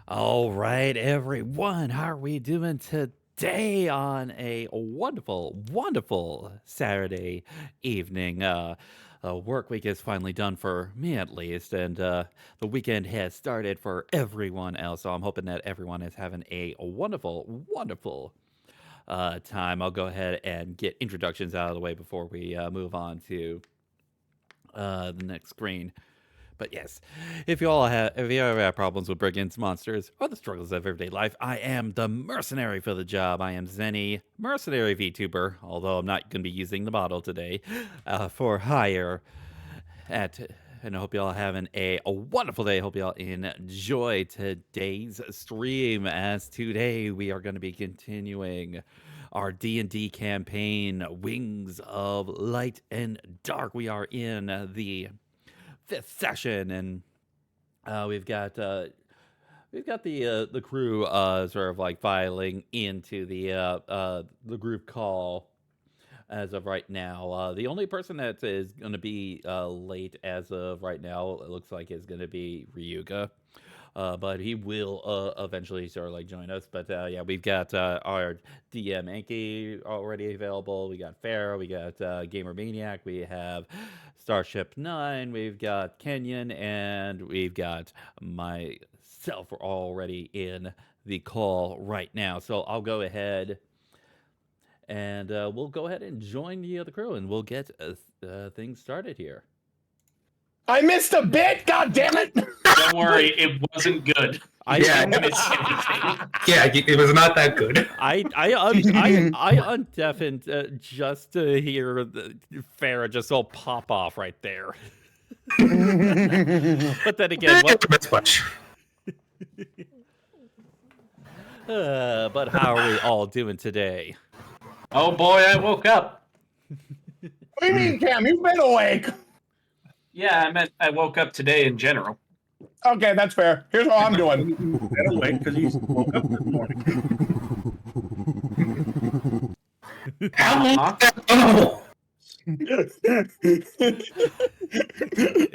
All right, everyone, how are we doing today on a wonderful, wonderful Saturday evening? Work week is finally done for me at least, and the weekend has started for everyone else. So I'm hoping that everyone is having a wonderful, wonderful time. I'll go ahead and get introductions out of the way before we move on to the next screen. But yes, if you ever have problems with brigands, monsters, or the struggles of everyday life, I am the mercenary for the job. I am Zenny, mercenary VTuber, although I'm not going to be using the model today, for hire. At and I hope y'all having a wonderful day. I hope y'all enjoy today's stream. As today we are going to be continuing our D&D campaign, Wings of Light and Dark. We are in the fifth session, and we've got the crew sort of like filing into the group call as of right now. The only person that is going to be late as of right now, it looks like, is going to be Ryuga. But he will eventually sort of like join us. But yeah, we've got our DM Anky already available. We got Pharaoh. We got Gamer Maniac. We have Starship-9. We've got Kenyon, and we've got myself. We're already in the call right now. So I'll go ahead and we'll go ahead and join the crew, and we'll get things started here. I missed a bit. God damn it! Don't worry, it wasn't good. Yeah. Didn't miss anything. Yeah, it was not that good. I undeafened just to hear Farah just all pop off right there. But then again, but how are we all doing today? Oh boy, I woke up. What do you mean, Cam? You've been awake. Yeah, I meant I woke up today in general. Okay, that's fair. Here's what I'm doing. Been awake because you woke up this morning.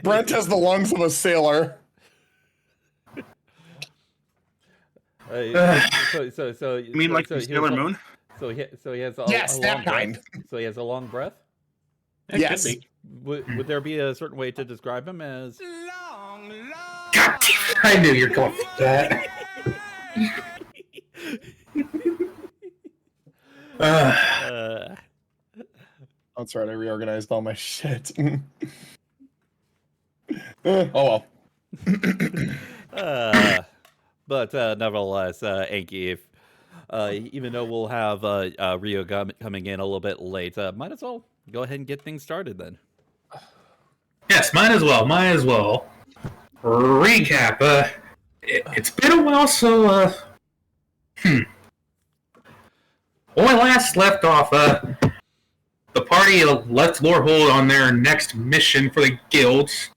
Brent has the lungs of a sailor. So You mean like Sailor Moon? So he has Yes, a that long kind. breath. So he has a long breath. It Yes. could be. Would there be a certain way to describe him as? God, I knew you were going for that. That's right. I reorganized all my shit. Oh well. But nevertheless, Anky, if even though we'll have Rio coming in a little bit late, might as well go ahead and get things started then. Yes, might as well. Recap. It's been a while, so when we last left off, the party left Lorehold on their next mission for the guilds.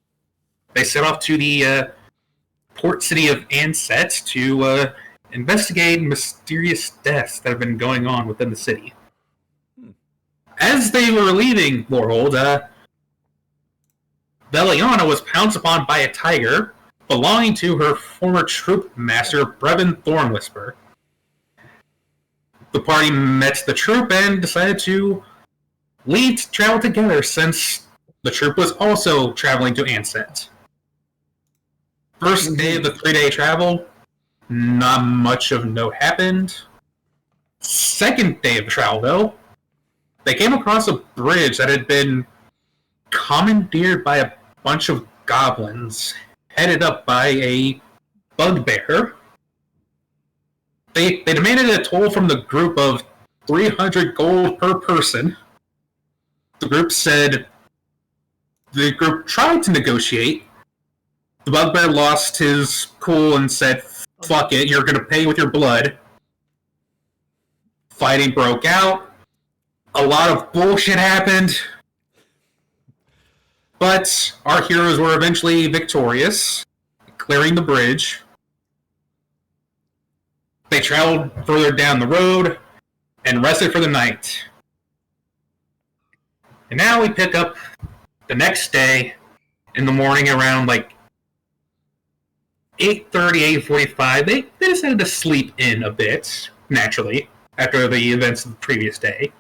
They set off to the port city of Anset to investigate mysterious deaths that have been going on within the city. As they were leaving Lorehold, Beliana was pounced upon by a tiger belonging to her former troop master, Brevin Thornwhisper. The party met the troop and decided to leave to travel together since the troop was also traveling to Anset. First day of the 3-day travel, not much of note happened. Second day of travel, though, they came across a bridge that had been commandeered by a bunch of goblins, headed up by a bugbear. They demanded a toll from the group of 300 gold per person. The group tried to negotiate. The bugbear lost his cool and said, "Fuck it, you're gonna pay with your blood." Fighting broke out. A lot of bullshit happened. But our heroes were eventually victorious, clearing the bridge. They traveled further down the road and rested for the night. And now we pick up the next day in the morning around 8 8:30, 8:45, they decided to sleep in a bit, naturally, after the events of the previous day.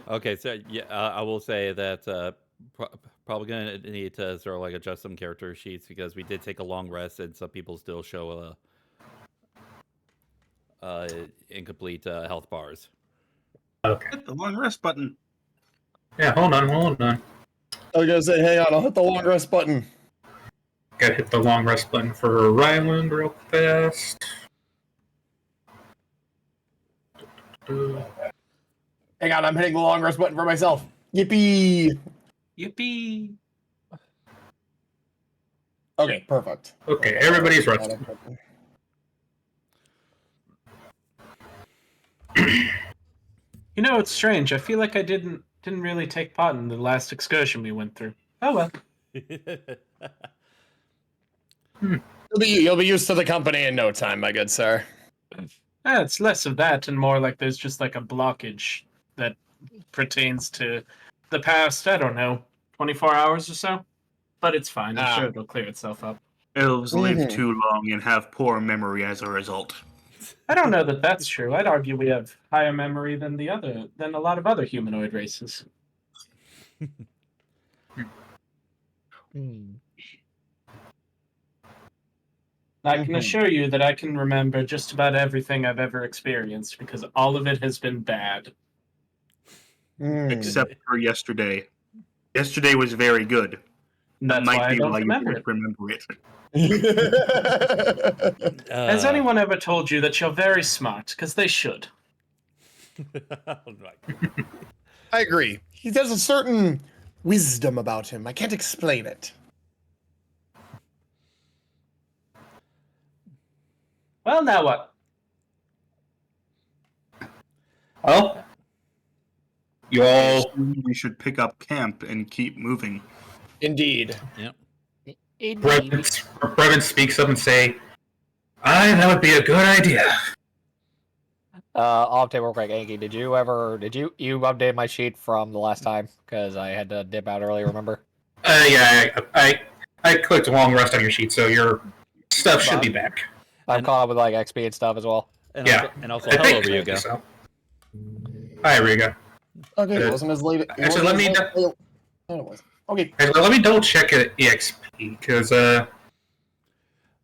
Okay, so yeah, I will say that probably gonna need to sort of like adjust some character sheets because we did take a long rest and some people still show incomplete health bars. Okay. Hit the long rest button. Yeah, hold on. I was gonna say, hang on, I'll hit the long rest button. Gotta hit the long rest button for Ryland real fast. Hang on, I'm hitting the long rest button for myself. Yippee! Yippee! Okay, perfect. Okay, everybody's rested. You know, it's strange. I feel like I didn't really take part in the last excursion we went through. Oh well. You'll be used to the company in no time, my good sir. It's less of that and more like there's just like a blockage that pertains to the past, I don't know, 24 hours or so. But it's fine. I'm sure it'll clear itself up. Elves live too long and have poor memory as a result. I don't know that that's true. I'd argue we have higher memory than a lot of other humanoid races. I can assure you that I can remember just about everything I've ever experienced because all of it has been bad. Except for yesterday. Yesterday was very good. That's Might why I be don't why you remember don't it. remember it. Has anyone ever told you that you're very smart? Because they should. I agree. He has a certain wisdom about him. I can't explain it. Well, now what? Well, you all. We should pick up camp and keep moving. Indeed. Yep. Brevin speaks up and say, that would be a good idea. I'll update real quick. Anky, did you update my sheet from the last time? Because I had to dip out early, remember? Yeah, I clicked a long rest on your sheet, so your stuff should be back. I'm caught up with like XP and stuff as well. And Yeah. Also hello, Ryuga. So. Hi, Ryuga. Okay, it wasn't as late. Actually, let me. Okay. Actually, let me double check EXP because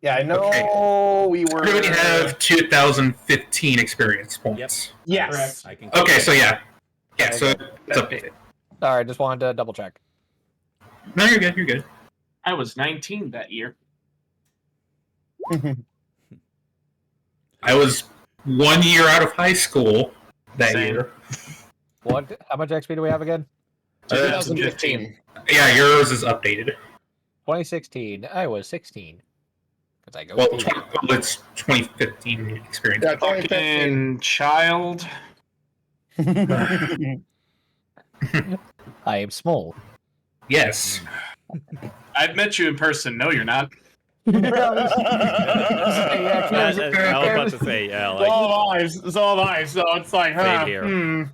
Yeah, I know we were. everybody have 2015 experience points. Yes. I can Okay, so yeah, so it's updated. All right, just wanted to double check. No, you're good. You're good. I was 19 that year. I was 1 year out of high school that Same. year. What? How much XP do we have again? 2015. Yeah, yours is updated. 2016. I was 16. Because I go. Well, it's 2015 experience. Yeah, Fucking child. I am small. Yes. I've met you in person. No, you're not. I was about to say, yeah, like, So have I. So it's like, Same here.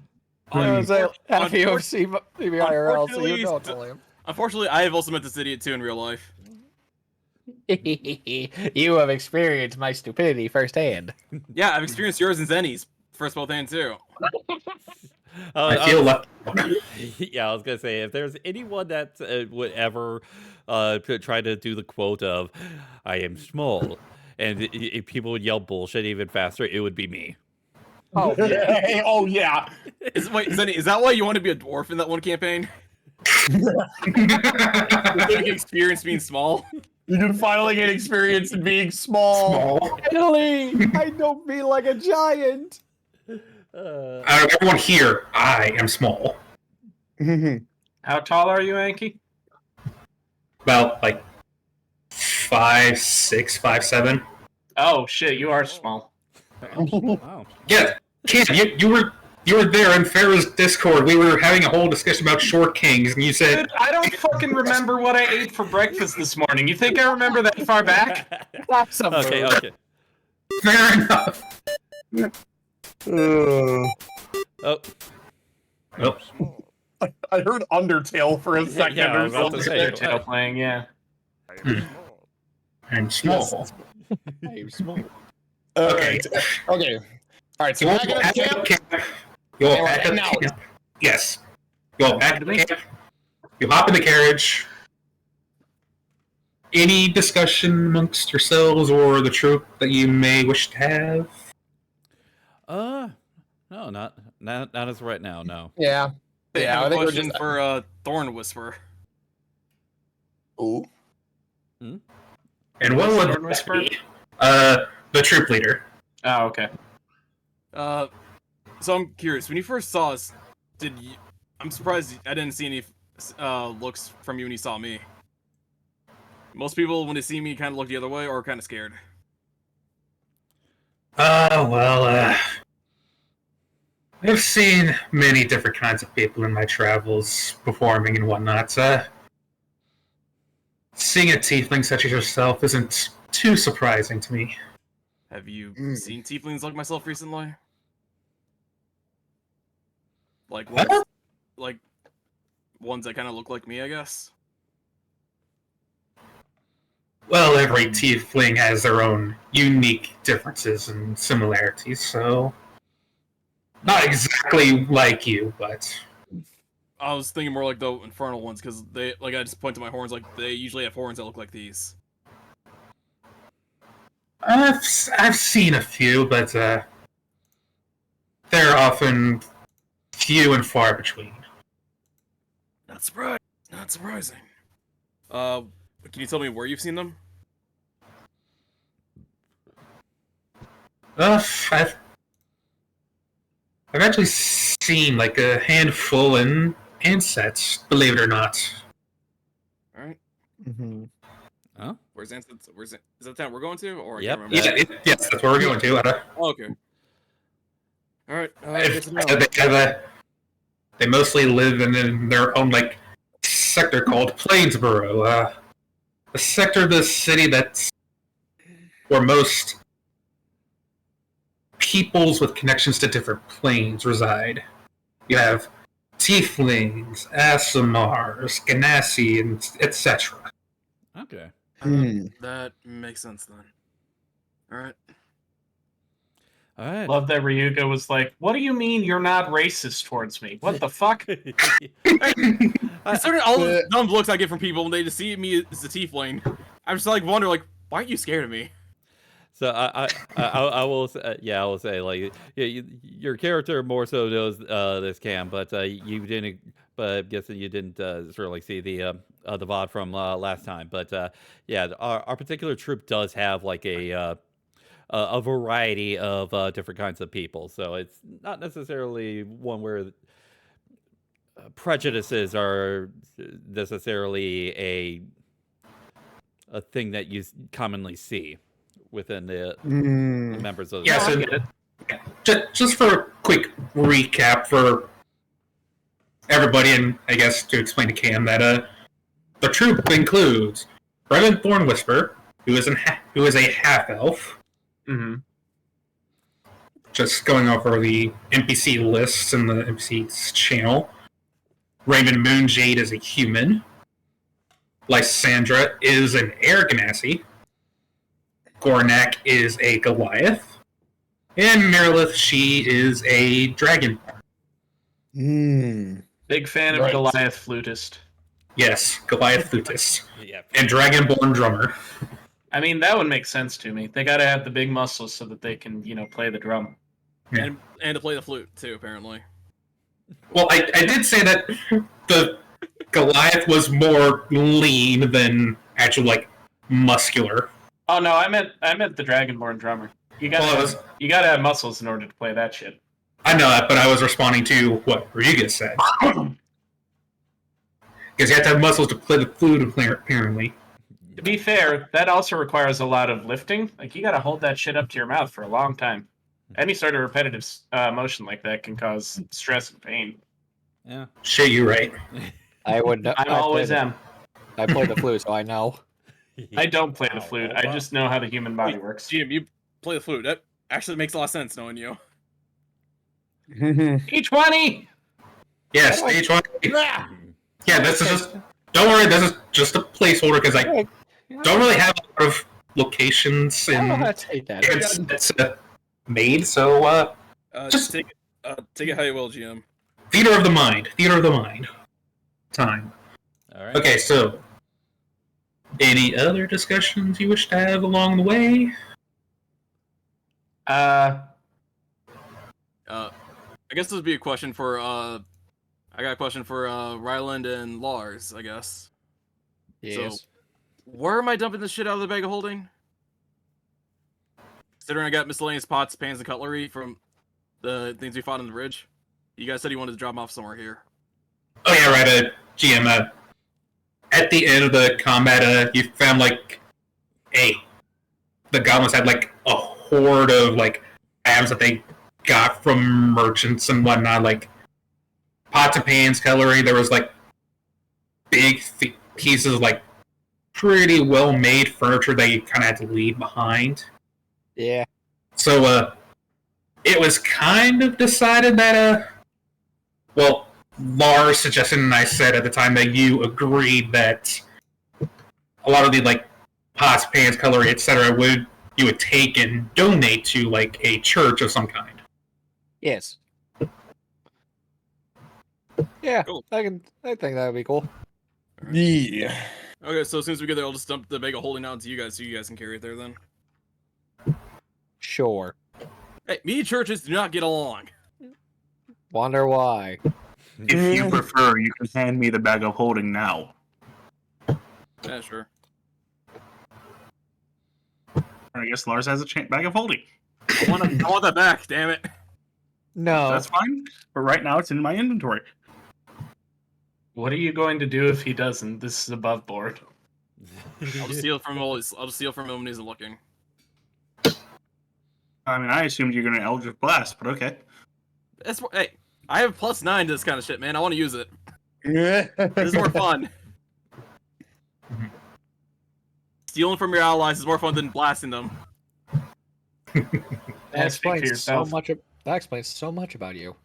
Have you seen me IRL, so you Unfortunately, know it's William. Unfortunately, I have also met this idiot too in real life. You have experienced my stupidity firsthand. Yeah, I've experienced yours and Zenny's first both hand too. I feel lucky. Yeah, I was gonna say if there's anyone that would ever try to do the quote of "I am small," and if people would yell bullshit even faster, it would be me. Oh, yeah. Oh yeah. Wait, Zenny, is that why you want to be a dwarf in that one campaign? You experience being small. You can finally get experience in being small. Finally, I don't feel like a giant. Out of everyone here, I am small. How tall are you, Anky? About like 5'6", 5'7". Oh shit, you are small. Wow. Yeah, Cam, you were there in Farrah's Discord. We were having a whole discussion about short kings, and you said, Dude, I don't fucking remember what I ate for breakfast this morning. You think I remember that far back? Okay. "Fair enough." Oh. Oh. I heard Undertale for a second Yeah, I or was about to something. say. Tail playing, yeah. And small. Yes. Small. Okay. Okay. All right. So You'll back at pack camp. up camp. You'll And we're pack up heading out. camp. Yes. You'll pack up camp. You hop in the carriage. Any discussion amongst yourselves or the troop that you may wish to have? No, not as of right now. No. Yeah. They Yeah. I have a think we're question just. for Thorn Whisper. Ooh. And what would Sword that Whisperer? be? The troop leader. Oh, okay. So I'm curious. When you first saw us, I'm surprised I didn't see any looks from you when you saw me. Most people, when they see me, kind of look the other way or kind of scared. I've seen many different kinds of people in my travels, performing and whatnot. Seeing a tiefling such as yourself isn't too surprising to me. Have you seen tieflings like myself recently? Like ones that kind of look like me, I guess. Well, every tiefling has their own unique differences and similarities, so not exactly like you, but I was thinking more like the infernal ones because they, like, I just point to my horns, like they usually have horns that look like these. I've seen a few, but they're often few and far between. Not surprised. Not surprising. Can you tell me where you've seen them? I've actually seen like a handful in Ansets, believe it or not. All right. Mm-hmm. Huh? Where's Ansett? Is that the town we're going to? Or I Yep, can't remember. Yes, that's where we're going to. Oh, okay. All right. Good to know. They mostly live in their own like sector called Plainsboro, a sector of the city that's where most peoples with connections to different planes reside. You have tieflings, Asimars, Ganassi, and etc. Okay. That makes sense then. All right. All right. Love that Ryuga was like, "What do you mean you're not racist towards me? What the fuck?" Considering all the dumb looks I get from people when they just see me as a tiefling, I'm just like wonder like, why aren't you scared of me? So I will I will say like your character more so knows this camp, but you didn't. But I'm guessing you didn't sort of like see the VOD from last time. But yeah, our particular troop does have like a variety of different kinds of people. So it's not necessarily one where prejudices are necessarily a thing that you commonly see within the members of the Yeah, so just for a quick recap for everybody, and I guess to explain to Cam that the troop includes Brevin Thornwhisper, who is a half elf. Mm-hmm. Just going over the NPC lists in the NPC's channel. Raymond Moonjade is a human. Lysandra is an air ganassi. Gornak is a Goliath. And Merilith, she is a dragon. Big fan of Right. Goliath flutist. Yes, Goliath flutist. Yeah. And dragonborn drummer. I mean, that would make sense to me. They gotta have the big muscles so that they can, play the drum. Yeah. And to play the flute too, apparently. Well, I did say that the Goliath was more lean than actual, like, muscular. Oh no, I meant the Dragonborn drummer. You gotta have muscles in order to play that shit. I know that, but I was responding to what Ryuga said. Because you have to have muscles to play the flute, apparently. To be fair, that also requires a lot of lifting. Like, you gotta hold that shit up to your mouth for a long time. Any sort of repetitive motion like that can cause stress and pain. Yeah. Shit, you're right. I would. I always am. I play the flute, so I know. I don't play the flute. I just know how the human body works. GM, you play the flute. That actually makes a lot of sense knowing you. E20! Yes, stage one. Yeah, this is just. Don't worry, this is just a placeholder because I don't really have a lot of locations I don't know in how to take that. it's made. So just take it how you will, GM. theater of the mind. Theater of the mind. Time. All right. Okay, so any other discussions you wish to have along the way? I guess this would be a question for I got a question for Ryland and Lars, I guess. Yes. So, where am I dumping this shit out of the bag of holding? Considering I got miscellaneous pots, pans, and cutlery from the things we fought on the ridge. You guys said you wanted to drop them off somewhere here. Oh yeah, right. GM. At the end of the combat, you found like the goblins had like a horde of like items that they got from merchants and whatnot, like pots and pans, cutlery. There was like big pieces of like pretty well made furniture that you kind of had to leave behind. Yeah. So it was kind of decided that well, Lars suggested and I said at the time that you agreed that a lot of the like pots, pans, cutlery, etc. you would take and donate to like a church of some kind. Yes. Yeah, Cool. I think that would be cool. Yeah. Okay, so as soon as we get there, I'll just dump the bag of holding out to you guys so you guys can carry it there then. Sure. Hey, me and churches do not get along. Wonder why. If you prefer, you can hand me the bag of holding now. Yeah, sure. I guess Lars has a bag of holding. I want that back, damn it. No. That's fine. But right now, it's in my inventory. What are you going to do if he doesn't? This is above board. I'll just steal from him. I'll just steal from him when he's looking. I mean, I assumed you're going to Eldritch Blast, but okay. Hey, I have +9 to this kind of shit, man. I want to use it. This is more fun. Stealing from your allies is more fun than blasting them. That Speak for explains so yourself. much. That explains so much about you.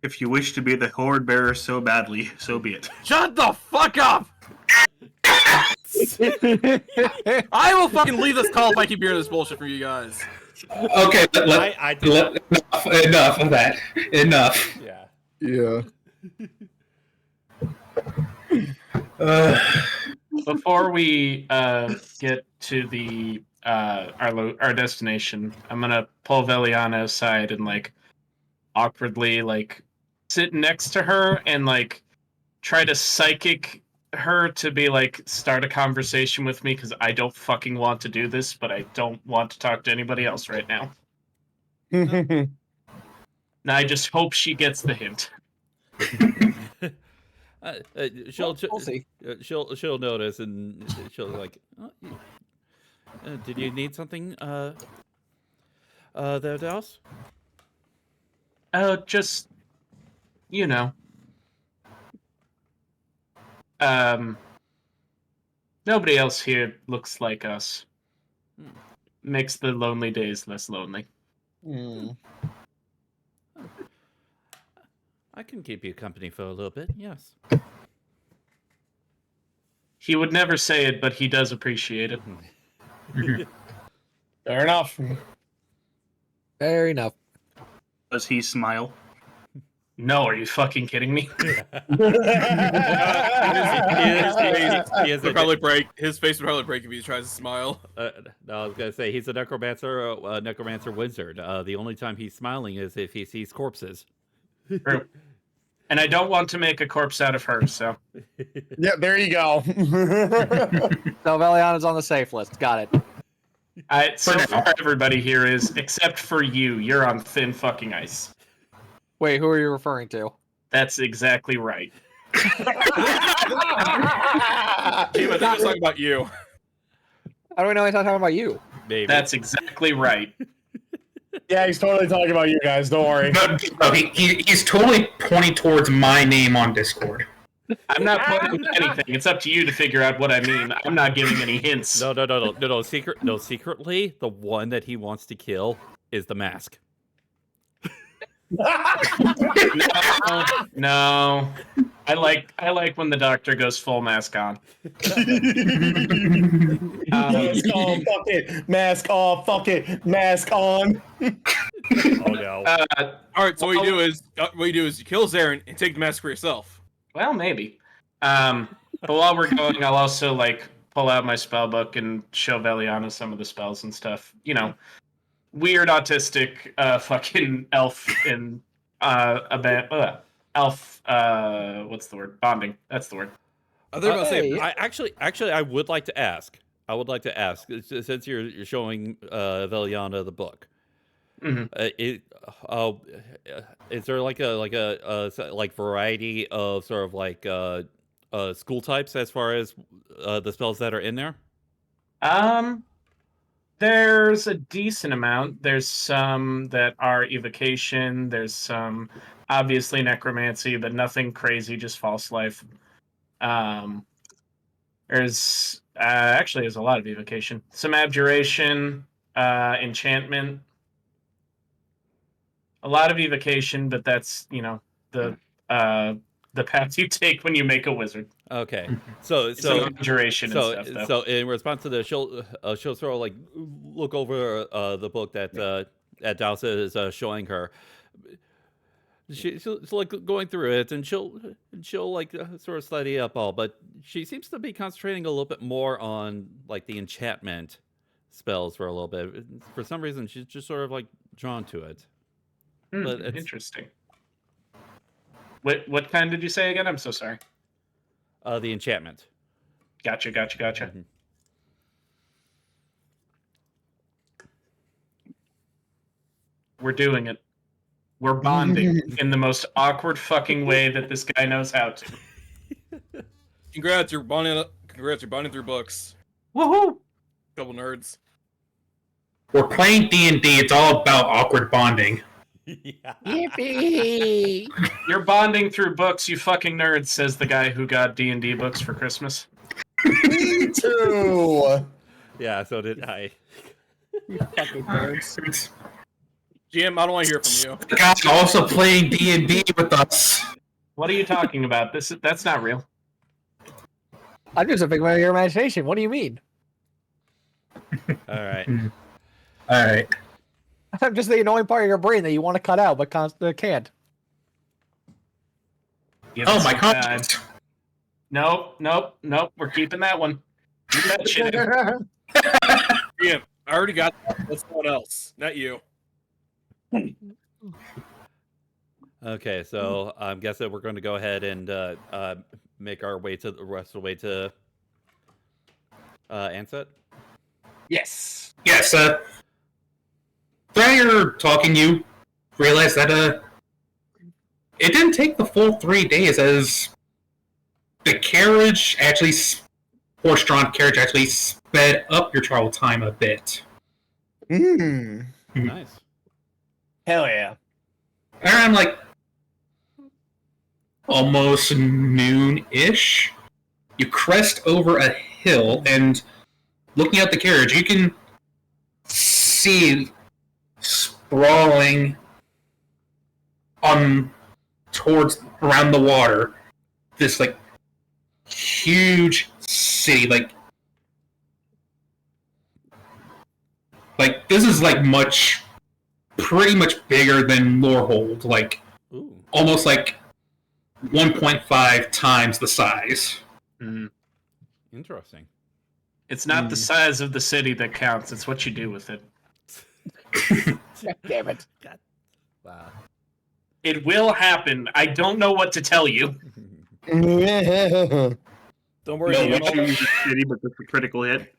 If you wish to be the horde bearer so badly, so be it. Shut the fuck up! I will fucking leave this call if I keep hearing this bullshit from you guys. Okay, enough of that. Enough. Yeah. Yeah. Before we get to the our destination, I'm gonna pull Veliana aside and like awkwardly like sit next to her and like try to psychic her to be like start a conversation with me because I don't fucking want to do this, but I don't want to talk to anybody else right now. And I just hope she gets the hint. We'll see. She'll notice and she'll like. Oh, did you need something? There else? Just you know. Nobody else here looks like us. Makes the lonely days less lonely. I can keep you company for a little bit. Yes. He would never say it, but he does appreciate it. Fair enough. Fair enough. Does he smile? No, are you fucking kidding me? He is Would probably break. His face would probably break if he tries to smile. no, I was gonna say he's a necromancer, necromancer wizard. The only time he's smiling is if he sees corpses. True. And I don't want to make a corpse out of her, so. Yeah, there you go. So Veliana's on the safe list. Got it. So far, everybody here is, except for you. You're on thin fucking ice. Wait, who are you referring to? That's exactly right. Team, I think he's talking about you. How do we know he's not talking about you? Maybe. That's exactly right. Yeah, he's totally talking about you guys. Don't worry. No, he's totally pointing towards my name on Discord. I'm not pointing anything. It's up to you to figure out what I mean. I'm not giving any hints. No. Secretly, the one that he wants to kill is the mask. No. I like when the doctor goes full mask on. Mask on, fuck it. Mask off, fuck it. Mask on. Oh no. All right, so what you do is you kill Zarin and take the mask for yourself. Well, maybe. But while we're going, I'll also like pull out my spell book and show Veliana some of the spells and stuff. You know, weird autistic fucking elf in elf what's the word? Bonding. That's the word. I was about to say, I actually, I would like to ask. Since you're showing Veliana the book. Mhm. Is there like a variety of sort of like school types as far as the spells that are in there? There's a decent amount. There's some that are evocation. There's some obviously necromancy, but nothing crazy, just false life. There's actually there's a lot of evocation. Some abjuration, enchantment. A lot of evocation, but that's the path you take when you make a wizard. Okay, so Some abjuration and stuff, though. so in response to this, she'll sort of like look over the book that Dowsa is showing her. She'll like going through it, and she'll like sort of study up all, but she seems to be concentrating a little bit more on like the enchantment spells for a little bit. For some reason, she's just sort of like drawn to it. But it's Interesting. What kind did you say again? I'm so sorry. the enchantment. Gotcha. Mhm. We're doing it. We're bonding in the most awkward fucking way that this guy knows how to. congrats, you're bonding through books. Woohoo! Couple nerds. We're playing D&D. It's all about awkward bonding. Yeah. Yippee! You're bonding through books, you fucking nerds, says the guy who got D&D books for Christmas. Me too. Yeah, so did I. You fucking nerds. GM, I don't want to hear from you. The guy's also playing D&D with us. What are you talking about? That's not real. I'm just a figment of your imagination. What do you mean? All right. All right. I'm just the annoying part of your brain that you want to cut out but can't. Give Oh, us my some time. conscience. Nope. We're keeping that one. Keep that shit in. GM, I already got that. That's someone else, not you. Okay, so I'm guessing we're going to go ahead and make our way to the rest of the way to Ansett. Yes. Yes, while you're talking, you realize that it didn't take the full 3 days, as the carriage actually, horse-drawn carriage actually sped up your travel time a bit. Nice. Hell yeah. Around like almost noon-ish, you crest over a hill, and looking at the carriage, you can see sprawling on towards around the water this like huge city, like this is like pretty much bigger than Lorehold, like Ooh. almost like 1.5 times the size. Interesting. It's not the size of the city that counts. It's what you do with it. Damn it. Wow. It will happen. I don't know what to tell you. Don't worry, No, we GM. choose the city, but that's a critical hit.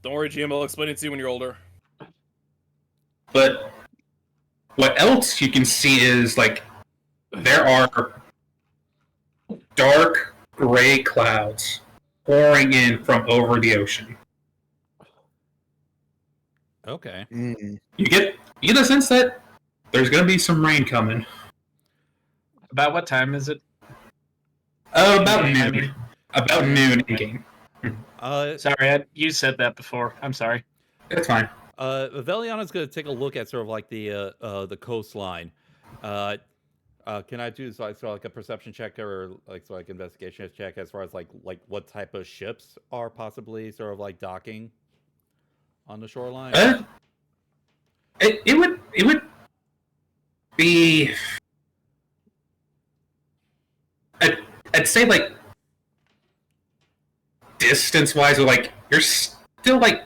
Don't worry, GM. I'll explain it to you when you're older. But what else you can see is like there are dark gray clouds pouring in from over the ocean. Okay. You get a sense that there's going to be some rain coming. About what time is it? About I noon. mean- About noon in game. Sorry, you said that before. I'm sorry. It's fine. Veliana's going to take a look at sort of like the coastline. Can I do like a perception check or like investigation check as far as like what type of ships are possibly sort of like docking on the shoreline? It would be. I'd say like distance wise, like you're still like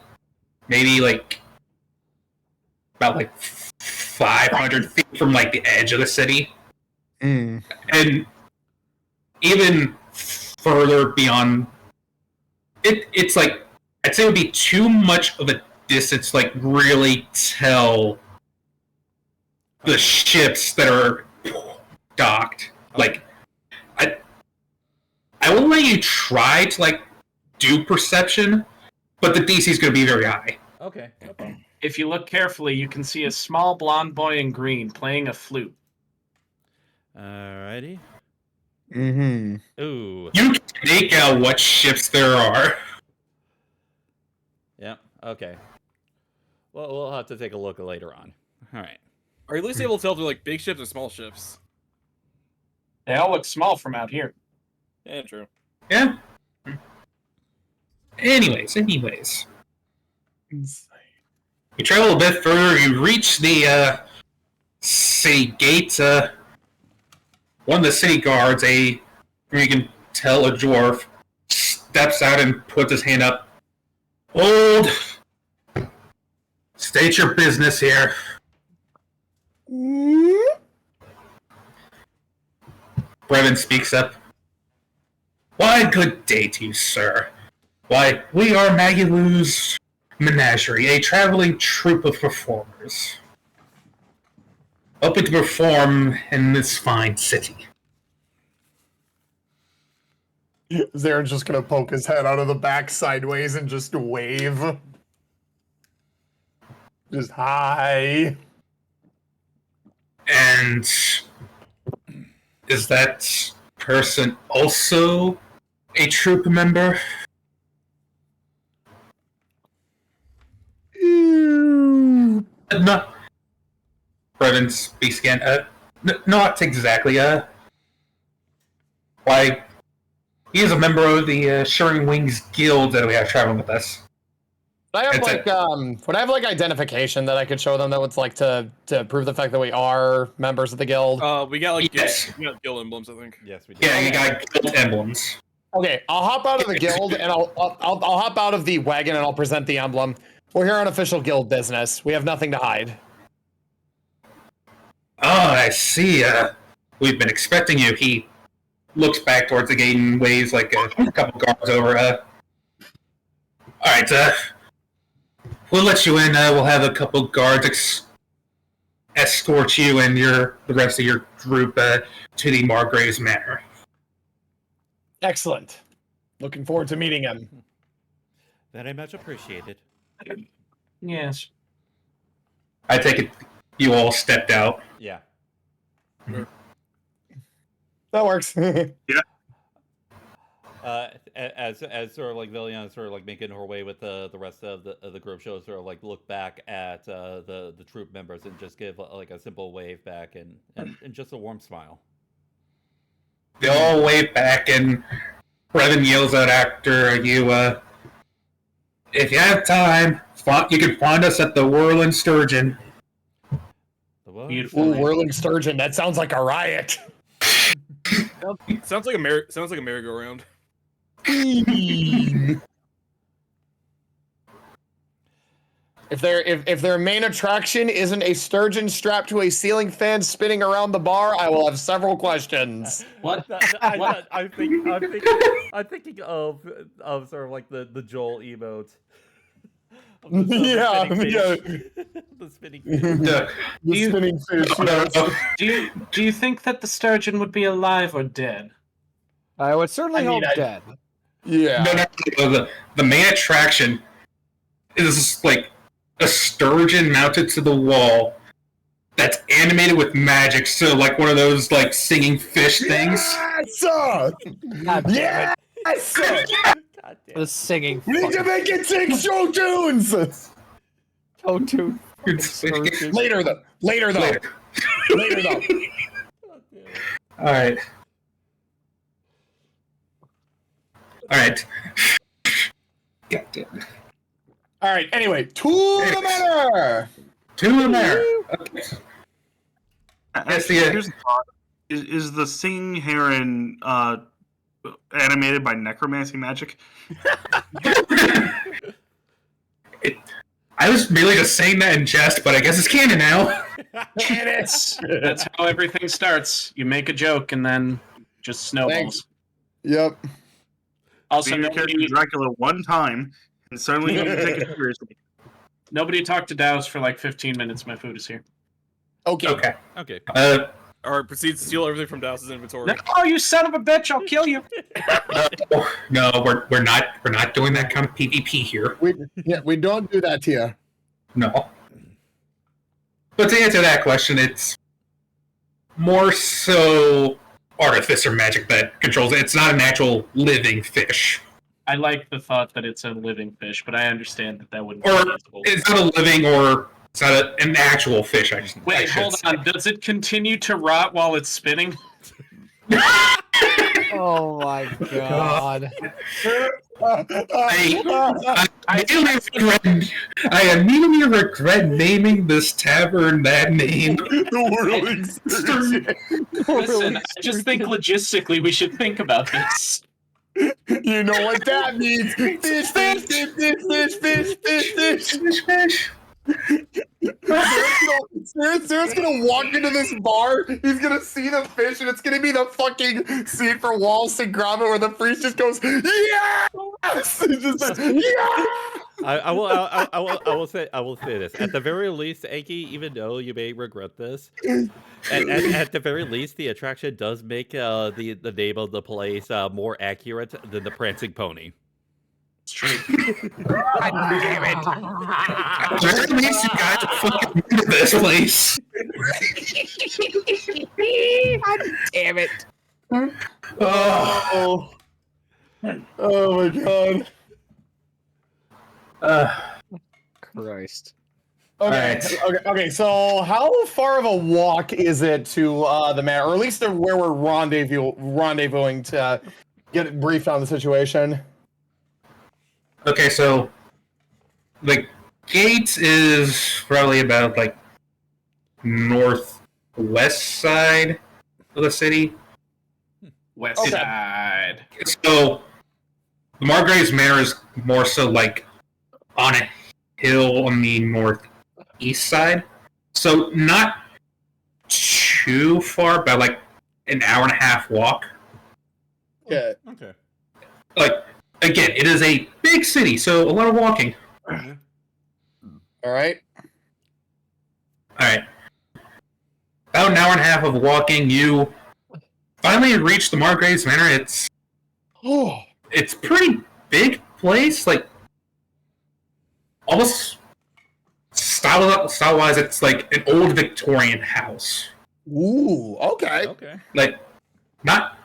maybe like about like 500 feet from like the edge of the city. Mm. And even further beyond it's like I'd say it would be too much of a distance to like really tell the ships that are docked. Like I will let you try to like do perception, but the DC is going to be very high. Okay. If you look carefully, you can see a small blonde boy in green playing a flute. Alrighty. Mm-hmm. Ooh. You can make out what ships there are. Yep. Okay. Well, we'll have to take a look later on. All right. Are you at least able to tell if they're like big ships or small ships? They all look small from out here. Yeah, true. Yeah. Anyways. You travel a bit further, you reach the city gate. One of the city guards, you can tell a dwarf, steps out and puts his hand up. Hold! State your business here. Brevin speaks up. Why, good day to you, sir. Why, we are Magilou's Menagerie, a traveling troupe of performers. Hoping to perform in this fine city. Zaren's just gonna poke his head out of the back sideways and just wave. Just hi. And is that person also a troop member? Not. Brevin speaks again. Not exactly. Why? He is a member of the Shirring Wings Guild that we have traveling with us. Would I have like identification that I could show them that would like to prove the fact that we are members of the guild? We got like Yes. we got guild emblems, I think. Yes, we do. Yeah, you got guild emblems. Okay, I'll hop out of the guild and I'll hop out of the wagon and I'll present the emblem. We're here on official guild business. We have nothing to hide. Oh, I see. We've been expecting you. He looks back towards the gate and waves like a couple guards over. Alright, we'll let you in. We'll have a couple guards escort you and the rest of your group to the Margrave's Manor. Excellent. Looking forward to meeting him. Very much appreciated. Yes. I take it you all stepped out. Yeah. That works. As sort of like Villian sort of like making her way with the rest of the group, she'll sort of like look back at the troop members and just give like a simple wave back and just a warm smile. They all wave back and Brevin yells out after you, if you have time, you can find us at the Whirling Sturgeon. Beautiful. Ooh, Whirling Sturgeon. That sounds like a riot. Sounds like a merry-go-round. If their main attraction isn't a sturgeon strapped to a ceiling fan spinning around the bar, I will have several questions. What? I'm thinking of sort of like the Joel emote. Yeah. The spinning fish. The spinning fish. Do you think that the sturgeon would be alive or dead? I would certainly hope dead. Yeah. No, the main attraction is like a sturgeon mounted to the wall that's animated with magic, so like one of those like singing fish things. Yes! God damn it. Yes! God damn. The singing. We need to make it sing show tunes! Oh, dude. Later though. Alright. Alright. God damn it. All right. Anyway, to the matter. To the matter. Okay. Actually, here's the thought. Is the singing heron animated by necromancy magic? I was merely just saying that in jest, but I guess it's canon now. Yes. That's how everything starts. You make a joke and then just snowballs. Thanks. Yep. Also, Being your character Dracula one time, and suddenly you can take it seriously. nobody talked to Dows for like 15 minutes. My food is here. Okay. Okay. Okay. Alright, proceed to steal everything from Dows's inventory. Oh, you son of a bitch! I'll kill you. No, we're not doing that kind of PvP here. We don't do that here. No. But to answer that question, it's more so artificer magic that controls it. It's not an actual living fish. I like the thought that it's a living fish, but I understand that wouldn't Or be possible. it's not a living, or it's not an actual fish. Wait, hold on. Does it continue to rot while it's spinning? Oh my god. I immediately regret naming this tavern that name. Listen, I just think logistically we should think about this. You know what that means? Fish, fish, fish, fish, fish, fish, fish, fish. Fish. Sarah's gonna walk into this bar, he's gonna see the fish, and it's gonna be the fucking scene for Wallace and Gromit where the priest just goes, yes! It just says, yeah! I will say this. At the very least, Anky, even though you may regret this, at the very least, the attraction does make the name of the place more accurate than the Prancing Pony. It's true. God damn it. At least you guys are fucking into this place. God damn it. Oh. Oh my god. Christ. Okay, okay, so how far of a walk is it to the manor, or at least where we're rendezvousing to get briefed on the situation? Okay, so the gate is probably about like northwest side of the city. West Okay. side. So the Margrave's Manor is more so like on a hill on the northeast side. So not too far, but like an hour and a half walk. Yeah. Okay. Like, again, it is a big city, so a lot of walking. All right. Alright. About an hour and a half of walking, you finally reach the Margrave's Manor. Oh. It's pretty big place, like almost style-wise, it's like an old Victorian house. Ooh. Okay. Okay. Like, not...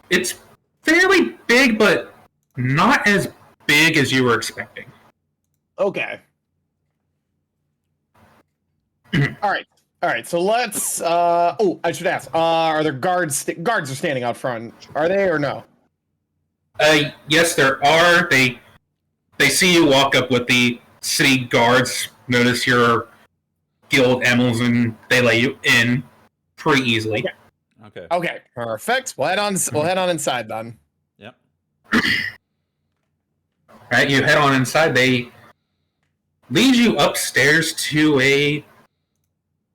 It's fairly big, but not as big as you were expecting. Okay. All right. All right. So let's. Oh, I should ask. Are there guards? Guards are standing out front. Are they or no? Yes, there are. They see you walk up with the city guards, notice your guild emblems, and they let you in pretty easily. Okay. Okay. Okay. Perfect. We'll head on. We'll head on inside then. Yep. Alright, you head on inside. They lead you upstairs to a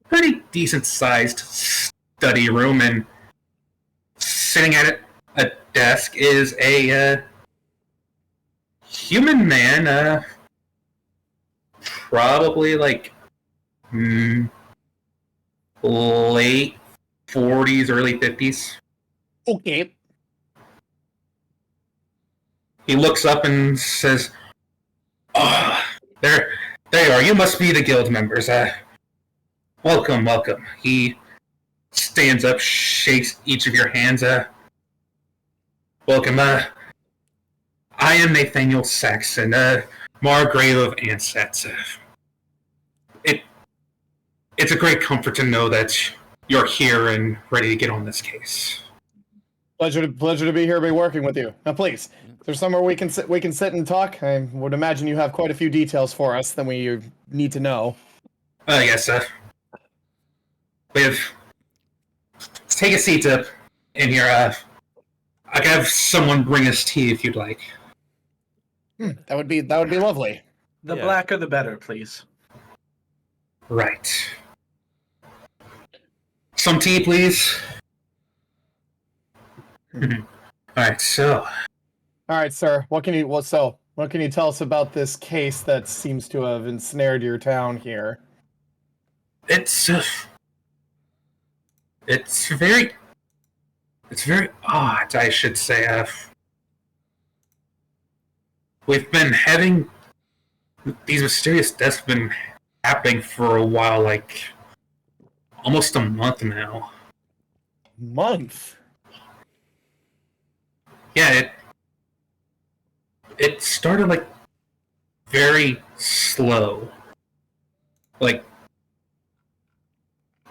pretty decent-sized study room, and sitting at a desk is a human man, probably like late 40s, early 50s. Okay. He looks up and says, "Oh, there you are. You must be the guild members. Welcome, welcome." He stands up, shakes each of your hands. Welcome. I am Nathaniel Saxon, Margrave of Ansett. It's a great comfort to know that you're here and ready to get on this case. Pleasure to be here, be working with you. Now, please, is there somewhere we can sit and talk? I would imagine you have quite a few details for us that we need to know. Yes, let's take a seat up in here. I can have someone bring us tea if you'd like. That would be lovely. The Yeah. blacker the better, please. Right. Some tea, please. Alright, so. All right, sir. What can you tell us about this case that seems to have ensnared your town here? It's very odd, I should say. We've been having these mysterious deaths have been happening for a while, like almost a month now. Month. Yeah, it started like very slow. Like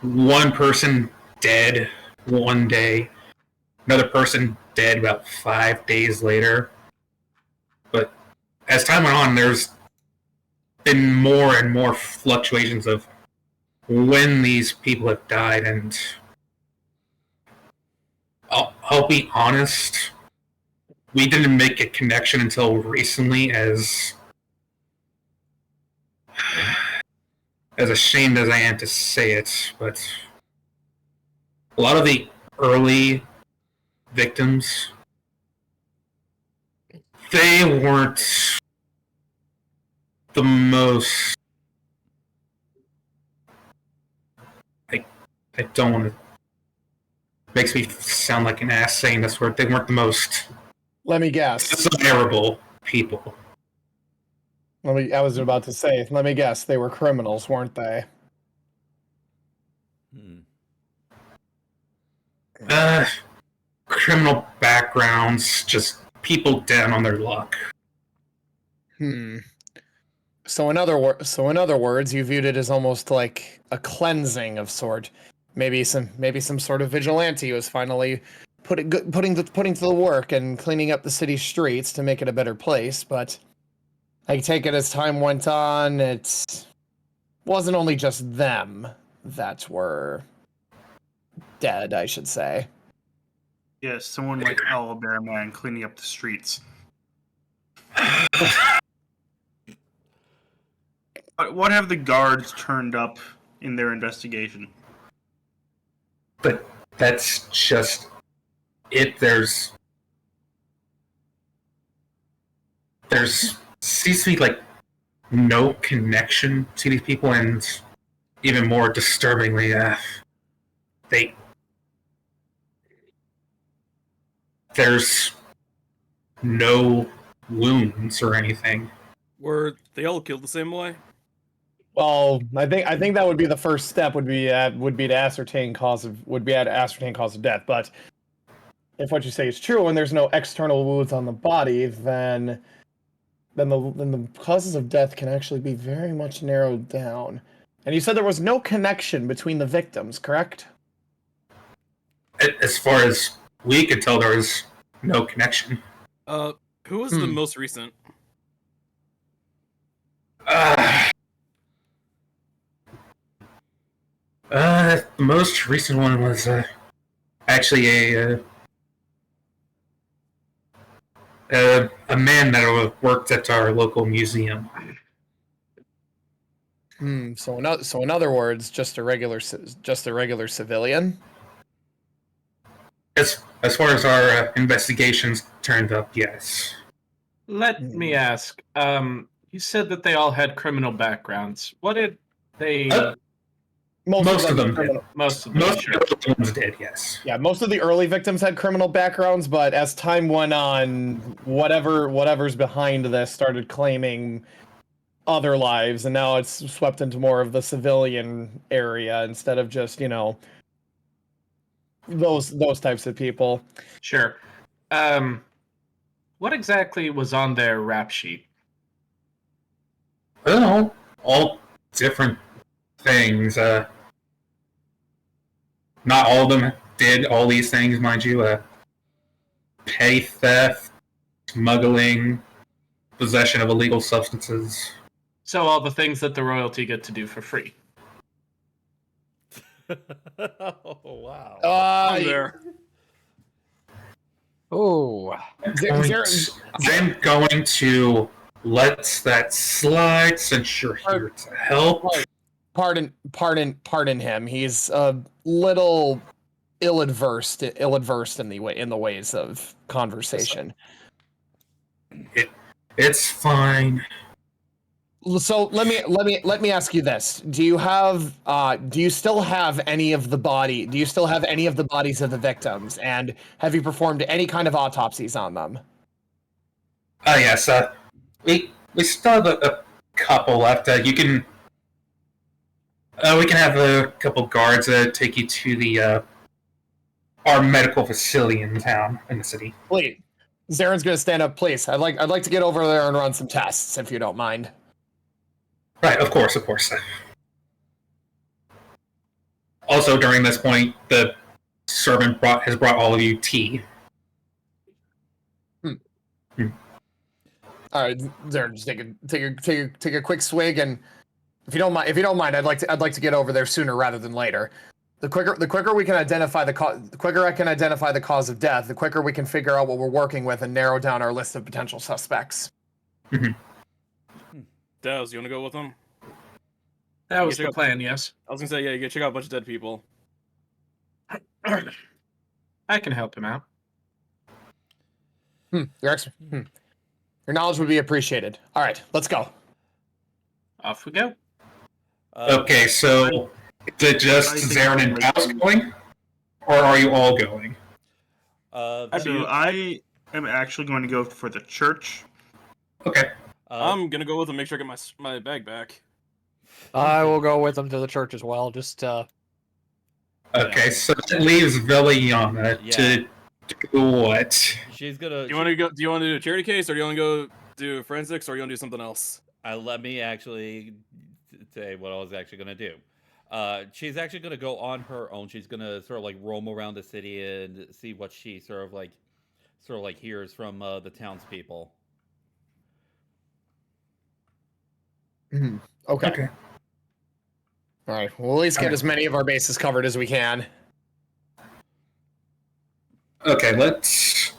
one person dead one day, another person dead about 5 days later. But as time went on, there's been more and more fluctuations of when these people have died, and I'll be honest, we didn't make a connection until recently, as ashamed as I am to say it, but a lot of the early victims, they weren't the most... I don't want to... Makes me sound like an ass saying this word. They weren't the most Let me guess. desirable people. I was about to say, let me guess. They were criminals, weren't they? Criminal backgrounds, just people down on their luck. So in other words, you viewed it as almost like a cleansing of sort. Maybe some sort of vigilante was finally putting to the work and cleaning up the city streets to make it a better place. But I take it as time went on, it wasn't only just them that were dead, I should say. Yes, someone like Owlbear Man cleaning up the streets. What have the guards turned up in their investigation? But that's just it. There's seems to be like no connection to these people, and even more disturbingly, there's no wounds or anything. Were they all killed the same way? Well, I think that would be the first step. Would be to ascertain cause of death. But if what you say is true, and there's no external wounds on the body, then the causes of death can actually be very much narrowed down. And you said there was no connection between the victims, correct? As far as we could tell, there was no connection. Who was the most recent? The most recent one was actually a man that worked at our local museum. So in other words, just a regular civilian. As far as our investigations turned up, yes. Let me ask. You said that they all had criminal backgrounds. What did they? Most of them criminal- did. Most of them. Most Sure. of the ones did, yes. Yeah, most of the early victims had criminal backgrounds, but as time went on, whatever's behind this started claiming other lives, and now it's swept into more of the civilian area instead of just, those types of people. Sure. What exactly was on their rap sheet? I don't know. All different things. not all of them did all these things, mind you. Petty theft, smuggling, possession of illegal substances. So all the things that the royalty get to do for free. Oh, wow. I'm there. Oh, I'm going to let that slide since you're here to help. Pardon him. He's a little ill-adversed in the ways of conversation. It's fine. So let me ask you this: do you still have any of the bodies of the victims, and have you performed any kind of autopsies on them? Yes. We still have a couple left. You can. We can have a couple guards take you to the our medical facility in the city. Please, Zaren's gonna stand up. Please, I'd like to get over there and run some tests, if you don't mind. Right, of course. Also, during this point, the servant has brought all of you tea. All right, Zaren, just take a quick swig, and if you don't mind, I'd like to get over there sooner rather than later. The quicker we can identify the quicker I can identify the cause of death, the quicker we can figure out what we're working with and narrow down our list of potential suspects. Mm-hmm. Daz, you want to go with them? That was the plan, yes. I was gonna say, yeah, you gotta check out a bunch of dead people. I can help him out. Your knowledge would be appreciated. All right, let's go. Off we go. Okay, so is it just Zaren and Daz going? Or are you all going? So I am actually going to go for the church. Okay. I'm gonna go with them, make sure I get my bag back. I will go with them to the church as well. Just Okay, so that leaves Viliana to do what? She's gonna. Do you want to go? Do you want to do a charity case, or do you want to go do forensics, or do you want to do something else? Let me actually say what I was actually gonna do. She's actually gonna go on her own. She's gonna sort of like roam around the city and see what she sort of like hears from the townspeople. Okay. All right. We'll at least get as many of our bases covered as we can. Okay, let's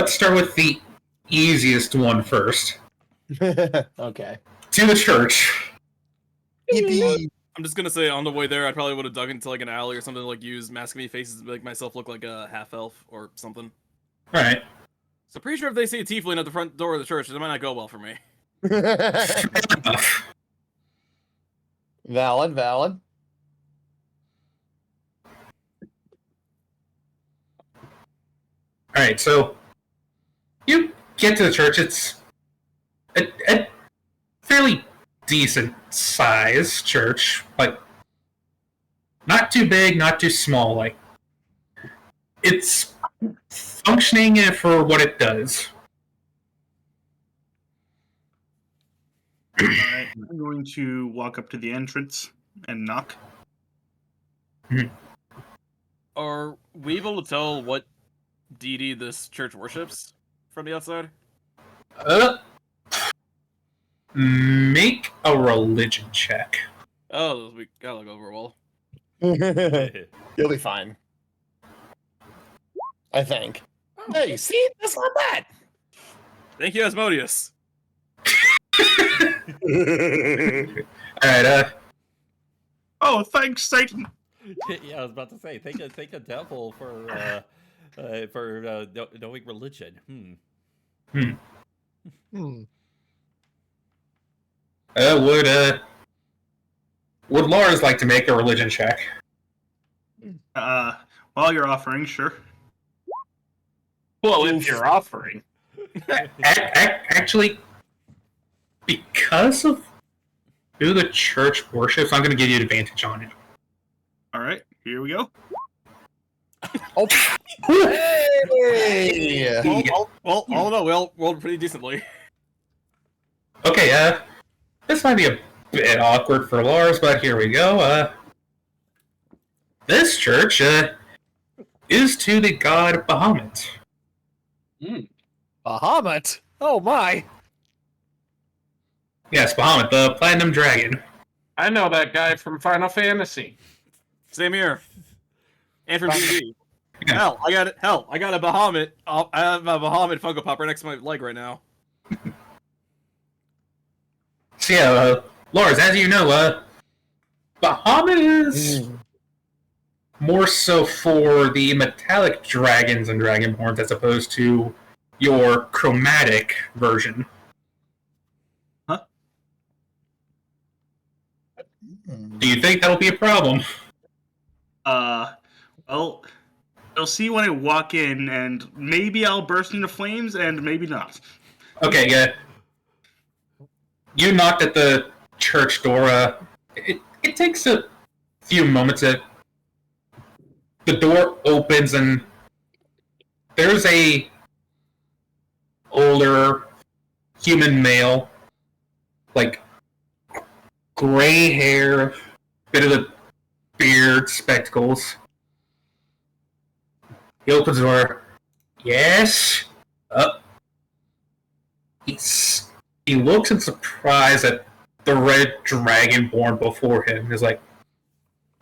start with the easiest one first. Okay. To the church. I'm just gonna say, on the way there, I probably would have dug into like an alley or something to like use mask me faces to make myself look like a half elf or something. Right. So pretty sure if they see a tiefling at the front door of the church, it might not go well for me. Valid. Alright, so you get to the church. It's a fairly decent sized church. Like, not too big, not too small. Like, it's functioning for what it does. I'm going to walk up to the entrance and knock. Are we able to tell what deity this church worships from the outside? Make a religion check. Oh, we gotta look over well. You'll be fine. I think. Hey, see? That's not bad. Thank you, Asmodeus. Alright, Oh, thanks, Satan. Yeah, I was about to say, thank a devil for knowing religion. Would Lars like to make a religion check? While you're offering, sure. Well, if you're offering. Actually, because of who the church worships, I'm going to give you advantage on it. All right, here we go. Oh. Hey! Well, all in all, we all rolled pretty decently. Okay, this might be a bit awkward for Lars, but here we go. This church is to the god Bahamut. Bahamut? Oh my! Yes, Bahamut, the Platinum Dragon. I know that guy from Final Fantasy. Same here. And from D&D. Yeah. Hell, I got it. Hell, I got a Bahamut. I have a Bahamut Funko Pop right next to my leg right now. So yeah, Lars, as you know, Bahamut is more so for the metallic dragons and dragonborns as opposed to your chromatic version. Do you think that'll be a problem? Well, you'll see when I walk in, and maybe I'll burst into flames, and maybe not. Okay, yeah. You knocked at the church door. It takes a few moments. The door opens, and there's a older human male, like gray hair, bit of the beard, spectacles. He opens the door. Yes? He looks in surprise at the red dragonborn before him. He's like,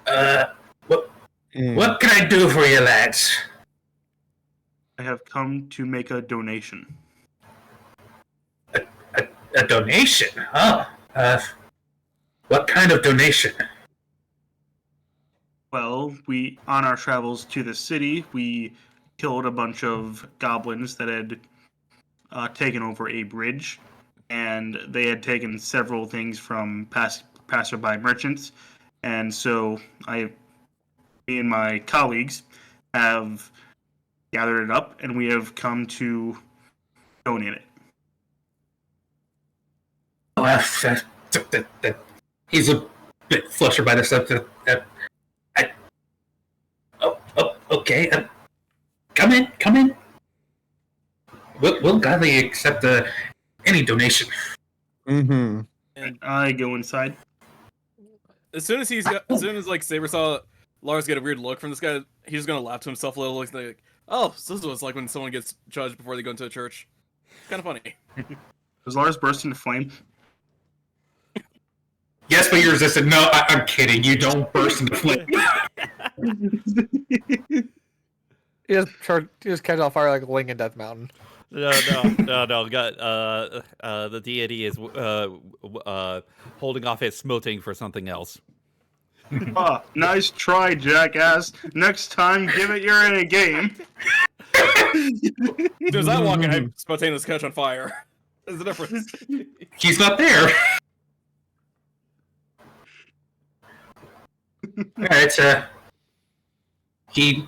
what can I do for you, lads? I have come to make a donation. A donation? Huh? What kind of donation? Well, on our travels to the city, we killed a bunch of goblins that had taken over a bridge, and they had taken several things from passerby merchants, and so me and my colleagues have gathered it up, and we have come to donate it. He's a bit flustered by this. Okay. Come in. We'll gladly accept any donation. Mm-hmm. And I go inside. As soon as like Saber saw Lars get a weird look from this guy, he's just gonna laugh to himself a little, like, oh, so this is what it's like when someone gets judged before they go into a church. Kind of funny. Does Lars burst into flame? Yes, but you resisted. No, I'm kidding. You don't burst into flame. He just catch on fire like a Link in Death Mountain. No. Got the deity is holding off its smoting for something else. Nice try, jackass. Next time, give it your A game. Does that walk in, I spontaneous catch on fire? There's the difference. He's not there. Alright, he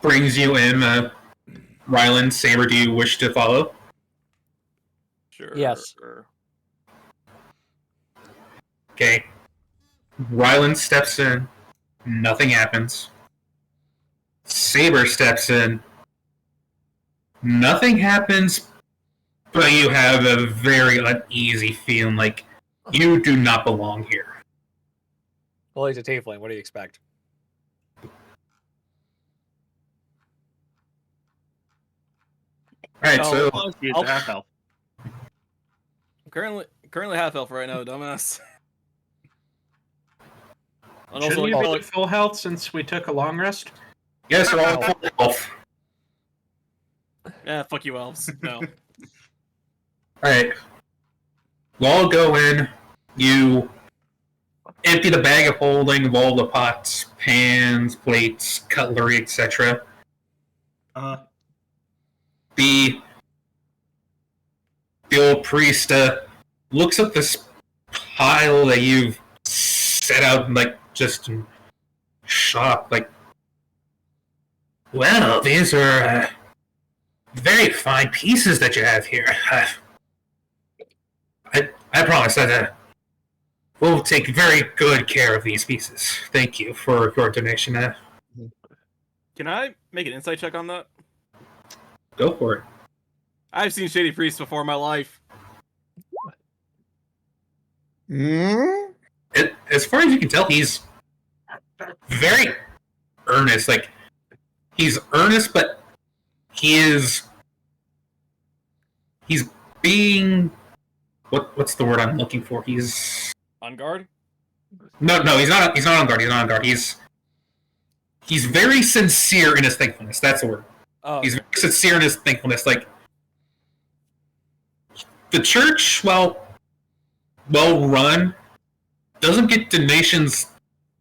brings you in. Ryland, Saber, do you wish to follow? Sure. Yes. Okay. Ryland steps in. Nothing happens. Saber steps in. Nothing happens, but you have a very uneasy feeling like you do not belong here. Well, he's a tiefling. What do you expect? Alright, so It's half health. I'm currently half elf right now, dumbass. And Shouldn't also, you like, be at full health since we took a long rest? yes, we're all full health. yeah, fuck you, elves. No. Alright. We'll all go in. You empty the bag of holding of all the pots, pans, plates, cutlery, etc. The old priest looks at this pile that you've set out, like, just in shock, like, well, these are very fine pieces that you have here. I promise that we'll take very good care of these pieces. Thank you for your donation. Can I make an insight check on that? Go for it. I've seen shady priests before in my life. Hmm? as far as you can tell, he's very earnest. Like, he's earnest, but he's being what's the word I'm looking for? He's On guard? no, he's not. He's not on guard. He's not on guard. He's very sincere in his thankfulness. That's the word. Oh, He's okay. very sincere in his thankfulness. Like, the church, well run, doesn't get donations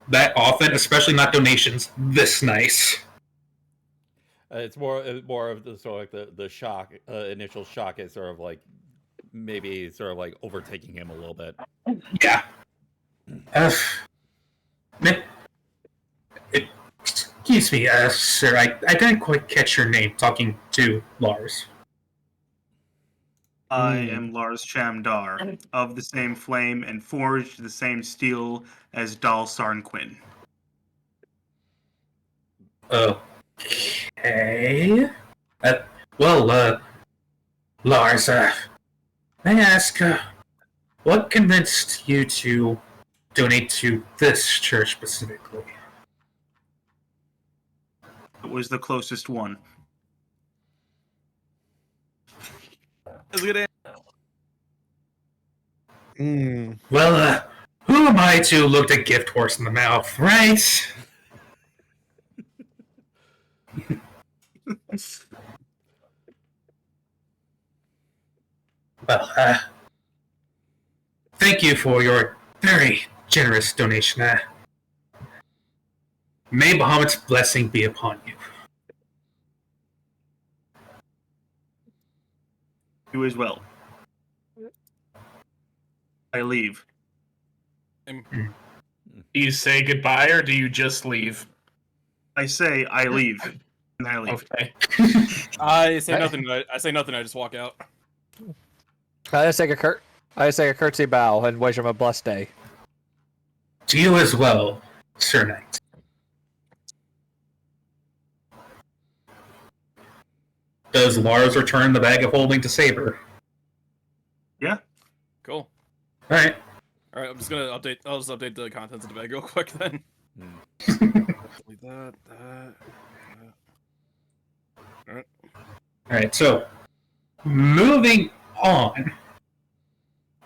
that often, especially not donations this nice. It's more of the sort of like the shock, initial shock is sort of like maybe sort of like overtaking him a little bit. Yeah. Excuse me, sir. I didn't quite catch your name. Talking to Lars. I am Lars Chamdar, of the same flame and forged the same steel as Dal Sarnquin. Okay. Lars, may I ask, what convinced you to donate to this church specifically? It was the closest one. That's a good answer. Well, who am I to look the gift horse in the mouth, right? Well, thank you for your very generous donation. May Bahamut's blessing be upon you. You as well. I leave. Do you say goodbye or do you just leave? I say I leave, and I leave. Okay. I say nothing. I say nothing. I just walk out. I just take a courtesy bow and wish him a blessed day. To you as well, Sir Knight. Does Lars return the bag of holding to Saber? Yeah. Cool. Alright. All right. I'm just gonna update. I'll just update the contents of the bag real quick then. Delete that. All right. Alright, so moving on.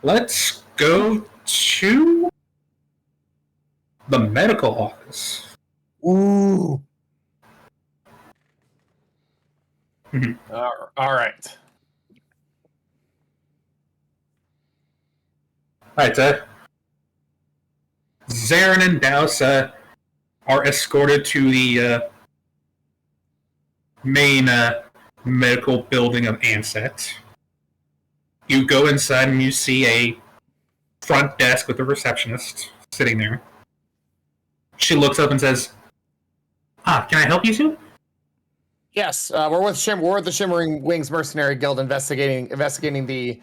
Let's go to the medical office. Ooh. All right. Alright, Zarin and Douse are escorted to the main medical building of Ansett. You go inside and you see a front desk with a receptionist sitting there. She looks up and says, can I help you two? Yes, we're with the Shimmering Wings Mercenary Guild investigating the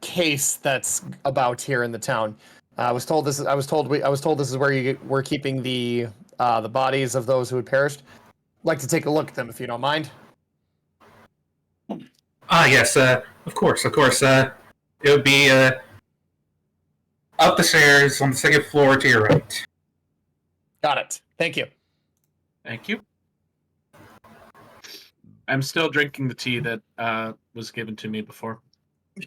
case that's about here in the town. I was told this is where we're keeping the bodies of those who had perished. I'd like to take a look at them if you don't mind. Yes, of course. It would be up the stairs on the second floor to your right. Got it. Thank you. Thank you. I'm still drinking the tea that was given to me before.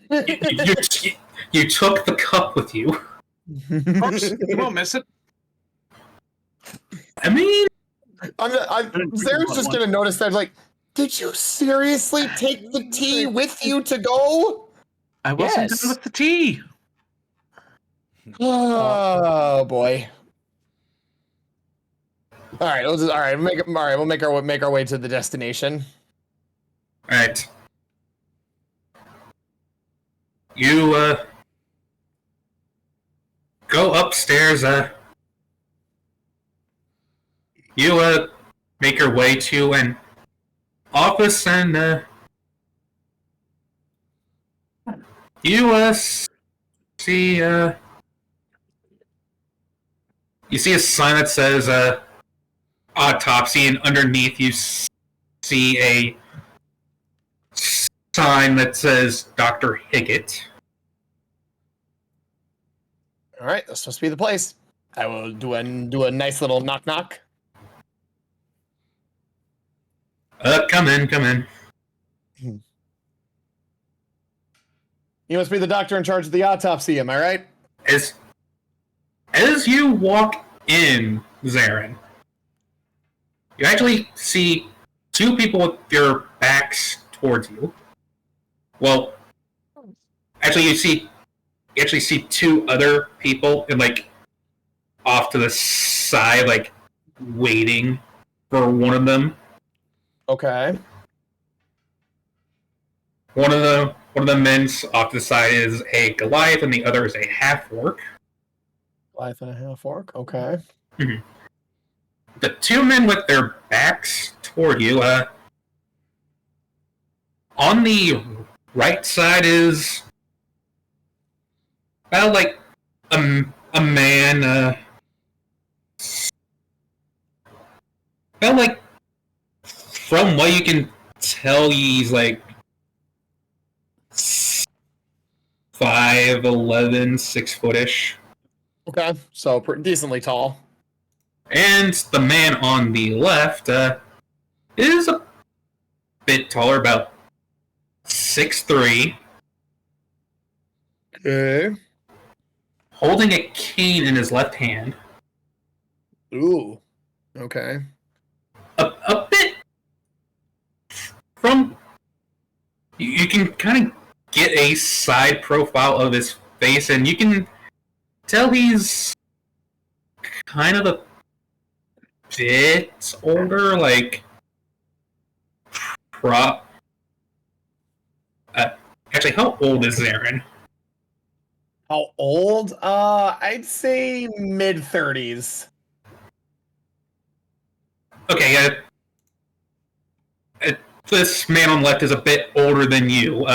You took the cup with you. Of course, you won't miss it. I mean, Zaren's just gonna notice that, like, did you seriously take the tea with you to go? I wasn't Yes. done with the tea. Oh boy. All right, we'll make our way to the destination. all right. You go upstairs. You make your way to an office, and you see you see a sign that says autopsy, and underneath you see a sign that says Dr. Higgett. All right, that's supposed to be the place. I will do a nice little knock knock. Come in. You must be the doctor in charge of the autopsy, am I right? As you walk in, Zarin, you actually see two people with their backs towards you. Well, actually, you actually see two other people and off to the side, waiting for one of them. Okay. One of the men's off to the side is a Goliath, and the other is a half-orc. Life and a half orc. Okay. Mm-hmm. The two men with their backs toward you, on the right side is about a man, about from what you can tell, he's 5'11", 6-footish. Okay. So pretty decently tall. And the man on the left is a bit taller, about 6'3", Okay. holding a cane in his left hand. Ooh. Okay. A bit from... You can kind of get a side profile of his face, and you can tell he's kind of a bit older, actually, how old is Zarin? How old? I'd say mid-30s. Okay, this man on the left is a bit older than you,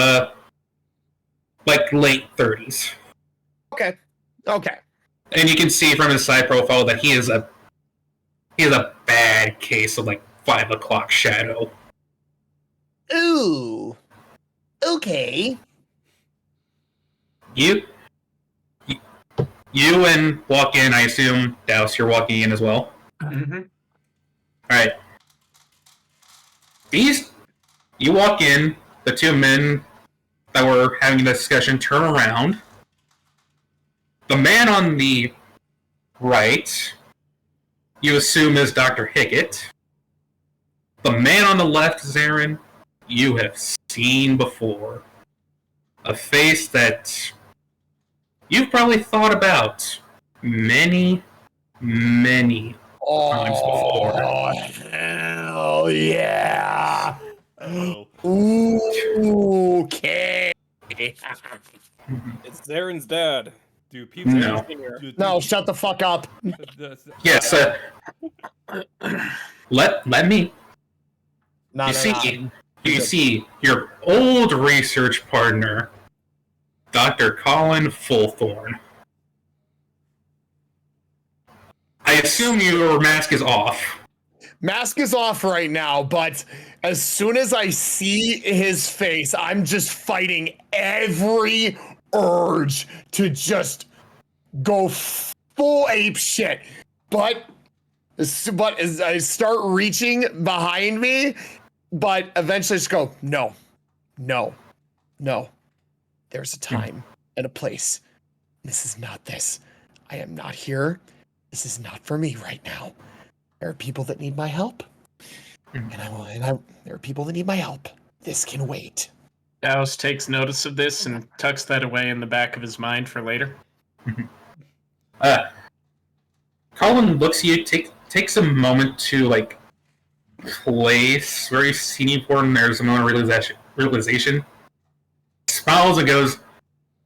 late 30s. Okay. Okay. And you can see from his side profile that he is a bad case of 5 o'clock shadow. Ooh. Okay. You and walk in, I assume, Douse, you're walking in as well? Mm-hmm. Alright. You walk in, the two men that were having the discussion turn around. The man on the right, you assume is Dr. Hickett. The man on the left, Zarin, you have seen before. A face that you've probably thought about many, many times before. Oh, hell yeah. Uh-oh. Ooh, okay. It's Zaren's dad. Do people No. No, shut the fuck up. Yes, let me. No, You no, see, no. you see your old research partner, Dr. Colin Fullthorn. I assume your mask is off. Mask is off right now, but as soon as I see his face, I'm just fighting every urge to just go full ape shit. But as I start reaching behind me, but eventually just go, no. There's a time and a place. This is not this. I am not here. This is not for me right now. There are people that need my help. And there are people that need my help. This can wait. Douse takes notice of this and tucks that away in the back of his mind for later. Colin looks at you, takes a moment to place where he's seen you before, and there's a moment of realization. Smiles and goes,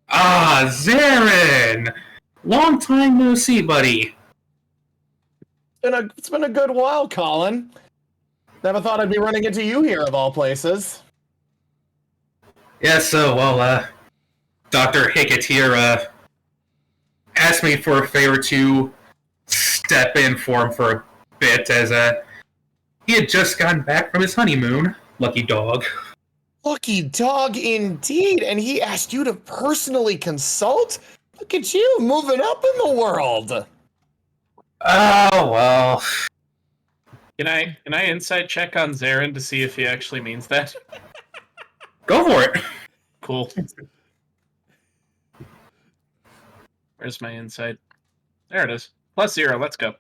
"Ah, Zarin! Long time no see, buddy." It's been a good while, Colin. Never thought I'd be running into you here of all places. Yeah, Dr. Hickett here, asked me for a favor to step in for him for a bit, as, he had just gotten back from his honeymoon. Lucky dog. Lucky dog indeed. And he asked you to personally consult? Look at you moving up in the world. Oh, well. Can I insight check on Zarin to see if he actually means that? Go for it. Cool. Where's my insight? There it is. +0. Let's go.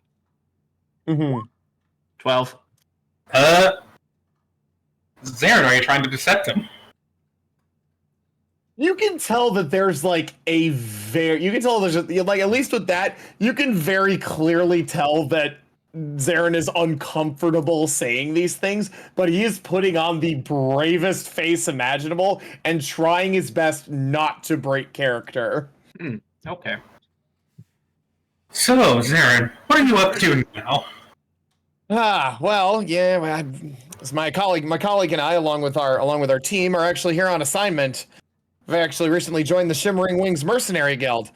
Mm-hmm. 12. Zarin, are you trying to decept him? You can tell that there's like you can tell there's like, at least with that, you can very clearly tell that Zarin is uncomfortable saying these things, but he is putting on the bravest face imaginable and trying his best not to break character. Okay. So, Zarin, what are you up to now? Well, yeah, it's my colleague and I, along with our team, are actually here on assignment. I've actually recently joined the Shimmering Wings Mercenary Guild.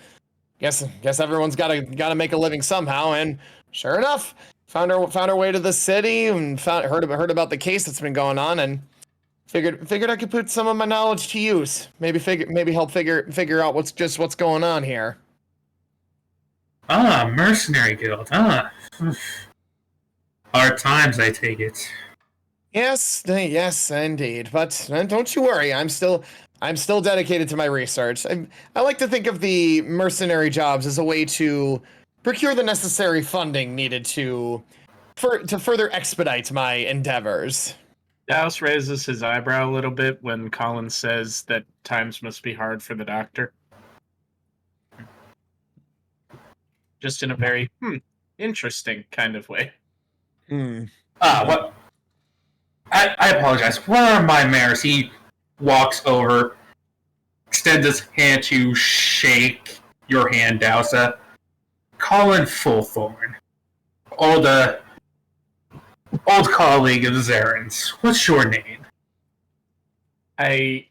Guess everyone's gotta make a living somehow, and sure enough, found our way to the city and heard about the case that's been going on, and figured I could put some of my knowledge to use. Maybe help figure out what's going on here. Ah, Mercenary Guild. Ah. Hard times, I take it. Yes, indeed. But don't you worry, I'm still dedicated to my research. I like to think of the mercenary jobs as a way to procure the necessary funding needed to further expedite my endeavors. Douse raises his eyebrow a little bit when Colin says that times must be hard for the doctor. Just in a very, interesting kind of way. What? I apologize. Where are my mares? He walks over, extends his hand to shake your hand, Dousa. Colin Fullthorn. Old colleague of Zarin's. What's your name? I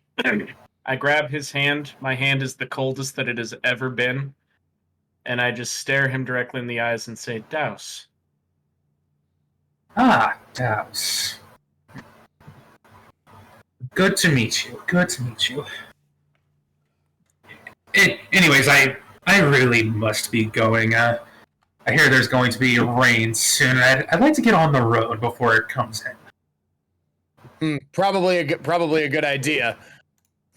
grab his hand. My hand is the coldest that it has ever been. And I just stare him directly in the eyes and say, Douse. Ah, Douse. Good to meet you. Anyways, I really must be going. I hear there's going to be rain soon. I'd like to get on the road before it comes in. Probably a good idea.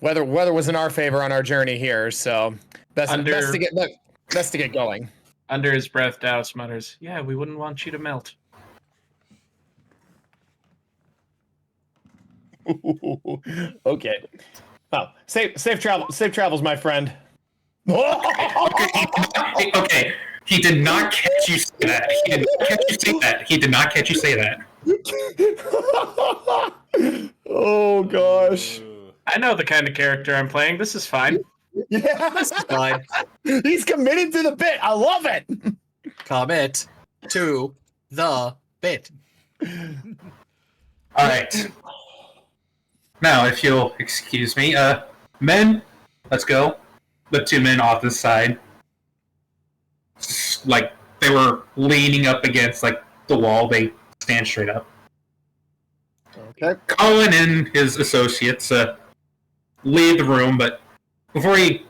Weather was in our favor on our journey here, so best to get going. Under his breath, Douse mutters, "Yeah, we wouldn't want you to melt." Okay. Well, safe travels, my friend. Okay. He did not catch you say that. He did not catch you say that. Oh gosh. I know the kind of character I'm playing. This is fine. Yeah, This is fine. he's committed to the bit. I love it. Commit to the bit. All right. Now, if you'll excuse me, men, let's go. The two men off the side, like they were leaning up against like the wall. They stand straight up. Okay. Colin and his associates leave the room, but before he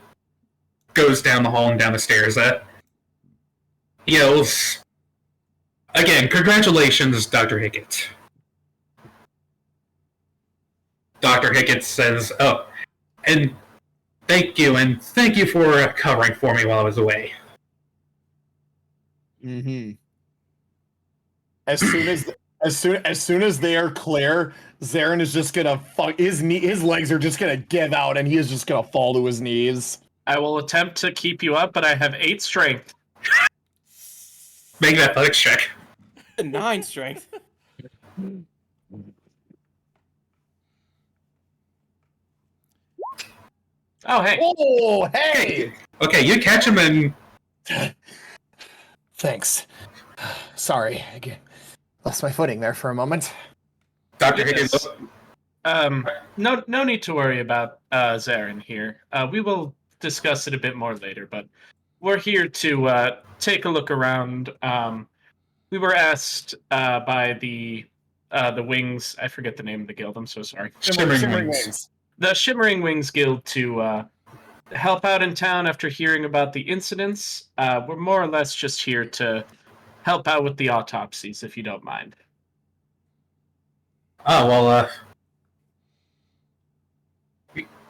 goes down the hall and down the stairs, he yells again, "Congratulations, Dr. Hickett." Dr. Hickett says, "Oh, and thank you for covering for me while I was away." Mm-hmm. As soon as they are clear, Zarin is just gonna his legs are just gonna give out, and he is just gonna fall to his knees. I will attempt to keep you up, but I have 8 strength. Make an athletics check. 9 strength. Oh, hey. Oh, hey! Okay, you catch him and Thanks. Sorry, I lost my footing there for a moment. Dr. Yes. Higgins. No need to worry about Zarin here. We will discuss it a bit more later, but we're here to take a look around. We were asked by the Wings. I forget the name of the guild. I'm so sorry. Shimmering Wings. The Shimmering Wings Guild to help out in town after hearing about the incidents. We're more or less just here to help out with the autopsies, if you don't mind. Oh, well,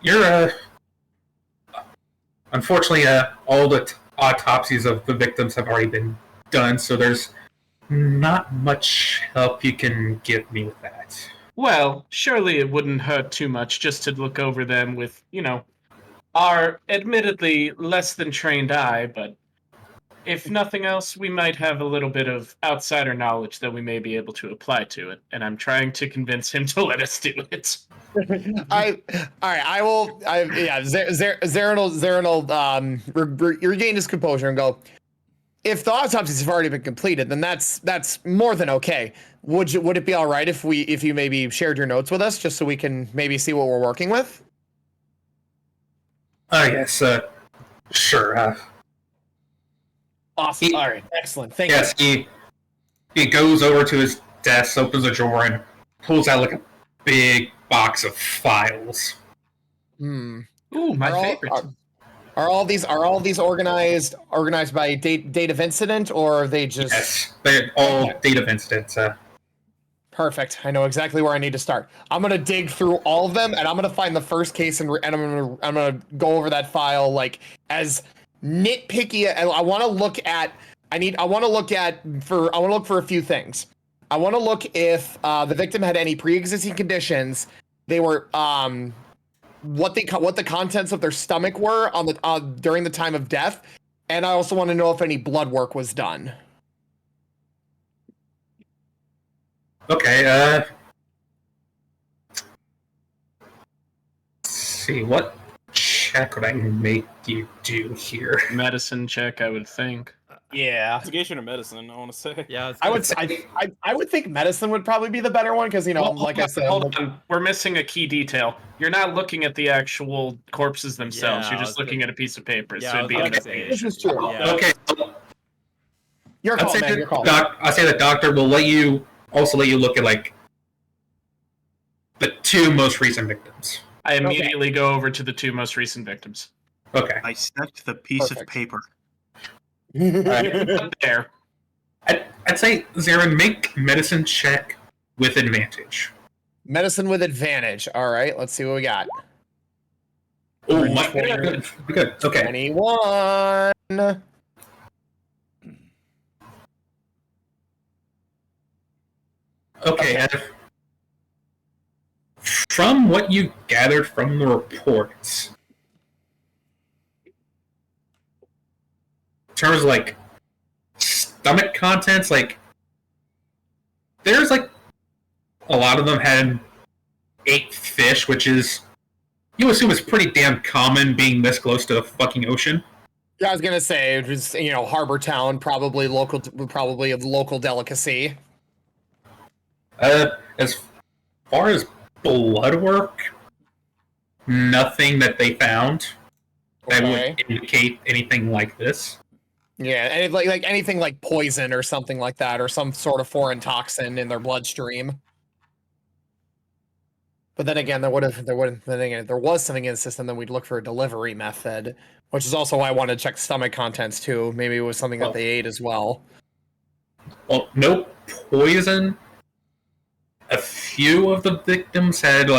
you're, unfortunately, all the autopsies of the victims have already been done, so there's not much help you can give me with that. Well, surely it wouldn't hurt too much just to look over them with, our admittedly less than trained eye, but if nothing else, we might have a little bit of outsider knowledge that we may be able to apply to it, and I'm trying to convince him to let us do it. All right. Zarin will regain his composure and go, if the autopsies have already been completed, then that's more than okay. Would it be all right if you maybe shared your notes with us just so we can maybe see what we're working with? Yes, sure. Awesome. All right. Excellent. Thank Yes, he goes over to his desk, opens a drawer, and pulls out like a big box of files. you. Ooh, my favorite. Are all these organized by date of incident, or are they just? Yes, they're all date of incidents. Perfect. I know exactly where I need to start. I'm gonna dig through all of them, and I'm gonna find the first case, and I'm gonna go over that file like as nitpicky. I want to look at. I want to look for a few things. I want to look if the victim had any pre-existing conditions. They were what the contents of their stomach were on the during the time of death, and I also want to know if any blood work was done. Okay, let's see, what check would I make you do here? Medicine check, I would think. Yeah, Investigation or medicine, I want to say. Yeah, I would say I would think medicine would probably be the better one because like I said, hold on. We're missing a key detail. You're not looking at the actual corpses themselves. Yeah, You're just looking at a piece of paper. Yeah, so I it'd be was an gonna say- investigation. this is true. Yeah. Okay, Your call, man. Your call. I say the doctor will let you look at like the two most recent victims. I immediately go over to the two most recent victims. Okay. Dissect the piece Perfect. of paper. Up there. I'd say Zarin, make medicine check with advantage. Medicine with advantage. All right, let's see what we got. Oh my god. Good. Okay. 21. Okay. From what you gathered from the reports, in terms of like stomach contents, like there's like a lot of them had ate fish, which is you assume is pretty damn common being this close to the fucking ocean. Yeah, I was gonna say it was harbor town, probably a local delicacy. As far as blood work, nothing that they found that Okay. would indicate anything like this. Yeah, and like anything like poison or something like that, or some sort of foreign toxin in their bloodstream. But then again, there was something in the system, then we'd look for a delivery method, which is also why I wanted to check stomach contents too. Maybe it was something that they ate as well. Well, no poison. A few of the victims had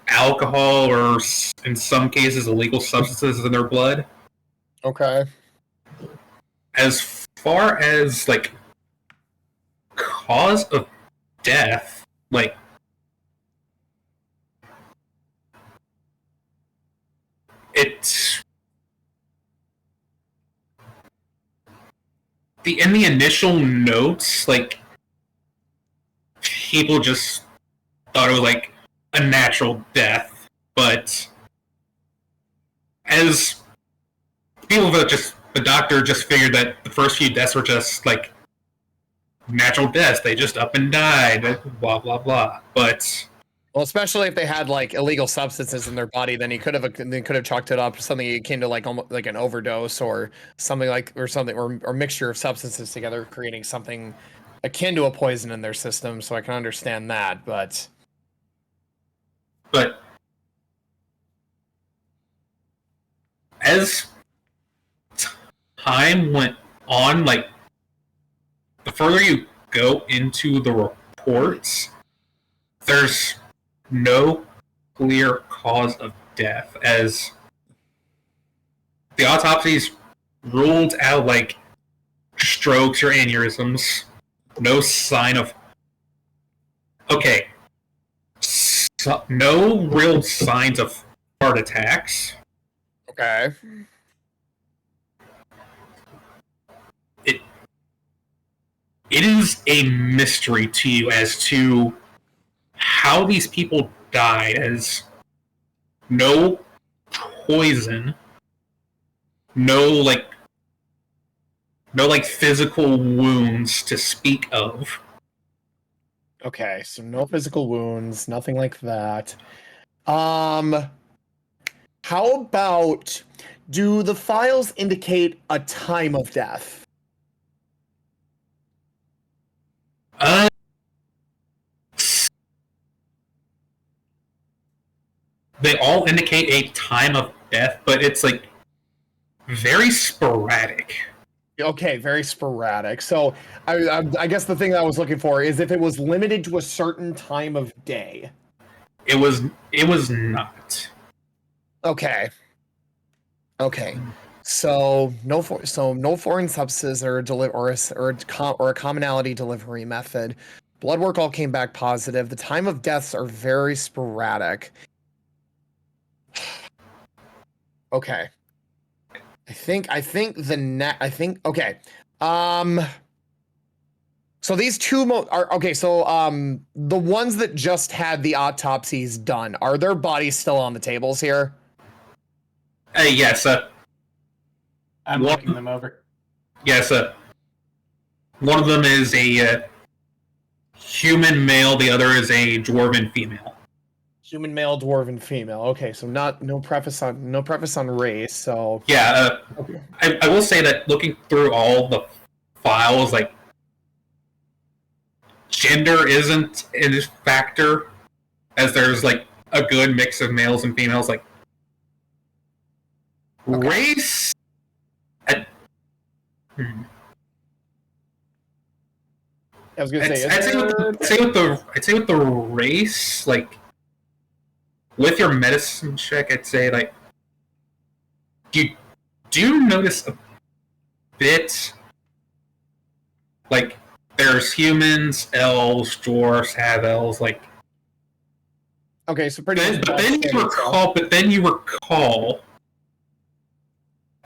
alcohol or in some cases illegal substances in their blood. Okay. As far as like cause of death, like it's in the initial notes, like people just thought it was like a natural death, but as people that the doctor just figured that the first few deaths were just like natural deaths. They just up and died, blah blah blah. But Well, especially if they had like illegal substances in their body, then he could have chalked it up to something akin to like almost like an overdose or something or mixture of substances together, creating something akin to a poison in their system. So I can understand that, but as time went on, like, the further you go into the reports, there's no clear cause of death, as the autopsies ruled out, like, strokes or aneurysms. No sign of... Okay. No real signs of heart attacks. Okay. It is a mystery to you as to how these people died, as no poison, no physical wounds to speak of. Okay, so no physical wounds, nothing like that. How about, do the files indicate a time of death? They all indicate a time of death, but it's like very sporadic. Okay, very sporadic. So I guess the thing that I was looking for is if it was limited to a certain time of day. It was not. Okay. Okay. So no foreign substances or a commonality delivery method. Blood work all came back positive. The time of deaths are very sporadic. Okay. Okay. So these two are okay. So the ones that just had the autopsies done, are their bodies still on the tables here? Yes. I'm looking them over. Yes. One of them is a human male. The other is a dwarven female. Human male, dwarven female. Okay, so no preface on race. So yeah, okay. I will say that looking through all the files, like, gender isn't a factor, as there's like a good mix of males and females. Like, okay. Race. I was gonna say, I'd say with the race, like, with your medicine check, I'd say, like, you do notice a bit, like, there's humans, elves, dwarves, half-elves, like. Okay, so pretty much. But then you recall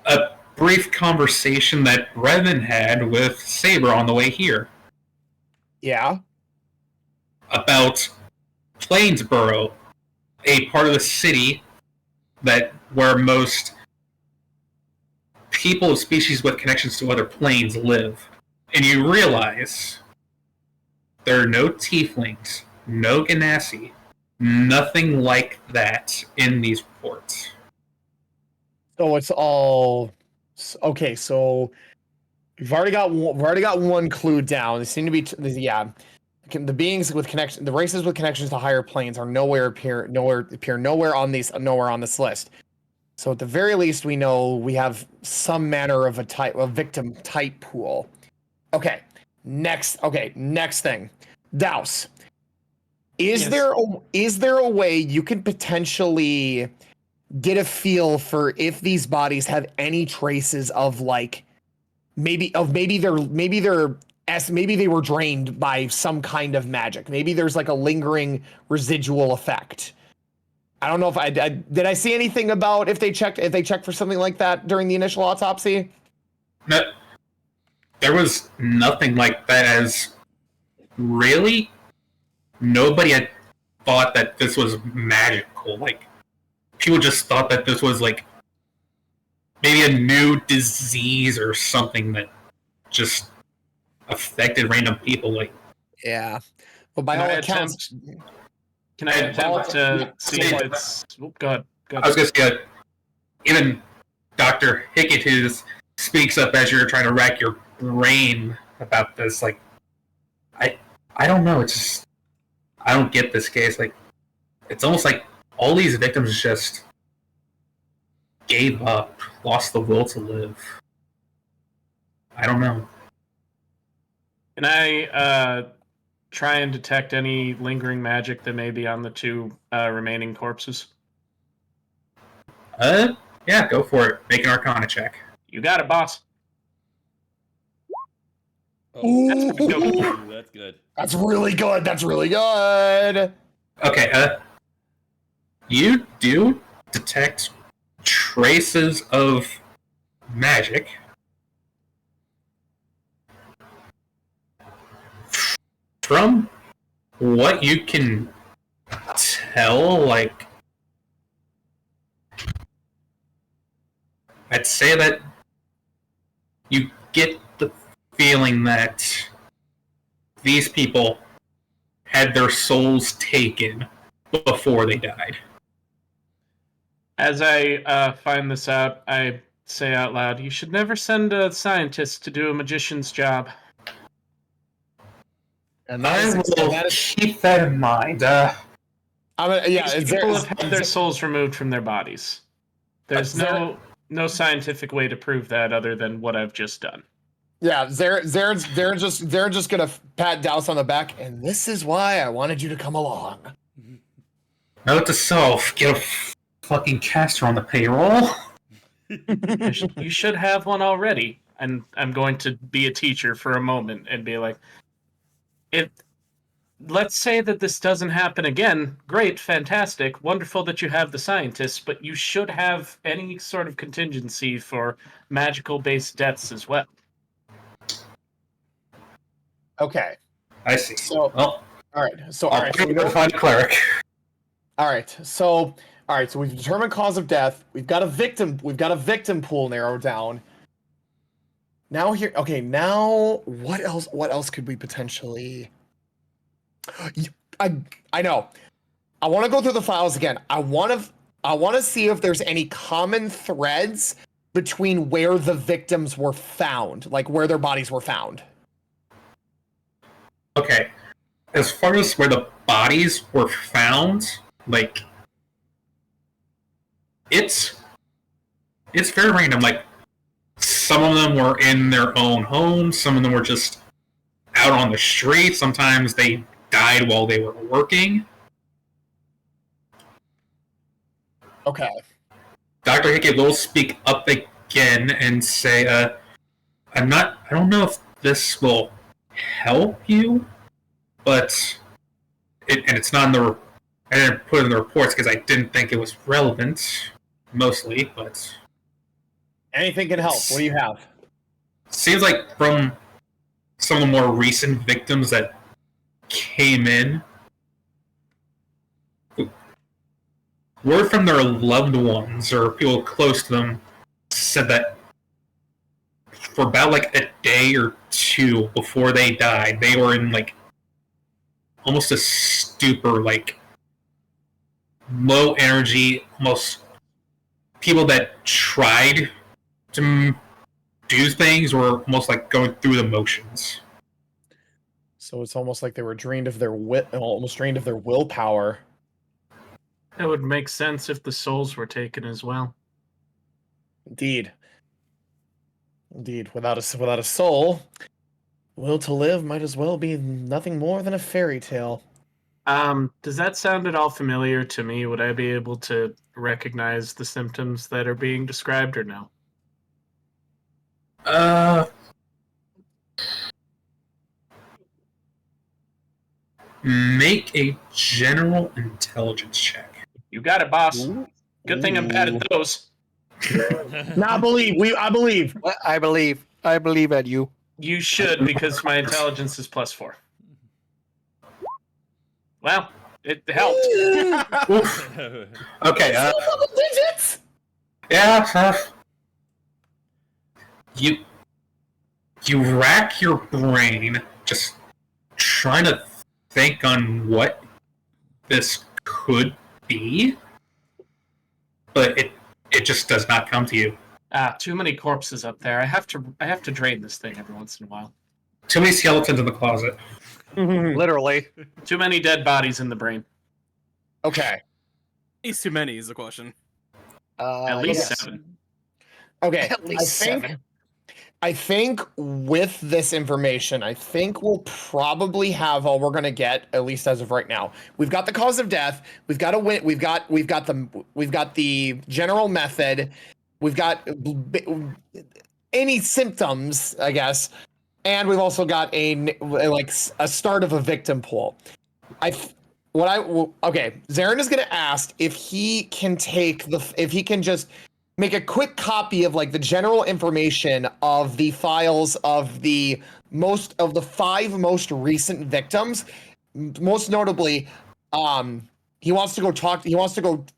a brief conversation that Revan had with Saber on the way here. Yeah. About Plainsboro, a part of the city where most people of species with connections to other planes live. And you realize there are no tieflings, no Ganassi, nothing like that in these reports. So it's all okay. So we've already got one clue down. They seem to be the beings with connection, the races with connections to higher planes are nowhere on this list. So at the very least, we know we have some manner of a victim type pool. Okay, next thing, Douse. Is there a way you could potentially get a feel for if these bodies have any traces of, like, maybe they were drained by some kind of magic. Maybe there's like a lingering residual effect. I don't know if I did I see anything about if they checked for something like that during the initial autopsy? No, there was nothing like that, as really nobody had thought that this was magical. Like, people just thought that this was, like, maybe a new disease or something that just affected random people. Like, yeah, but by all accounts, can I attempt to see if it's? Oh, go ahead. I was going to say, even Dr. Hickett, who speaks up as you're trying to rack your brain about this, like, I don't know. It's just, I don't get this case. Like, it's almost like all these victims just gave up, lost the will to live. I don't know. Can I try and detect any lingering magic that may be on the two remaining corpses? Yeah, go for it. Make an Arcana check. You got it, boss. Oh, Ooh. that's good. That's really good. That's really good. Okay, you do detect traces of magic. From what you can tell, like, I'd say that you get the feeling that these people had their souls taken before they died. As I find this out, I say out loud, you should never send a scientist to do a magician's job. And that I is, will that is keep that in mind. yeah. These Is there, people is, have had their souls removed from their bodies. There's there- no scientific way to prove that other than what I've just done. yeah, they're just gonna pat Douse on the back, and this is why I wanted you to come along. Note to self: get a fucking caster on the payroll. You should have one already. And I'm going to be a teacher for a moment and be like, let's say that this doesn't happen again. Great, fantastic, wonderful that you have the scientists, but you should have any sort of contingency for magical-based deaths as well. Okay. I see. So, Well, all right. So, I'll go find a cleric. All right. So we've determined cause of death. We've got a victim. We've got a victim pool narrowed down. Now here. Okay. Now what else? What else could we potentially? I know. I want to go through the files again. I want to see if there's any common threads between where the victims were found, like where their bodies were found. Okay. As far as where the bodies were found, like, it's very random. Like, some of them were in their own homes, some of them were just out on the street, sometimes they died while they were working. Okay. Dr. Hickey will speak up again and say, I don't know if this will help you, but it's not in the, I didn't put it in the reports because I didn't think it was relevant, mostly, but Anything can help. What do you have? seems like from some of the more recent victims that came in, word from their loved ones or people close to them said that for about like a day or two before they died, they were in like almost a stupor, like low energy, almost people that tried to do things were almost like going through the motions. So it's almost like they were drained of their almost drained of their willpower. It would make sense if the souls were taken as well. Indeed. Indeed. Without a soul, will to live might as well be nothing more than a fairy tale. Does that sound at all familiar to me? Would I be able to recognize the symptoms that are being described or no? Make a general intelligence check. You got it, boss. Good thing I'm bad at those. I believe. I believe at you. You should, because my intelligence is +4. Well, it helped. Okay, Double digits. yeah, you rack your brain just trying to think on what this could be, but it just does not come to you. Too many corpses up there. I have to drain this thing every once in a while. Too many skeletons in the closet. Literally. Too many dead bodies in the brain. Okay. Is too many is the question. At least yes. 7. Okay, At least I think 7. I think with this information, I think we'll probably have all we're gonna get, at least as of right now. We've got the cause of death. We've got a win. We've got the general method. We've got any symptoms, I guess, and we've also got a start of a victim pool. Okay, Zarin is gonna ask if he can just make a quick copy of like the general information of the files of the 5 most recent victims. Most notably, he wants to go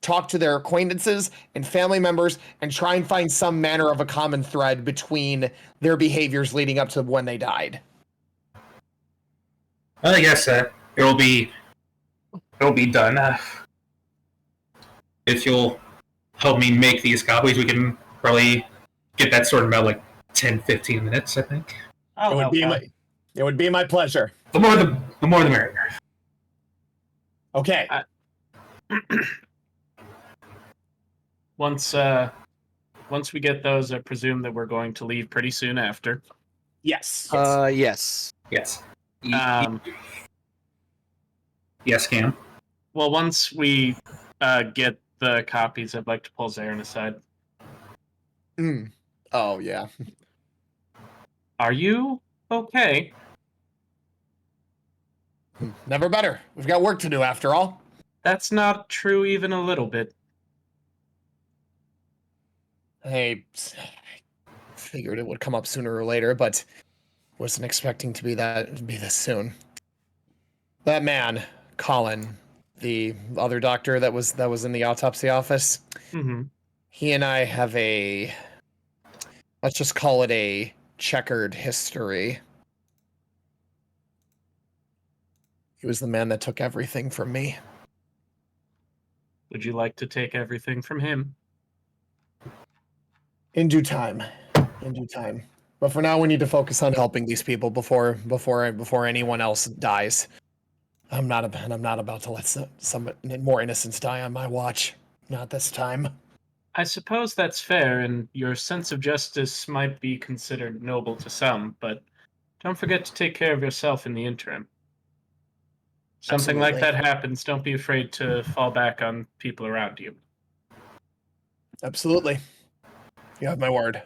talk to their acquaintances and family members and try and find some manner of a common thread between their behaviors leading up to when they died. I guess it'll be done. If you'll help me make these copies, we can probably get that sorted in about like 10, 15 minutes, I think. I'll help out. It would be my pleasure. The more the merrier. Okay. Once we get those, I presume that we're going to leave pretty soon after. Yes. Yes. Yes. Yes, Cam. Well, once we get the copies, I'd like to pull Zarin aside. Oh yeah. Are you okay? Never better. We've got work to do after all. That's not true even a little bit. I figured it would come up sooner or later, but wasn't expecting to be this soon. That man, Colin, the other doctor that was in the autopsy office, Mm-hmm. he and I have let's just call it a checkered history. He was the man that took everything from me. Would you like to take everything from him? In due time. In due time. But for now, we need to focus on helping these people before anyone else dies. I'm not about to let some more innocents die on my watch. Not this time. I suppose that's fair, and your sense of justice might be considered noble to some, but don't forget to take care of yourself in the interim. Something like Absolutely. that happens, don't be afraid to fall back on people around you. Absolutely. You have my word.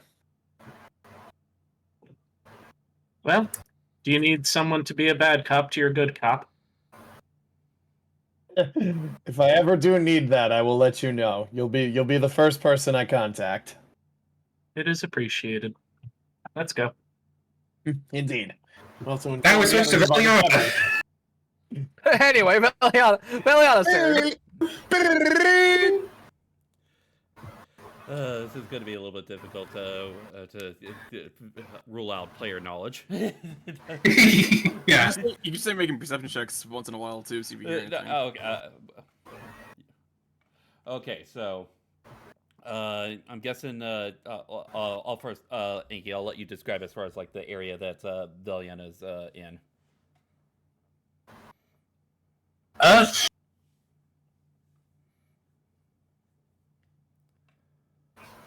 Well, do you need someone to be a bad cop to your good cop? If I ever do need that, I will let you know. You'll be the first person I contact. It is appreciated. Let's go. Indeed. Also, That was supposed to Veliana. Anyway, Veliana's turn. This is going to be a little bit difficult to rule out player knowledge. Yeah. You can stay making perception checks once in a while too, see if you hear anything. Okay, so I'm guessing I'll first, Anky, I'll let you describe as far as like the area that Veliana's in.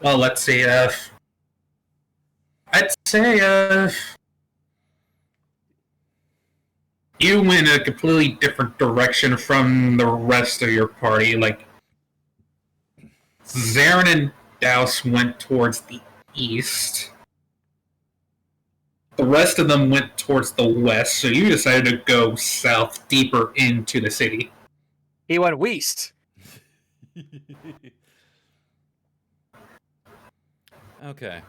Well, let's see. I'd say you went a completely different direction from the rest of your party. Like Zarin and Douse went towards the east. The rest of them went towards the west, so you decided to go south, deeper into the city. He went west. Okay.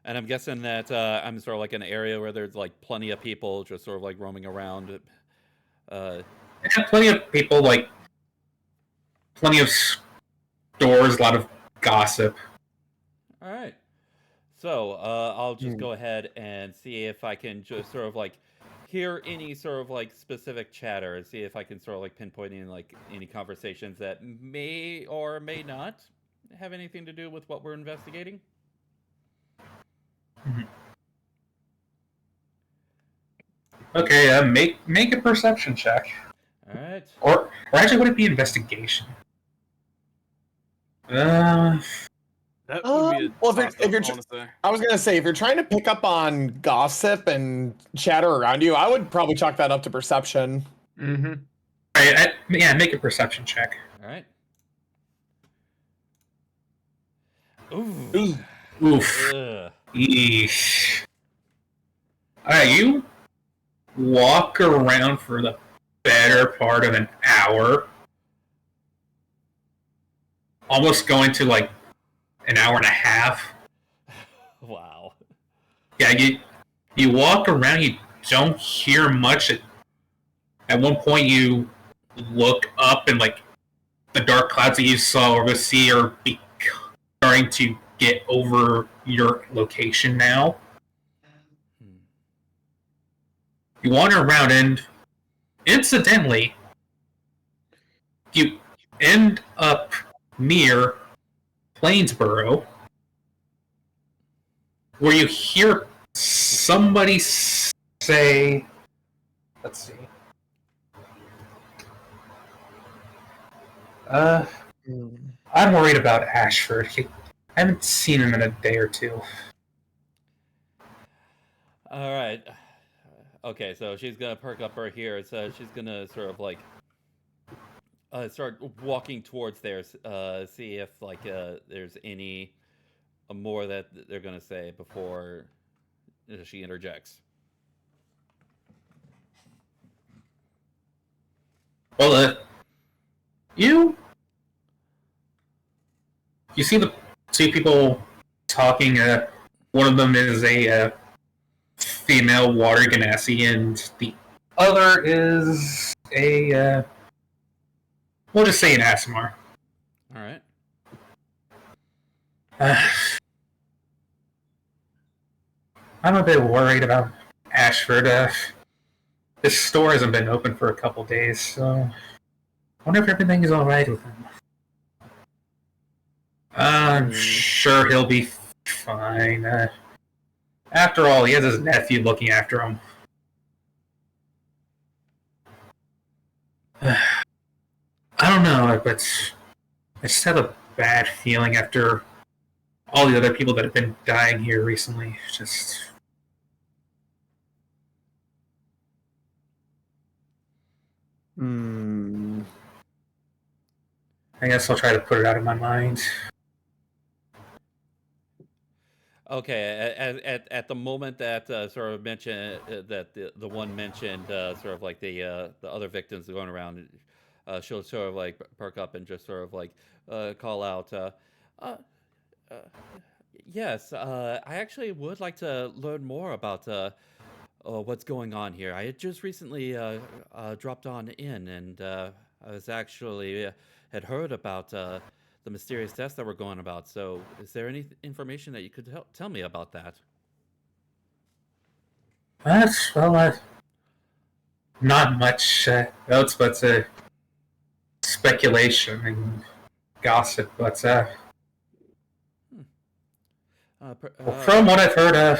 And I'm guessing that I'm sort of like in an area where there's like plenty of people just sort of like roaming around. Yeah, plenty of people, like plenty of stores, a lot of gossip. All right. So I'll just go ahead and see if I can just sort of like hear any sort of like specific chatter and see if I can sort of like pinpoint any like any conversations that may or may not have anything to do with what we're investigating. Okay, make a perception check. All right. Or actually, would it be investigation? That would be a Well, toss-up, if you're, I want to say. I was gonna say, if you're trying to pick up on gossip and chatter around you, I would probably chalk that up to perception. Mm-hmm. Alright, yeah, make a perception check. All right. Ooh. Oof. Ugh. Yeesh. Alright, you walk around for the better part of an hour. Almost going to like an hour and a half. Wow. Yeah, you walk around, you don't hear much. At one point you look up and like the dark clouds that you saw over the sea are starting to get over your location now. You wander around and incidentally you end up near Plainsboro where you hear somebody say, let's see. I'm worried about Ashford. I haven't seen him in a day or two. All right. Okay, so she's gonna perk up her here. So she's gonna sort of like start walking towards there. See if like there's any more that they're gonna say before she interjects. Well, you see the two people talking. One of them is a female water genasi, and the other is a we'll just say an Asimar. All right. I'm a bit worried about Ashford. This store hasn't been open for a couple days, so I wonder if everything is alright with him. I'm sure he'll be fine. After all, he has his nephew looking after him. I don't know, but I just have a bad feeling after all the other people that have been dying here recently. Just... I guess I'll try to put it out of my mind. Okay. At the moment that sort of mentioned that the one mentioned sort of like the other victims going around, she'll sort of like perk up and just sort of like call out. Yes, I actually would like to learn more about what's going on here. I had just recently dropped on in, and I was actually had heard about the mysterious deaths that were going about. So, is there any information that you could tell me about that? Well, not much else but speculation and gossip, but from what I've heard, a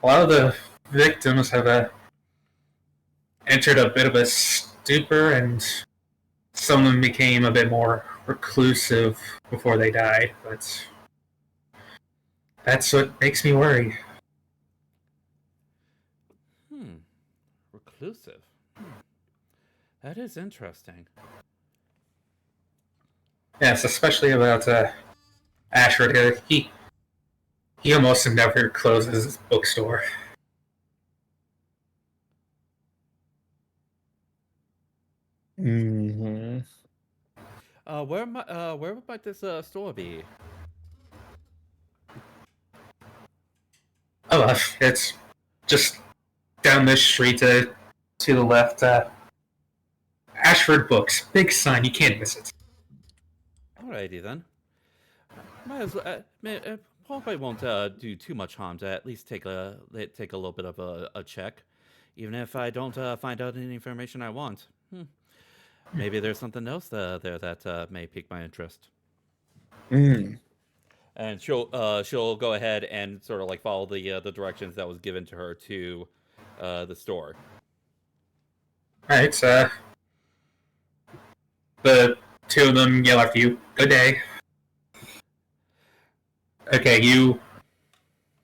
lot of the victims have entered a bit of a stupor, and some of them became a bit more reclusive before they died, but that's what makes me worry. Reclusive. That is interesting. Yes, especially about Ashford. He almost never closes his bookstore. Mm-hmm. Where might this store be? Oh, it's just down this street to the left. Ashford Books, big sign. You can't miss it. Alrighty then. Might as well. Probably won't do too much harm to at least take a little bit of a check, even if I don't find out any information I want. Maybe there's something else there that may pique my interest. And she'll go ahead and sort of like follow the directions that was given to her to the store. All right. The Two of them yell after you, "Good day." Okay, you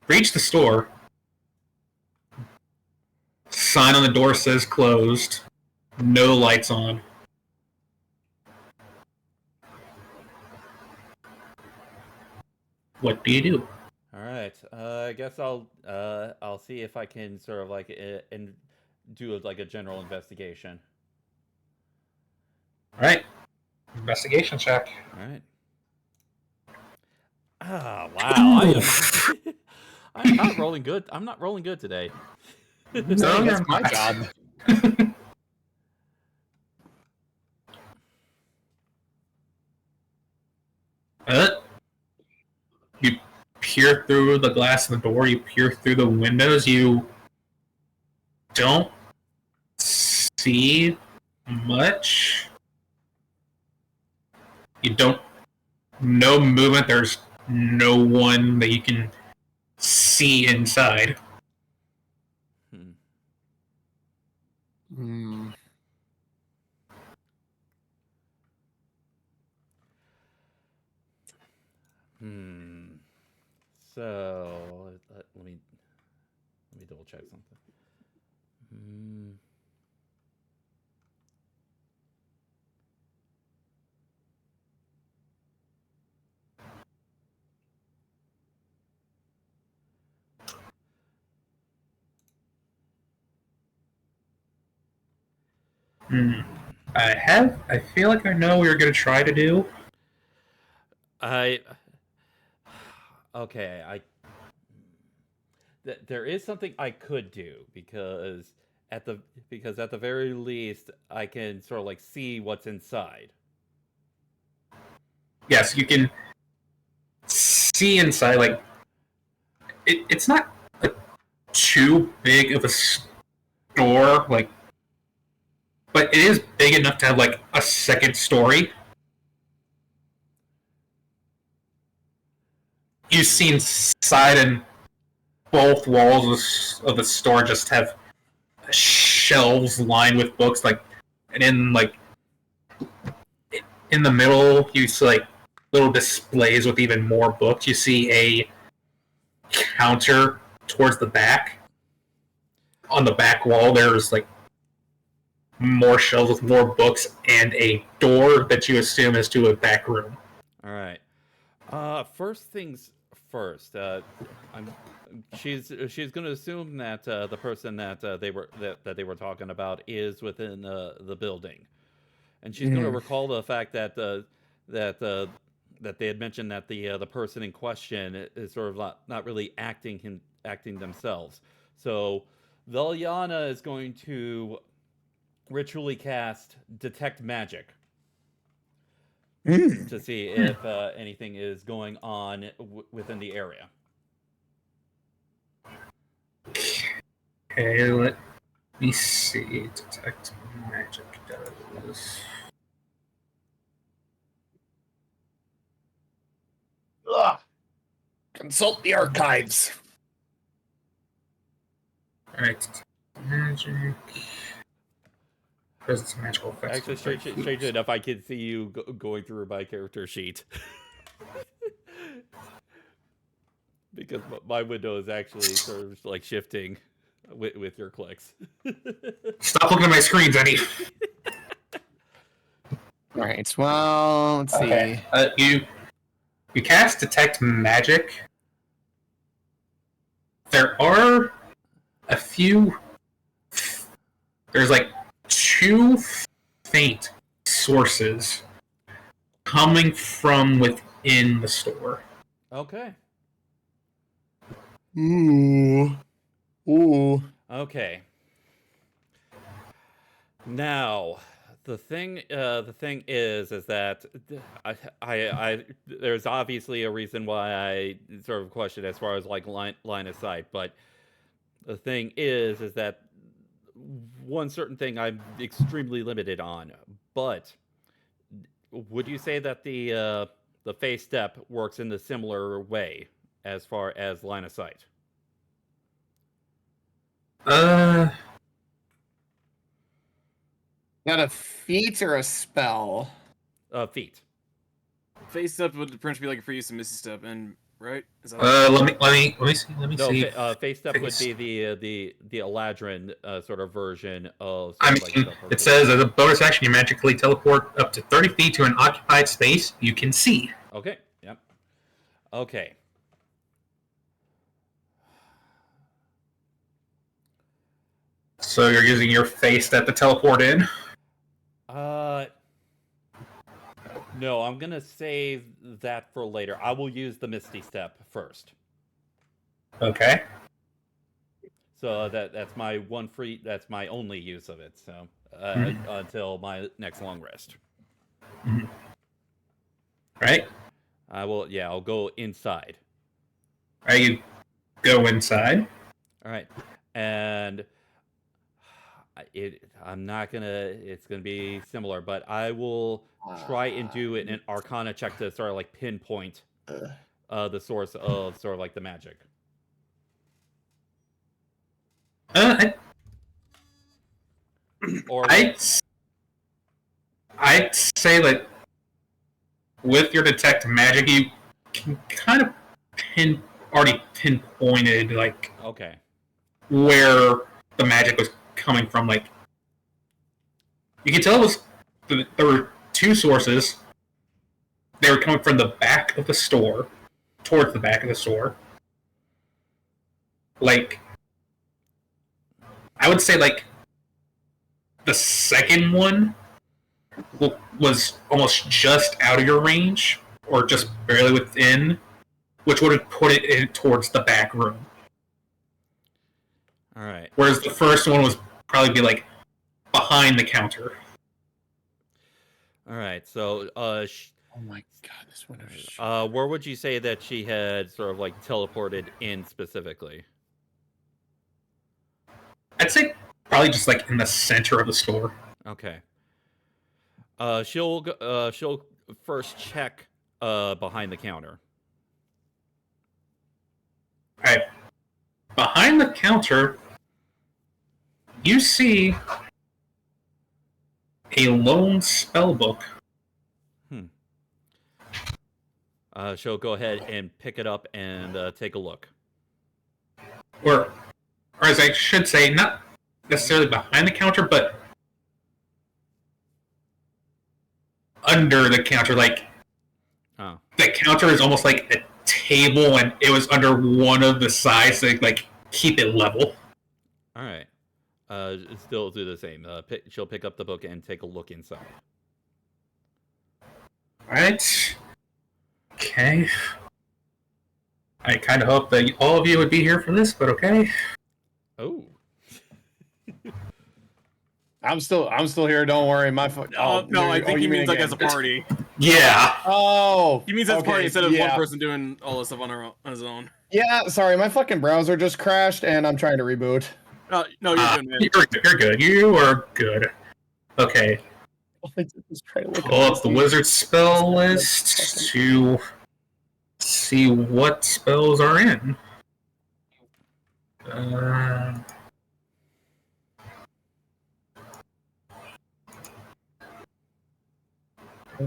reach the store. Sign on the door says closed. No lights on. What do you do? All right. I guess I'll see if I can sort of like and do like a general investigation. All right. Investigation check. All right. Ah, wow. I'm not rolling good. I'm not rolling good today. So That's my job. You peer through the glass of the door, you peer through the windows, you don't see much. You don't, no movement, there's no one that you can see inside. Hmm. So let me double check something. I feel like I know what you're going to try to do. Okay, there is something I could do because at the very least I can sort of like see what's inside. Yes, you can see inside, like, it's not like, too big of a store, like, but it is big enough to have like a second story. You see inside, and both walls of the store just have shelves lined with books, like, and in the middle you see like little displays with even more books. You see a counter towards the back. On the back wall there's like more shelves with more books and a door that you assume is to a back room. All right. First things first. She's going to assume that the person that they were talking about is within the building, and she's going to recall the fact that that they had mentioned that the person in question is sort of not really acting themselves. So Veliana is going to ritually cast Detect Magic to see if anything is going on within the area. Okay, let me see. Detect Magic does. Ugh. Consult the archives. Alright. Magic. Presence of magical effects. Actually, strange enough, I can see you going through my character sheet. Because my window is actually sort of like shifting with your clicks. Stop looking at my screens, Eddie. All right. Well, let's see. You cast Detect Magic. There are a few. There's like two faint sources coming from within the store. Okay. Ooh. Okay. Now, the thing is that I there's obviously a reason why I sort of question as far as like line of sight, but the thing is that one certain thing I'm extremely limited on. But would you say that the face step works in the similar way as far as line of sight? Got a feat or a spell? Feet. Face step would pretty much be like a free use of Misty Step, and right? Is that Let me No, see. face step would Face- be the Eladrin sort of version of I sort of like mean, teleport. it says as a bonus action, you magically teleport up to 30 feet to an occupied space you can see. Okay. Yep. Okay. So you're using your face step to teleport in. No, I'm gonna save that for later. I will use the Misty Step first. Okay. So that's my that's my only use of it. So until my next long rest. Mhm. Right. I'll go inside. Right. You go inside. All right, and I'm not gonna. It's gonna be similar, but I will try and do an Arcana check to sort of like pinpoint the source of sort of like the magic. Or I'd say that with your detect magic, you can kind of already pinpointed like okay. where the magic was coming from. Like you can tell there were two sources. They were coming from the back of the store, towards the back of the store. Like I would say, like the second one was almost just out of your range, or just barely within, which would have put it in towards the back room. All right. Whereas the first one was probably be like behind the counter. All right. So, Oh my god, this window's. where would you say that she had sort of like teleported in specifically? I'd say probably just like in the center of the store. Okay. She'll first check behind the counter. All right. Behind the counter, you see a lone spell book. She'll go ahead and pick it up and take a look. Or as I should say, not necessarily behind the counter, but under the counter. Like, the counter is almost like a table, and it was under one of the sides to like keep it level. All right. Still do the same. She'll pick up the book and take a look inside. All right. Okay. I kind of hope that all of you would be here for this, but okay. Oh. I'm still here. Don't worry. My no, I think he means like as a party. Yeah. Oh. He means as a party instead of one yeah. person doing all this stuff on his own. Yeah. Sorry, my fucking browser just crashed, and I'm trying to reboot. No, you're good, man. You're good. You are good. Okay. Just trying to look Pull up the wizard spell list to see what spells are in. Oh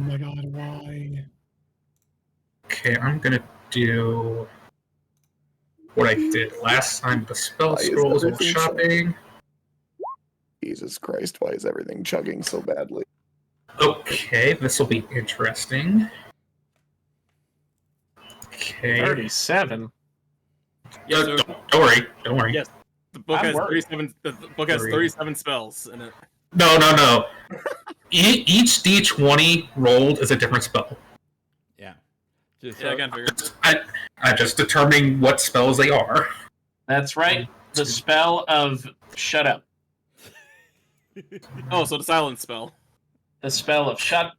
my god, why? Okay, I'm gonna do what I did last time. The spell Why is scrolls while everything shopping. Jesus Christ, why is everything chugging so badly? Okay, this will be interesting. Okay. 37. Yeah, don't worry. Don't worry. Yes. The book I'm has worried. 37. The book has 37 spells in it. No. Each D20 rolled is a different spell. Yeah. Just, Yeah, I can figure. I'm just determining what spells they are. That's right. The spell of shut up. Oh, so the silence spell. The spell of shut.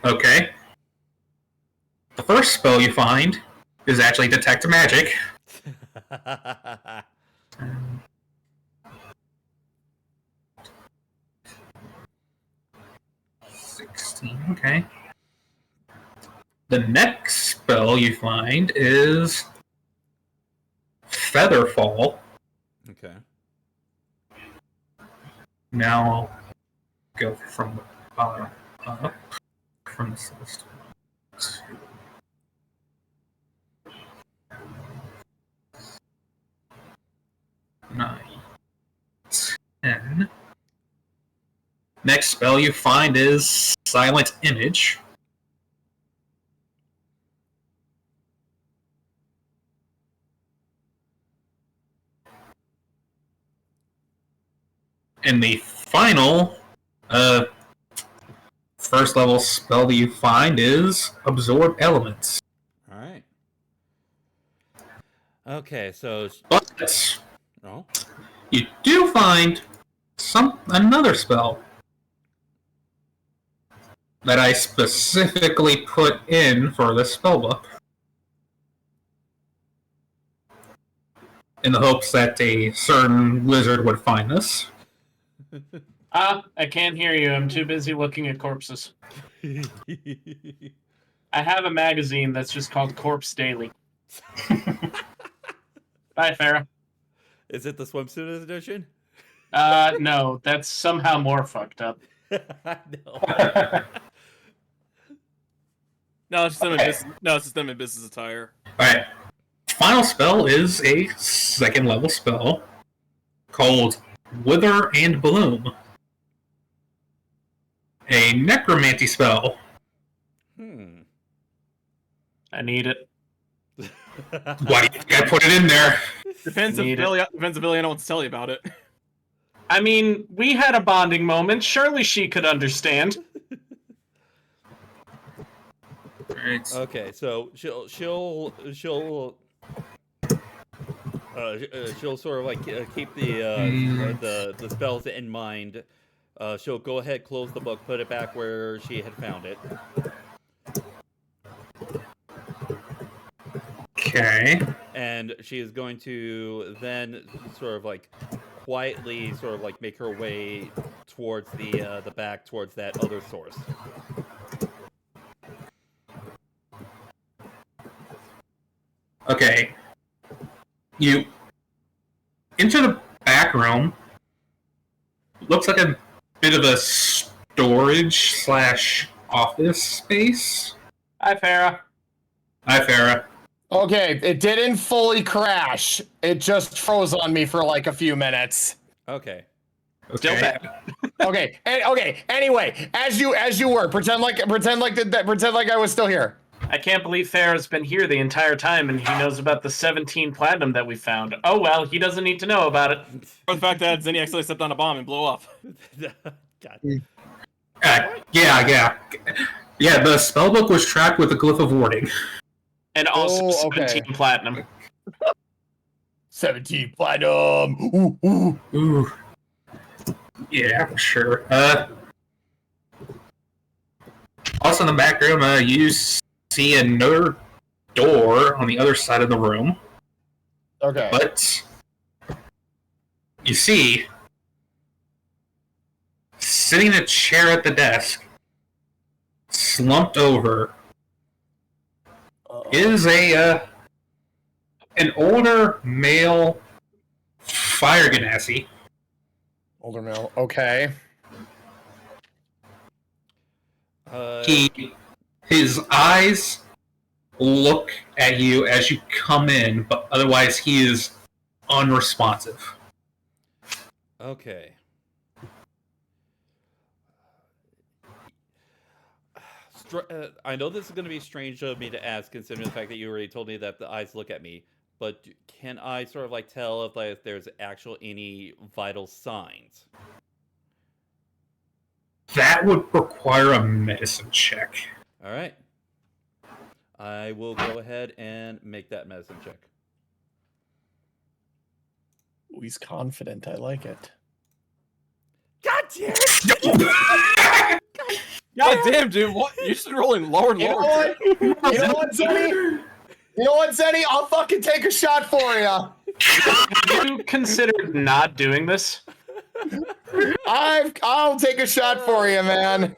Okay. The first spell you find is actually Detect Magic. 16, okay. The next spell you find is Featherfall. Okay. Now, go from the bottom up. From this list. 9, 10. Next spell you find is Silent Image. And the final first level spell that you find is Absorb Elements. All right. Okay, so But oh, you do find another spell that I specifically put in for the spellbook in the hopes that a certain wizard would find this. I can't hear you. I'm too busy looking at corpses. I have a magazine that's just called Corpse Daily. Bye, Farah. is it the swimsuit edition? No, that's somehow more fucked up. No. No, it's just them in business. No, it's just them in business attire. Alright. Final spell is a second level spell called Wither and Bloom. A necromancy spell. I need it. Why do you think I put it in there? Depends if Billy wants to tell you about it. I mean, we had a bonding moment. Surely she could understand. Okay, so she'll sort of like keep the spells in mind. She'll go ahead, close the book, put it back where she had found it. Okay. And she is going to then sort of like quietly sort of like make her way towards the back, towards that other source. Okay. You enter the back room. Looks like a bit of a storage / office space. Hi, Farah. Hi, Farah. Okay, it didn't fully crash. It just froze on me for like a few minutes. Okay. Still bad. Okay. Okay. Anyway, as you were, pretend like I was still here. I can't believe Farah's been here the entire time and he knows about the 17 platinum that we found. Oh well, he doesn't need to know about it. Or the fact that Zenny accidentally stepped on a bomb and blew up. God. Yeah. The spellbook was tracked with a glyph of warding. And also okay. 17 platinum. 17 platinum. Ooh. Ooh. Yeah, sure. Also in the back room, you see another door on the other side of the room. Okay. But you see, sitting in a chair at the desk, slumped over, is an older male fire genasi. Older male. Okay. His eyes look at you as you come in, but otherwise he is unresponsive. Okay. I know this is going to be strange of me to ask, considering the fact that you already told me that the eyes look at me. But can I sort of like tell if there's any vital signs? That would require a medicine check. All right. I will go ahead and make that medicine check. Ooh, he's confident. I like it. God damn it! God damn, dude! What? You're just rolling lower and lower. You know what, Zenny? I'll fucking take a shot for you. Have you considered not doing this? I'll take a shot for you, man.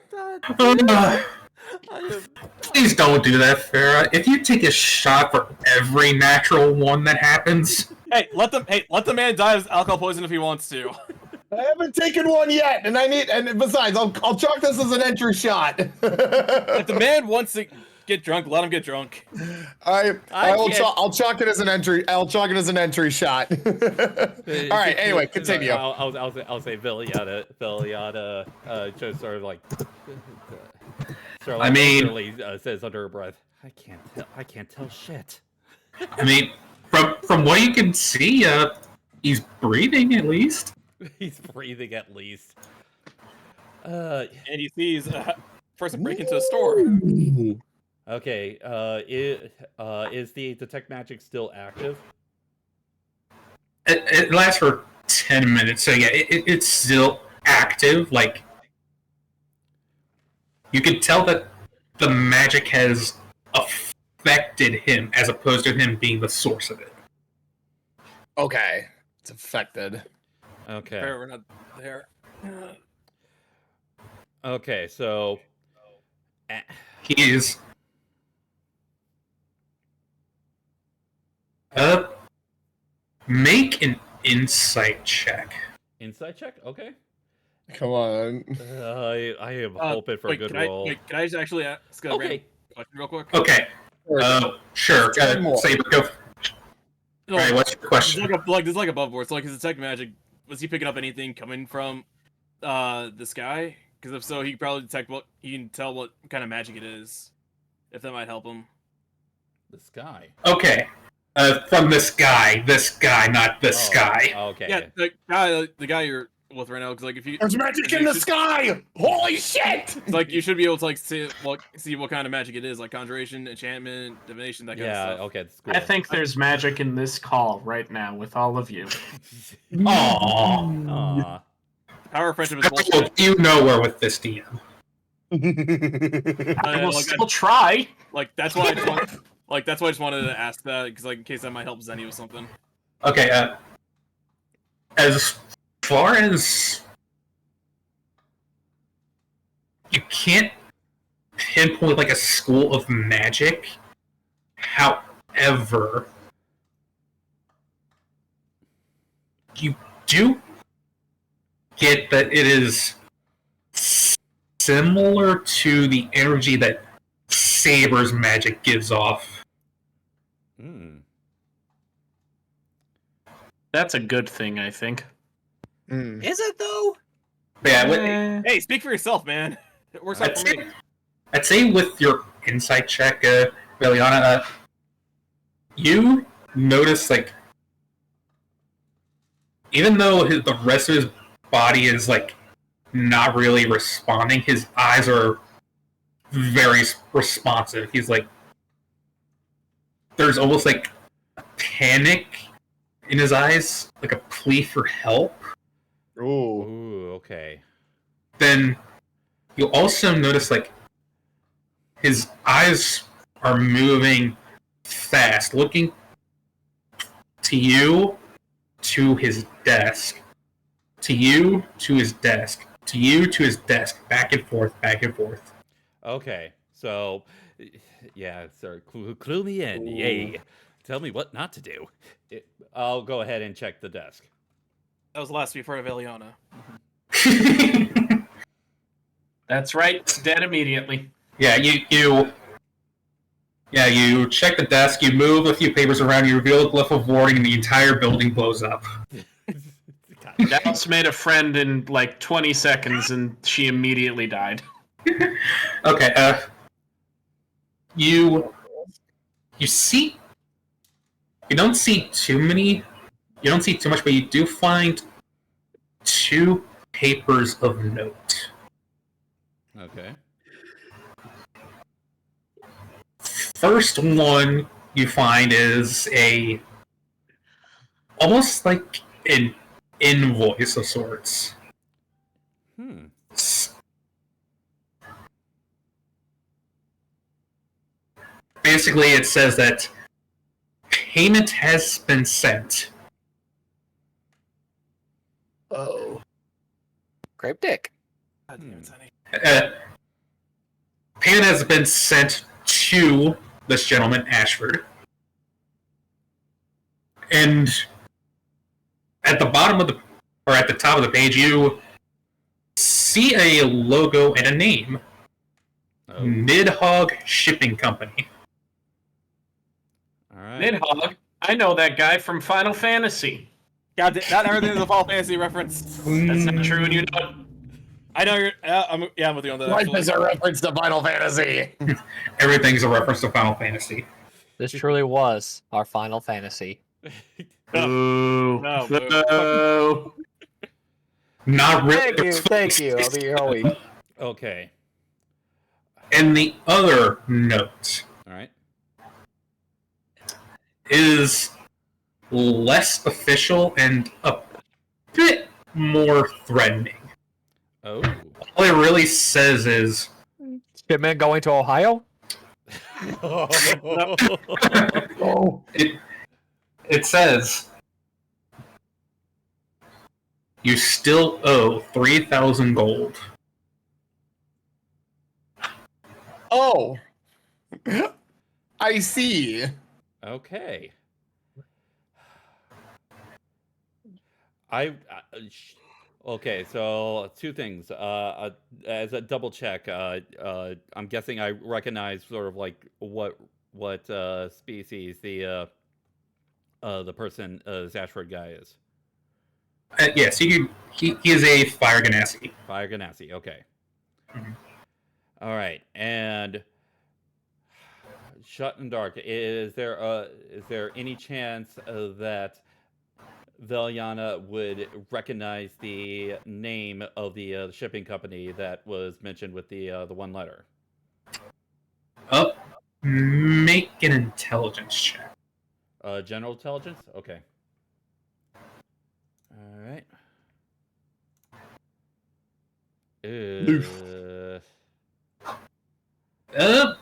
Please don't do that, Farah. If you take a shot for every natural one that happens, Hey, let the man die of alcohol poison if he wants to. I haven't taken one yet, and besides, I'll chalk this as an entry shot. If the man wants to get drunk, let him get drunk. I'll chalk it as an entry. I'll chalk it as an entry shot. All right. Anyway, continue. I'll say Viliana just sort of like. I mean, literally says under her breath, I can't tell shit. I mean, from what you can see, he's breathing at least. He's breathing at least. And he sees person break into a store. Okay. Is the detect magic still active? It lasts for 10 minutes, so yeah, it's still active. Like, you can tell that the magic has affected him as opposed to him being the source of it. Okay, it's affected. Okay. Fair, we're not there. Okay, so He's make an insight check. insight check. Okay. Come on. I am hoping for a good roll. Can I just actually ask a Okay. random question real quick? Okay. Sure. Saber, go. No, Alright, what's your question? It's like above board. So like his detect magic, was he picking up anything coming from the sky? Because if so, he can probably he can tell what kind of magic it is. If that might help him. The sky. Okay. From this guy, not this guy. Okay. Yeah, the guy you're with right now. Because like if you There's magic in the sky! Holy shit! like you should be able to like see what kind of magic it is, like conjuration, enchantment, divination, that kind of stuff. Okay. That's cool. I think there's magic in this call right now with all of you. Aww. Aw. Power of friendship is bullshit. You nowhere with this DM. I will like, still try. Like that's why I just wanted to ask that because like in case that might help Zenny with something. Okay. As far as you can't pinpoint like a school of magic, however, you do get that it is similar to the energy that Saber's magic gives off. That's a good thing, I think. Is it though? Yeah, Hey, speak for yourself, man. It works out for me. I'd say with your insight check, Liliana, you notice, like, even though the rest of his body is, like, not really responding, his eyes are very responsive. He's, like, there's almost, like, panic in his eyes, like a plea for help. Ooh, okay. Then you also notice, like, his eyes are moving fast, looking to you, to his desk, to you, to his desk, to you, to his desk, back and forth, back and forth. Okay, so, yeah, sir, clue me in. Yay. Tell me what not to do. I'll go ahead and check the desk. That was the last we've heard of Eliana. That's right. It's dead immediately. Yeah, you check the desk, you move a few papers around, you reveal a glyph of warding, and the entire building blows up. Dallas made a friend in like 20 seconds, and she immediately died. Okay, you see, you don't see too much, but you do find 2 papers of note. Okay. First one you find is almost like an invoice of sorts. Basically, it says that payment has been sent. Oh. Cryptic. God damn it, Zenny. Payment has been sent to this gentleman, Ashford. And at the bottom of or at the top of the page, you see a logo and a name. Oh, Nidhogg Shipping Company. all right. Nidhogg. I know that guy from Final Fantasy. God, not everything is a Final Fantasy reference. That's not true, and you know it. I know you're. I'm with you on that. Life Actually. is a reference to Final Fantasy. Everything's a reference to Final Fantasy. This truly was our Final Fantasy. Boo. No, boo. Boo. Not really. Thank you. I'll be here all week. Okay. And the other note All right. is less official and a bit more threatening. Oh. All it really says is Shipment going to Ohio? Oh. it says you still owe 3,000 gold. Oh. I see. Okay. Okay, so two things. As a double check, I'm guessing I recognize sort of like what species the person Zashford guy is. Yes, he is a fire ganassi. Fire Ganassi. Okay. Mhm. All right, and Shut and Dark. Is there any chance that Veliana would recognize the name of the shipping company that was mentioned with the one letter? Oh, make an intelligence check. General intelligence. Okay. All right.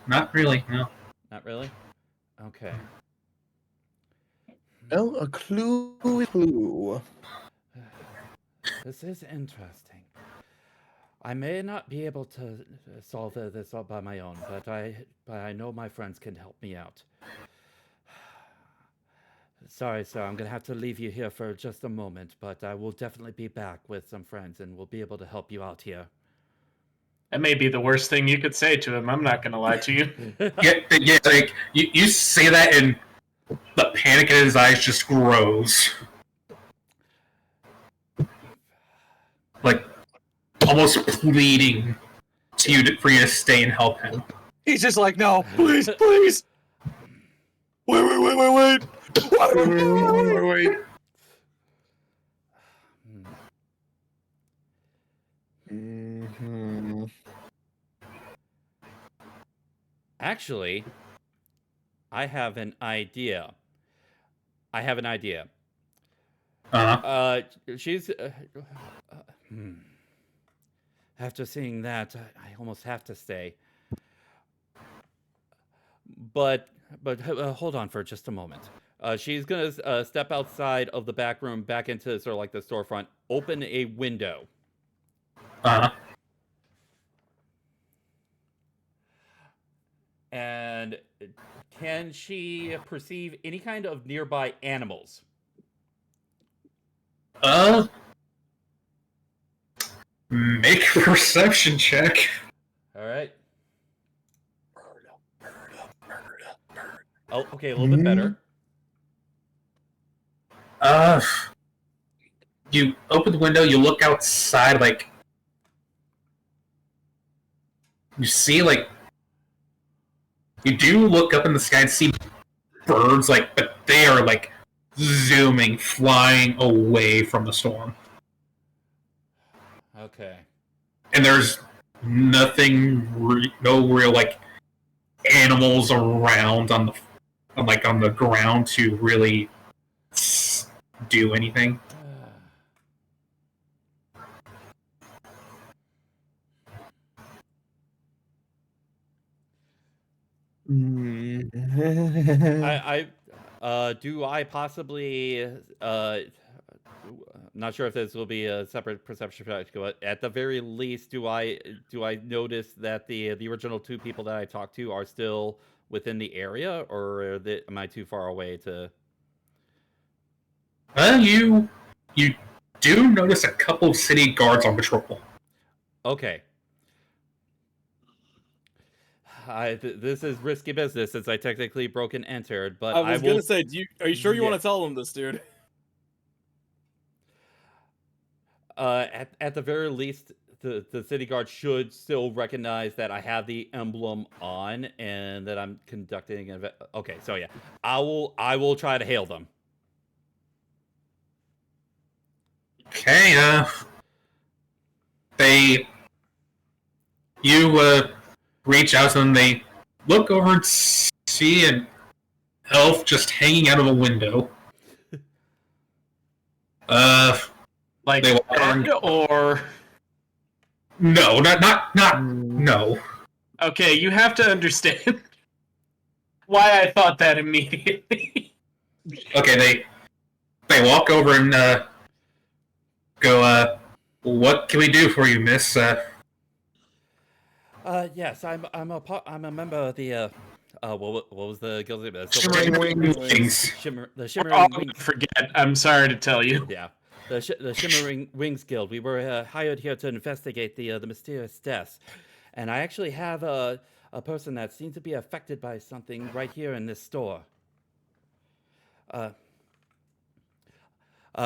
Not really. No. Not really. Okay. Well, a clue. This is interesting. I may not be able to solve this all by my own, but I know my friends can help me out. Sorry, sir, I'm gonna have to leave you here for just a moment, but I will definitely be back with some friends and we'll be able to help you out here. That may be the worst thing you could say to him. I'm not going to lie to you. Yeah, like you say that, and the panic in his eyes just grows, like almost pleading to you for you to stay and help him. He's just like, no, please, please. Wait. Wait. Mm-hmm. Actually, I have an idea. She's. After seeing that, I almost have to stay. But hold on for just a moment. She's gonna step outside of the back room, back into sort of like the storefront, open a window. And can she perceive any kind of nearby animals? Make a perception check. All right. Oh, okay, a little bit better. You open the window, you look outside, like you see, like you do look up in the sky and see birds, like, but they are like zooming, flying away from the storm. Okay. And there's nothing, no real like animals around on the ground to really do anything. Do I possibly not sure if this will be a separate perception check, but at the very least, do I notice that the original two people that I talked to are still within the area, or am I too far away to? You do notice a couple of city guards on patrol. Okay. This is risky business since I technically broke and entered, but I was will... gonna say, are you sure you want Yes. to tell them this, dude? At the very least, the city guard should still recognize that I have the emblem on and that I'm conducting an event. Okay, so yeah, I will try to hail them. Okay, you reach out to them, they look over and see an elf just hanging out of a window. Like They will- dead or No, no. okay, you have to understand why I thought that immediately. Okay, they walk over and go, what can we do for you, miss? Yes, I'm a member of the what was the guild name? Shimmering Wings. The Oh, Shimmering Wings. forget. I'm sorry to tell you. Yeah, the Shimmering Wings Guild. We were hired here to investigate the mysterious deaths, and I actually have a person that seems to be affected by something right here in this store.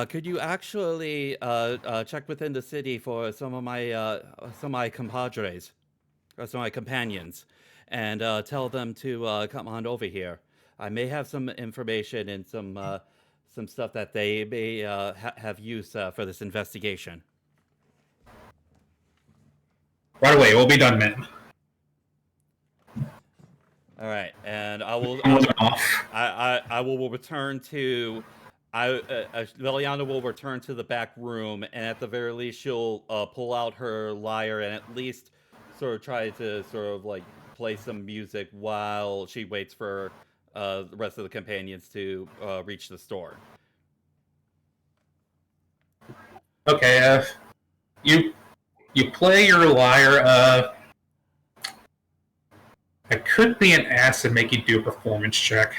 Could you actually check within the city for some of my compadres, or some of my companions, and tell them to come on over here? I may have some information and some stuff that they may have used for this investigation. Right away, we'll be done, man. All right, and I will. I'm off. I will return to. Liliana will return to the back room, and at the very least, she'll pull out her lyre and at least sort of try to sort of like play some music while she waits for the rest of the companions to reach the store. Okay, you play your lyre. I could be an ass and make you do a performance check.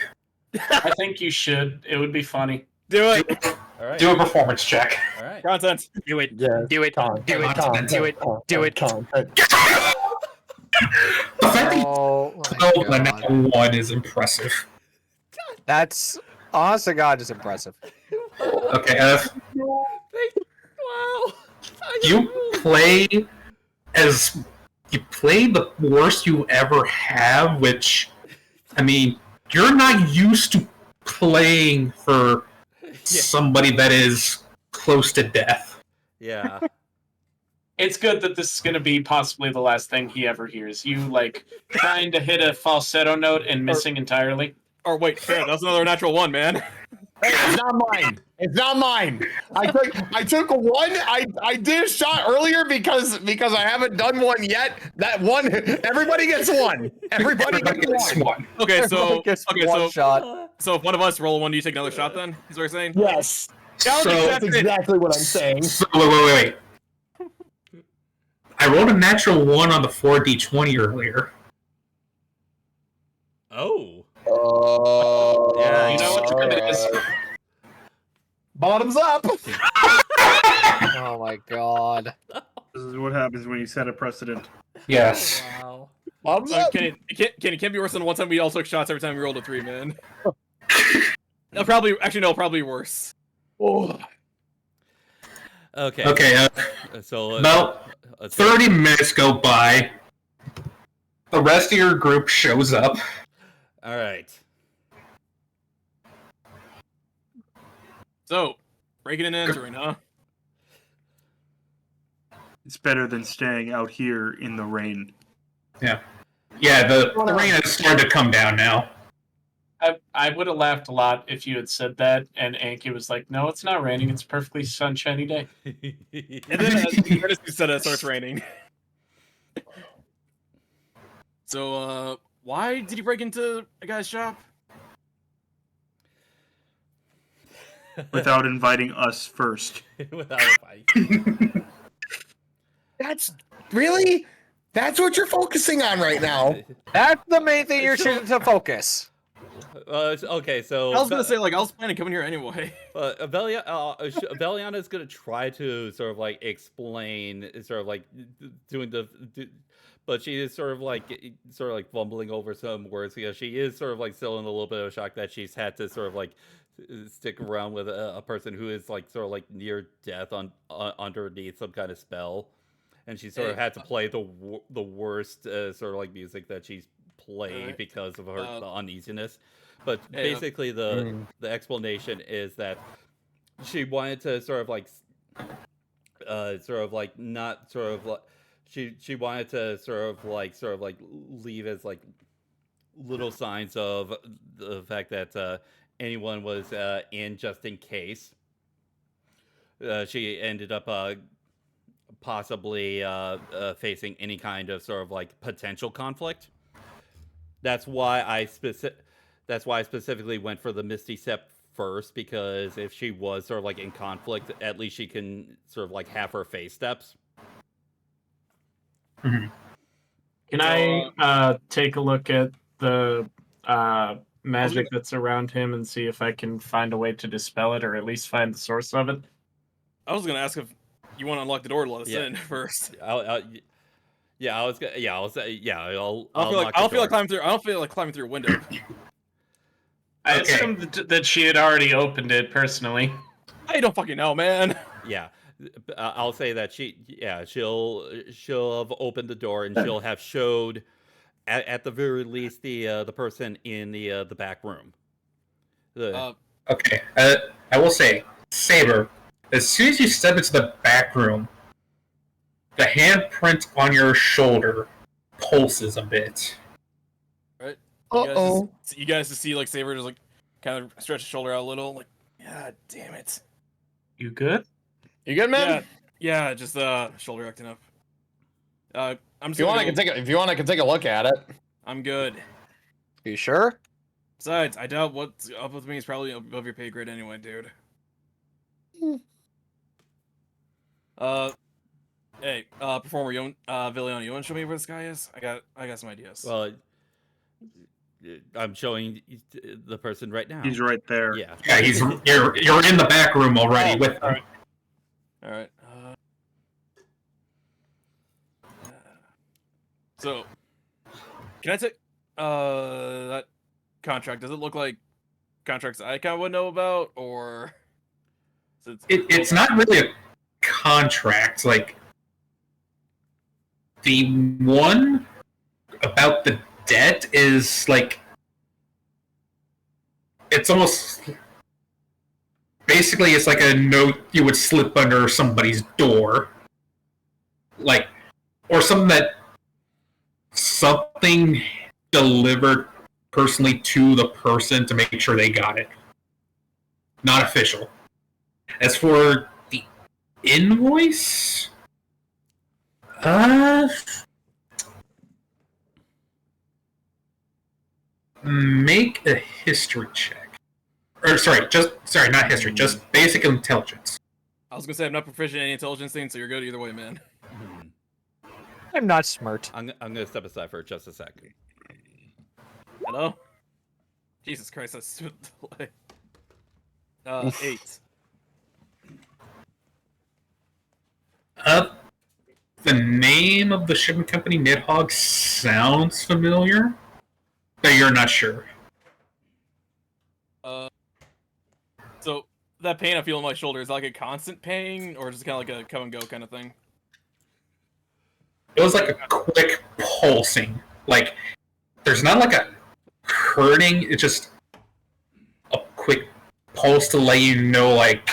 I think you should. It would be funny. Do it. All right. Do a performance check. All right. Content. Do it. Yeah. Do it. Do it. Do it. Do it. The fact that you Oh my failed the god. net 1 is impressive. That's honest to God is impressive. Okay, Wow. you play the worst you ever have, which, I mean, you're not used to playing for somebody that is close to death. Yeah. It's good that this is going to be possibly the last thing he ever hears. You, like, trying to hit a falsetto note and missing entirely. Or wait, fair. That's another natural one, man. Hey, it's not mine. It's not mine. I took one. I did a shot earlier because I haven't done one yet. That one, everybody gets one. Everybody gets one. Okay, so Gets okay, one so shot. so if one of us roll one, do you take another shot then? Is what you're saying? Yes, So, that's exactly what I'm saying. wait. I rolled a natural 1 on the 4d20 earlier. Oh. Yeah, You know what it is? Bottoms up. Oh my god. This is what happens when you set a precedent. Yes. Wow. Bottoms up. It can't be worse than one time we all took shots every time we rolled a 3, man. No, probably worse. Oh. Okay. Okay, So about 30 minutes go by. The rest of your group shows up. All right. So, breaking and entering, huh? It's better than staying out here in the rain. Yeah, the rain has started to come down now. I would have laughed a lot if you had said that, and Anky was like, "No, it's not raining. It's a perfectly sunshiny day." And then as you said it starts raining. So, why did you break into a guy's shop? Without inviting us first. Without a fight. That's really. That's what you're focusing on right now. That's the main thing you're choosing to focus. Okay, so I was gonna say, like, I was planning to come in here anyway. Veliana is gonna try to sort of like explain, sort of like doing but she is sort of like fumbling over some words because she is sort of like still in a little bit of shock that she's had to sort of like stick around with a person who is like sort of like near death underneath some kind of spell, and she sort of had to play the worst sort of like music that she's played because of her the uneasiness. But basically, the explanation is that she wanted to sort of like not sort of like she wanted to sort of like leave as like little signs of the fact that anyone was in just in case. She ended up possibly facing any kind of sort of like potential conflict. That's why I specifically went for the Misty Step first, because if she was sort of like in conflict, at least she can sort of like have her phase steps. Can I take a look at the magic that's around him and see if I can find a way to dispel it, or at least find the source of it? I was gonna ask if you want to unlock the door to let us in first. I don't feel like climbing through. I don't feel like climbing through a window. I assumed that she had already opened it personally. I don't fucking know, man. Yeah, I'll say that she'll have opened the door and she'll have showed at the very least the person in the back room. Okay, I will say, Saber, as soon as you step into the back room, the handprint on your shoulder pulses a bit. Right? Uh-oh. You guys to see like Saber just like kind of stretch his shoulder out a little, like, God damn it. You good? You good, man? Yeah, just shoulder acting up. I'm just If you want, I can take a look at it. I'm good. You sure? Besides, I doubt what's up with me is probably above your pay grade anyway, dude. Hey, performer, Vilion, you want to show me where this guy is? I got some ideas. Well, I'm showing the person right now. He's right there. Yeah. Yeah, you're in the back room already with him. All right. So, can I take that contract? Does it look like contracts I kind of would know about, or It's not really a contract. Like, the one about the debt is like, it's almost basically it's like a note you would slip under somebody's door, like, or something delivered personally to the person to make sure they got it. Not official. As for the invoice, make a history check. Or sorry, not history, just basic intelligence. I was gonna say I'm not proficient in any intelligence thing, so you're good either way, man. I'm not smart. I'm gonna step aside for just a second. Hello? Jesus Christ, that's stupid delay. 8. The name of the shipping company, Nidhogg, sounds familiar, but you're not sure. So that pain I feel in my shoulder, is that like a constant pain, or just kind of like a come and go kind of thing? It was like a quick pulsing. Like, there's not like a hurting, it's just a quick pulse to let you know, like,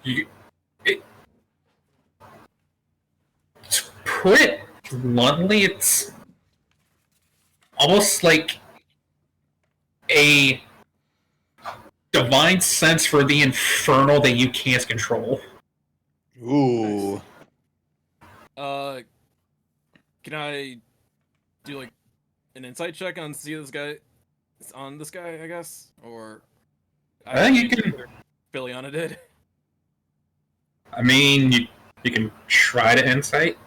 to put it bluntly, it's almost like a divine sense for the infernal that you can't control. Ooh. Can I do like an insight check on this guy, I guess, or I think you can. Biliana did. I mean, you can try to insight.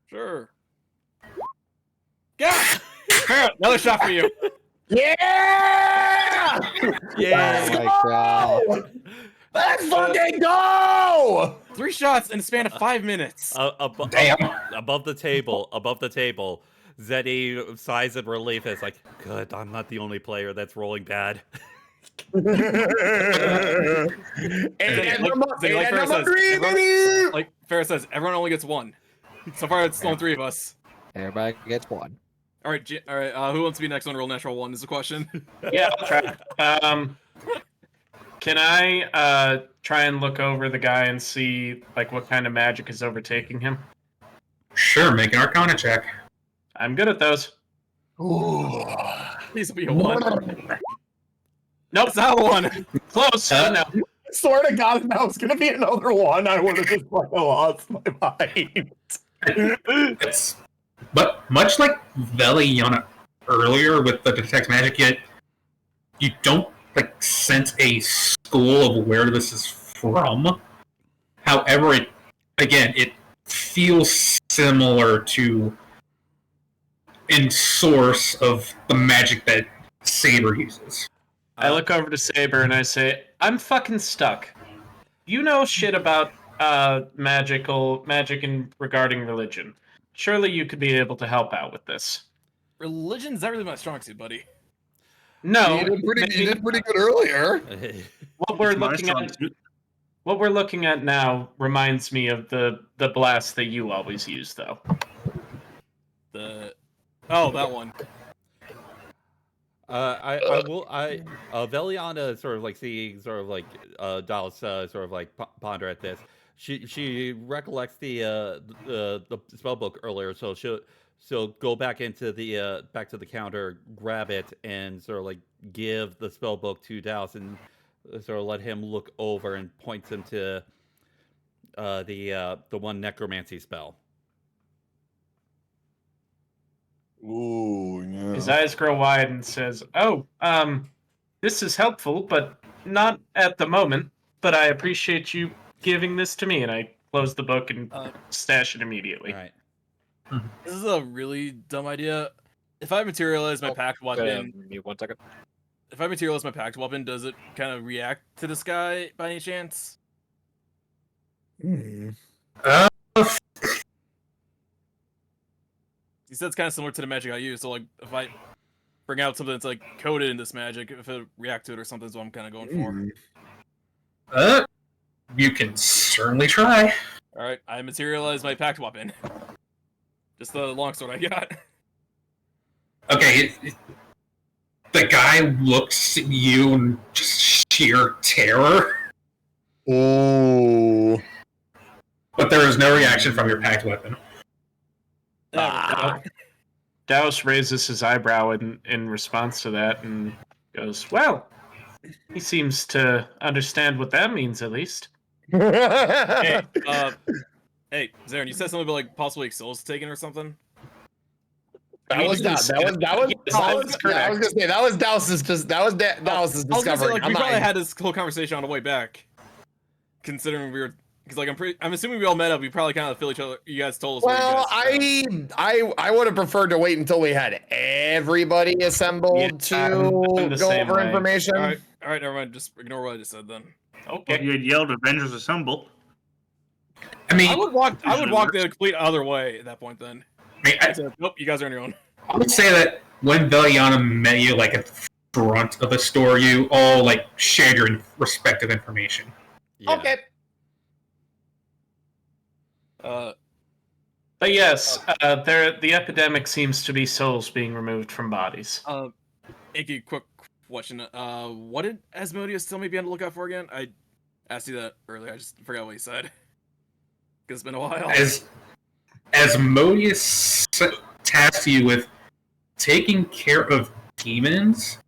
Sure. Yeah. Another shot for you. Yeah! Yeah. Oh my god. Let's fucking go! 3 shots in a span of 5 minutes. Damn. Above the table, Zeddy sighs in relief. It's like, good, I'm not the only player that's rolling bad. And number 3, baby! Like Farrah says, everyone only gets 1. So far, it's only 3 of us. Everybody gets 1. All right, all right. Who wants to be next on roll natural 1 is the question. Yeah, I'll try. Can I try and look over the guy and see like what kind of magic is overtaking him? Sure, make an Arcana check. I'm good at those. Please be a 1. Nope, it's not a 1. Close. But no. Swear to God, if that was gonna be another one, I would have just fucking lost my mind. But much like Veliana earlier with the detect magic, yet you don't like sense a school of where this is from. However, it feels similar to in source of the magic that Saber uses. I look over to Saber and I say, "I'm fucking stuck. You know shit about magic and regarding religion. Surely you could be able to help out with this." Religion's not really my strong suit, buddy. No, You did pretty good earlier. what we're looking at now reminds me of the blast that you always use, though. That one. Veliana sort of like seeing sort of like Dallas sort of like ponder at this. She recollects the spell book earlier, so she'll go back into the back to the counter, grab it, and sort of like give the spell book to Dallas and sort of let him look over and points him to the one necromancy spell. Ooh, yeah. His eyes grow wide and says, "Oh, this is helpful, but not at the moment. But I appreciate you giving this to me." And I close the book and stash it immediately. All right. This is a really dumb idea. If I materialize my packed weapon, Mute 1 second. if I materialize my packed weapon, does it kind of react to this guy by any chance? Uh, He said it's kind of similar to the magic I use. So like, if I bring out something that's like coded in this magic, if it react to it or something, is what I'm kind of going for. You can certainly try. All right, I materialize my packed weapon. Just the longsword I got. Okay, the guy looks at you in just sheer terror, Ooh. but there is no reaction from your packed weapon. Daos raises his eyebrow in response to that and goes, "Well, he seems to understand what that means, at least." Hey, hey, Zarin, you said something about like possibly souls taken or something. That was Yes, correct. I was gonna say that was Dallas's Dallas's I was gonna say, discovery. like, we probably had this whole conversation on the way back, considering we were. Because like I'm assuming we all met up. We probably kind of feel each other. You guys told us. Well, what you guys I would have preferred to wait until we had everybody assembled to I'm the go same over way. information. all right, never mind. Just ignore what I just said then. Okay. You had yelled "Avengers Assemble." I mean, I would walk the complete other way at that point. Then I said, nope, you guys are on your own. I would say that when Veliana met you, like at the front of the store, you all like shared your respective information. Yeah. Okay. But yes, the epidemic seems to be souls being removed from bodies. Anky, quick question. What did Asmodeus tell me be on the lookout for again? I asked you that earlier. I just forgot what he said. Because it's been a while. As Asmodeus tasked you with taking care of demons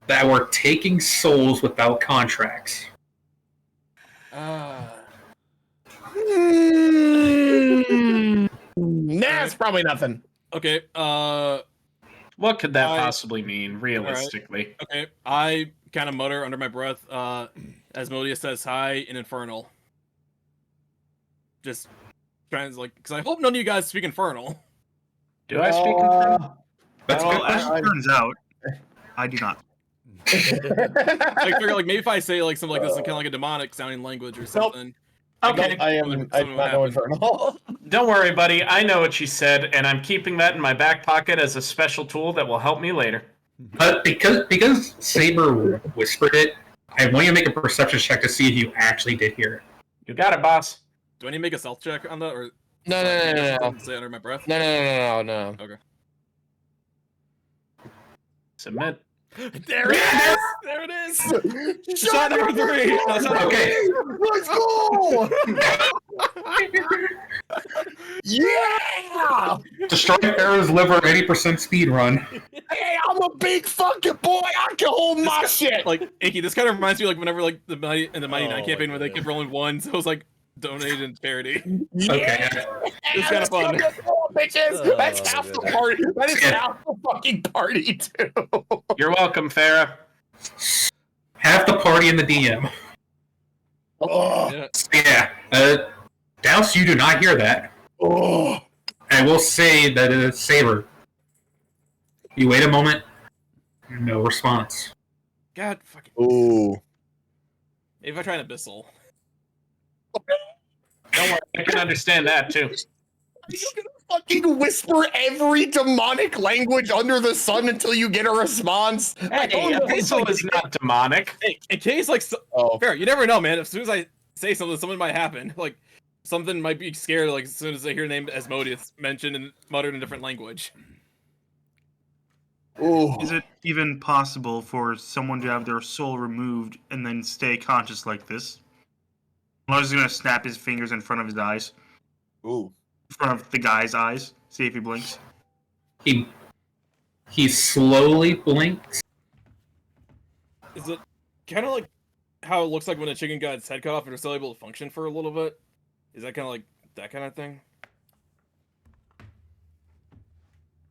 that were taking souls without contracts. Nah, it's probably nothing. Okay. What could that possibly mean, realistically? Okay. I kind of mutter under my breath. Asmodeus says hi in Infernal. Just trying to because I hope none of you guys speak Infernal. Do I speak Infernal? That's Well, good. as it turns out, I do not. I figure like maybe if I say like something like this in kind of like a demonic sounding language or something. Okay. I am. Something I'm will not happen. going infernal. Don't worry, buddy. I know what she said, and I'm keeping that in my back pocket as a special tool that will help me later. But because Saber whispered it, I want you to make a perception check to see if you actually did hear it. You got it, boss. Do I need to make a stealth check on that, or No. say under my breath? No. Okay. Submit. There it is! There it is! Shot number 3! No, shot number Okay. Let's go! Yeah! Destroy Pharaoh's liver 80% speed run. Hey, I'm a big fucking boy. I can hold my shit. Like, Anky, this kind of reminds me like whenever like the Mighty Nine Oh, campaign where they yeah. kept rolling ones, so it was like donate in charity. Okay. It's kind of fun. Bitches. That's Oh, half the goodness. party. That is half the fucking party too. You're welcome, Farah. Half the party in the DM. Oh, Yeah. Yeah. Douse, you do not hear that. oh. I will say that it is Saber. You wait a moment. No response. God fucking. Ooh. Maybe if I try an abyssal. Don't worry, I can understand that too. Are you gonna fucking whisper every demonic language under the sun until you get a response? I Hey, don't know. Abyssal is not demonic. Hey, in case like Oh. fair, you never know, man. As soon as I say something might happen. Like something might be scared. Like as soon as they hear the name Asmodeus mentioned and muttered in a different language. Ooh. Is it even possible for someone to have their soul removed and then stay conscious like this? Lars is gonna snap his fingers in front of his eyes, Ooh. in front of the guy's eyes. See if he blinks. He slowly blinks. Is it kind of like how it looks like when a chicken got its head cut off and it's still able to function for a little bit? Is that kind of like that kind of thing?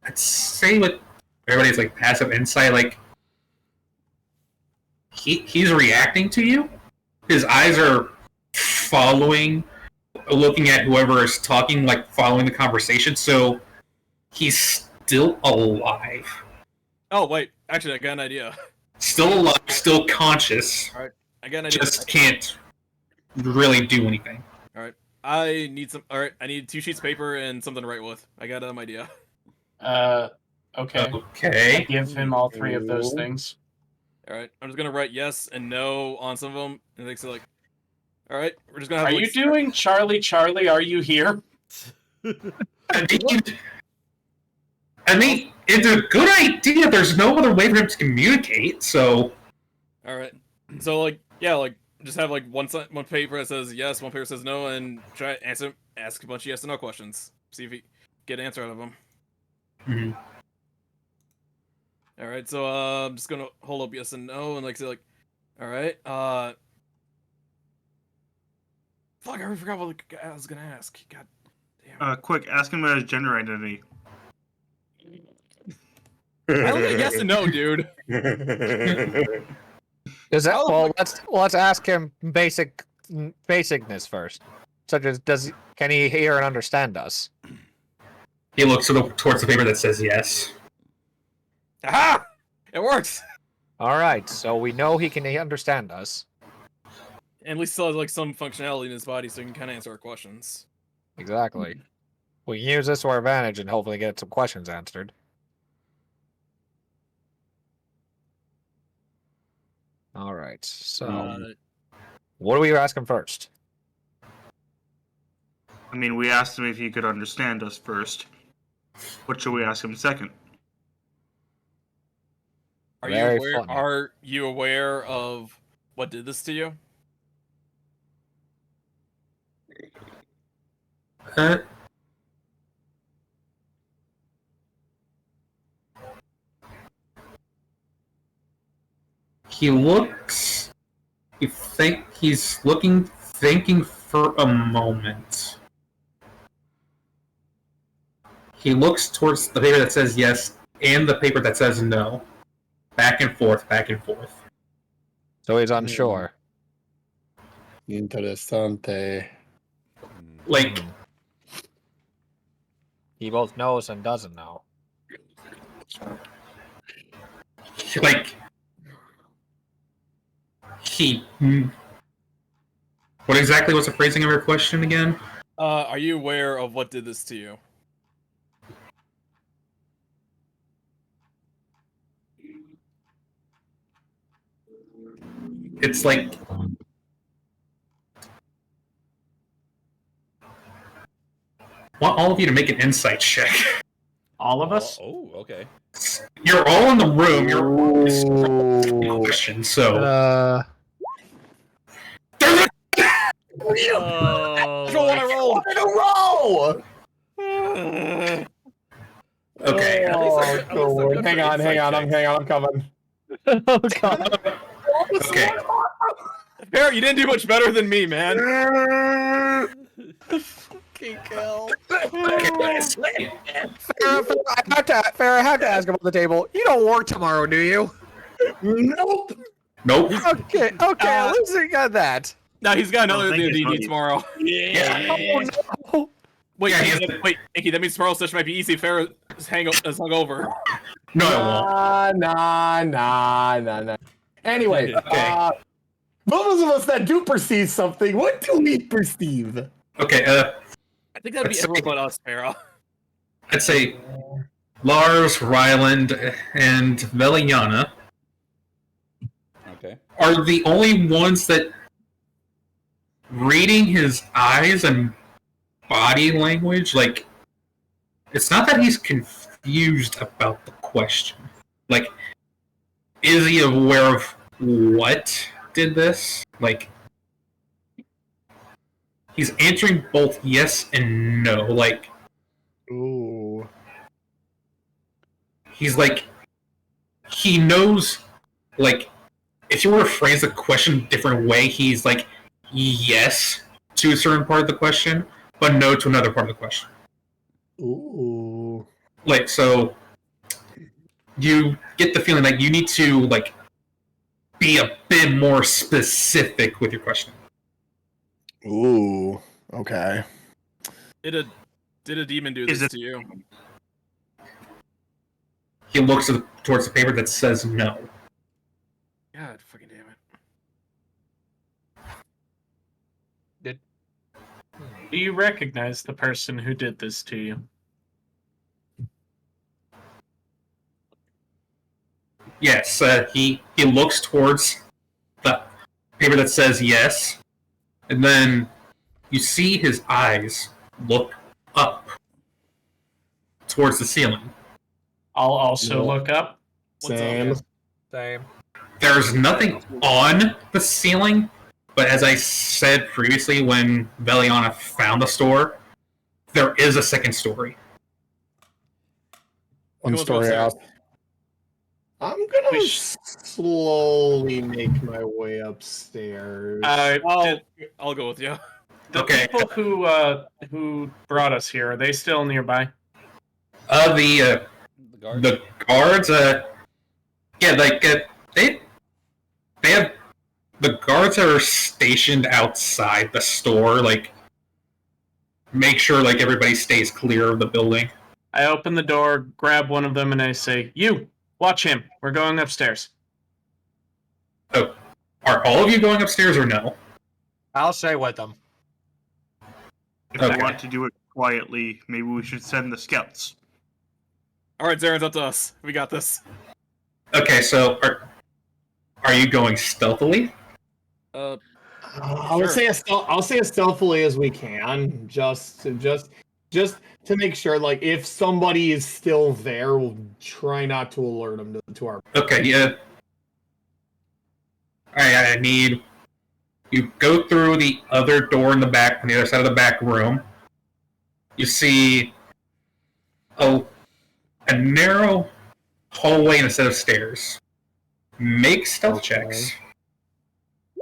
I'd say with everybody's like passive insight, like he's reacting to you. His eyes are following, looking at whoever is talking, like following the conversation. So he's still alive, Oh wait, actually, I got an idea. still alive, still conscious. I got an idea. Just can't really do anything. I need some. All right, I need 2 sheets of paper and something to write with. I got an idea. Okay. Okay. Give him all 3 of those things. All right, I'm just gonna write yes and no on some of them, and they say like, all right, we're just gonna have. Are you doing Charlie? Charlie, are you here? I mean, it's a good idea. There's no other way for him to communicate, so... All right, so like, yeah, like just have like one paper that says yes, one paper says no, and try to ask a bunch of yes and no questions. See if you get an answer out of them. Mhm. All right, so I'm just gonna hold up yes and no, and like say like, all right, fuck, I already forgot what I was gonna ask. God damn. Quick, ask him about his gender identity. I don't get yes and no, dude. Is that well? Let's ask him basicness first, such as can he hear and understand us? He looks towards the paper that says yes. Aha! It works. All right, so we know he can understand us. And at least still has like some functionality in his body, so he can kind of answer our questions. Exactly. We can use this to our advantage and hopefully get some questions answered. All right. So, what do we ask him first? I mean, we asked him if he could understand us first. What should we ask him second? Are Very you aware? funny. Are you aware of what did this to you? He looks... He's looking, thinking for a moment. He looks towards the paper that says yes and the paper that says no. Back and forth, back and forth. So he's unsure. Interessante. Like, He both knows and doesn't know. like he. What exactly was the phrasing of your question again? Are you aware of what did this to you? It's like want all of you to make an insight check. All of us? Oh, okay. You're all in the room. You're Ooh. question, so Oh, Control what I rolled! In a row! okay. At least they're Oh, good hang for on, insight I'm coming. Oh god. Okay. Barrett, you didn't do much better than me, man. Okay. Farrah, I have to ask about the table. You don't work tomorrow, do you? Nope. Nope. Okay, at least we got that. No, he's got another thank you, D&D Tony. tomorrow. Oh no. Wait, Yeah, wait, Anky, that means tomorrow's session might be easy. Farrah is hungover. No, it won't. Nah. Anyway, Okay. those of us that do perceive something, what do we perceive? Okay. I think that'd be everyone but us, Farrah. I'd say Lars, Ryland, and Veliana Okay. are the only ones that reading his eyes and body language, like, it's not that he's confused about the question. Like, is he aware of what did this? Like, he's answering both yes and no. Like, Ooh. he's like, he knows, like, if you were to phrase the question a different way, he's like, yes to a certain part of the question, but no to another part of the question. Ooh. Like, so you get the feeling like you need to, like, be a bit more specific with your question. Ooh. Okay. Did a demon do Is this it- to you? He looks towards the paper that says no. God fucking damn it. Do you recognize the person who did this to you? Yes, he looks towards the paper that says yes, and then you see his eyes look up towards the ceiling. I'll also Yeah. look up. What's Same. up? Same. There's nothing on the ceiling, but as I said previously when Veliana found the store, there is a second story. One Who wants to story go out. I'm gonna slowly make my way upstairs. I'll go with you. The Okay. people who brought us here, are they still nearby? The guard. The guards, yeah, like they have the guards are stationed outside the store, like make sure like everybody stays clear of the building. I open the door, grab one of them, and I say, "You, watch him. We're going upstairs." Oh, are all of you going upstairs or no? I'll stay with them. If Okay. we want to do it quietly, maybe we should send the scouts. Alright, Zaren's up to us. We got this. Okay, so are you going stealthily? I would say I'll say as stealthily as we can, just to make sure. Like, if somebody is still there, we'll try not to alert them to our. Okay, yeah. Alright, I need you go through the other door in the back, on the other side of the back room. You see a narrow hallway and a set of stairs. Make stealth checks.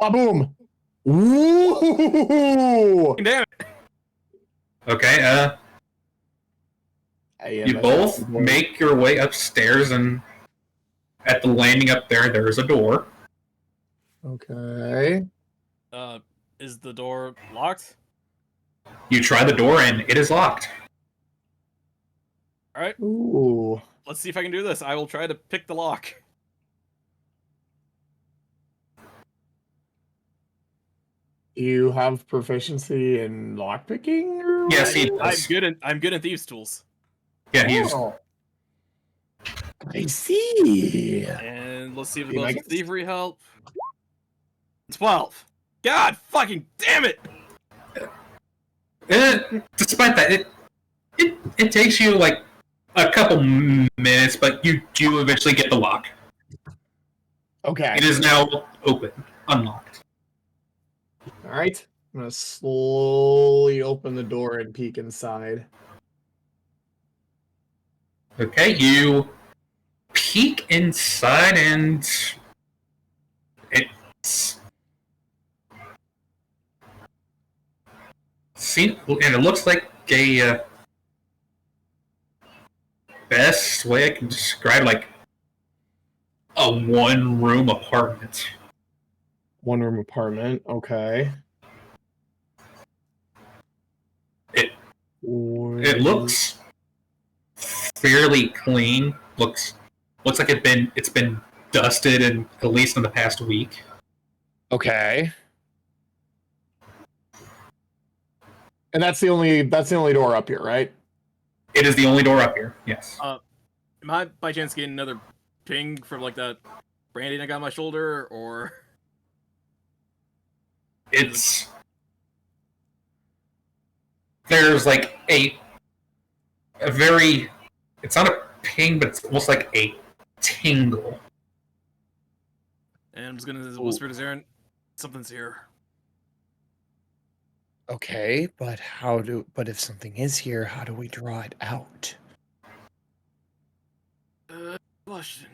Waboom! Ooh! Damn it. Okay, you both make your way upstairs, and at the landing up there is a door. Okay. Is the door locked? You try the door, and it is locked. Alright, Ooh. let's see if I can do this. I will try to pick the lock. You have proficiency in lockpicking? Or Yes, he I'm does. I'm good at thieves' tools. Yeah, he's. Oh. I see. And let's see if the See, gloves I of guess- thievery help. 12. God fucking damn it! Despite that, it takes you like a couple minutes, but you do eventually get the lock. Okay. It is now open, unlocked. All right. I'm gonna slowly open the door and peek inside. Okay, you peek inside and it's and it looks like a best way I can describe like a one-room apartment. One room apartment. Okay. It looks fairly clean. Looks like it's been dusted in at least in the past week. Okay. And that's the only door up here, right? It is the only door up here. Yes. Am I by chance getting another ping from like that branding I got on my shoulder, or It's there's like a very it's not a ping, but it's almost like a tingle. and I'm just gonna whisper to Zarin, something's here. Okay, but but if something is here, how do we draw it out? Question.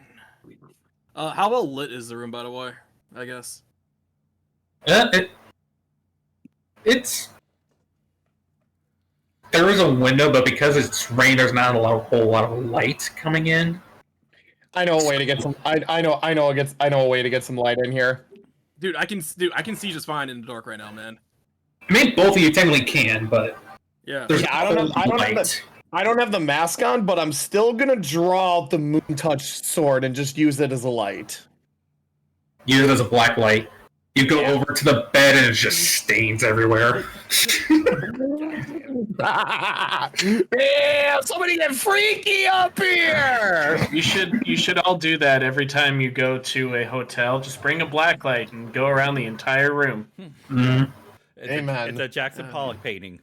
How well lit is the room, by the way? I guess. It's there is a window, but because it's rain, there's not a whole lot of light coming in. I know a way to get some. I know a way to get some light in here. Dude, I can see just fine in the dark right now, man. I mean, both of you technically can, but Yeah. there's Yeah, I don't have the mask on, but I'm still gonna draw out the moon touch sword and just use it as a light. Use it as a black light. You go over to the bed and it's just stains everywhere. Damn, somebody get freaky up here! You should all do that every time you go to a hotel. Just bring a black light and go around the entire room. Mm. Amen. It's a Jackson Pollock painting.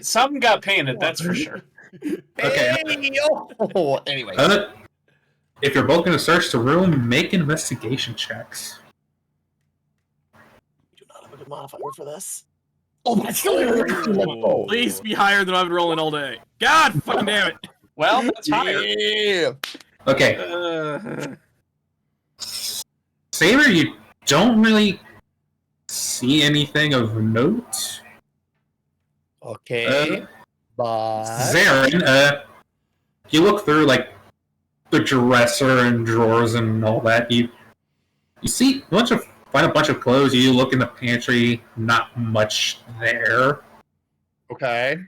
Something got painted, that's for sure. Okay. Hey, anyway. If you're both going to search the room, make investigation checks. Do not have a good modifier for this. Oh, that's still Please be higher than I've been rolling all day. God fucking damn it. Well, that's higher. Yeah. Okay. Saber, you don't really see anything of note. Okay. But Zarin, you look through like the dresser and drawers and all that. You see find a bunch of clothes. You look in the pantry, not much there. okay.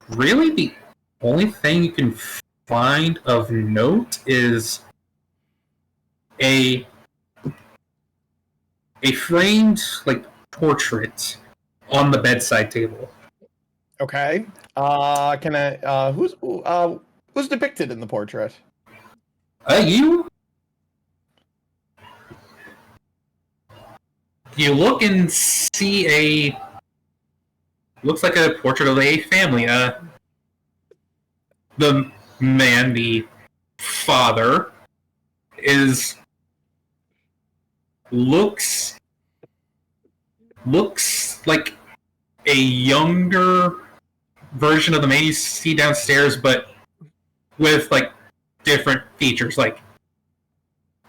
Really, the only thing you can find of note is a framed like portrait on the bedside table. Okay. Can I? Who's depicted in the portrait? You look and see looks like a portrait of a family. The man, the father, looks like a younger version of the man you see downstairs, but with like different features. Like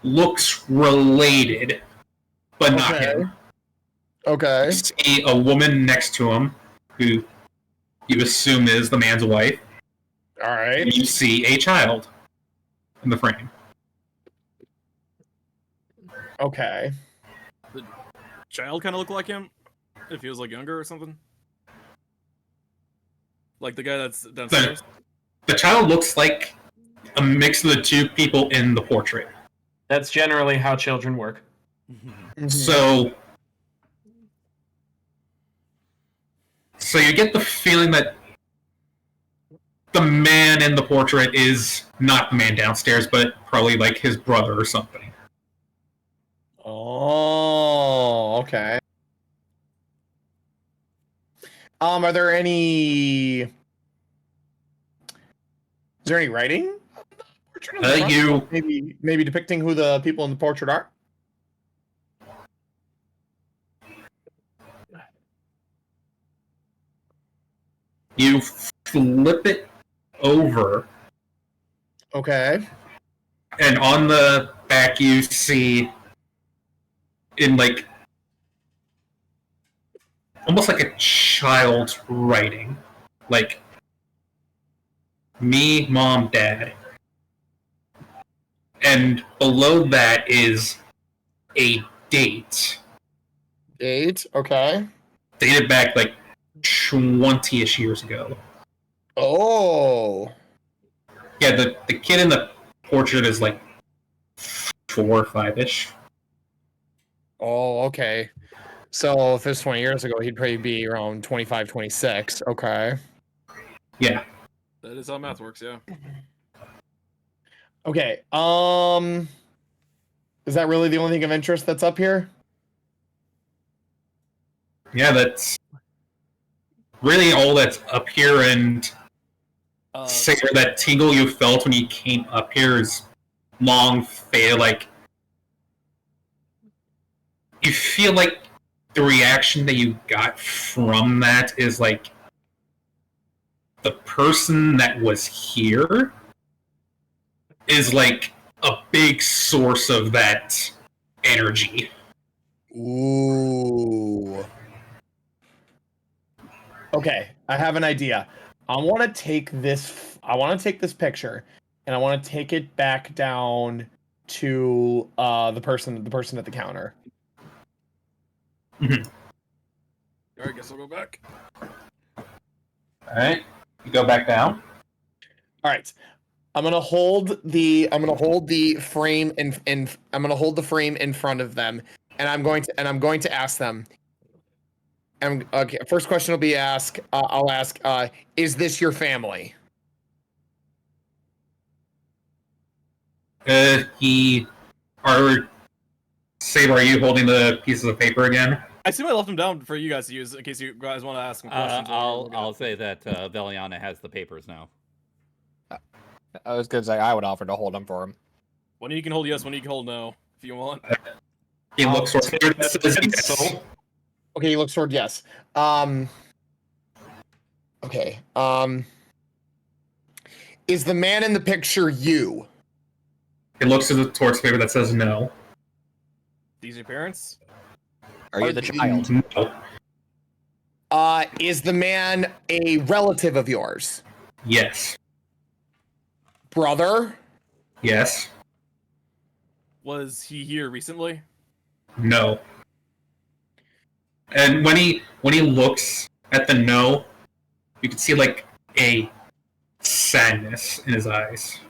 looks related, but not him. Okay. You see a woman next to him, who you assume is the man's wife. All right. And you see a child in the frame. Okay. The child kind of look like him? If he was like younger or something? Like the guy that's downstairs? The child looks like a mix of the two people in the portrait. That's generally how children work. So you get the feeling that the man in the portrait is not the man downstairs, but probably like his brother or something. Oh, okay. Are there any? Is there any writing? Portrait on the front? Maybe depicting who the people in the portrait are. You flip it over, Okay. and on the back you see, in like almost like a child's writing, like me, mom, dad, and below that is a date. Date. Okay. Dated back like 20-ish years ago. Oh. Yeah, the kid in the portrait is like 4 or 5-ish. Oh, okay. So if it's 20 years ago, he'd probably be around 25, 26. Okay. Yeah. That is how math works, yeah. Okay. Is that really the only thing of interest that's up here? Yeah, that's really all that's up here, and Saber, that tingle you felt when you came up here is long faded. Like, you feel like the reaction that you got from that is like the person that was here is like a big source of that energy. Ooh. Okay, I have an idea. I want to take this. I want to take this picture, and I want to take it back down to the person at the counter. Mm-hmm. Alright, guess I'll go back. Alright. You go back down. All right. I'm gonna hold the frame I'm gonna hold the frame in front of them, and I'm going to ask them. Okay, first question will be I'll ask, is this your family? Saber, are you holding the pieces of paper again? I assume I left them down for you guys to use in case you guys want to ask some questions. I'll say that Veliana has the papers now. I was gonna say I would offer to hold them for him. One you can hold yes, one you can hold no, if you want. He looks towards yes. Okay, he looks toward yes. Okay. Is the man in the picture you? He looks towards the paper that says no. These are your parents? Are you the child? No. Is the man a relative of yours? Yes. Brother? Yes. Was he here recently? No. And when he looks at the no, you can see like a sadness in his eyes.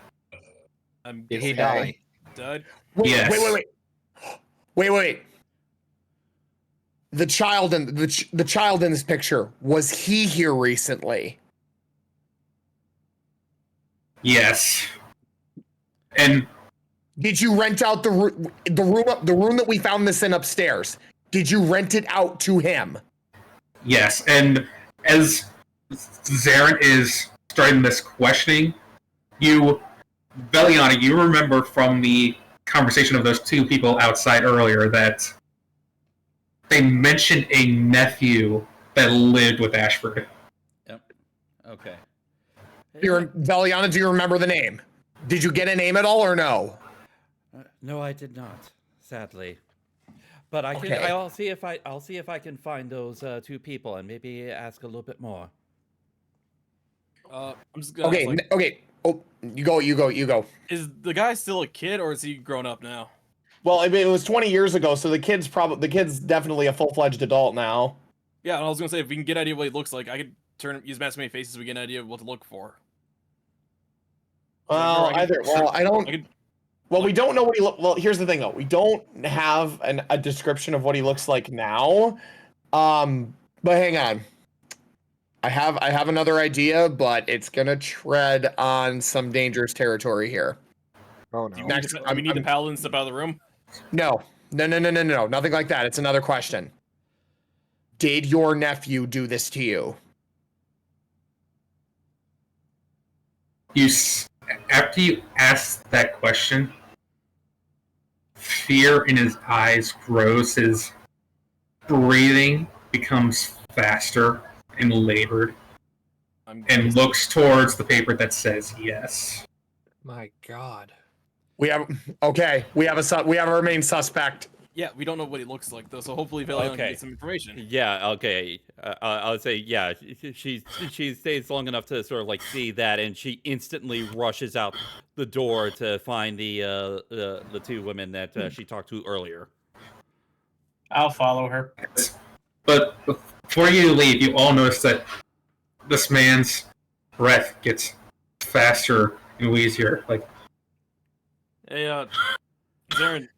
Did he die? Died? Yes. Wait. The child in the child in this picture, was he here recently? Yes. And did you rent out the room that we found this in upstairs? Did you rent it out to him? yes, and as Zarin is starting this questioning, Veliana, you remember from the conversation of those two people outside earlier that they mentioned a nephew that lived with Ashford. Yep. Okay. Veliana, do you remember the name? Did you get a name at all or no? No, I did not. Sadly, but I can. Okay. I'll see if I can find those two people and maybe ask a little bit more. I'm just gonna Okay. ask, like, Okay. Oh, you go. is the guy still a kid or is he grown up now? Well, I mean, it was 20 years ago, so the kid's definitely a full-fledged adult now. Yeah, and I was gonna say if we can get an idea of what he looks like, I could use mask many faces so we get an idea of what to look for. Well, I don't. Well, we don't know what he well, here's the thing though. We don't have a description of what he looks like now. But hang on. I have another idea, but it's gonna tread on some dangerous territory here. Oh Do no. we need the paladin to step out of the room? No. No. Nothing like that. It's another question. Did your nephew do this to you? After you ask that question, fear in his eyes grows. His breathing becomes faster and labored, and looks towards the paper that says yes. My God. We have our main suspect. Yeah, we don't know what he looks like though, so hopefully Valion can Okay. get some information. Yeah, okay. I would say, yeah, she stays long enough to sort of like see that, and she instantly rushes out the door to find the two women that she talked to earlier. I'll follow her. But before you leave, you all notice that this man's breath gets faster and wheezier. Like, Hey, Zarin,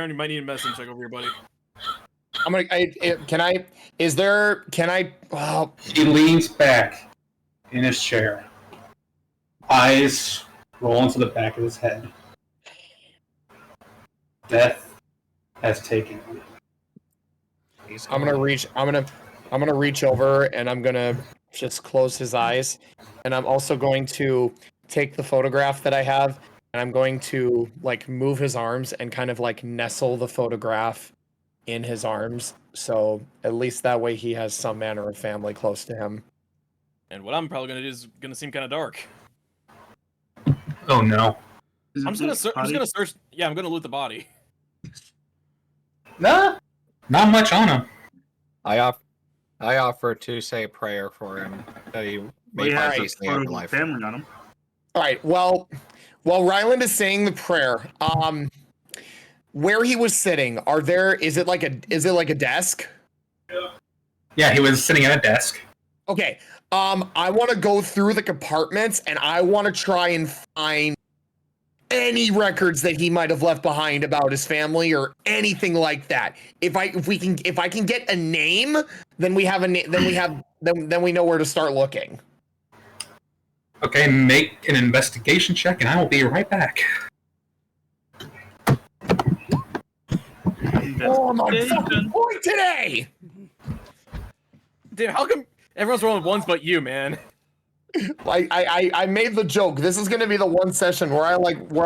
you might need a medicine check over here, buddy. he leans back in his chair. Eyes roll into the back of his head. Death has taken him. I'm gonna reach over and I'm gonna just close his eyes, and I'm also going to take the photograph that I have, and I'm going to like move his arms and kind of like nestle the photograph in his arms, so at least that way he has some manner of family close to him. And what I'm probably gonna do is gonna seem kind of dark. Oh no. I'm just gonna search. Yeah, I'm gonna loot the body. Nah, not much on him. I offer to say a prayer for him that he may Yeah, find peace in the afterlife. family on him. All right. Well, while Ryland is saying the prayer, where he was sitting, is it like a desk? Yeah, he was sitting at a desk. Okay. I want to go through the compartments and I want to try and find any records that he might have left behind about his family or anything like that. If I can get a name, then we have then we know where to start looking. Okay, make an investigation check, and I will be right back. Oh, I'm on fucking point today. Dude, how come everyone's rolling ones but you, man? I made the joke. This is gonna be the one session where I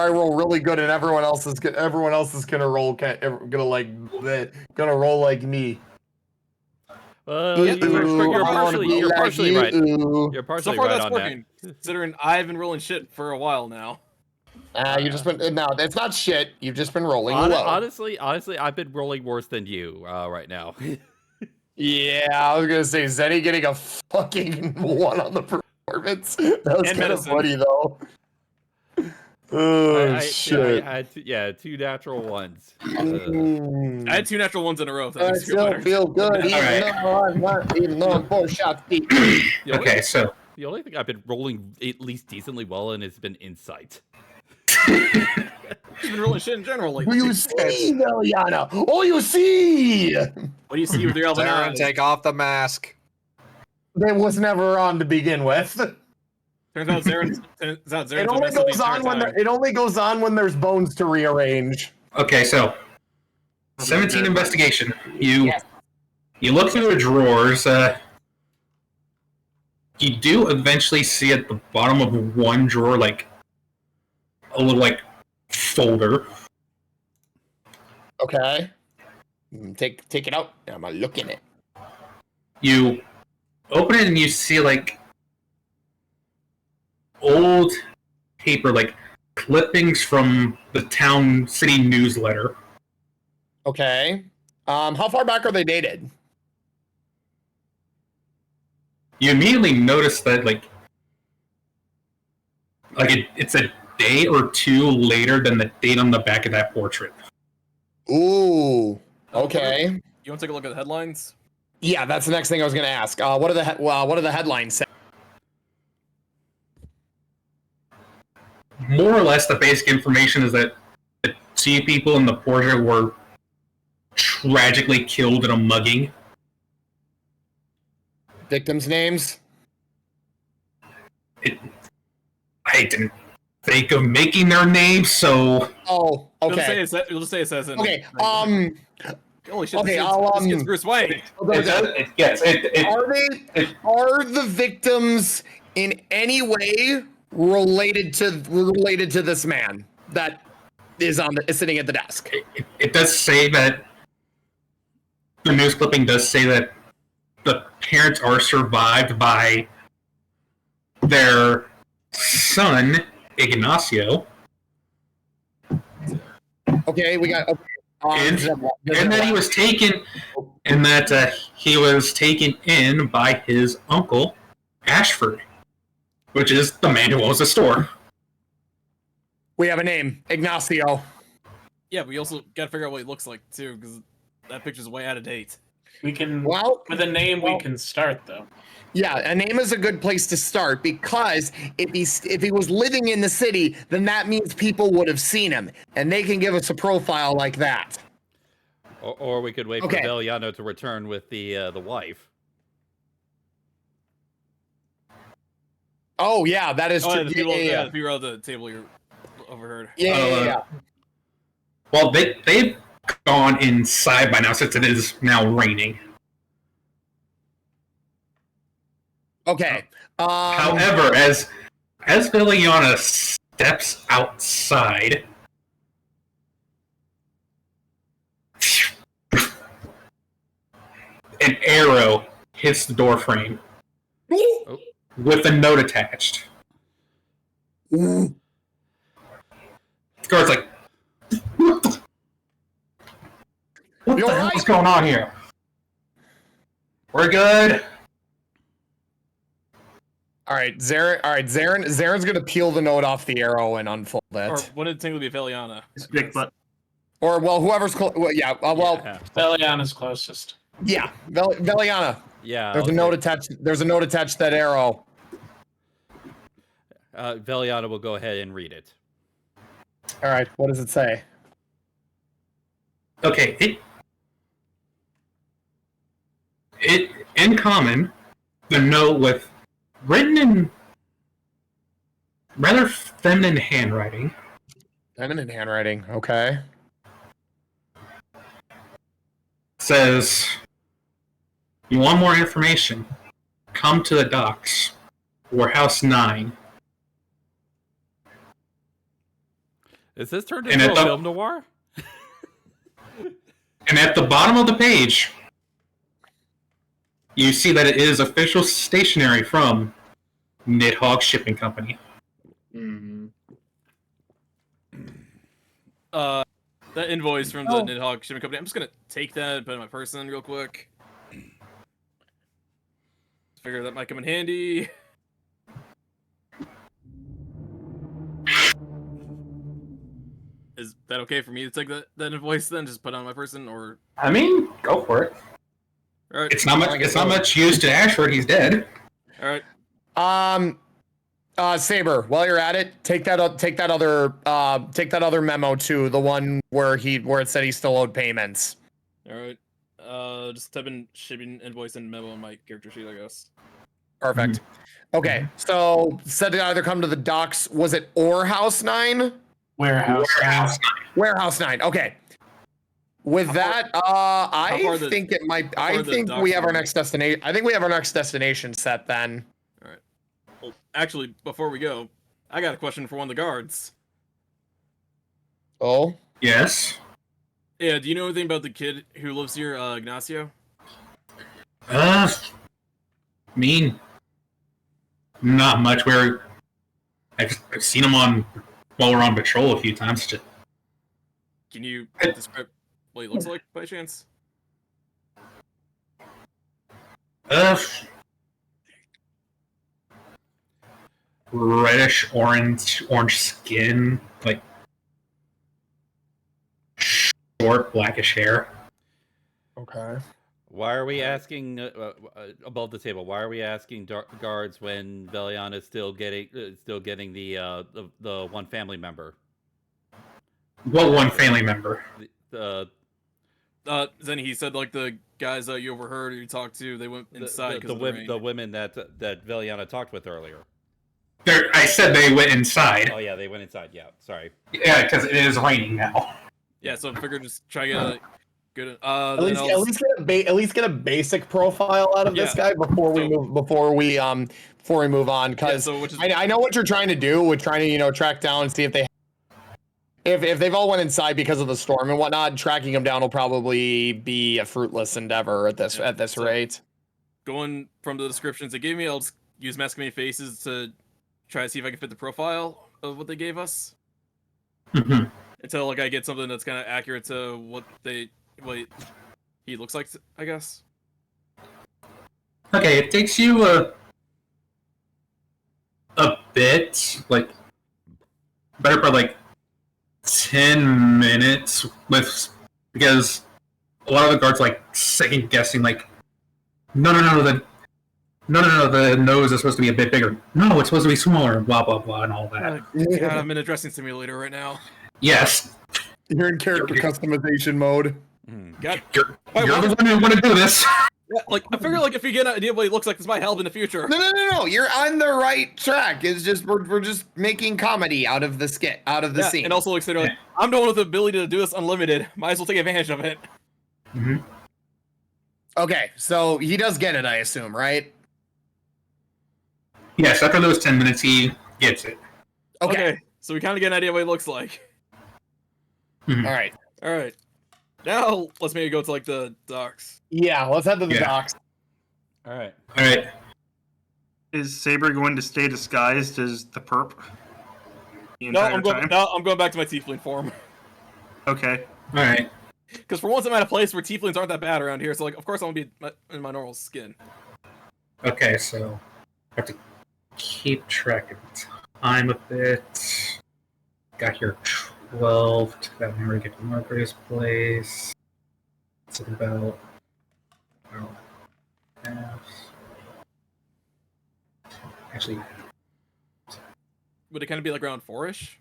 roll really good and everyone else is gonna roll like me. You're partially right. You're partially So far, right that's on working. Considering I've been rolling shit for a while now. You just been no, that's not shit. You've just been rolling that. low. Honestly, I've been rolling worse than you right now. Yeah, I was gonna say Zenny getting a fucking 1 on the performance. That was And kind of medicine. funny though. Oh shit! I had 2 natural ones. I had 2 natural ones in a row. If that I makes you still better. feel good, even Alright. though I'm not, even though I'm 4 shots deep. Okay, so The only thing I've been rolling at least decently well in has been insight. I've been rolling shit in general Do lately. you see, Veliana? Oh, you see! What do you see with your elven Zarin, eyes? take off the mask. It was never on to begin with. Turns out Zarin's It only goes on it only goes on when there's bones to rearrange. okay, so 17 investigation. You Yes. you look through the drawers. You do eventually see at the bottom of one drawer like a little like folder. Okay. Take it out. I'm gonna look in it. You open it and you see like old paper, like clippings from the town city newsletter. Okay. How far back are they dated? You immediately notice that it's a day or two later than the date on the back of that portrait. Ooh. Okay. You want to take a look at the headlines? Yeah, that's the next thing I was gonna ask. What are the headlines say? more or less the basic information is that the two people in the portrait were tragically killed in a mugging. Victims' names? I didn't think of making their names, so... Oh, We'll okay. just say it says in. Okay, Holy shit! okay, This kid's Bruce Wayne. Are the victims in any way related to this man that is sitting at the desk? It does say that the news clipping does say that the parents are survived by their son Ignacio, Okay, we got. and that he was taken, and that he was taken in by his uncle Ashford, which is the man who owns the store. We have a name, Ignacio. Yeah, we also gotta figure out what he looks like too, because that picture's way out of date. We can Well, with a name we can start though. yeah, a name is a good place to start because if he was living in the city, then that means people would have seen him, and they can give us a profile like that. Or we could wait Okay. for Veliano to return with the wife. Oh yeah, that is true. The people at the table you overheard. Yeah. Well, they've gone inside by now since it is now raining. Okay. However, as Viliana steps outside, an arrow hits the door frame with a note attached. Ooh. The guard's like, what You're the hell right. is going on here? We're good. All right, Zaren's gonna peel the note off the arrow and unfold Or it. what did it technically be, Veliana? Dick butt. Or well, whoever's close. Well, yeah. Yeah. Veliana's closest. Yeah. Veliana. Yeah. There's a note attached. There's a note attached to that arrow. Veliana will go ahead and read it. All right. What does it say? Okay, it in common, the note with written in rather feminine handwriting Feminine handwriting. Okay. says, "You want more information? Come to the docks, Warehouse 9." Is this turned And into at a the- film noir? And at the bottom of the page, you see that it is official stationery from Nidhogg Shipping Company. That invoice from the Nidhogg Shipping Company. I'm just gonna take that and put it in my person real quick. Figure that might come in handy. Is that okay for me to take that invoice then? Just put it on my person, or I mean, go for it. all right? It's not much. It's not much use to Ashford. He's dead. All right. Saber, while you're at it, take that other memo to the one where it said he still owed payments. All right. Just type in shipping invoice and memo in my character sheet, I guess. Perfect. Okay, so said to either come to the docks. Was it Warehouse 9? Warehouse. Warehouse 9. Okay. With that, I far the- think it might. how I far the think docks we have our are? next destination. I think we have our next destination set then. All right. Well, actually, before we go, I got a question for one of the guards. Oh. Yes. Yeah, do you know anything about the kid who lives here, Ignacio? I mean, not much. I've seen him while we're on patrol a few times. Can you describe what he looks like by chance? Reddish orange skin, like short blackish hair. Okay. Why are we asking above the table? Why are we asking guards when Velion is still getting the one family member? What one family member? Then he said like the guys that you overheard or you talked to, they went inside because of the rain. The women that Veliana talked with earlier. I said they went inside. Oh yeah, they went inside. Yeah, sorry. Yeah, because it is raining now. Yeah, so I figured just try to get a good. At least get a basic profile out of this guy before we move on. Because I know what you're trying to do. We're trying to track down and see if they've all went inside because of the storm and whatnot. Tracking them down will probably be a fruitless endeavor at this rate. Going from the descriptions they gave me, I'll just use mask many faces to try to see if I can fit the profile of what they gave us. Mm-hmm. Until like I get something that's kind of accurate to what he looks like, I guess. Okay, it takes you a bit, like better part like 10 minutes because a lot of the guards like second guessing, like no, the nose is supposed to be a bit bigger. No, it's supposed to be smaller, blah blah blah, and all that. God, I'm in a dressing simulator right now. Yes. You're in character customization mode. God, you're the one who want to do this. Yeah, like I figure, like if you get an idea of what he looks like, this might help in the future. No. You're on the right track. It's just we're just making comedy out of the scene. And also, like, I'm the one with the ability to do this unlimited. Might as well take advantage of it. Mm-hmm. Okay, so he does get it, I assume, right? Yes, after those 10 minutes, he gets it. Okay, so we kind of get an idea of what he looks like. Mm-hmm. All right. Now let's maybe go to like the docks. Yeah, let's head to the docks. All right. Is Saber going to stay disguised as the perp? No, I'm going back to my tiefling form. Okay. All right. Because for once I'm at a place where tieflings aren't that bad around here, so like of course I'm gonna be in my normal skin. Okay, so I have to keep track of time a bit. Got here 12 to that memory get to Margaret's place. It's about half. Actually, would it kind of be like around 4-ish?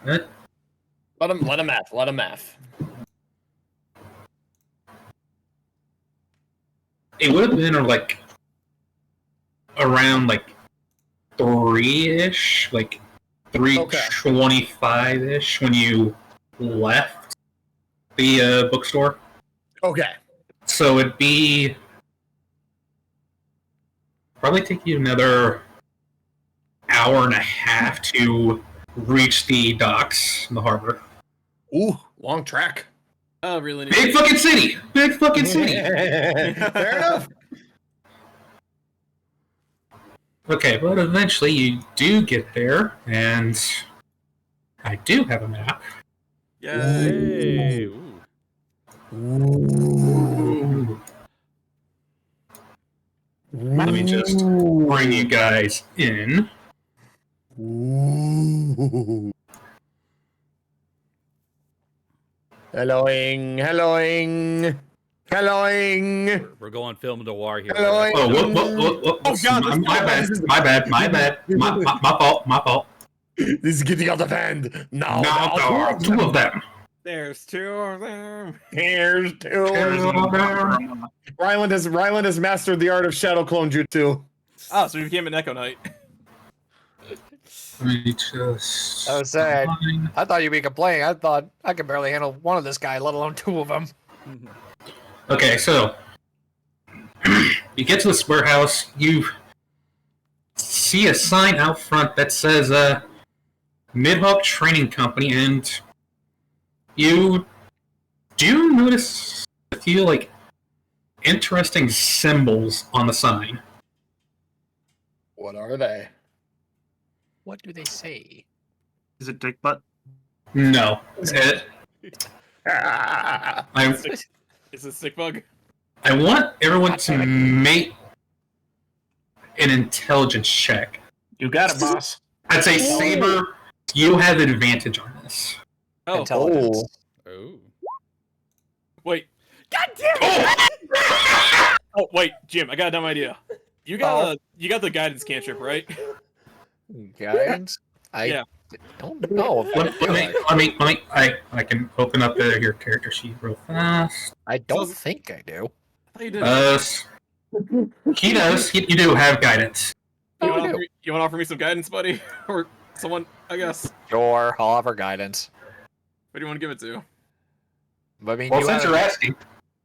what? Let him F. It would have been like around like 3-ish, like 3:25-ish when you left the bookstore. Okay. So it'd be probably take you another hour and a half to reach the docks in the harbor. Ooh, long track. Oh, really? Big fucking city! Big fucking city! Fair enough. Okay, but eventually you do get there, and I do have a map. Yay! Ooh. Let me just bring you guys in. Ooh. Helloing. We're going film noir here. Hello. Oh, whoop. Oh, God, My bad. My fault. This is getting out of hand. Now There are two of them. There's 2 of them. Here's two. Ryland has mastered the art of shadow clone jutsu. Ah, so we became an Echo Knight. Let me just... I was saying, I thought you'd be complaining. I thought I could barely handle one of this guy, let alone 2 of them. Okay, so you get to this warehouse, you see a sign out front that says Midhawk Training Company, and you do notice a few like interesting symbols on the sign. What are they? What do they say? Is it dick butt? No. Is it stick bug? I want everyone to make an intelligence check. You got it, boss. I'd say Saber, you have advantage on this. Oh. Intelligence. Oh. Wait. God damn it! Oh wait, Jim, I got a dumb idea. You got the guidance cantrip, right? Guidance? I Yeah. don't know. if I can open up your character sheet real fast. I don't think I do. I thought you did. He does. You do have guidance. You Oh, I want do. to offer me some guidance, buddy, or someone? I guess. Sure, I'll offer guidance. What do you want to give it to? But I mean, Well, you since have- you're asking.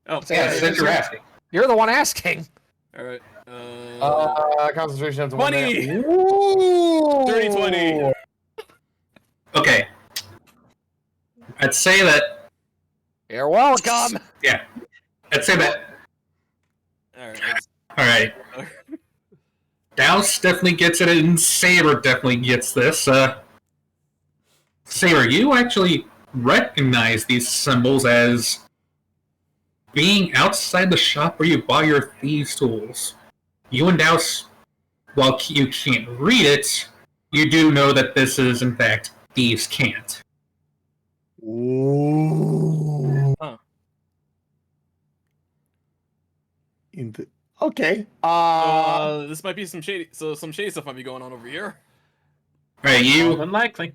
Oh, Yeah, since you're asking. you're the one asking. all right. Concentration of 20! 30-20. Okay. I'd say that. You're welcome. Yeah. I'd say that. All right. All right. Douse definitely gets it, and Saber definitely gets this. Saber, you actually recognize these symbols as being outside the shop where you buy your thieves' tools. You and Douse, while you can't read it, you do know that this is, in fact, thieves' cant. Ooh. Huh. Okay. This might be some shady stuff might be going on over here. Right, you. Unlikely.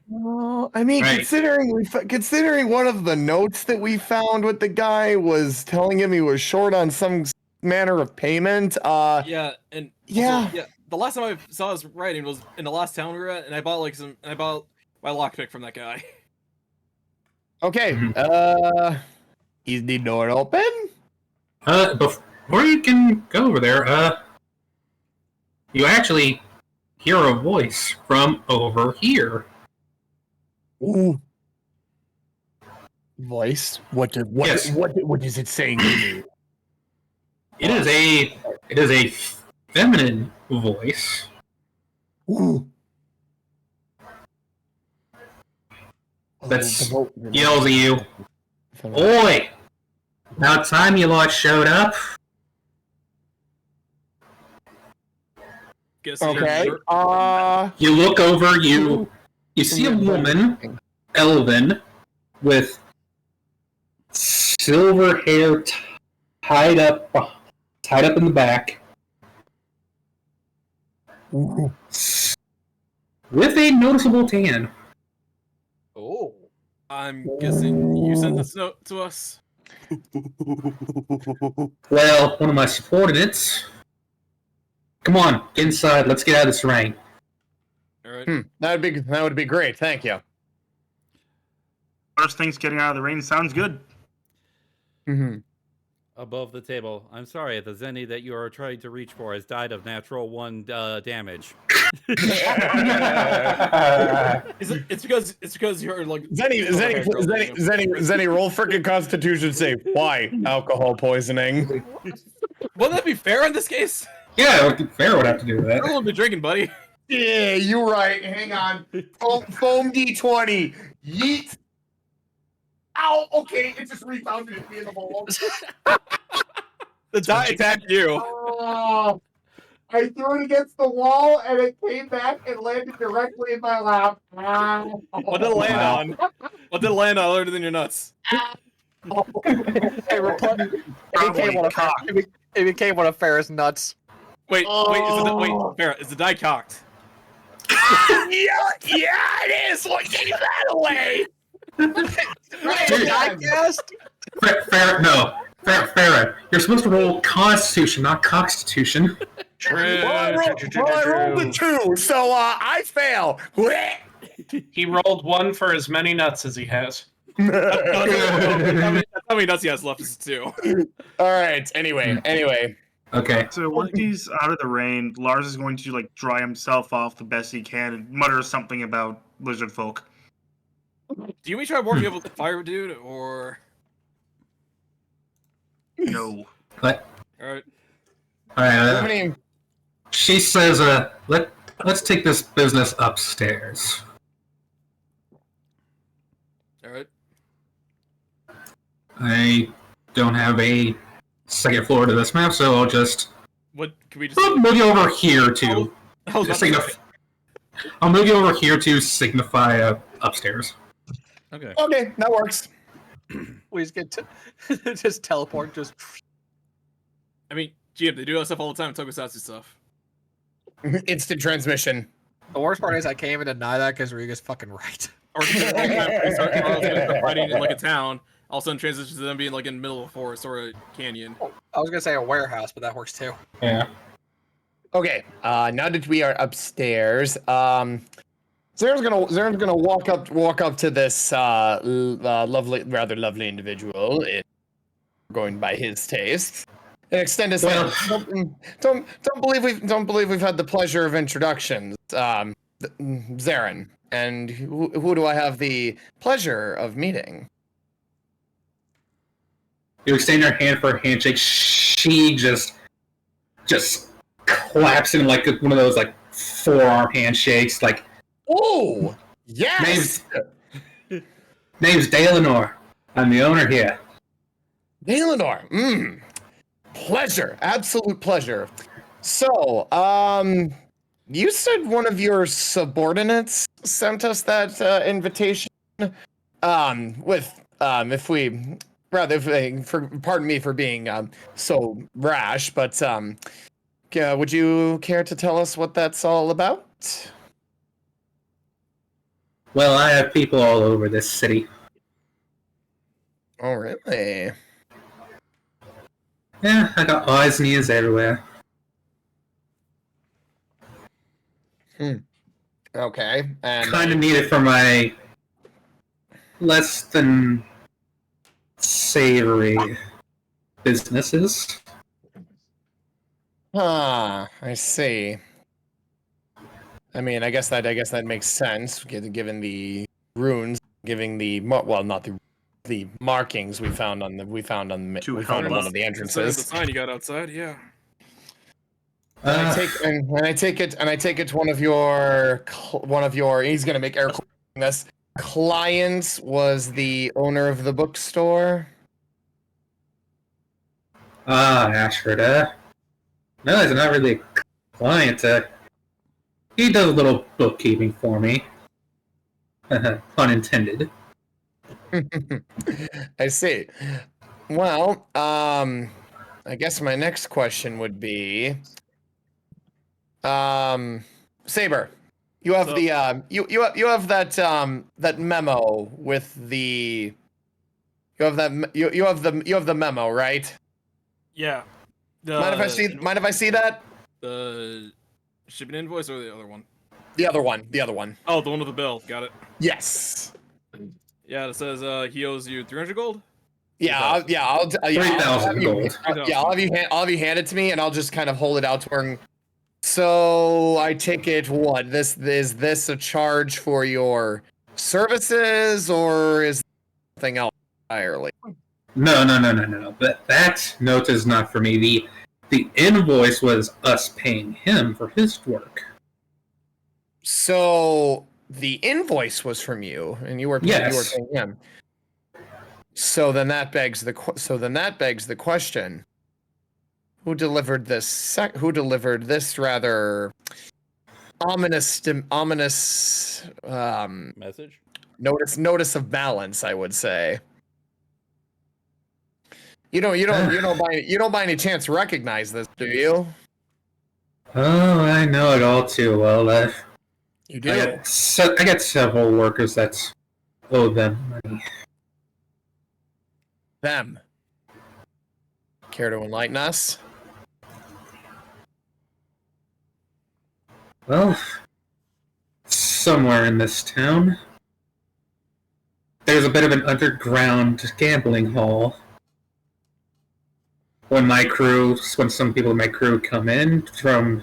I mean, Right. considering one of the notes that we found with the guy was telling him he was short on some manner of payment. Yeah, and Yeah. also, yeah. The last time I saw his writing was in the last town we were at, and I bought my lockpick from that guy. Okay. Mhm. Is the door open? Before you can go over there, you actually hear a voice from over here. Ooh. Voice. What Yes. is it saying to you? It is a feminine voice. Ooh. That's Oh, yells at you. Oi! About time you lot showed up. Guess Okay. You look over, you see a woman, elven, with silver hair tied up in the back, Ooh. with a noticeable tan. Oh. I'm guessing you sent this note to us. Well, one of my subordinates. Come on, get inside. Let's get out of this rain. All right. That would be great. Thank you. First things getting out of the rain sounds good. Mm-hmm. Above the table. I'm sorry, the Zenny that you are trying to reach for has died of natural 1 damage. It's because you're like Zenny, roll frickin' Constitution save. Why? Alcohol poisoning. Wouldn't that be fair in this case? Yeah, Fair would have to do with You're a that. little bit drinking, buddy. Yeah, you're right. Hang on. Foam D20. Yeet. Ow. Okay, it just rebounded me in the hole. The die attacked you. Oh, I threw it against the wall and it came back and landed directly in my lap. What did it land on? What did it land on other than your nuts? It became one of Farrah's nuts. Wait, Farrah, is the die cocked? Yeah, it is. What gave that away? I guessed. Farrah, you're supposed to roll Constitution, not Constitution. Well, I rolled a 2, so I fail. He rolled 1 for as many nuts as he has. How many nuts he has left is 2. All right. Anyway. Okay. So once he's out of the rain, Lars is going to like dry himself off the best he can and mutter something about lizard folk. Do you want me to try warming up with the fire, dude, or? No. But, All right. alright, she says, let's take this business upstairs. All right. I don't have a second floor to this map, so I'll just What can we just? move you over here to I was about to signify. say. I'll move you over here to signify upstairs. Okay. Okay, that works. We just get to just teleport. Just I mean, gee, they do that stuff all the time in Tokusatsu stuff. Instant transmission. the worst part is I can't even deny that because Riga's fucking right. Or all the time they start fighting in like a town, all of a sudden transitions to them being like in the middle of a forest or a canyon. I was gonna say a warehouse, but that works too. Yeah. Okay, now that we are upstairs, Zaren's gonna walk up to this rather lovely individual, going by his taste, and extend his hand. Don't believe we've had the pleasure of introductions, Zaren, and who do I have the pleasure of meeting? You extend your hand for a handshake. She just claps in like one of those like forearm handshakes. Like, oh yes, name's Dalenor. I'm the owner here. Dalenor. Pleasure, absolute pleasure. So, you said one of your subordinates sent us that invitation. Pardon me for being so rash, but would you care to tell us what that's all about? Well, I have people all over this city. Oh, really? Yeah, I got eyes and ears everywhere. Okay, and Kind of need it for my less than savory businesses. I see. I mean, I guess that makes sense given the runes, giving the not the markings we found on one of the The entrances. sign you got outside, yeah. And I take it one of your he's gonna make air quotes on this clients was the owner of the bookstore. Ashford, no, he's not really a client. He does a little bookkeeping for me. Pun intended. I see. Well, I guess my next question would be, Saber, you have you have that memo with the you have the memo, right? Yeah. Mind if I see that? The shipping invoice or the other one? The other one. Oh, the one with the bill. Got it. Yes. Yeah, it says he owes you 300 gold. I'll 3,000 gold. I'll have you hand it to me, and I'll just kind of hold it out to her. So I take it, what is this a charge for your services, or is it something else entirely? No. That note is not for me. The invoice was us paying him for his work. So the invoice was from you, and you were paying him. So then that begs the question: who delivered this? Who delivered this rather ominous Message? notice of balance? I would say. You don't by any chance recognize this, do you? Oh, I know it all too well. You do. I got several workers that owe them money. Them. Care to enlighten us? Well, somewhere in this town, there's a bit of an underground gambling hall. When some people in my crew come in from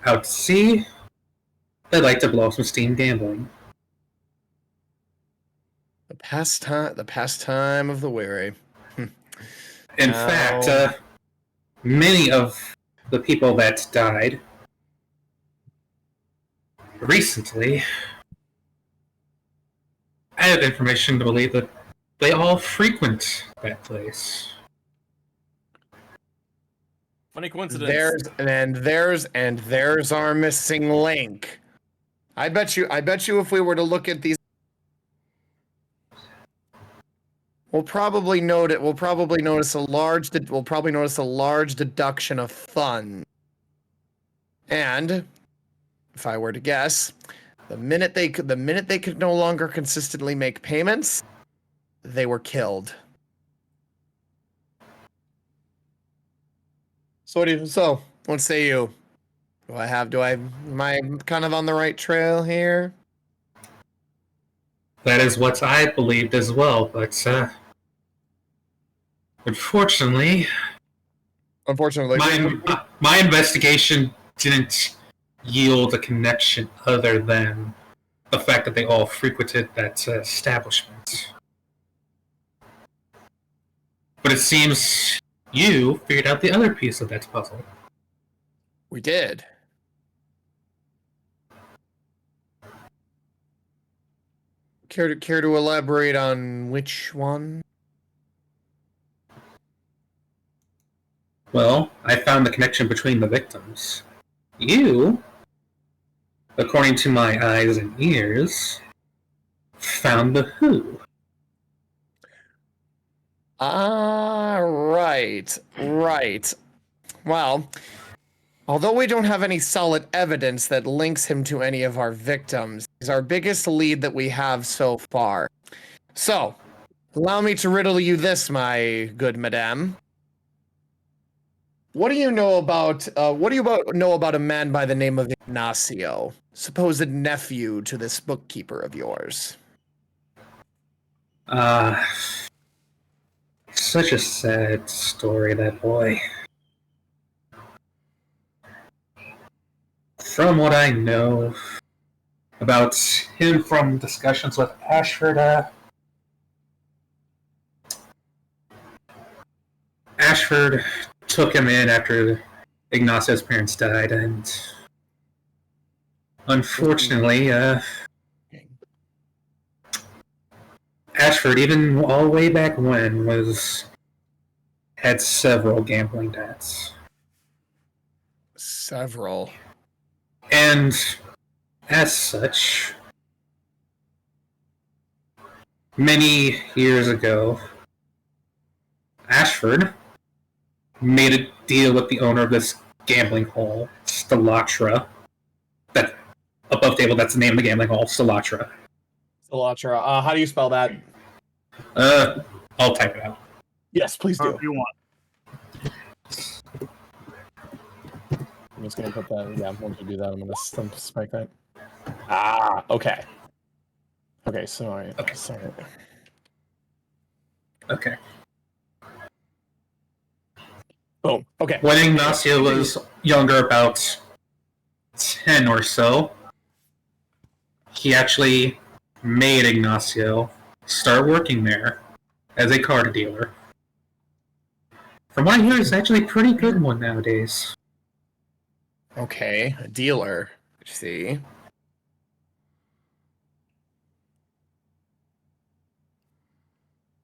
out to sea, they like to blow up some steam gambling. The pastime of the weary. In fact, many of the people that died recently, I have information to believe that they all frequent that place. Funny coincidence. There's our missing link. I bet you if we were to look at these we'll probably note it. We'll probably notice a large. We'll probably notice a large deduction of funds. And if I were to guess, the minute they could no longer consistently make payments, they were killed. So what say you? Am I kind of on the right trail here? That is what I believed as well, but unfortunately, my investigation didn't yield a connection other than the fact that they all frequented that establishment. But it seems you figured out the other piece of that puzzle. We did. Care to elaborate on which one? Well, I found the connection between the victims. You, according to my eyes and ears, found the who. Right. Well, although we don't have any solid evidence that links him to any of our victims, he's our biggest lead that we have so far. So, allow me to riddle you this, my good madame. What do you know about a man by the name of Ignacio, supposed nephew to this bookkeeper of yours? Such a sad story, that boy. From what I know about him from discussions with Ashford, Ashford took him in after Ignacio's parents died, and unfortunately, Ashford, even all the way back when, had several gambling debts. Several. And as such, many years ago, Ashford made a deal with the owner of this gambling hall, Stalatra. That above table, that's the name of the gambling hall, Stalatra. Stalatra. How do you spell that? I'll type it out. Yes, please do. If you want. I'm just gonna put that. Yeah, once you do that, I'm gonna spike that. Okay. Okay, sorry. Okay. Sorry. Okay. Boom. Okay. When Ignacio was younger, about 10 or so, he actually made Ignacio start working there as a card dealer. From what I hear, it's actually a pretty good one nowadays. Okay, a dealer. I see.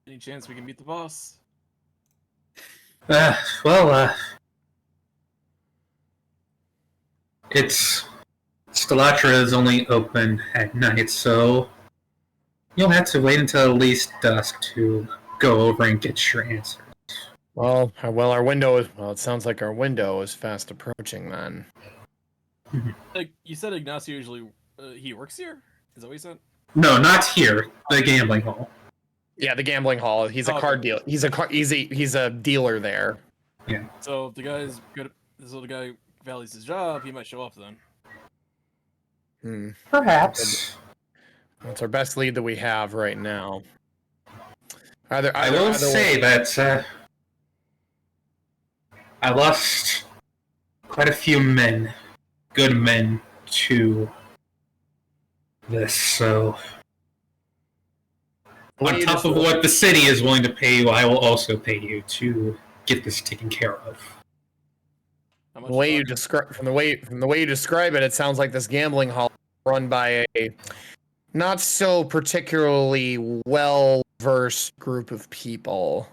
Any chance we can beat the boss? It's Stalatra is only open at night, so you'll have to wait until at least dusk to go over and get your answer. Well, our window is. Well, it sounds like our window is fast approaching. Then. Like you said, Ignacio usually he works here. Is that what you said? No, not here. The gambling hall. Yeah, the gambling hall. He's a card dealer. He's a dealer there. Yeah. So if the guy's good, so the guy values his job, he might show up then. Perhaps. That's our best lead that we have right now. I will say that I lost quite a few men, good men, to this, so on top of what the city is willing to pay you, I will also pay you to get this taken care of. From the way you describe it, it sounds like this gambling hall is run by a not so particularly well-versed group of people.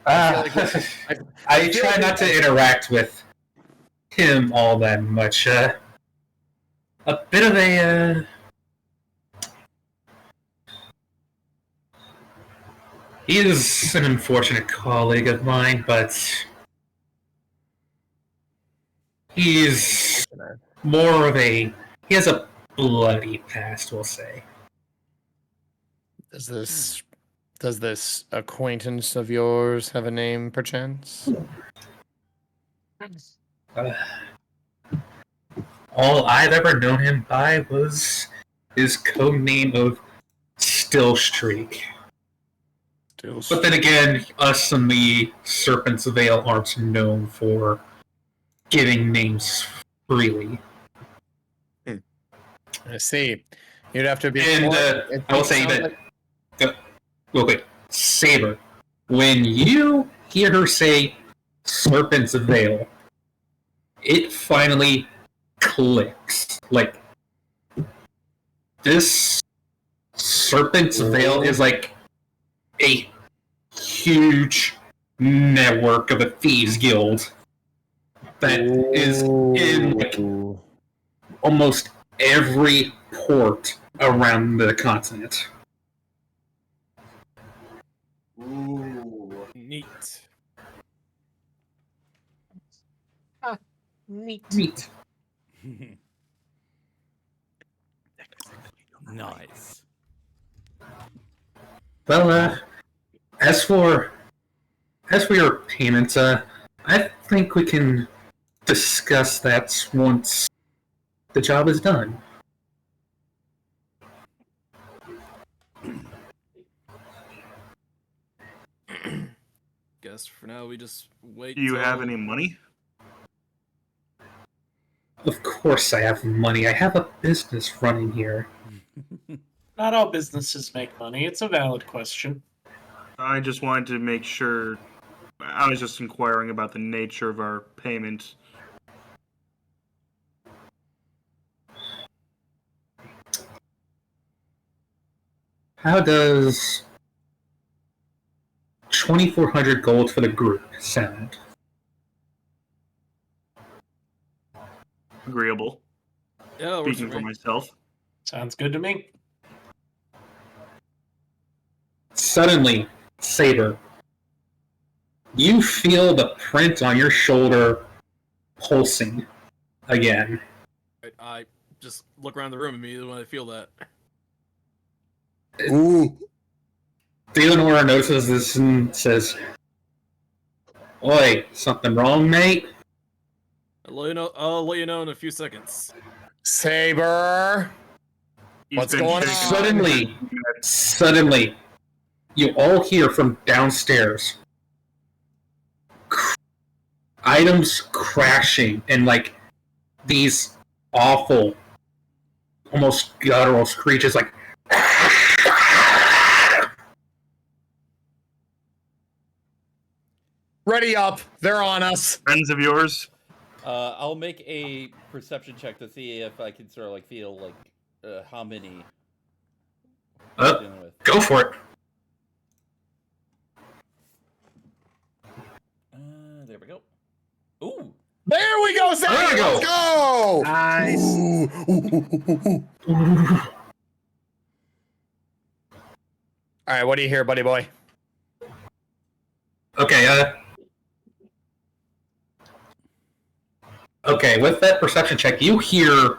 I try not to interact with him all that much. A bit of He is an unfortunate colleague of mine, but he's more of a... He has a bloody past, we'll say. Does this acquaintance of yours have a name, perchance? All I've ever known him by was his code name of Stillstreak. But then again, us and the Serpent's Veil aren't known for giving names freely. I see. You'd have to be. And I will say that, real quick, Saber, when you hear her say Serpent's Veil, it finally clicks. Like, this Serpent's Veil is like a huge network of a thieves guild that is in like almost every port around the continent. Ooh, neat. Neat. Nice. Well, as for your payments, I think we can discuss that once the job is done. Guess for now we just wait. Do you have till- any money? Of course I have money. I have a business running here. Not all businesses make money. It's a valid question. I just wanted to make sure. I was just inquiring about the nature of our payment. How does 2,400 gold for the group sound? Agreeable. Yeah, that works Speaking for me. myself. Sounds good to me. Suddenly, Saber, you feel the print on your shoulder pulsing again. I just look around the room immediately when I feel that. Ooh. Theodora notices this and says, "Oi, something wrong, mate?" I'll let you know in a few seconds. Saber. He's What's been going shaking. on? Suddenly, you all hear from downstairs items crashing and like these awful, almost guttural screeches like Ready up. They're on us. Friends of yours? I'll make a perception check to see if I can sort of like feel like how many. I'm dealing with. go for it. There we go. Ooh. There we go, Saber. There we go. Let's go. Nice. All right, what do you hear, buddy boy? Okay, okay, with that perception check, you hear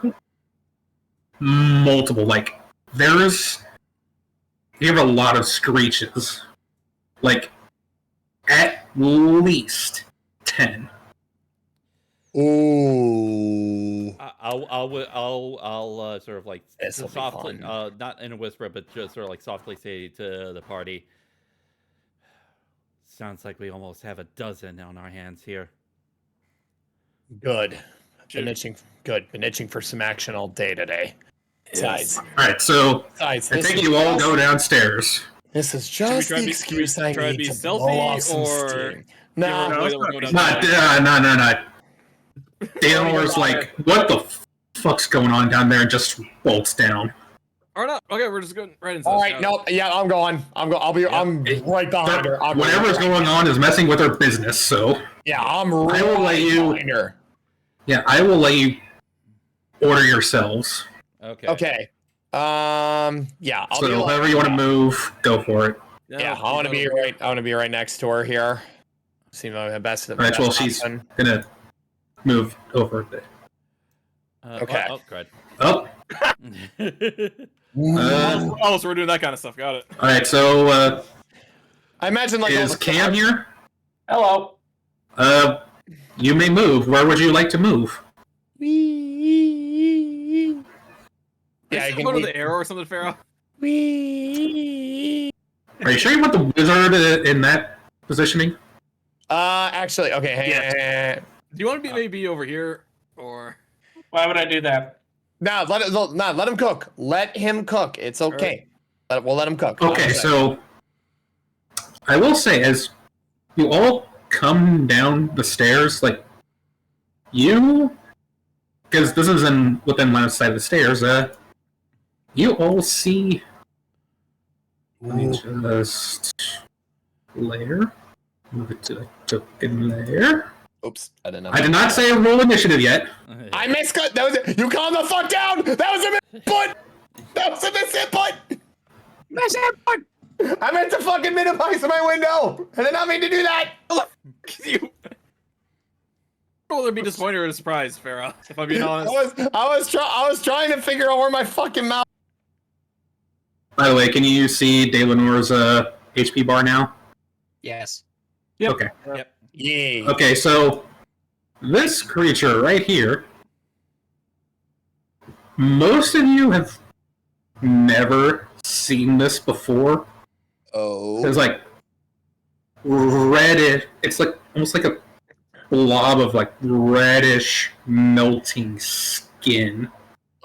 multiple, like, you hear a lot of screeches. Like, at least 10. Ooh. I'll sort of like This'll be softly, fun. not in a whisper, but just sort of like softly say to the party. Sounds like we almost have a dozen on our hands here. Good. Been itching. Good. Been itching for some action all day today. Besides, Alright, so I this think is you all just- go downstairs. This is Should we just try the to be- excuse should we I try to need be to stealthy, blow off some or steam. No, Nah, No, it's we'll go not down Not, there. no. Theodore's like, what the fuck's going on down there, and just bolts down. Or not. Okay, we're just going right inside. all right, nope. Yeah, I'm going. I'm right behind her. I'm Whatever's going on is messing with her business, so Yeah, I'm right I will let you. behind her. Yeah, I will let you order yourselves. Okay. Okay. Yeah. I'll So be like, however you want to move, go for it. Yeah, I want to be right. I want to be right next to her here. Seem like the best. All right, well, she's option. gonna move over a bit. Okay. Oh, good. Oh, Oh, so we're doing that kind of stuff. Got it. all right. So, I imagine like all is the Cam here? Hello. You may move. Where would you like to move? Yeah, Did you go to the arrow or something, Pharaoh? Are you sure you want the wizard in that positioning? Actually, okay. Hey. Do you want to be maybe over here or? Why would I do that? No, let him cook. Let him cook. It's okay. We'll let him cook. Okay, so I will say, as you all come down the stairs, like you, because this is within line of sight of the stairs, you all see. Let me just layer. Move it to the token layer. Oops, I didn't know. I did not say roll initiative yet. I miscut. That was it. You calm the fuck down. That was a misinput. That was a misinput. Misinput. I meant to fucking minimize my window. I did not mean to do that. You. Will there be disappointed or surprised, Pharaoh? If I'm being honest. I was trying to figure out where my fucking mouth. By the way, can you see Daylenor's HP bar now? Yes. Yep. Okay. Yep. Yeah. Okay, so this creature right here, most of you have never seen this before. Oh. It's like reddish. It's like almost like a blob of like reddish melting skin.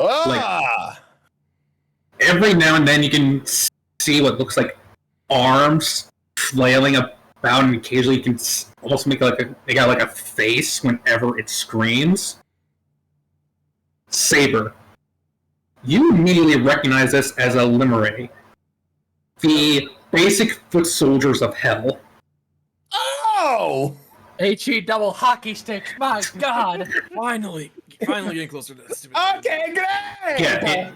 Ah. Every now and then you can see what looks like arms flailing about, and occasionally you can almost make like they got like a face whenever it screams. Saber. You immediately recognize this as a Limere, the basic foot soldiers of hell. Oh. HE double hockey sticks. My God. Finally getting closer to this. Okay, great. Yeah,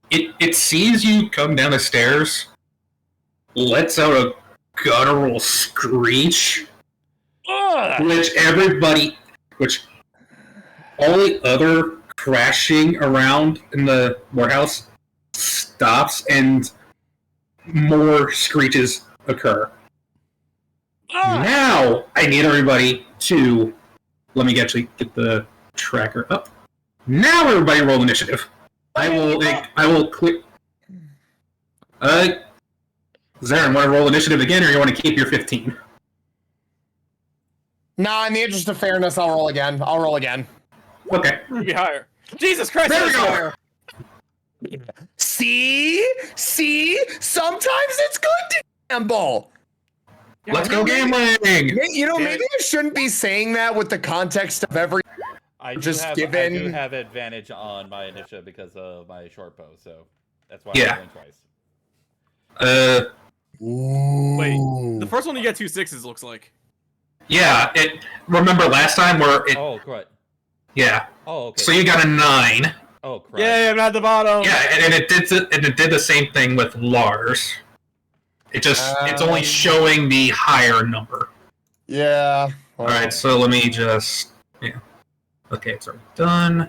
it sees you come down the stairs, lets out a guttural screech, which all the other crashing around in the warehouse stops, and more screeches occur. Now I need everybody to let me actually get the tracker up. Now everybody roll initiative. I will click. Zarin, want to roll initiative again, or you want to keep your 15? Nah, in the interest of fairness, I'll roll again. Okay. Be higher. Jesus Christ! There we go. Higher. See? Sometimes it's good to gamble. Let's go gambling! You know, maybe I shouldn't be saying that with the context of every. I do given. have advantage on my initiative because of my short bow, so that's why Yeah. I'm rolling twice. Wait, the first one you get 2 6s looks like. Yeah, remember last time where it... Oh, correct. Yeah. Oh, okay. So you got a 9. Oh, correct. Yeah, I'm at the bottom. Yeah, and it did the same thing with Lars. It's only showing the higher number. Yeah. Alright, so let me just... Yeah. Okay, it's already done.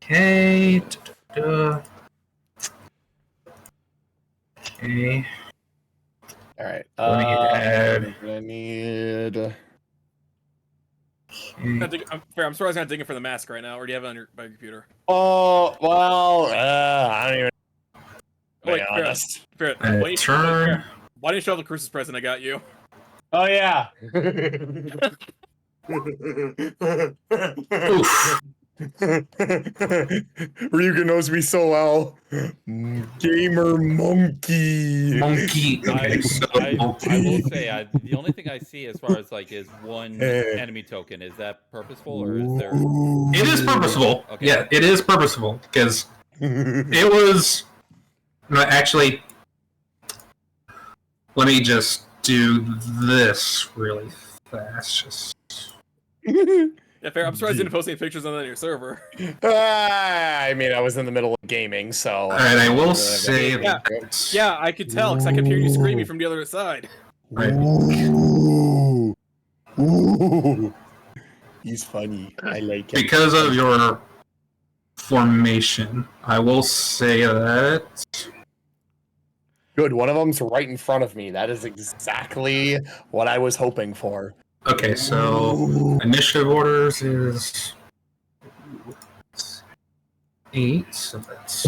Okay. Okay. All right. Let me add... I need. Okay. I'm surprised I'm not digging for the mask right now, or do you have it on by your computer? Oh well. I don't even. Wait, be honest. Ferret, Turn. why didn't you have the Christmas present I got you? Oh yeah. Oof. Ryuga knows me so well. Gamer monkey. Monkey. Okay, so I will monkey. say, the only thing I see as far as like is one enemy token. Is that purposeful or is there? It is purposeful. Okay. Yeah, it is purposeful because it was. No, actually, let me just do this really fast. Just... Yeah, fair. I'm surprised you didn't post any pictures on your server. I mean, I was in the middle of gaming, so. All right, I will say Yeah. that. Yeah, I could tell because I kept hearing you screaming from the other side. Right. Ooh. Ooh. He's funny. I like it. Because of your formation, I will say that. Good. One of them's right in front of me. That is exactly what I was hoping for. Okay, so initiative orders is 8, so that's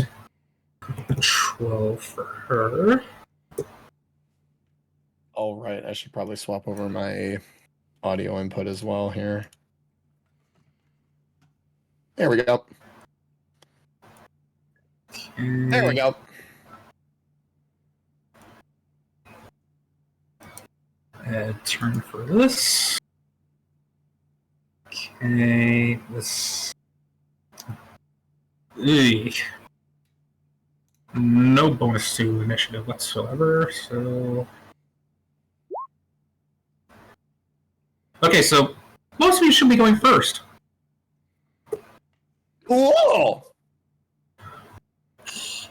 12 for her. All right. I should probably swap over my audio input as well here. There we go. There we go. Add turn for this. Okay, this. Eek. No bonus to initiative whatsoever, so. Okay, so most of you should be going first. Cool.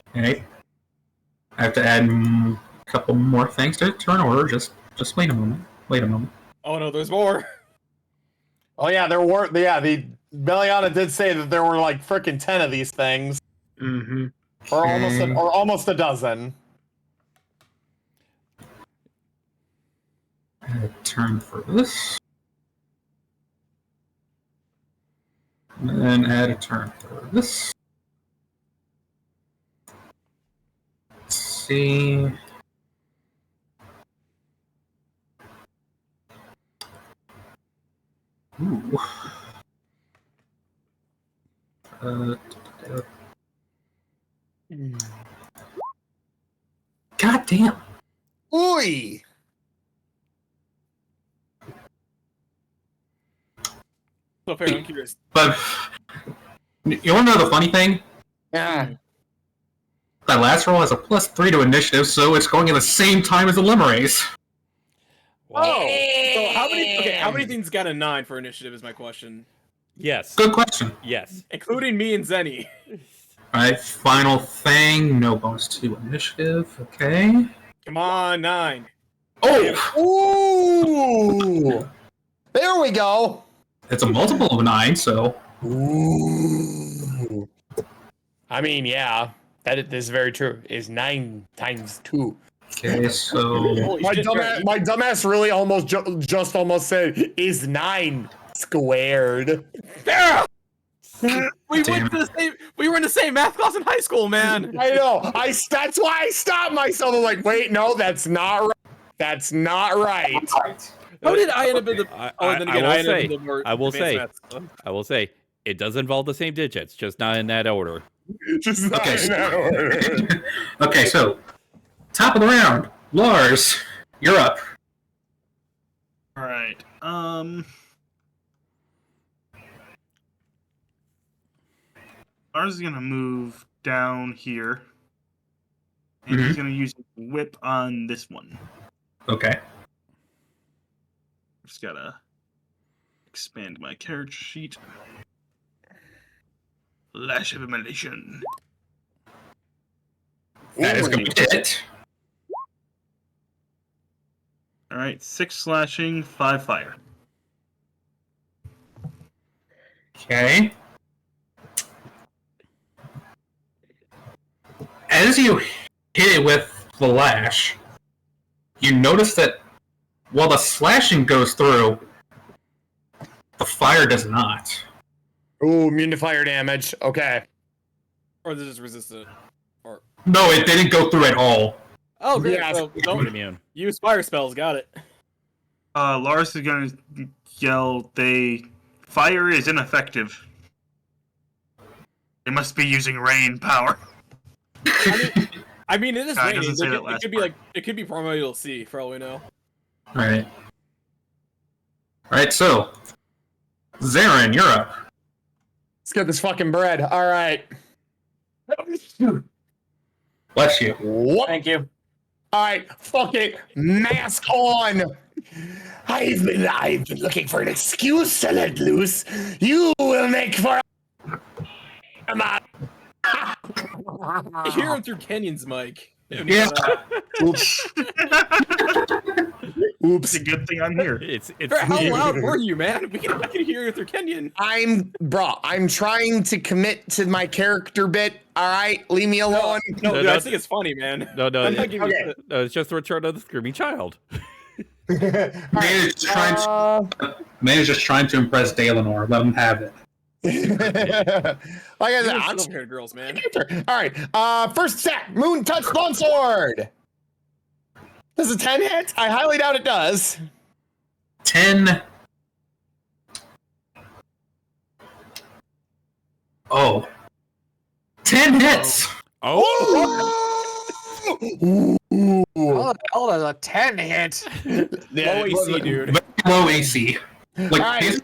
Okay. I have to add a couple more things to turn order. Just wait a moment. Wait a moment. Oh no, there's more. Oh yeah, there were. Yeah, the Beliana did say that there were like freaking 10 of these things, Mm-hmm. or almost a dozen. Add a turn for this. And then add a turn for this. Let's see. Ooh. God damn. Oi! So fair, I'm curious. But you want to know the funny thing? Yeah. That last roll has a +3 to initiative, so it's going at the same time as the Limerays. Oh, so how many things got a 9 for initiative is my question. Yes. Good question. Yes. Including me and Zenny. Alright, final thing. No bonus to initiative. Okay. Come on, 9. Oh! Ooh! There we go. It's a multiple of 9, so. Ooh. I mean, yeah, that is very true. Is 9 times 2. Okay, so. Holy shit, Barry. My dumbass really almost just almost said is 9 squared. Yeah! We Damn went to the same. We were in the same math class in high school, man. I know. That's why I stopped myself. I'm like, wait, no, that's not right. That's not right. How did I end up in the? I will say, it does involve the same digits, just not in that order. Just not Okay, in that order. Okay, so. Top of the round. Lars, you're up. All right. Lars is gonna move down here, and he's gonna use a whip on this one. Okay. Just gotta expand my character sheet. Lash of Immolation. That is going to be it. All right, 6 slashing, 5 fire. Okay. As you hit it with the lash, you notice that while the slashing goes through, the fire does not. Ooh, immune to fire damage. Okay. Or this is resistant. Or No, it didn't go through at all. oh, great. Yeah, So don't Immune. use fire spells. Got it. Lars is gonna yell, fire is ineffective. They must be using rain power. I mean, it is No, it raining. doesn't say that It last could be part. like it could be primordial sea for all we know. Alright. Alright, so. Zarin, you're up. Let's get this fucking bread. All right. Bless you. What? Thank you. All right, fuck it. Mask on. I've been looking for an excuse to let loose. You will make for Hear him through Kenyon's mic. Yeah. Oops. Oops. It's a good thing I'm here. It's How loud were you, man? I can hear you through Kenyon. I'm trying to commit to my character bit. All right, leave me alone. No, No, dude, I no. think it's funny, man. no, I'm not giving you okay. shit. no, it's just the return of the screaming child. Man is just trying to impress Dalenor. Let him have it. Like I said, You're I'm silver-haired girls, man. all right. First attack, Moon Touch Longsword. Does a 10 hit? I highly doubt it does. 10. Oh. 10 hits! Oh, Oh, the hell does a 10 hit? Low AC, dude. Very low AC. Like, Alright.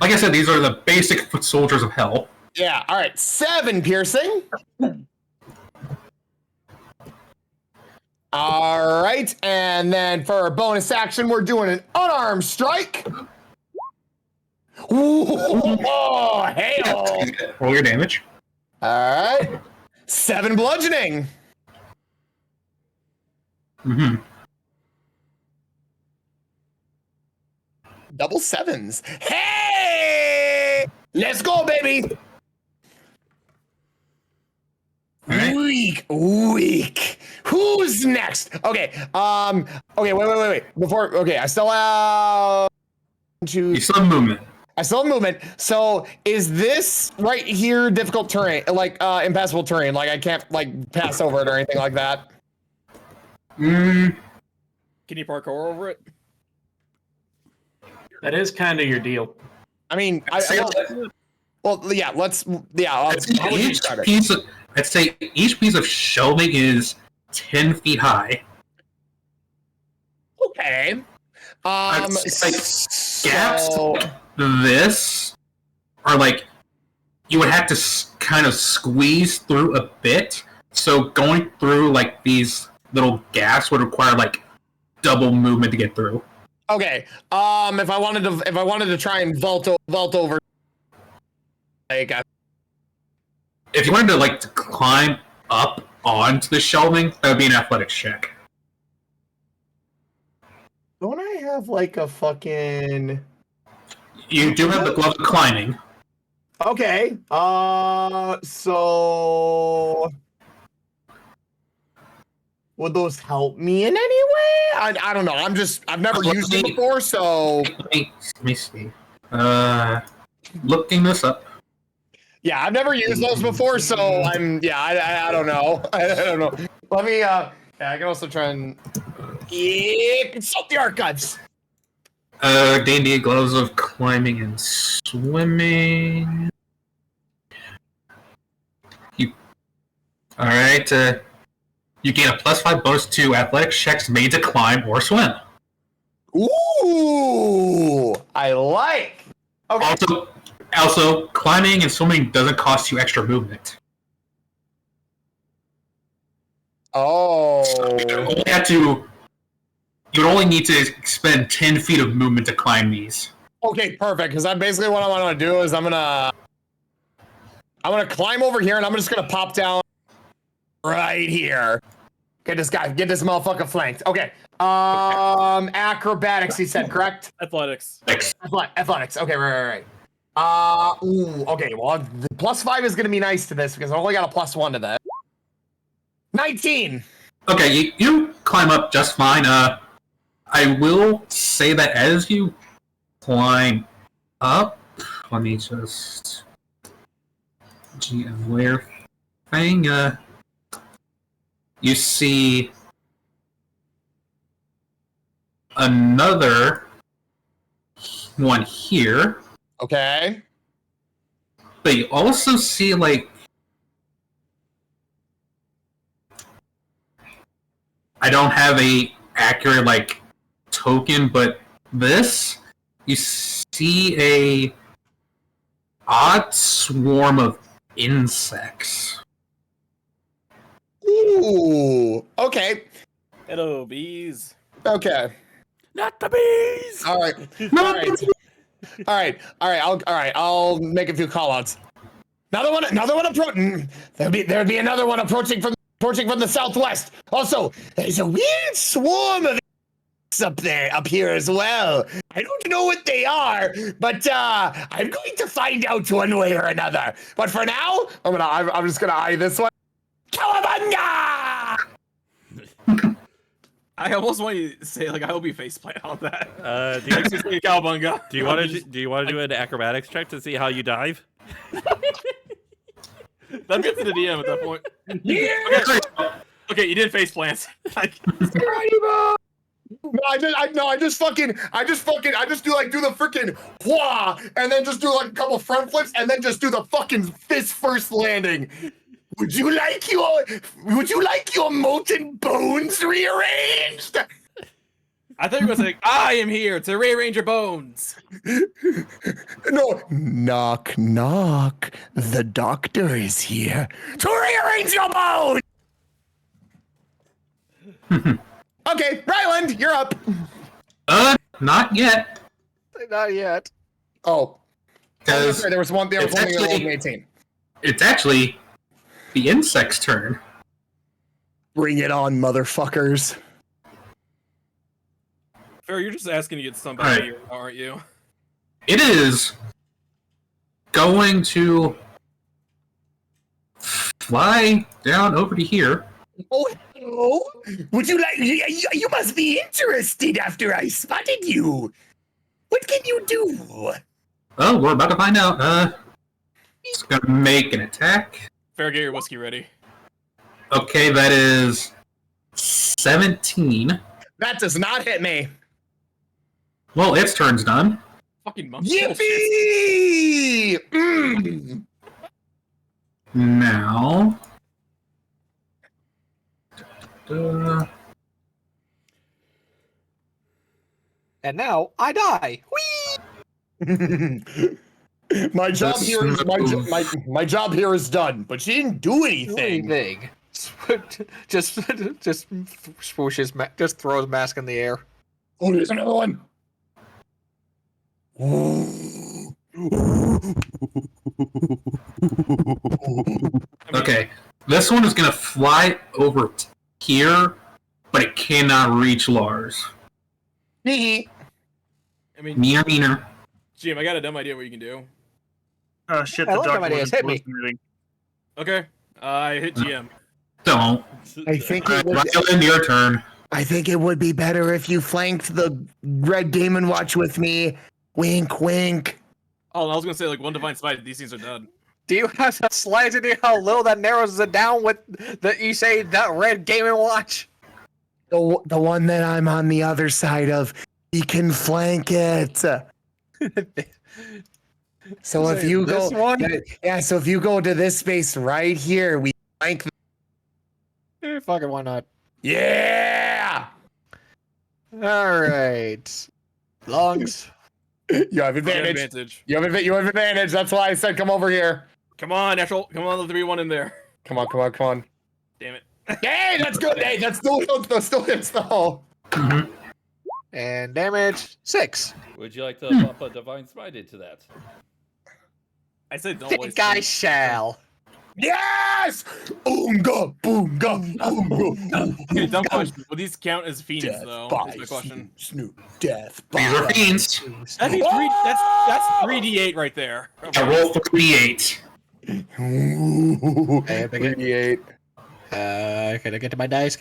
like I said, these are the basic foot soldiers of hell. Yeah, all right. 7 piercing. All right, and then for a bonus action, we're doing an unarmed strike. Ooh, oh, hail. Roll your damage. All right. 7 bludgeoning. Mm-hmm. Double 7s. Hey! Let's go, baby. Alright. Weak. Who's next? Okay. Okay. Wait. Okay. I still have You still have movement. I still have movement. So is this right here difficult terrain, like impassable terrain? Like I can't like pass over it or anything like that. Mm, Can you parkour over it? That is kind of your deal. I mean, yeah. Let's. I'd say How would you each start it? piece of, I'd say each piece of shelving is 10 feet high. Okay. It's like gaps so- like this are like you would have to kind of squeeze through a bit. So going through like these little gaps would require like double movement to get through. Okay. If I wanted to try and vault over, like, If you wanted to like to climb up onto the shelving, that would be an athletics check. Don't I have like a fucking? You do have the gloves of climbing. Okay. So would those help me in any way? I don't know. I've never used it before, so Let me see. Looking this up. yeah, I've never used those before, so I don't know. I don't know. Let me yeah, I can also try and consult the archives. D&D gloves of climbing and swimming. Alright, you gain a +5 bonus to athletics checks made to climb or swim. Ooh, I like. Okay. Also, climbing and swimming doesn't cost you extra movement. Oh. You would only need to expend 10 feet of movement to climb these. Okay, perfect. Because I'm basically what I want to do is I'm gonna climb over here and I'm just gonna pop down right here. Get this motherfucker flanked. Okay. Acrobatics. He said correct. Athletics. Athletics. Okay, right. Okay. Well, the +5 is gonna be nice to this because I only got a +1 to that. 19. Okay, you climb up just fine. I will say that as you climb up, let me just GM layer thing. You see another one here, Okay. but you also see like I don't have a accurate like token, but this you see a odd swarm of insects. Ooh. Okay. Hello, bees. Okay. Not the bees. All right. All right. I'll make a few callouts. Another one approaching. There'd be another one approaching from the southwest. Also, there's a weird swarm of up here as well. I don't know what they are, but I'm going to find out one way or another. But for now, I'm just gonna eye this one. Cowabunga! I almost want you to say like I hope you faceplant on that. Do you, Just say cowabunga. do you want to do an acrobatics check to see how you dive? That'd get to the DM at that point. Yeah! Okay, you did faceplant. No, I just do the freaking wah, and then just do like a couple front flips, and then just do the fucking fist first landing. Would you like your molten bones rearranged? I thought you were going to say, I am here to rearrange your bones. No, knock, knock. The doctor is here to rearrange your bones. Okay, Ryland, you're up. Not yet. Not yet. Oh, Because there was one in the 18. it's actually the insect's turn. Bring it on, motherfuckers. Fair, you're just asking to get somebody here, aren't you? It is going to fly down over to here. Oh, hello. Would you like? You must be interested after I spotted you. What can you do? Well, we're about to find out. It's gonna make an attack. Fair, get your whiskey ready. Okay, that is 17. That does not hit me. Well, its turn's done. Fucking monkey. Yippee! Mm. Now. And now I die. Whee! My job here is my job here is done, but she didn't do anything. just swooshes, just throws mask in the air. Oh, there's another one. Okay, this one is gonna fly over here, but it cannot reach Lars. I mean, Meaner. Jim, I got a dumb idea what you can do. Oh shit! I The love them doctor ideas. Hit me. wasn't moving. Okay, I hit GM. Don't. I think Ryland, your turn. I think it would be better if you flanked the red Game & Watch with me. Wink, wink. Oh, and I was gonna say like one divine smite. These things are dead. Do you have a slight idea how little that narrows it down with that you say that red Game & Watch? The one that I'm on the other side of, he can flank it. So if you This go, one? so if you go to this space right here, we flank. Fucking why not? Yeah. All right. Lungs. You have You got advantage. advantage. You have advantage. That's why I said come over here. Come on, natural. Come on, the 3-1 in there. Come on. Damn it. Hey, that's good. Hey, that still hits the hull. And damage 6. Would you like to bump a divine smite into that? I said don't Think waste. I it. shall. Yes! Oonga, boonga, oonga. Okay, dumb question. Will these count as fiends Death though? by Is my question. Snoop. Death These are by. fiends. That'd be three. That's 3d8 right there. I roll 3d8. Ooh, Hey, big it. 38. Gotta get to my dice.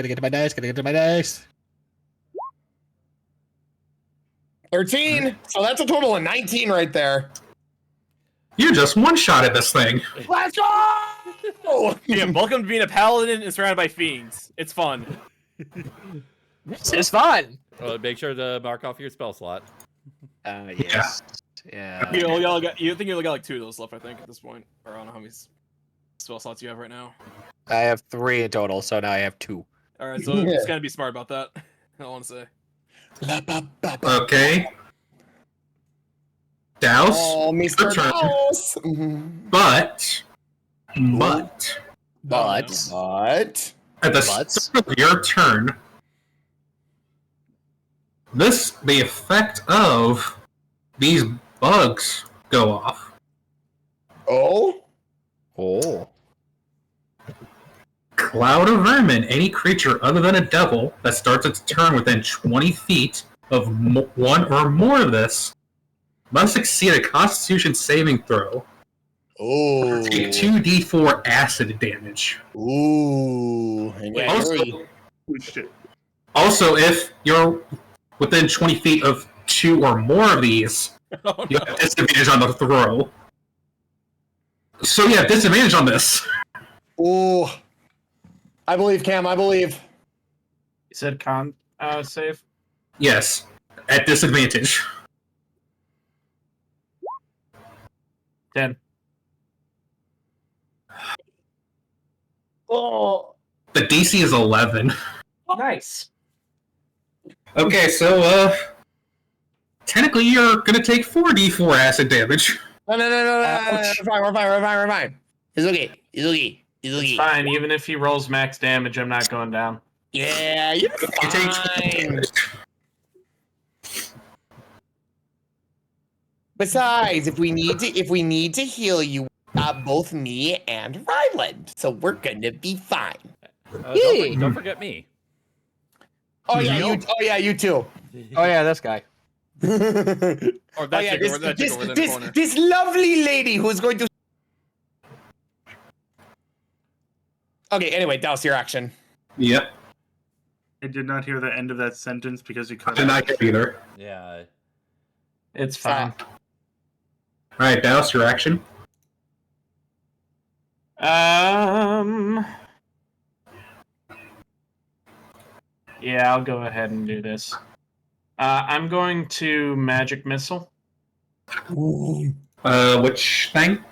13. So that's a total of 19 right there. You just one-shot at this thing. Let's go! Yeah, welcome to being a paladin and surrounded by fiends. It's fun. This is fun. Well, make sure to mark off your spell slot. Yes. Yeah. You think you only got like 2 of those left, I think, at this point. Or I don't know how many spell slots you have right now. I have 3 in total, so now I have 2. Alright, so just gotta be smart about that. I want to say. Okay. Douse. Oh, Mr. Turn. Mouse. But But But. at the start of your turn, the effect of these bugs go off. Oh? Oh. Cloud of vermin. Any creature other than a devil that starts its turn within 20 feet of one or more of this must succeed a Constitution saving throw. Oh. Take 2d4 acid damage. Ooh. And yeah, Also, Holy shit. also, if you're within 20 feet of 2 or more of these, Oh, you have disadvantage on the throw. So you have disadvantage on this. Ooh. I believe, Cam. I believe. You said con save? Yes, at disadvantage. 10. Oh. The DC is 11. Nice. Okay, so technically you're gonna take 4d4 acid damage. No. We're fine. We're fine. It's okay. It's fine. Even if he rolls max damage, I'm not going down. Yeah, you're You take 20 fine. damage. Besides, if we need to heal you, we got both me and Ryland, so we're gonna be fine. Don't forget me. Oh yeah, you too. Oh yeah, this guy. Or that chick over there in the corner. this lovely lady who's going to. Okay. Anyway, that was your action. Yep. I did not hear the end of that sentence because you cut Did out. not get either. Yeah. It's fine. Alright, Dallas, your action. Yeah, I'll go ahead and do this. I'm going to magic missile. Which thing?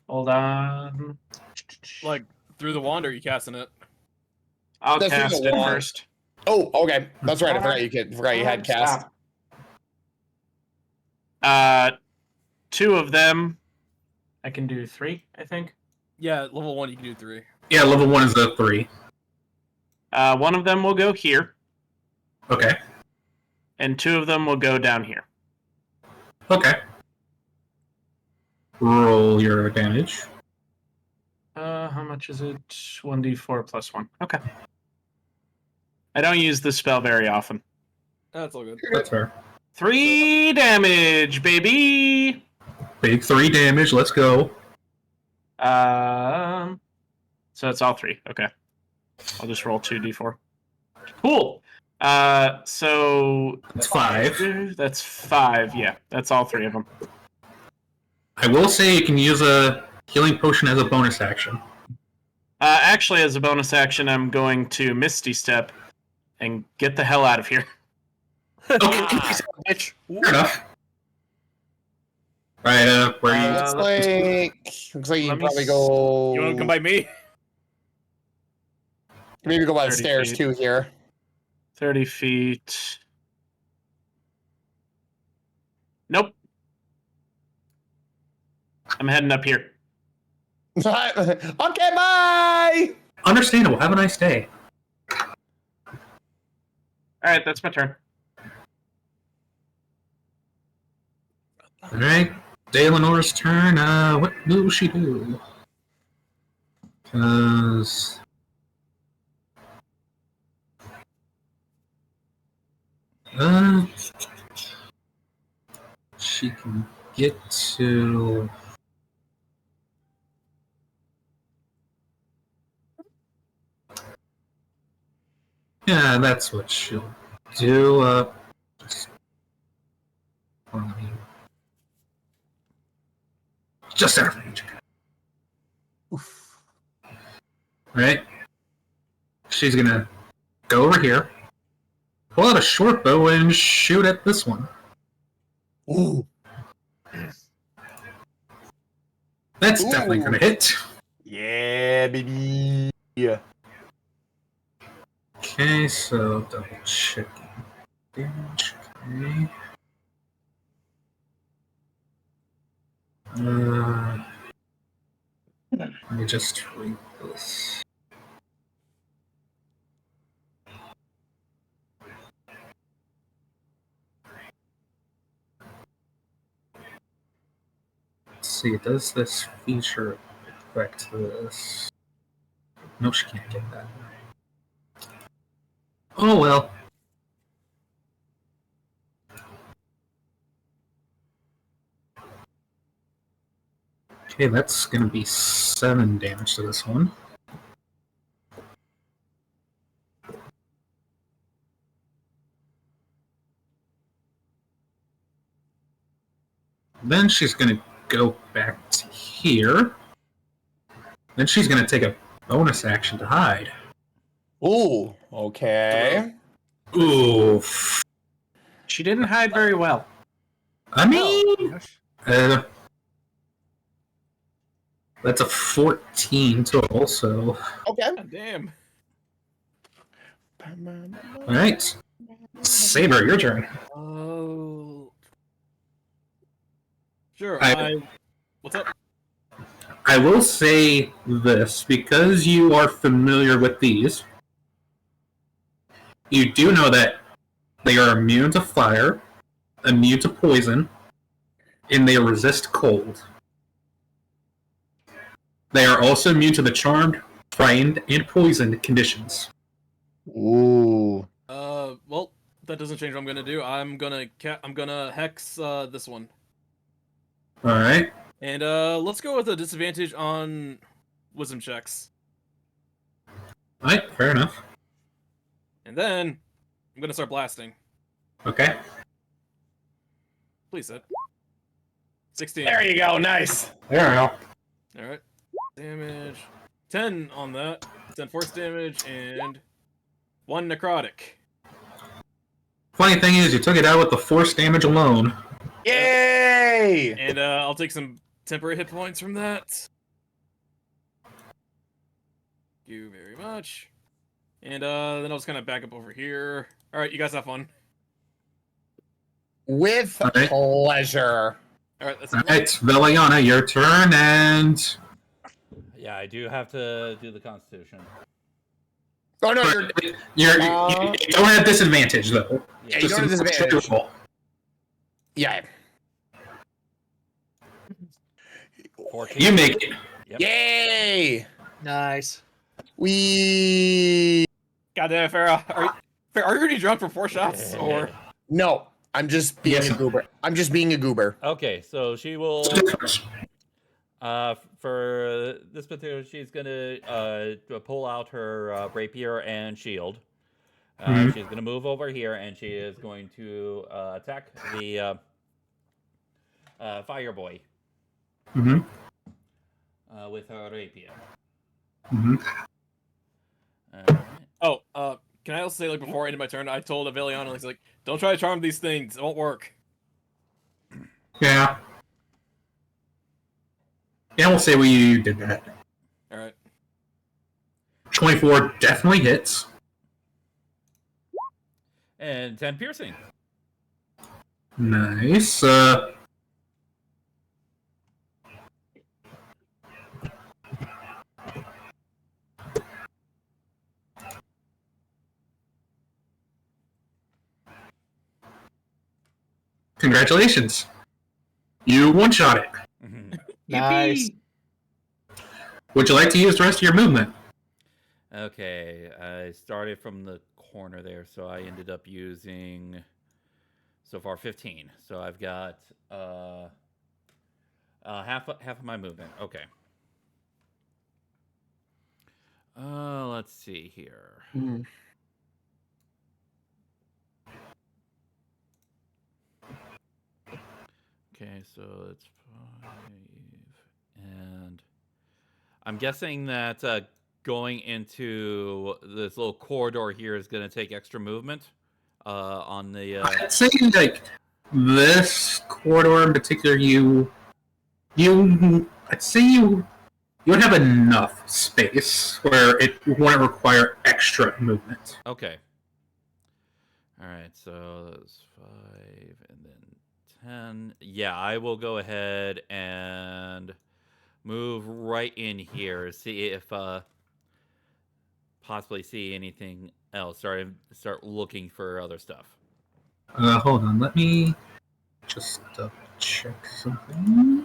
Hold on. Like, through the wand, or are you casting it? I'll That's cast through it the wand. first. Oh, okay. That's right. I forgot you had cast. Stop. 2 of them. I can do 3, I think. Yeah, level 1, you can do 3. Yeah, level 1 is the 3. One of them will go here, Okay. and 2 of them will go down here. Okay. Roll your damage. How much is it? 1d4 plus 1. Okay. I don't use this spell very often. That's all good. That's fair. 3 damage, baby! Big 3 damage, let's go. So it's all 3. Okay. I'll just roll 2d4. Cool. So That's 5. that's 5. Yeah, that's all 3 of them. I will say you can use a healing potion as a bonus action. Actually, as a bonus action, I'm going to Misty Step and get the hell out of here. Okay, Bitch. fair enough. Right, where you... Looks like you let can me probably s- go. You want to come by me? Maybe go by the 30 stairs feet. too here. 30 feet. Nope. I'm heading up here. Okay, bye. Understandable, have a nice day. Alright, that's my turn. Alright, Dalenor's turn. What will she do? Because... she can get to... Yeah, that's what she'll do. Just out of range. Right? She's gonna go over here, pull out a short bow, and shoot at this one. Ooh. That's definitely gonna hit. Yeah, baby. Yeah. Okay, so double check damage. Okay. Let me just read this. see. Does this feature affect this? No, she can't get that. Oh well. Okay, that's gonna be 7 damage to this one. Then she's gonna go back to here. Then she's gonna take a bonus action to hide. Ooh, okay. Ooh. She didn't hide very well. I mean, that's a 14 total, so. Okay. God damn. Alright. Saber, your turn. Oh. Sure. I- What's up? I will say this, because you are familiar with these, you do know that they are immune to fire, immune to poison, and they resist cold. They are also immune to the charmed, frightened, and poisoned conditions. Ooh. Well, that doesn't change what I'm gonna do. I'm gonna hex this one. Alright. And let's go with a disadvantage on wisdom checks. Alright, fair enough. And then I'm gonna start blasting. Okay. Please hit. 16. There you go. Nice. There we go. Alright. Damage. 10 on that. 10 force damage and 1 necrotic. Funny thing is, you took it out with the force damage alone. Yay! And I'll take some temporary hit points from that. Thank you very much. And then I'll just kind of back up over here. Alright, you guys have fun. With Alright. pleasure. Alright, that's it. Alright, Veliana, your turn, and... Yeah, I do have to do the Constitution. Oh no, You don't have disadvantage, though. Yeah, you don't have disadvantage. Yeah. 14. You make it. Yep. Yay! Nice. We Goddamn, Farrah. Are you already drunk for 4 shots? Or no. I'm just being Yes. a goober. I'm just being a goober. Okay, so she will. For this particular, she's gonna pull out her rapier and shield. She's gonna move over here, and she is going to attack the fire boy with her rapier. Alright. oh, can I also say, like, before I ended my turn, I told Avelion, like, don't try to charm these things. It won't work. Yeah. Yeah, we'll say we did that. Alright. 24 definitely hits. And 10 piercing. Nice. Congratulations. You one-shot it. Nice. Would you like to use the rest of your movement? Okay, I started from the corner there, so I ended up using so far 15. So I've got half of my movement. Okay. Let's see here. Okay, so it's 5, and I'm guessing that going into this little corridor here is going to take extra movement on the. I'd say like this corridor in particular, I'd say you would have enough space where it wouldn't require extra movement. Okay. All right, so that's 5 and then 10. Yeah, I will go ahead and move right in here. See if possibly see anything else. Start looking for other stuff. Hold on, let me just double check something.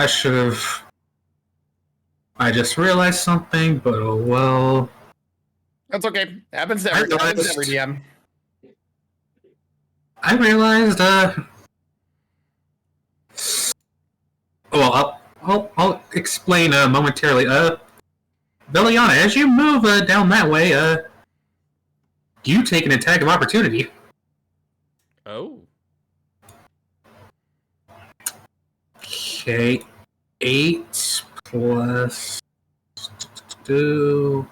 I should have. I just realized something, but oh well. That's okay. Happens to every DM. I realized, well, I'll explain momentarily. Beliana, as you move down that way, you take an attack of opportunity. Oh. Okay, 8 plus 2,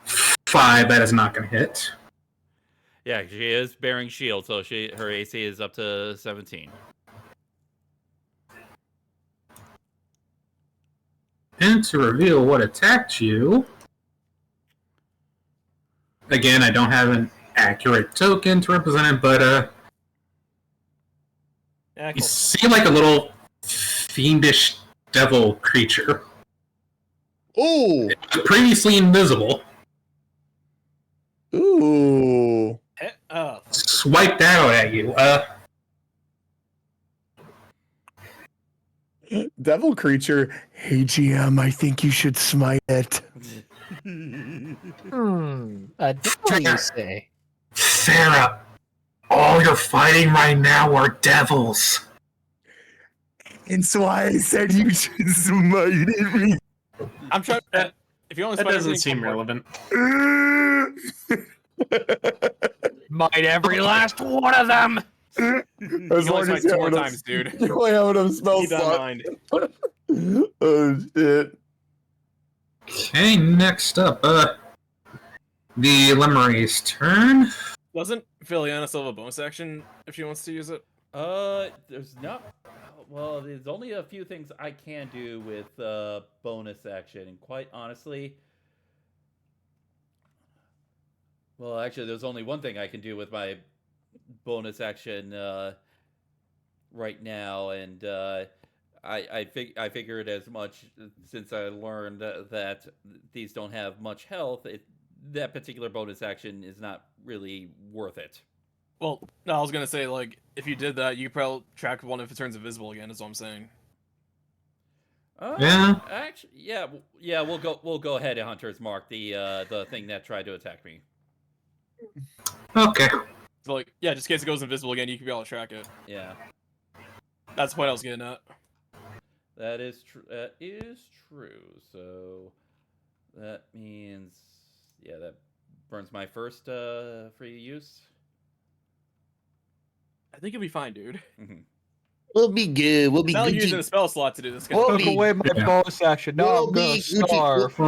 5. That is not going to hit. Yeah, she is bearing shield, so her AC is up to 17. And to reveal what attacked you, again, I don't have an accurate token to represent it, but Yeah, you cool. see like a little fiendish devil creature, Ooh. previously invisible, Ooh. swiped out at you. Devil creature. Hey GM, I think you should smite it. A devil, you say? Sarah, all you're fighting right now are devils. That's why I said you should smite it. I'm trying. If you want to That spend doesn't everything, seem come on. relevant. Might every last one of them. You can only fight 2 more times, dude. You only have enough spell Keep that in slot. mind. Oh shit. Okay, next up, the Lemuri's turn. Doesn't Philiana still have a bonus action if she wants to use it? There's not. Well, there's only a few things I can do with bonus action, and quite honestly, well, actually, there's only one thing I can do with my bonus action right now, and I figured as much since I learned that these don't have much health. That particular bonus action is not really worth it. Well, no, I was gonna say, like, if you did that, you could probably track one if it turns invisible again. Is what I'm saying. Yeah. Actually, yeah. We'll go ahead and Hunter's Mark, the thing that tried to attack me. Okay. So, like, yeah, just in case it goes invisible again, you can be able to track it. Yeah, That's the point I was getting at. that is true. That is true. So that means, yeah, that burns my first free use. I think you'll be fine, dude. We'll be good. We'll be Now you're Gucci. using a spell slot to do this. We'll Took be- away my Yeah. bonus action. Now We'll I'm gonna be Gucci. starve.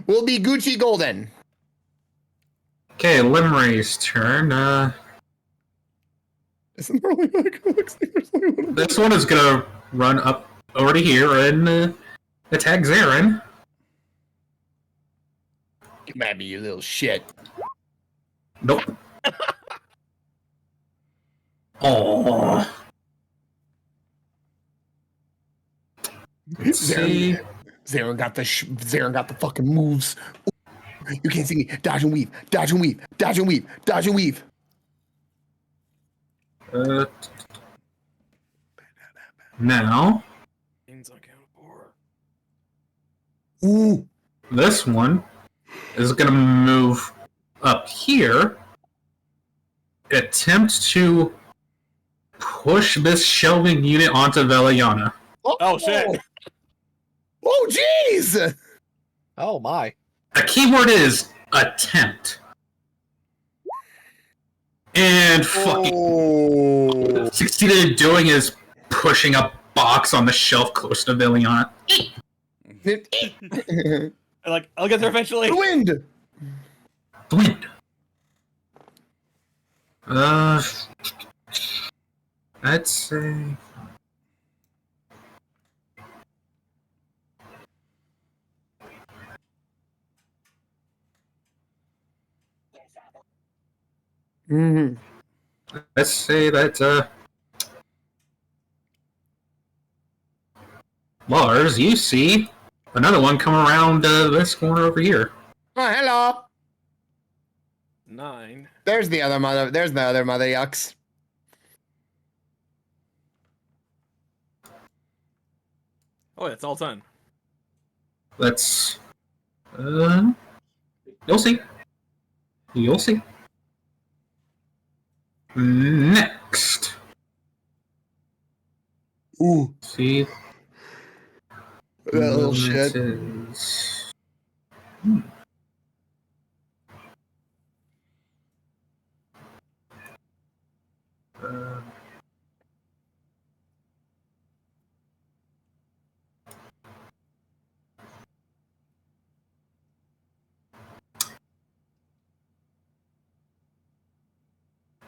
We'll be Gucci Golden. Okay, Lemuri's turn. Isn't there only like This one is gonna run up over to here and attack Zarin. Come at me, you little shit. Nope. Oh. Let's see. Zarin got the fucking moves. Ooh, you can't see me. Dodge and weave. Dodge and weave. Dodge and weave. Dodge and weave. Now, Things I count for. Ooh. this one is gonna move up here, attempt to push this shelving unit onto Veliana. Oh, shit. Oh jeez. Oh my. The keyword is attempt. And fucking Oh. succeeded in doing is pushing a box on the shelf close to Veliana. Like, I'll get there eventually. The wind. The wind. I'd say. Mm-hmm. Let's say that, Lars, you see another one come around this corner over here. Oh, hello. 9. There's the other mother. There's the other mother yucks. Oh, it's all 10. Let's. You'll see. You'll see. Next. Ooh, See. that little shit. Is...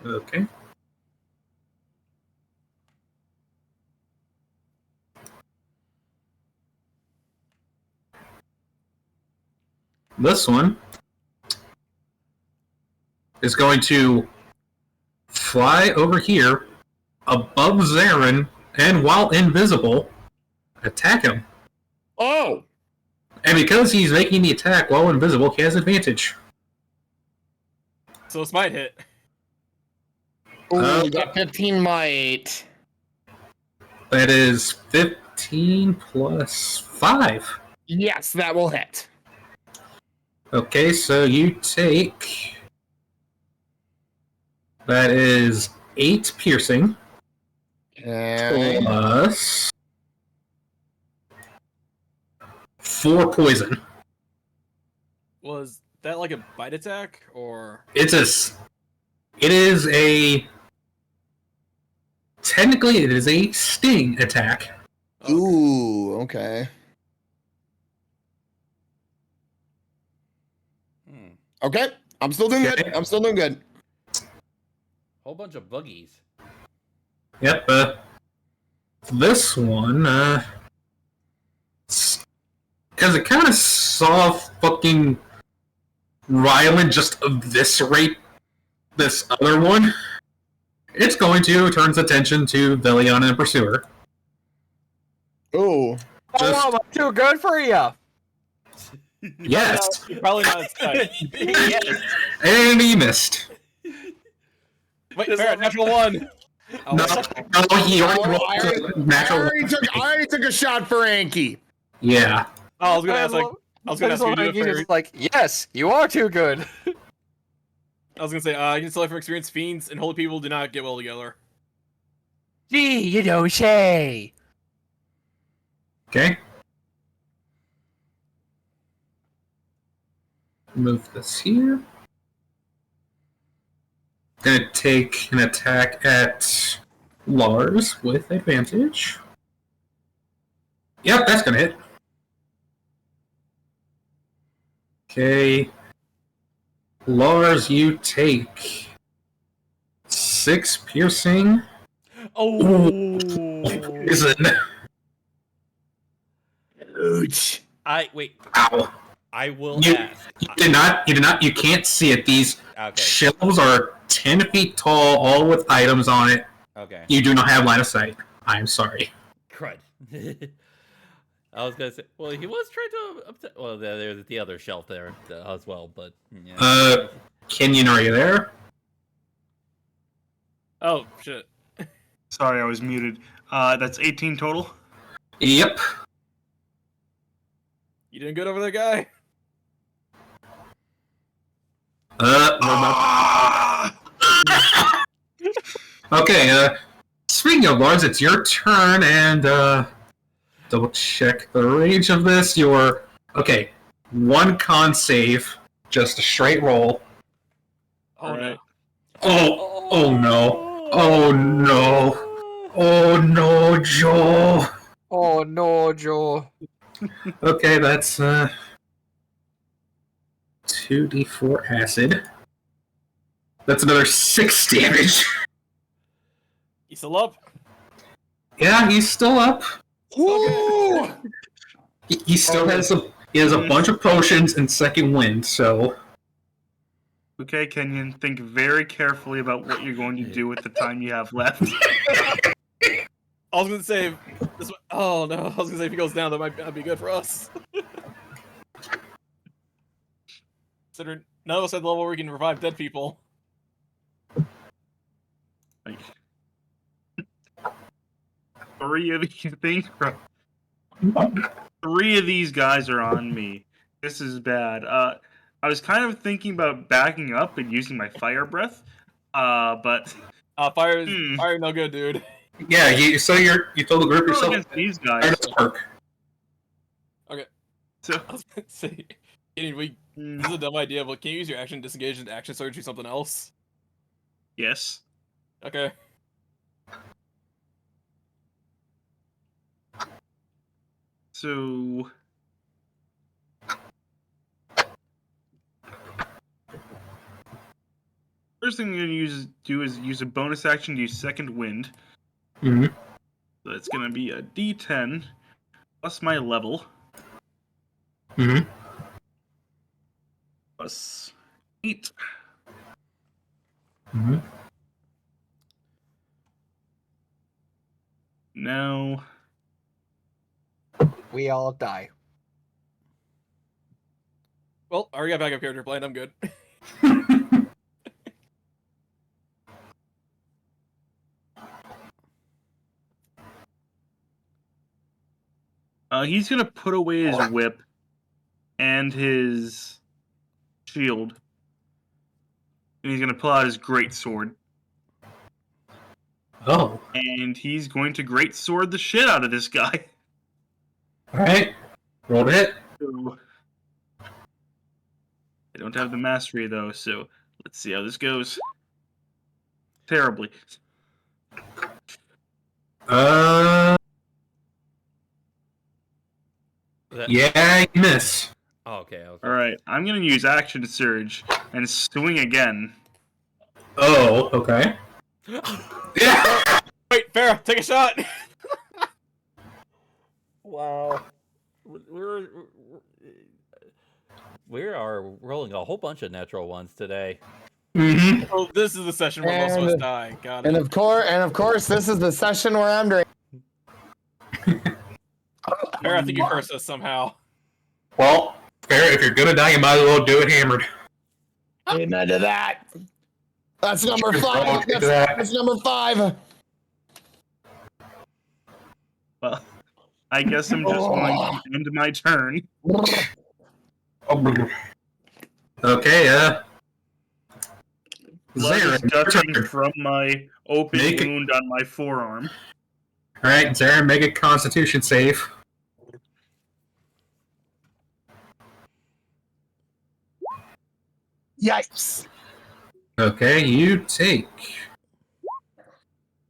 Okay. This one is going to fly over here above Zarin, and while invisible, attack him. Oh, And because he's making the attack while invisible, he has advantage. So this might hit. ooh, we got 15 might. That is 15 plus 5. Yes, that will hit. Okay, so you take... That is 8 piercing Okay. plus 4 poison. Was that like a bite attack or? It is a... Technically, it is a sting attack. Ooh, okay. Okay, I'm still doing good. I'm still doing good. Whole bunch of boogies. Yep, this one, because it kind of saw fucking Rylan just eviscerate this other one, it's going to turn its attention to Velion and Pursuer. Ooh. Just- Oh, I'm too good for you. Yes! Probably not as tight. Yes. And he missed. Wait, fair, natural 1. Oh, No, he already rolled I a natural I already took a shot for Anky. Yeah. I was gonna ask like I was gonna ask you to do it for. Just like, yes, you are too good. I was gonna say, I can tell from experience, fiends and holy people do not get well together. Gee, you don't say. Okay. Move this here. Gonna take an attack at Lars with advantage. Yep, that's gonna hit. Okay. Lars, you take 6 piercing. Oh, Poison. Ouch. wait. Ow. I will You- ask. You can't see it. These Okay. shelves are 10 feet tall, all with items on it. Okay. You do not have line of sight. I'm sorry. Crud. I was gonna say, well, he was trying to. Well, there's the other shelf there as well, but yeah. Kenyon, are you there? Oh shit. Sorry, I was muted. That's 18 total. Yep. You doing good over there, guy? Okay, speaking of Lars, it's your turn, and, double check the range of this. Okay, 1 con save, just a straight roll. Oh no. Oh no. Oh no. Oh no, Joel. Oh no, Joe. Okay, that's, 2d4 acid. That's another 6 damage. You still up? Yeah, he's still up. Ooh. He still has a bunch of potions and second wind, so Okay, Kenyon, think very carefully about what you're going to do with the time you have left. I was gonna say this. Oh no! I was gonna say if he goes down, that might not be good for us. Considering none of us at the level where we can revive dead people. Like, 3 of you think. 3 of these guys are on me. This is bad. I was kind of thinking about backing up and using my fire breath, but Fire no good, dude. Yeah, you told the group go yourself. against these Fire guys. doesn't work. Okay. So I was gonna say, this is a dumb idea, but can you use your action disengage and action surge to something else? yes. Okay. So first thing I'm gonna do is use a bonus action to use second wind. Mm-hmm. So it's gonna be a D10 plus my level Mm-hmm. plus 8. Mm-hmm. Now We all die. Well, I already got backup character planned. I'm good. he's gonna put away his whip and his shield, and he's gonna pull out his great sword. Oh. And he's going to great sword the shit out of this guy. Alright. Roll it. So, I don't have the mastery though, so let's see how this goes. Terribly. Yeah, you miss. Oh, okay. Alright, I'm gonna use action surge and swing again. Oh, okay. Yeah! Wait, Farrah, take a shot! Wow. We are rolling a whole bunch of natural ones today. Mm-hmm. Oh, this is the session where most of us die. Got it. And of course, this is the session where I'm drinking. Farrah, I think you cursed us somehow. Well, fair, if you're gonna die, you might as well do it hammered. Amen to that. That's number Cheers, 5. bro. That's number 5. Well, I guess I'm just going to end my turn. Okay, Blood is Zarin, gushing turn. from my open Make it- wound on my forearm. Alright, Zarin, make a constitution save. Yikes. Okay, you take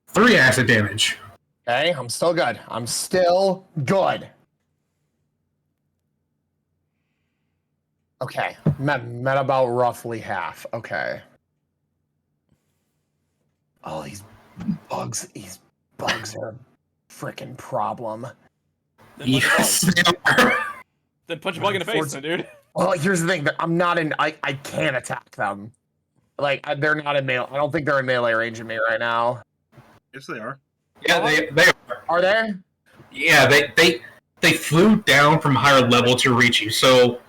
3 acid damage. Okay, I'm still good. I'm still good. Okay, met about roughly half. Okay. Oh, these bugs are a freaking problem. Yes, they are. Then punch a bug in the face, then, dude. Well, here's the thing. I'm not in. I can't attack them. Like they're not in melee. I don't think they're in melee range of me right now. Yes, they are. Yeah, they are. Are they? Yeah, they flew down from higher level to reach you. So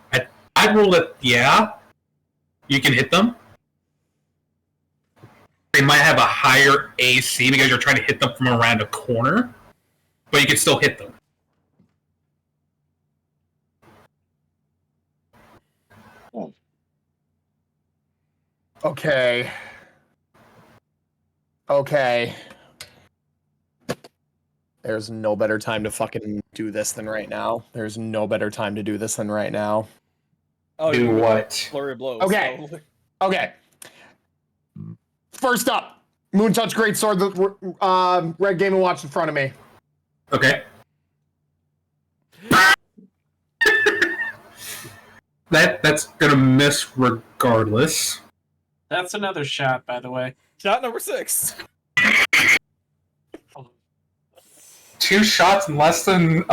I roll that. Yeah, you can hit them. They might have a higher AC because you're trying to hit them from around a corner, but you can still hit them. Okay. Okay. There's no better time to fucking do this than right now. There's no better time to do this than right now. Oh, Do you what? flurry of blows. Okay. So- Okay. First up, Moontouch Greatsword, the Red Game & Watch in front of me. Okay. That's gonna miss regardless. That's another shot, by the way. Shot number 6. 2 shots in less than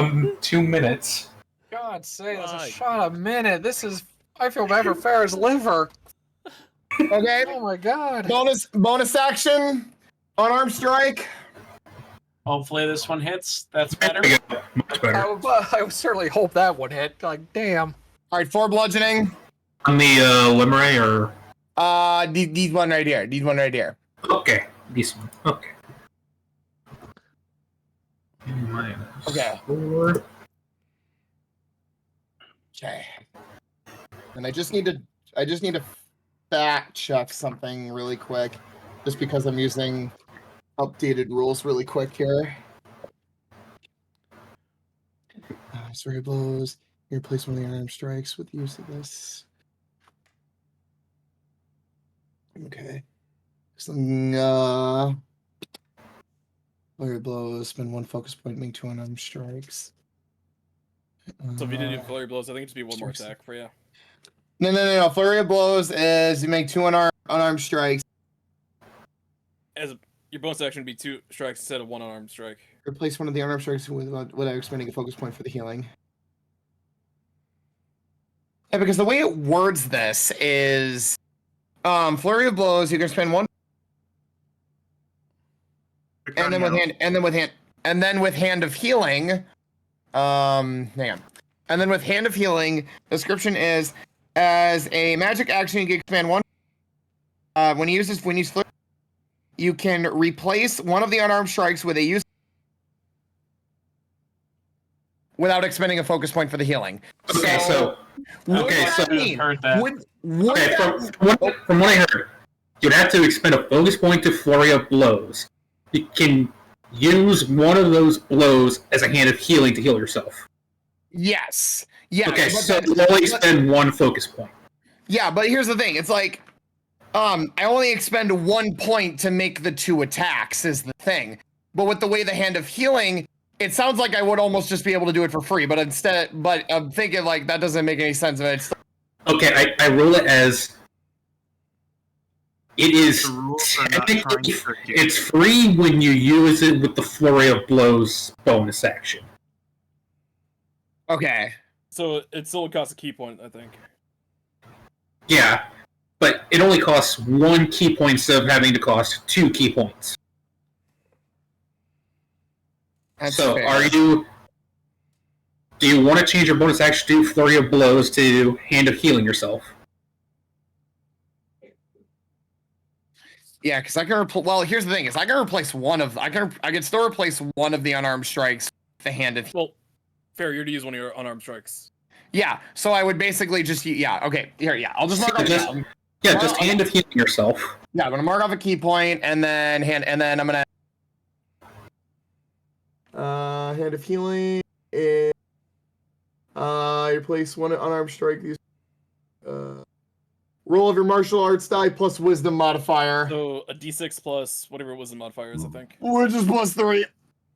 2 minutes. God say, there's My a shot a minute. This is. I feel bad for Farrah's liver. Okay. Oh my god. Bonus action. Unarmed strike. Hopefully this one hits. That's better. There we go. Much better. I would certainly hope that would hit. Like, damn. All right, 4 bludgeoning. On the Limeray or These one right here. These one right here. okay, this one. Okay. Minus Okay. 4. and I just need to fact check something really quick, just because I'm using updated rules really quick here. Story blows. You replace one of the unarmed strikes with use of this. Okay. Flurry blows. Spend 1 focus point, make 2 unarmed strikes. So if you did do flurry blows, I think it'd just be one more attack for you. No. Flurry of blows is you make 2 unarmed strikes. Your bonus action would be 2 strikes instead of 1 unarmed strike. Replace one of the unarmed strikes without expending a focus point for the healing. Yeah, because the way it words this is, flurry of blows. You can spend 1, and then with hand of healing. Hang on. And then with hand of healing, the description is as a magic action you can expand 1. When you use flurry, you can replace one of the unarmed strikes with a use without expending a focus point for the healing. Okay, so what does that mean? Heard that. From what I heard, you'd have to expend a focus point to flurry of blows. You can use one of those blows as a hand of healing to heal yourself. Yes. Yeah. Okay, so you only spend 1 focus point. Yeah, but here's the thing. It's like, I only expend 1 point to make the 2 attacks is the thing. But with the way the hand of healing, it sounds like I would almost just be able to do it for free. But I'm thinking like that doesn't make any sense. Okay, I roll it as it is. The rules are not trying to trick you. It's free when you use it with the flurry of blows bonus action. Okay. So it still costs a key point, I think. Yeah, but it only costs 1 key point instead of having to cost 2 key points. That's so fair. do you want to change your bonus action to flurry of blows to hand of healing yourself? Yeah, because I can well, here's the thing: is I can replace I can still replace one of the unarmed strikes with the hand of. Well, fair. You're to use one of your unarmed strikes. Yeah, so I would basically just okay, here, yeah, I'll just mark off. Just hand of healing yourself. Yeah, I'm gonna mark off a key point and then I'm gonna hand of healing is you place 1 unarmed strike. Roll of your martial arts die plus wisdom modifier. So a d6 plus whatever wisdom modifier is, I think. Which is plus 3.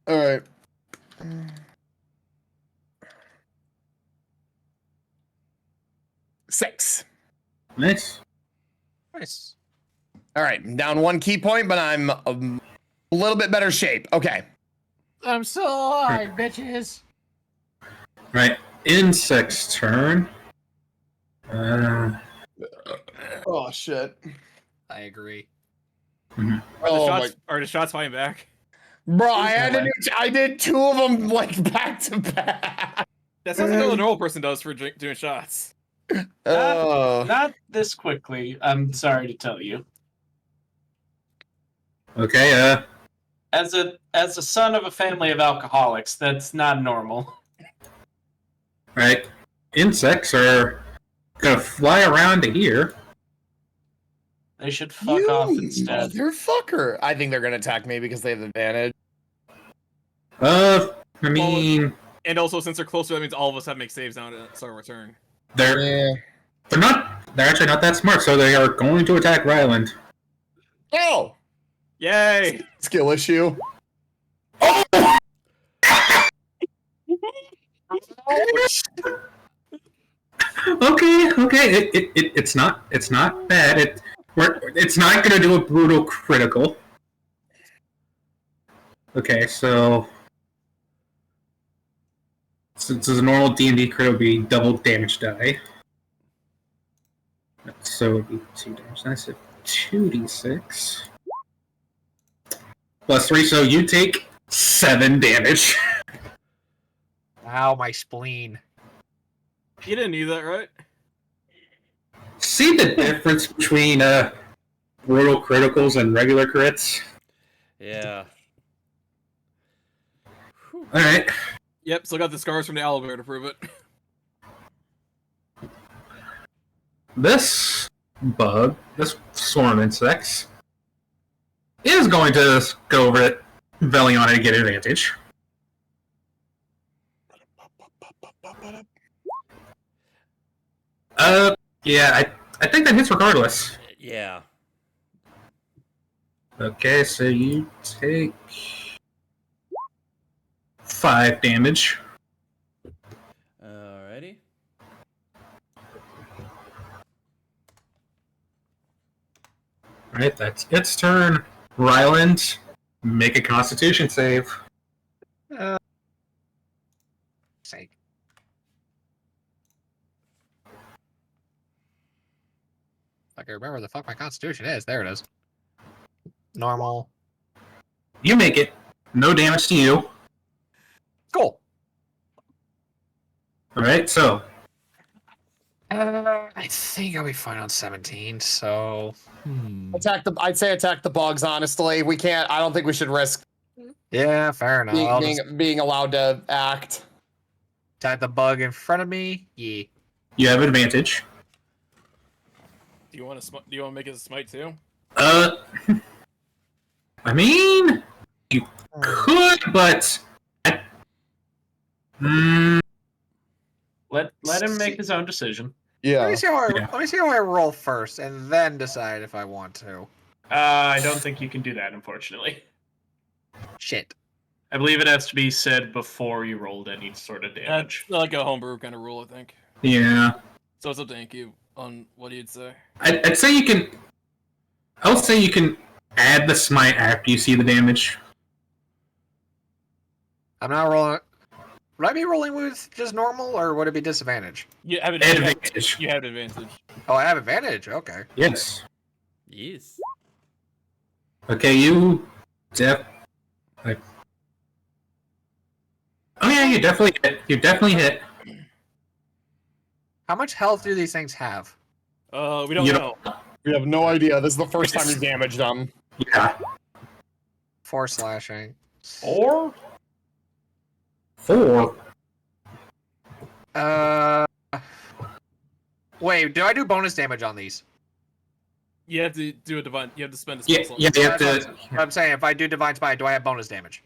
All right. 6. Nice. All right, I'm down 1 key point, but I'm a little bit better shape. Okay. I'm still alive, bitches. Right. Insect's turn. Oh shit. I agree. Are the shots fighting back? Bro, I did 2 of them like back to back. That sounds like what a normal person does for doing shots. Not this quickly. I'm sorry to tell you. Okay. As a son of a family of alcoholics, that's not normal. Right. Insects are gonna fly around to here. They should fuck off instead. Motherfucker. I think they're gonna attack me because they have advantage. I mean, and also since they're closer, that means all of us have to make saves now to start our turn. They're actually not that smart, so they are going to attack Ryland. Oh! Yay! Skill issue. Okay. It's not bad. It's not gonna do a brutal critical. Okay, so since it's a normal D&D crit, would be double damage die. So it would be 2 damage. That's a 2d6 plus 3. So you take 7 damage. Wow, my spleen. You didn't need that, right? See the difference between brutal criticals and regular crits? Yeah. Alright. Yep, still got the scars from the owlbear to prove it. this bug, this swarm of insects, is going to go over it, Velion to get advantage. Yeah, I think that hits regardless. Yeah. Okay, so you take 5 damage. Alrighty. Alright, that's its turn. Ryland, make a constitution save. Sake. I can remember the fuck my constitution is. There it is. Normal. You make it. No damage to you. Cool. Alright, so I think I'll be fine on 17. So. I'd say attack the bugs. Honestly, we can't. I don't think we should risk Yeah, fair enough. I'll just being allowed to act. attack the bug in front of me. Yeah. you have advantage. Do you want to make it a smite too? I mean, you could, but Let him make his own decision. Let me see how I roll first, and then decide if I want to. I don't think you can do that, unfortunately. Shit. I believe it has to be said before you rolled any sort of damage. That's like a homebrew kind of rule, I think. yeah, So it's up to Anky on what he'd say. I'd say you can. I would say you can add the smite after you see the damage. I'm not rolling. Would I be rolling with just normal, or would it be disadvantage? You have Advantage. You have advantage. Oh, I have advantage. Okay. Yes. Yes. Okay, you like. Oh yeah, you definitely hit. You definitely hit. How much health do these things have? We don't You know. We have no idea. This is the first time you damaged them. Yeah. 4 slashing. 4? 4. Wait, do I do bonus damage on these? You have to do a divine. You have to spend a Yeah, spell slot. yeah, you have to. I'm saying if I do divine smite, do I have bonus damage?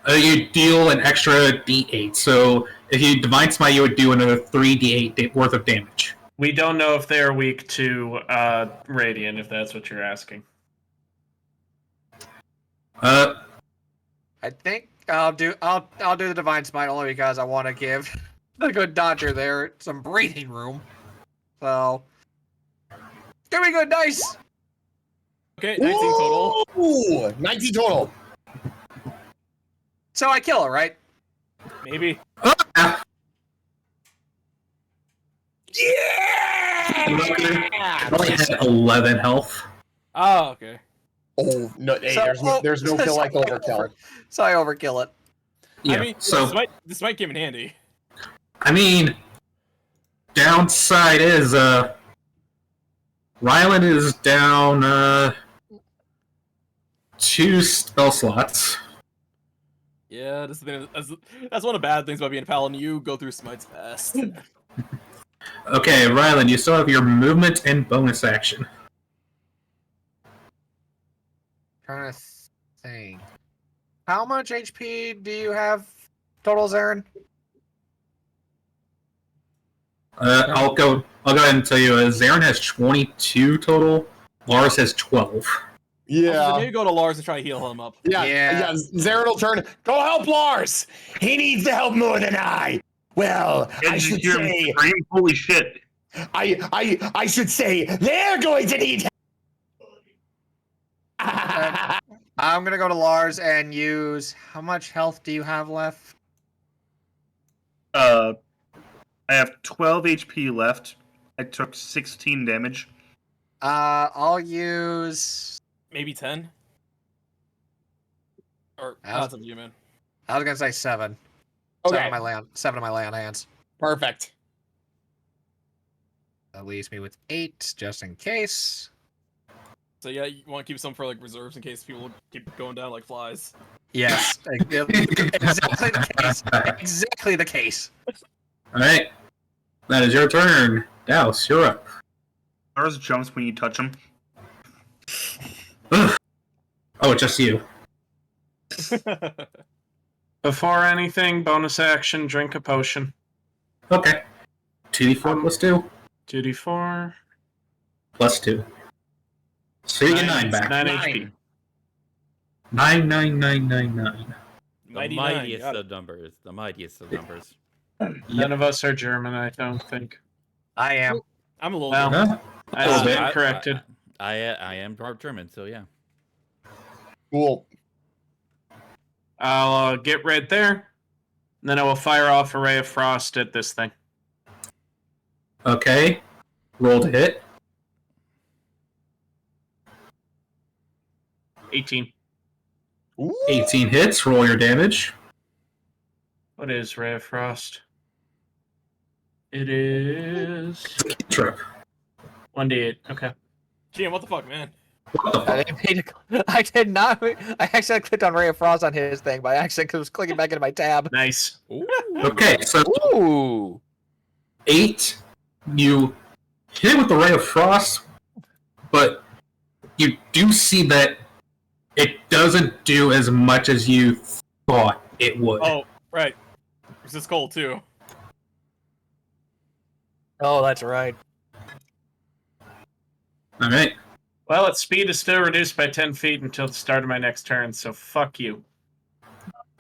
You deal an extra d8. So if you divine smite, you would do another 3d8 worth of damage. We don't know if they're weak to radiant, if that's what you're asking. I think I'll do the divine smite only because I want to give the good dodger there some breathing room. So give me good dice. Okay, 19 total. Ooh, 19 total. So I kill her, right? Maybe. Ah! Yeah! You only had 11 health. Oh, okay. Oh no! Hey, So- there's no kill like overkill. So I overkill it. Yeah. I mean, so this might come in handy. I mean, downside is Ryland is down 2 spell slots. Yeah, that's one of the bad things about being a paladin. You go through smites fast. Okay, Ryland, you still have your movement and bonus action. Trying to think. How much HP do you have total, Zarin? I'll go ahead and tell you, Zarin has 22 total. Lars has 12. Yeah. Maybe go to Lars and try to heal him up. Yeah. Zarin will turn. Go help Lars. He needs the help more than I. Well, I should say. Holy shit! I should say they're going to need. I'm gonna go to Lars and use. How much health do you have left? I have 12 HP left. I took 16 damage. I'll use. Maybe 10. Or How's- that's up to you, man. I was gonna say 7. Okay. 7 of my lay on hands. Perfect. That leaves me with 8, just in case. So yeah, you want to keep some for like reserves in case people keep going down like flies. Yes, exactly the case. Exactly the case. Alright. That is your turn. Douse, you're up. Ours jumps when you touch him. Ugh. Oh, it's just you. Before anything, bonus action, drink a potion. Okay. 2d4 plus 2. 2d4. Plus 2. So you get 9 back. 9 HP. 99999. The Mighty mightiest nine. of numbers. The mightiest of numbers. None of us are German, I don't think. I am. I'm a little Well, bit. Huh? I little stand bit. corrected. I am part German, so yeah. Cool. I'll get right there. And then I will fire off a ray of frost at this thing. Okay. Roll to hit. 18. 18 hits. Roll your damage. What is ray of frost? It is Trip. 1d8. Okay. Gee, what the fuck, man? What the I fuck? didn't mean to. I did not. I accidentally clicked on Ray of Frost on his thing by accident because I was clicking back into my tab. Nice. Ooh. Okay, so Ooh. 8. You hit it with the Ray of Frost, but you do see that it doesn't do as much as you thought it would. Oh, right. This is cold too. Oh, that's right. Alright. Well, its speed is still reduced by 10 feet until the start of my next turn, so fuck you.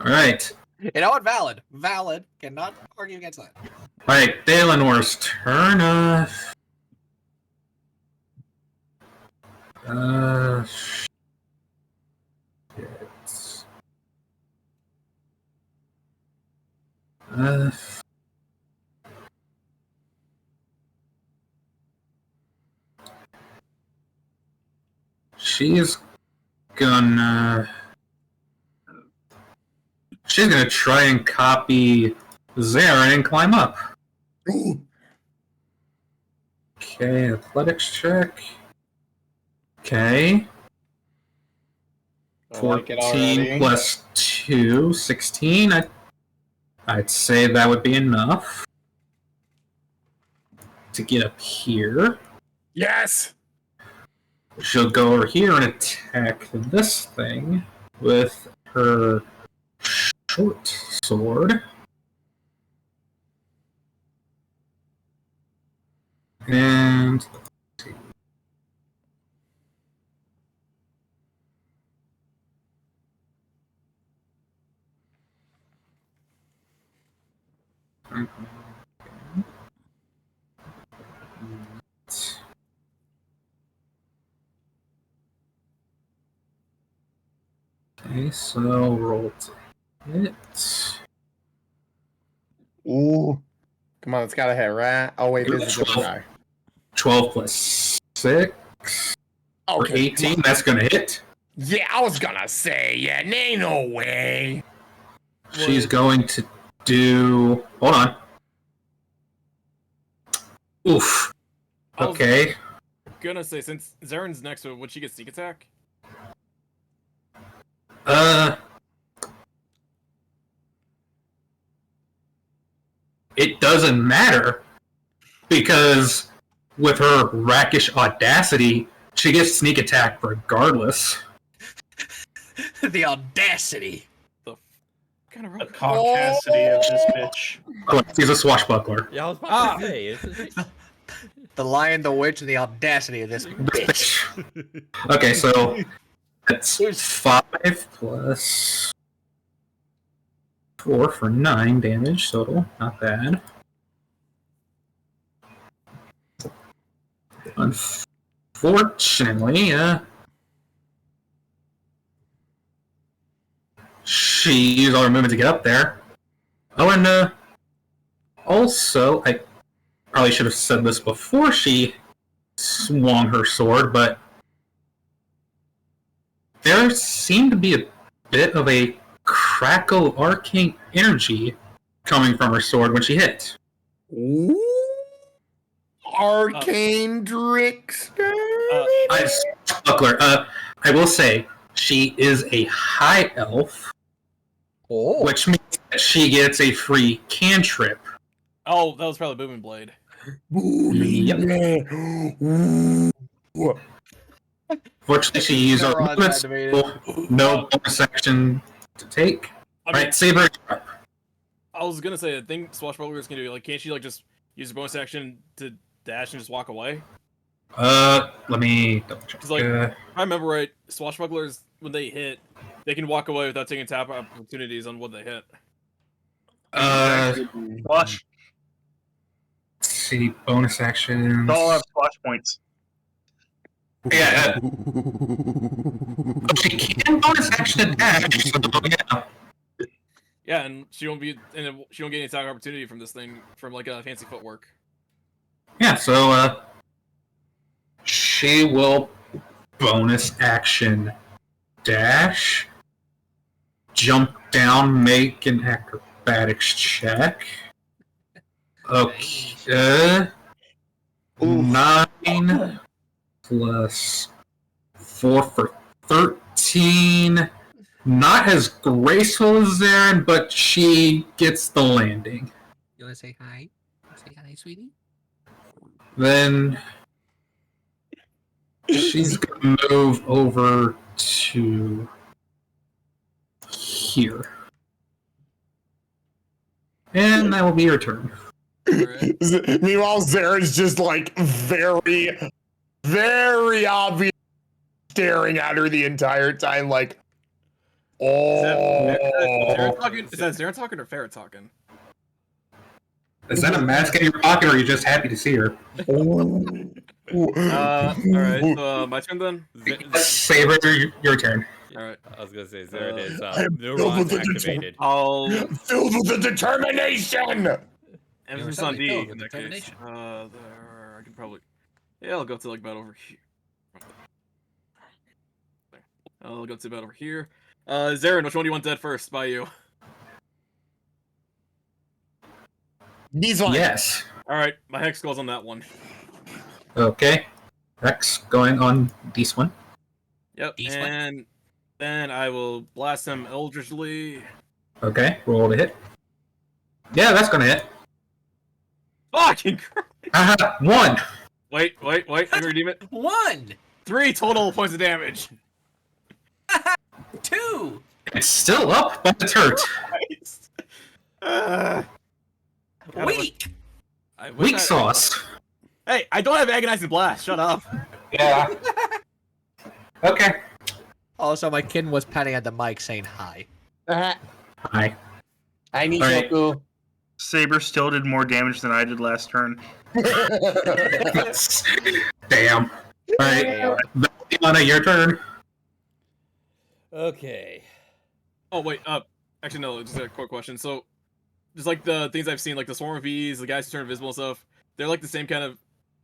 Alright. You know what? Valid. Valid. Cannot argue against that. Alright, Dalenor's turn. Shit. She's gonna try and copy Zarin and climb up. Okay, athletics check. Okay. I like it 14 already. plus 2, 16. I'd say that would be enough to get up here. Yes. She'll go over here and attack this thing with her short sword. And okay, so roll to hit. Ooh. Come on, it's got to hit, right? Oh, wait, this is a different guy. 12 plus 6 or Okay. 18. That's gonna hit. Yeah, I was gonna say, yeah, ain't no way. She's going to do. Hold on. Oof. I was Okay. gonna say, since Zaren's next to it, would she get sneak attack? It doesn't matter because with her rakish audacity, she gets sneak attack regardless. The audacity. Kind of The right. caucasity of this bitch. Oh, she's a swashbuckler. Yeah, I was about to say. The lion, the witch, and the audacity of this bitch. Okay, so that's 5 plus 4 for 9 damage total. Not bad. Unfortunately, she used all her movement to get up there. Oh, and also, I probably should have said this before she swung her sword, but there seemed to be a bit of a crackle of arcane energy coming from her sword when she hit. Ooh. Arcane trickster. Buckler, I will say, she is a high elf, Oh. which means that she gets a free cantrip. Oh, that was probably Booming Blade. Yep. Fortunately, she used her Neurons movement activated. skill. No bonus action to take. I mean, Right, Saber. I was gonna say, the thing Swashbuckler's gonna do, like, can't she, like, just use her bonus action to dash and just walk away? Let me double check. Because, like, if I remember right, Swashbucklers, when they hit, they can walk away without taking tap opportunities on what they hit. Squash. Let's see, bonus actions. They all have squash points. Yeah. She can bonus action to dash. So, yeah. Yeah, and she won't get any attack opportunity from this thing, from, like, fancy footwork. Yeah, so, she will bonus action dash, jump down, make an acrobatics check. Okay. 9 plus 4 for 13. Not as graceful as Zarin, but she gets the landing. You wanna say hi? Say hi, sweetie. Then she's gonna move over to here. And that will be her turn. Meanwhile, Zaren's just like very, very obvious staring at her the entire time, like, oh. Is that Zarin talking or Farrah talking? Is that a mask in your pocket, or are you just happy to see her? Alright, so my turn then? Saber, your turn. Alright. I was gonna say, there it is. I'm Neurons activated. I'll Filled with the determination! emphasis on D in that case. There, I can probably... Yeah, I'll go to, like, about over here. I'll go to about over here. Zarin, which one do you want dead first by you? These ones. Yes. Alright, my hex goes on that one. Okay. Rex going on this one. Yep, East and then I will blast him eldritchly. Okay, roll to hit. Yeah, that's gonna hit. Fucking Haha, 1. Wait, I can redeem it. 1, 3 total points of damage. 2. It's still up, but it's hurt. Christ. God, Weak. I wish Weak sauce. Hey, I don't have agonizing blast. Shut up. Yeah. Okay. Also, my kid was patting at the mic saying hi. Hi. I need Alright. Goku. Saber still did more damage than I did last turn. Damn. Alright. Valiana, your turn. Okay. Oh wait, actually no, just a quick question. So, just like the things I've seen, like the swarm of bees, the guys who turn invisible and stuff, they're like the same kind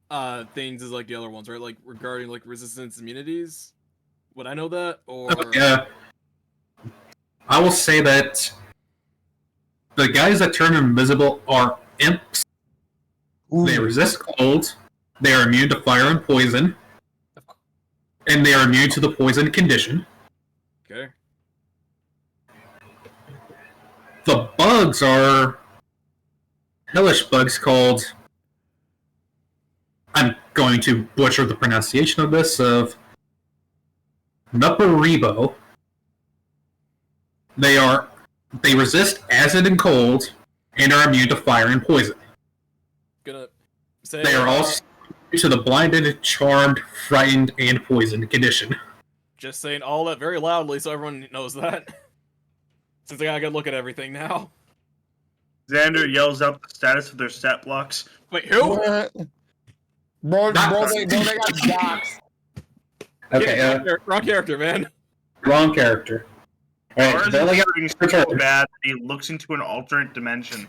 of things as like the other ones, right? Like regarding like resistance immunities. Would I know that or? Yeah. I will say that the guys that turn invisible are imps. They resist cold. They are immune to fire and poison. And they are immune to the poison condition. Okay. The bugs are hellish bugs called... I'm going to butcher the pronunciation of this, of Nuparibo. They resist acid and cold, and are immune to fire and poison. Gonna say They are also immune to the blinded, charmed, frightened, and poisoned condition. just saying all that very loudly so everyone knows that. Since I gotta look at everything now. Xander yells out the status of their stat blocks. Wait, who? What? Bro, they got docs. Okay, Wrong character, man. wrong character. Alright, Ours Belly is got doing your so turn. bad that he looks into an alternate dimension.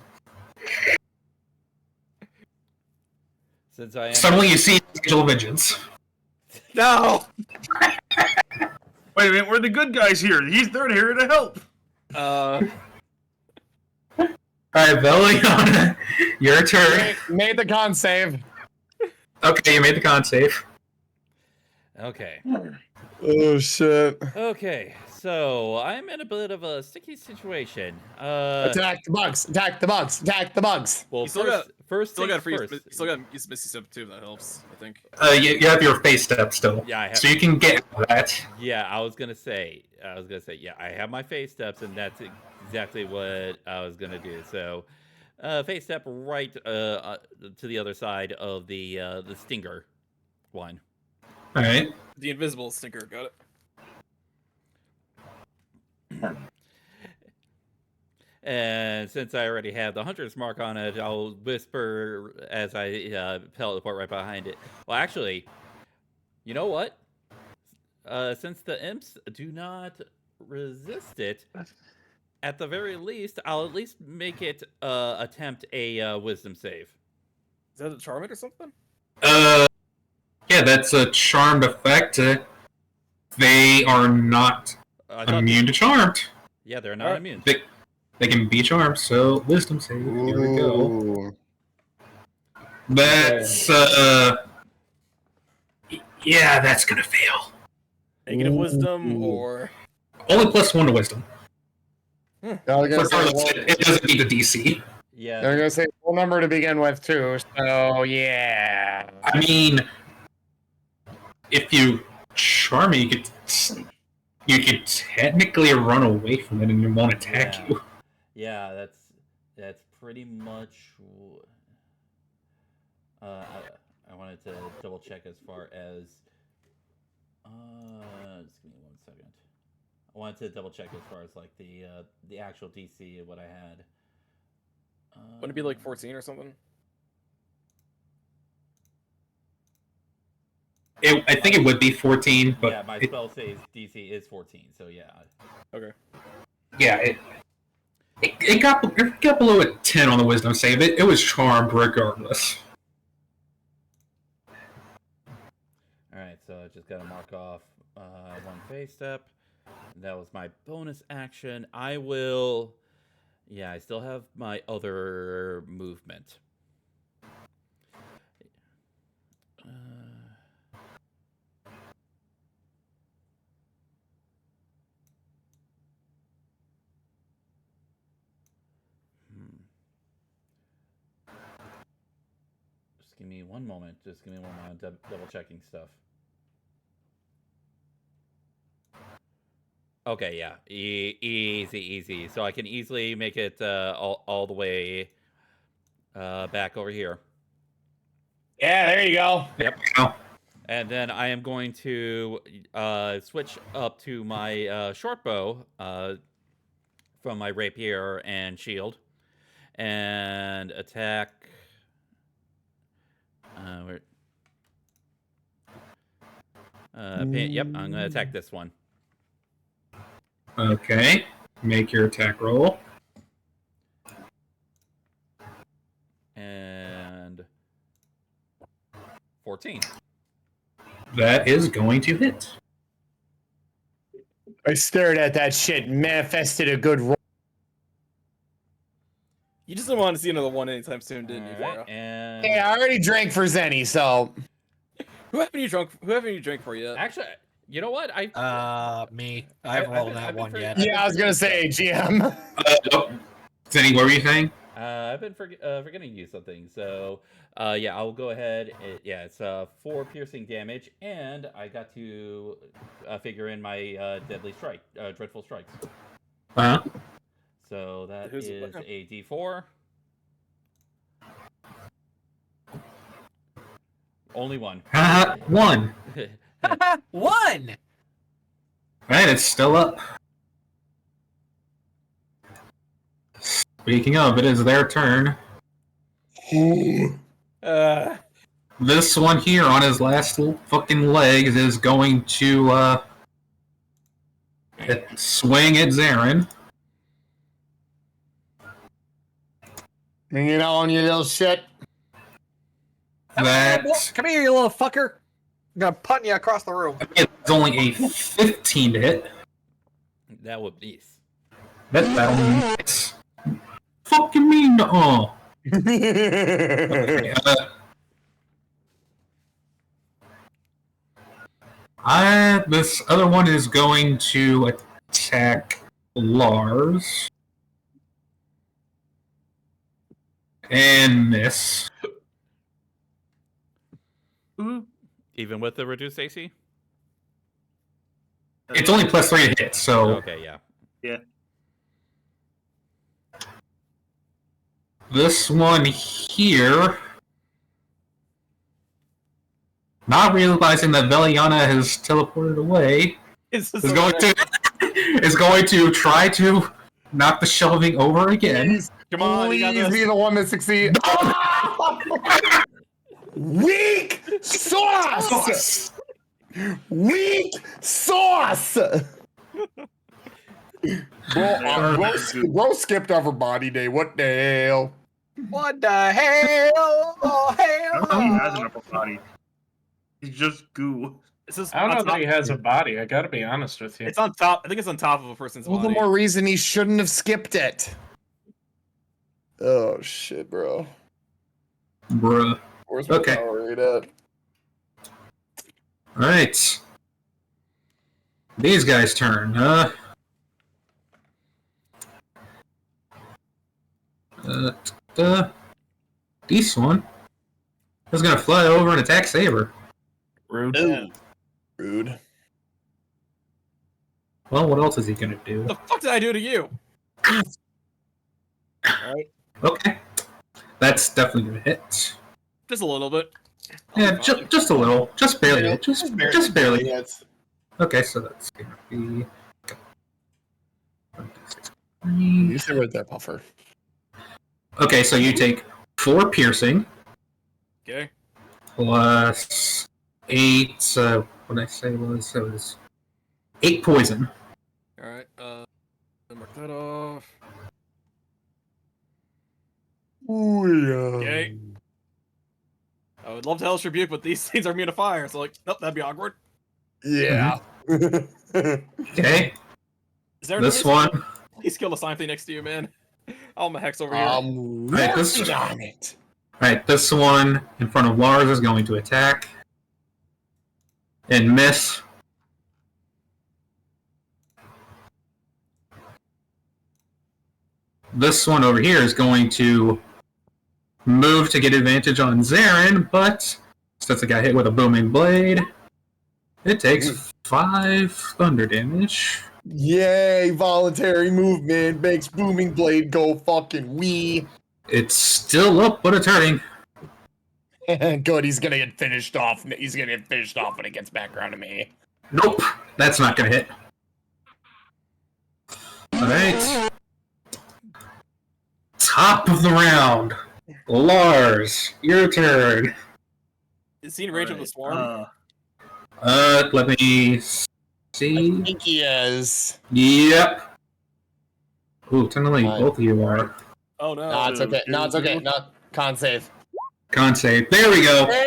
Since I am Suddenly you see Angel of Vengeance. No. Wait a minute, we're the good guys here. They're here to help. Alright, Belly, your turn. Made the con save. Okay, you made the con save. okay. Oh shit. Okay, so I'm in a bit of a sticky situation. Attack the bugs. Attack the bugs. Attack the bugs. Well, You still got first Still things got free. first. Still got Missy Step too. That helps, I think. You have your face step still. Yeah, I have. So you can get that. Yeah, I was gonna say. Yeah, I have my face steps, and that's exactly what I was gonna do. So, face step right to the other side of the stinger one. All right. The invisible stinker. Got it. And since I already have the hunter's mark on it, I'll whisper as I teleport right behind it. Well, actually, you know what? Since the imps do not resist it, at the very least, I'll at least make it attempt a wisdom save. Is that a charm it or something? Yeah, that's a charmed effect. They are not immune to charmed. Yeah, they're not immune. They can be charmed, so wisdom save. Here we go. Ooh. That's yeah, that's gonna fail. Negative wisdom or Only +1 to wisdom. I was gonna say, Regardless, it doesn't beat the DC. Yeah. I was gonna say full number to begin with too. So yeah. I mean, if you charm it, you could technically run away from it and it won't attack you. Yeah, that's pretty much. I wanted to double check as far as. Just give me 1 second. I wanted to double check as far as like the actual DC of what I had. Wouldn't it be like 14 or something? I think it would be 14, but yeah, my spell says DC is 14, so yeah. Okay. Yeah, it got below a 10 on the wisdom save. It was charmed regardless. Alright, so I just gotta mark off one phase step. That was my bonus action. I will. Yeah, I still have my other movement. Just give me one moment. Just give me one moment. Double checking stuff. Okay, yeah, easy. So I can easily make it all the way back over here. Yeah, there you go. Yep. And then I am going to switch up to my short bow from my rapier and shield, and attack. Yep, I'm gonna attack this one. Okay, make your attack roll. And 14. That is going to hit. I stared at that shit and manifested a good roll. You just didn't want to see another one anytime soon, didn't you, Alright, Pharaoh? and Hey, I already drank for Zenny, so Who haven't you drank for yet? actually, you know what? Me. I haven't rolled that one yet. yeah, I was gonna say GM. Zenny, what were you saying? I've been forgetting to use something. So, yeah, I'll go ahead. It's 4 piercing damage, and I got to figure in my deadly strike, dreadful strikes. Uh-huh. So that is a D4. Only one. 1. One! Alright, it's still up. Speaking of, it is their turn. This one here on his last little fucking legs is going to swing at Zarin. Bring it on, you little shit. That's Come here, you little fucker. I'm gonna punt you across the room. it's only a 15 to hit. That would be. That'll miss. Fucking mean, Okay, this other one is going to attack Lars. And miss. Even with the reduced AC? It's only +3 to hit, so Okay, yeah. Yeah. this one here, not realizing that Veliana has teleported away, is going to try to knock the shelving over again. Come on, you got Please this. be the one that succeeds. Weak sauce. Weak sauce. Bro skipped over body day. What the hell? What the hell? Oh, I don't think he hell! has an upper body. He's just goo. This is I don't know on that top. he has a body. I gotta be honest with you. It's on top. I think it's on top of a person's All the body. more reason he shouldn't have skipped it. Oh shit, bro. Bruh. Where's my Okay. power rate at? Alright. These guys' turn. This one is gonna fly over and attack Saber. Rude. Rude. Well, what else is he gonna do? What the fuck did I do to you? Alright. Okay. That's definitely gonna hit. Just a little bit. Yeah, just a little. Just barely hit. Just barely. Yes. Okay, so that's gonna be. You stay right there, Puffer. Okay, so you take 4 piercing Okay. plus 8. What did I say was? It was 8 poison. Alright. Mark that off. Ooh, yeah. Okay. I would love to Hellish Rebuke, but these things are immune to fire, so like, nope, that'd be awkward. Yeah. Okay, Is there this one. Please kill the slime thing next to you, man. Oh, my hex over here. Right, this- working on it. Alright, this one in front of Lars is going to attack. And miss. This one over here is going to move to get advantage on Zarin, but since it got hit with a booming blade, it takes 5 thunder damage. Yay, voluntary movement makes booming blade go fucking wee. It's still up, but it's hurting. Good, he's gonna get finished off. He's gonna get finished off when it gets back around to me. Nope, that's not gonna hit. Alright. Top of the round. Lars, your turn. Is he in range of the swarm? Let me I see. think he is. Yep. Ooh, technically Fine. both of you are. Oh no. No, it's okay. No, it's okay. No, con save. Con save. There we go. Hey,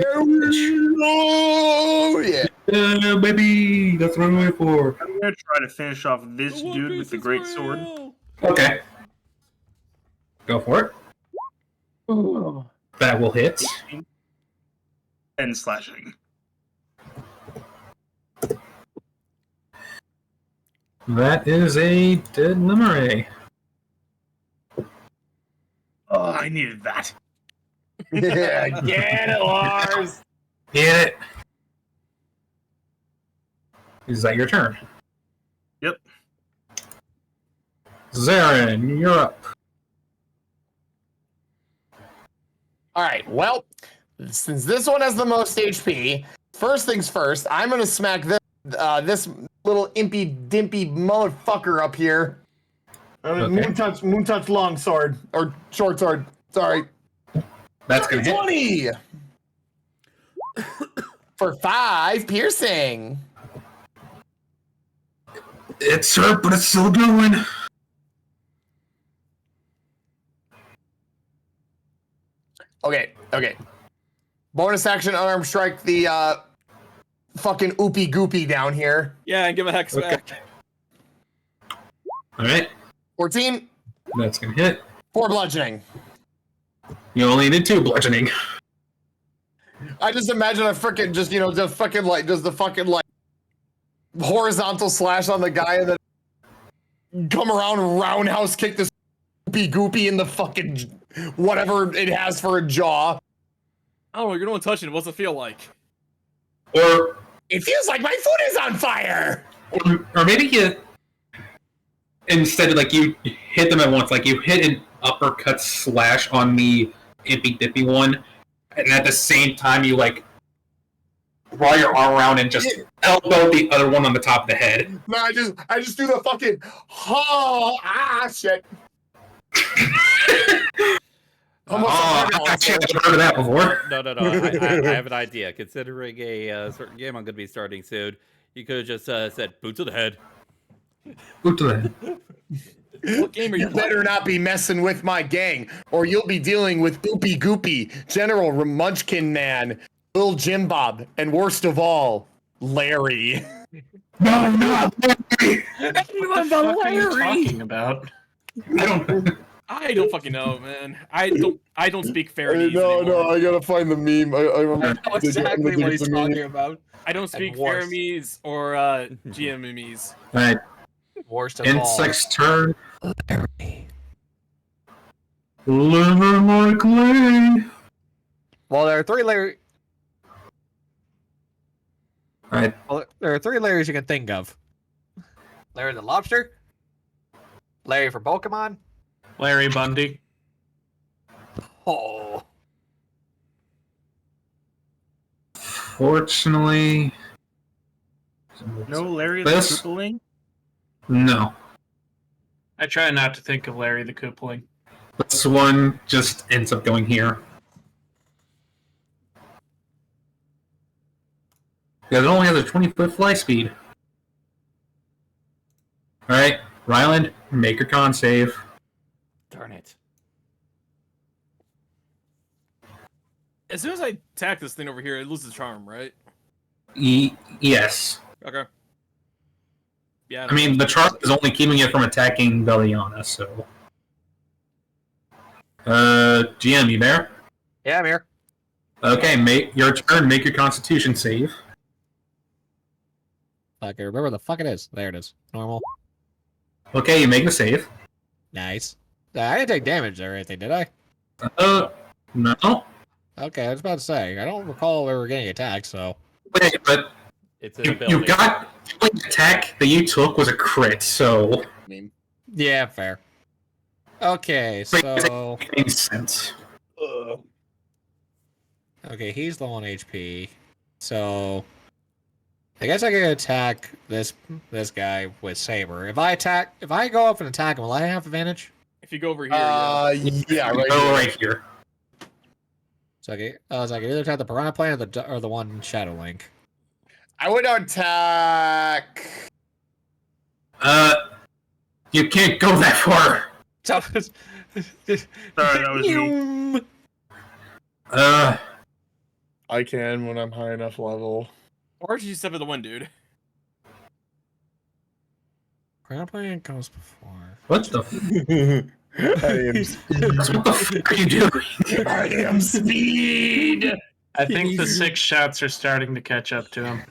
there we go. Yeah. Yeah, baby. That's what I'm waiting for. I'm gonna try to finish off this The One dude with Piece the is great sword real. Okay. Go for it. That will hit. and slashing. That is a dead Limere. Oh, I needed that. Yeah, get it, Lars. Hit it. Is that your turn? Yep. Zarin, you're up. All right. Well, since this one has the most HP, first things first, I'm gonna smack this this little impy dimpy motherfucker up here. Okay. Moon touch long sword or short sword. Sorry. That's gonna hit. 20 for 5 piercing. It's hurt, but it's still going. Okay. Bonus action unarmed strike the fucking oopy goopy down here. Yeah, and give a hex Okay. back. Alright, 14 that's gonna hit. 4 bludgeoning. You only need 2 bludgeoning. I just imagine a freaking just the fucking horizontal slash on the guy and then come around and roundhouse kick this boopy goopy in the fucking whatever it has for a jaw. I don't know. You're the one touching it. What's it feel like? Or It feels like my foot is on fire. or maybe you instead of like you hit them at once, like you hit an uppercut slash on the Impy Dippy one, and at the same time you like draw your arm around and just elbow the other one on the top of the head. No, I just do the fucking shit. I've actually heard of that before. No. I have an idea. Considering a certain game I'm going to be starting soon, you could have just said boot to the head. Boot to the head. What game are you You better not be messing with my gang, or you'll be dealing with Boopy Goopy, General Munchkin Man, Lil Jim Bob, and worst of all, Larry. No, not What are you talking about? I don't fucking know, man. I don't speak Faranese No, I gotta find the meme. I know exactly what he's talking about. I don't speak worse. Faramese or GMMese. Alright, Worst of all. insect's turn. Liver like Larry. Well, there are three layers. Alright, Well, there are three layers you can think of. Larry the Lobster. Larry for Pokemon. Larry Bundy. Oh. fortunately... No, Larry the This- Koopaling? No. I try not to think of Larry the Koopaling. This one just ends up going here. Because it only has a 20-foot fly speed. Alright, Ryland, make your con save. Darn it. As soon as I attack this thing over here, it loses charm, right? Yes. Okay. Yeah. I mean, the charm is only keeping it from attacking Beliana, so... GM, you there? Yeah, I'm here. Okay, make your turn, make your constitution save. Fuck, I remember where the fuck it is. There it is. Normal. Okay, you make the save. Nice. I didn't take damage or anything, did I? No. Okay, I was about to say. I don't recall ever getting attacked, so... Wait, but It's an you ability. got... The attack that you took was a crit, so... Yeah, fair. Okay, so... Makes sense. Okay, he's low on HP. So... I guess I can attack this guy with Saber. If I go up and attack him, will I have advantage? If you go over here, Yeah, right. Go here. right here. So I can either attack the Piranha Plant or the one Shadow Link. I would attack. You can't go that far. So, Sorry, that was me. I can when I'm high enough level. or did you step in the wind, dude? Piranha Plant goes before. What the what the fuck are you doing? I am speed. I think the 6 shots are starting to catch up to him.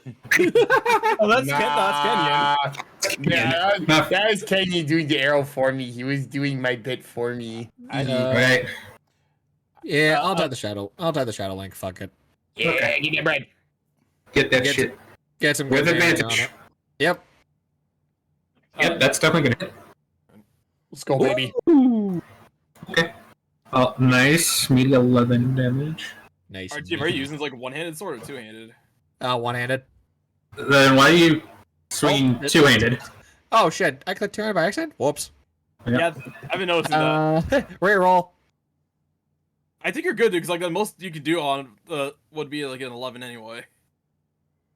Oh, that's Kenyon. Yeah, that was Kenny doing the arrow for me. He was doing my bit for me. Right. Yeah, I'll tie the Shadow. I'll tie the Shadow Link. Fuck it. Yeah, Okay. give me a bread. Get that Get shit. Get some With good damage on advantage. it. Yep. Yep, that's definitely gonna hit. Let's go, baby. Okay. Oh, nice. Media 11 damage. Nice. Are you using like one-handed sword or two-handed? One-handed. Then why are you swinging Oh, two-handed? Oh shit! I clicked turn by accident. Whoops. Yep. Yeah, I've been noticing that. Reroll. I think you're good, dude, because like the most you could do on would be like an 11 anyway.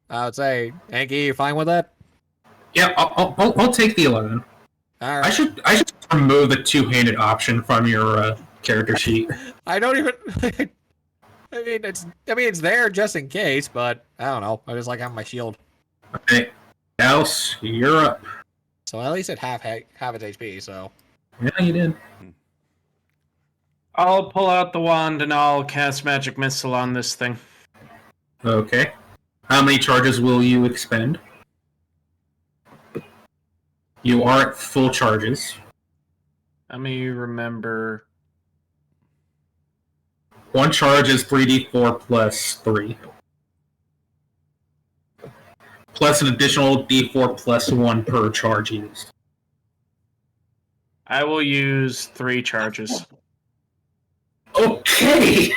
I would say, Anky, you fine with that? Yeah, I'll take the 11. All I right. should remove the two-handed option from your character sheet. I don't even. I mean, it's there just in case, but I don't know. I just like having my shield. Okay. Else, you're up. So at least it half its HP. So Yeah, you did. I'll pull out the wand and I'll cast Magic Missile on this thing. Okay. How many charges will you expend? You are at full charges. Let me remember. One charge is 3d4 plus 3. Plus an additional d4 plus 1 per charge used. I will use 3 charges. Okay!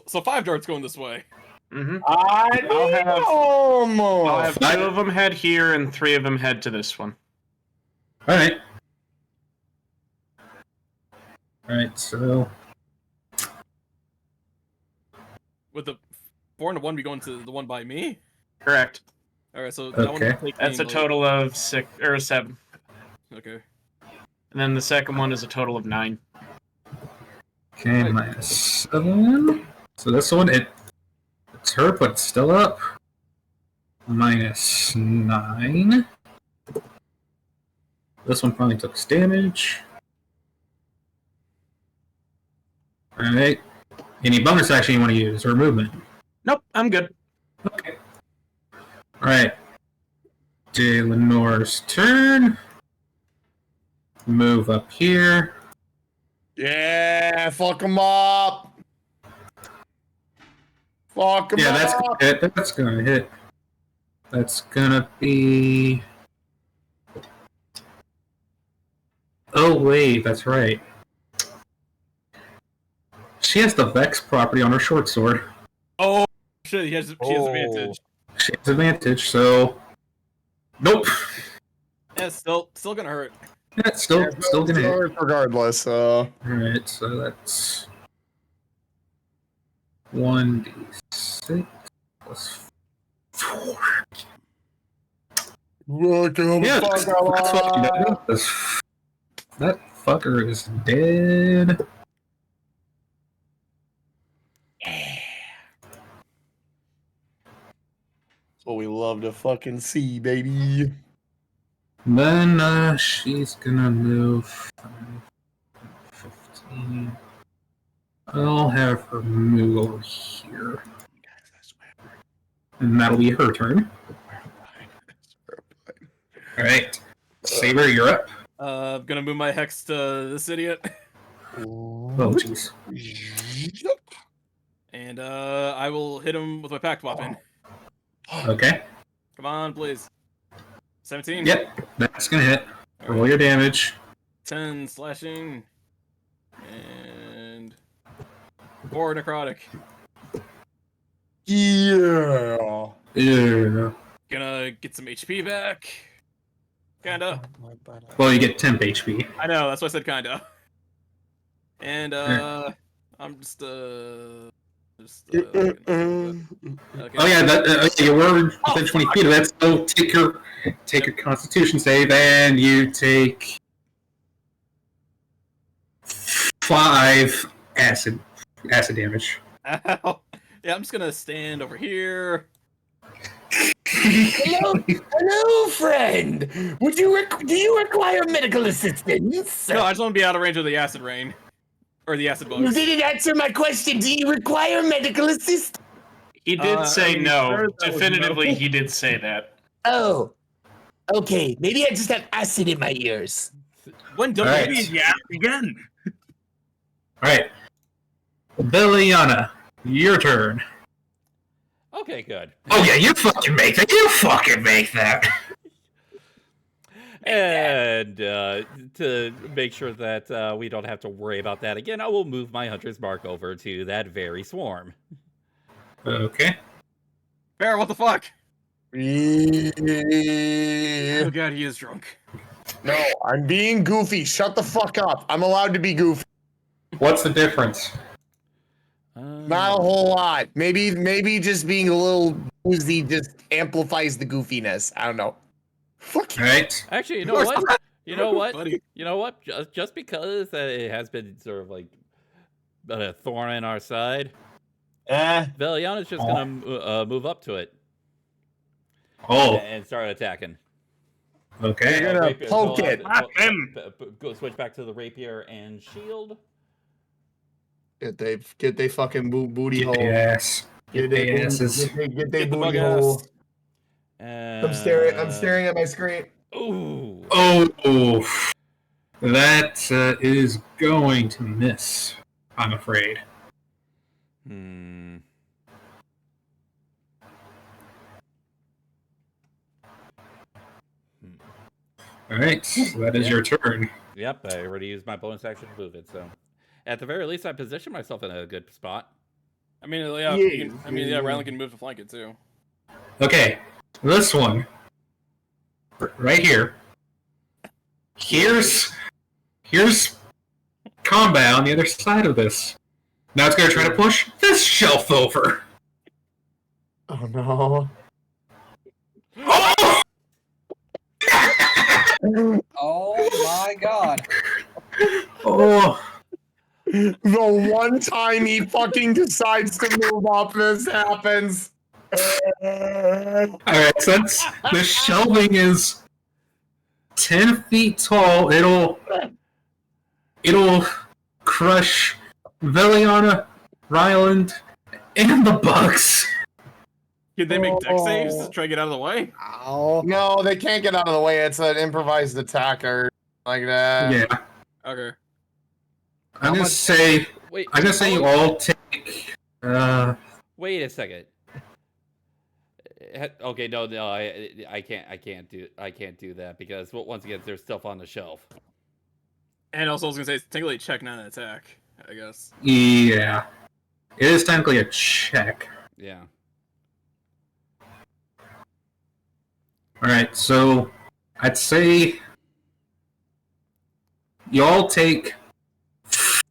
So 5 darts going this way. Mm-hmm. I'll I'll have 2 of them head here and 3 of them head to this one. Alright. Alright, so... With the 4 and a 1, we going to the one by me. Correct. All right, so that one Okay. will take That's a me, like- total of 6 or 7. Okay. And then the second one is a total of 9. Okay, minus 7. So this one, it's hurt, but it's still up. Minus 9. This one finally took its damage. Alright. Any bonus action you want to use, or movement? Nope, I'm good. Okay. Alright. J. Lenore's turn. Move up here. Yeah, fuck him up. Fuck him Yeah, up. that's gonna hit. That's gonna hit. That's gonna be... Oh, wait, that's right. She has the Vex property on her short sword. Oh shit! She has advantage. She has advantage, so... Nope. Yeah, still gonna hurt. That's still gonna hit. Regardless, Alright, so that's... 1d6 plus 4. look him Yeah, fuck that's fucking dead. That fucker is dead. That's what we love to fucking see, baby. Then she's gonna move 5, 15. I'll have her move over here. And that'll be her turn. Alright. Saber, you're up. Gonna move my hex to this idiot. Oh, jeez. And I will hit him with my pact weapon. Okay. Come on, please. 17. Yep, that's gonna hit. Roll your damage. 10 slashing. And 4 necrotic. Yeah. Yeah. Gonna get some HP back. Kinda. Well, you get temp HP. I know, that's why I said kinda. And I'm just okay. Oh yeah, okay, you were within 20 feet of that, so take your Constitution save, and you take 5 acid damage. Ow. Yeah, I'm just gonna stand over here. Hello, friend. Do you require medical assistance? No, I just want to be out of range of the acid rain. Or the acid You bugs. didn't answer my question. Do you require medical assistance? He did say I'm no. sure that was Definitively, no. he did say that. Oh, okay. Maybe I just have acid in my ears. When don't Alright. maybe Yeah, again. Alright. Belliana, your turn. Okay, good. Oh yeah, you fucking make that. You fucking make that. And to make sure that we don't have to worry about that again, I will move my hunter's mark over to that very swarm. Okay. Bear, what the fuck? Yeah. Oh god, he is drunk. No, I'm being goofy. Shut the fuck up. I'm allowed to be goofy. What's the difference? Not a whole lot. Maybe just being a little boozy just amplifies the goofiness. I don't know. Fuck. Alright. Actually, you know what? You know what? Buddy. You know what? Just because it has been sort of like a thorn in our side, Veliana's just gonna move up to it Oh, and start attacking. okay. You're gonna poke it. Go switch back to the rapier and shield. Get they fucking booty Get hole. the ass. Get they the asses. Get they Get the booty bug hole. ass. And, I'm staring at my screen. Ooh. Oh. That is going to miss, I'm afraid. Hmm. All right, that is your turn. Yep, I already used my bonus action to move it, so at the very least, I position myself in a good spot. I mean, yeah, you can, I mean, yeah, Rylan can move to flank it too. Okay, this one right here. Here's combat on the other side of this. Now it's going to try to push this shelf over. Oh no. Oh! Oh my god. Oh, The one time he fucking decides to move up, this happens. alright, since the shelving is 10 feet tall, it'll crush Veliana, Ryland, and the bugs. Can they make deck saves to try to get out of the way? Ow. No, they can't get out of the way. It's an improvised attack or like that. Yeah. Okay. I'm gonna say Wait, you all take wait a second. Okay, no, I can't do that because once again, there's stuff on the shelf. And also, I was gonna say, technically check, not an attack, I guess. yeah. It is technically a check. Yeah. Alright, so I'd say y'all take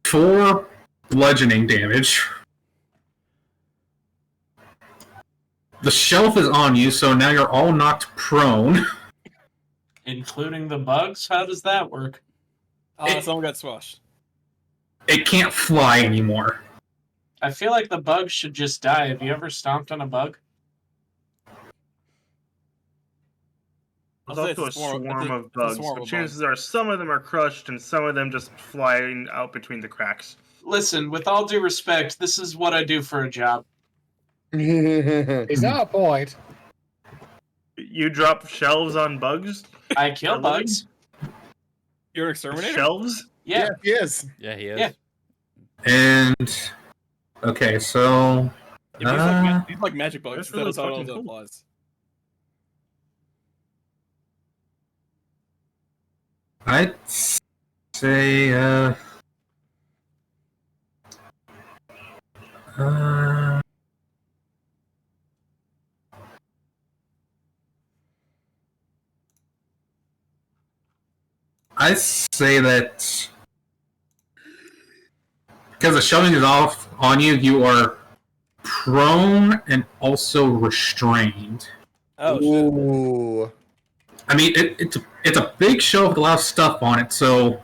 4 bludgeoning damage. The shelf is on you, so now you're all knocked prone. Including the bugs? How does that work? Someone got squashed. It can't fly anymore. I feel like the bugs should just die. Have you ever stomped on a bug? There's I'll say also a it's a swarm of it's a bugs. swarm The of chances are some of them are crushed and some of them just flying out between the cracks. Listen, with all due respect, this is what I do for a job. He's got a point. You drop shelves on bugs? I kill bugs. You're an exterminator? Shelves? Yeah. He is. Yeah, he is. Yeah. And okay, so Yeah, these like magic bugs. That's That really is how it fucking all cool. applies. I'd say I say that because the shoving is off on you, you are prone and also restrained. Oh, shit. Ooh. I mean, it's a big shelf with a lot of stuff on it, so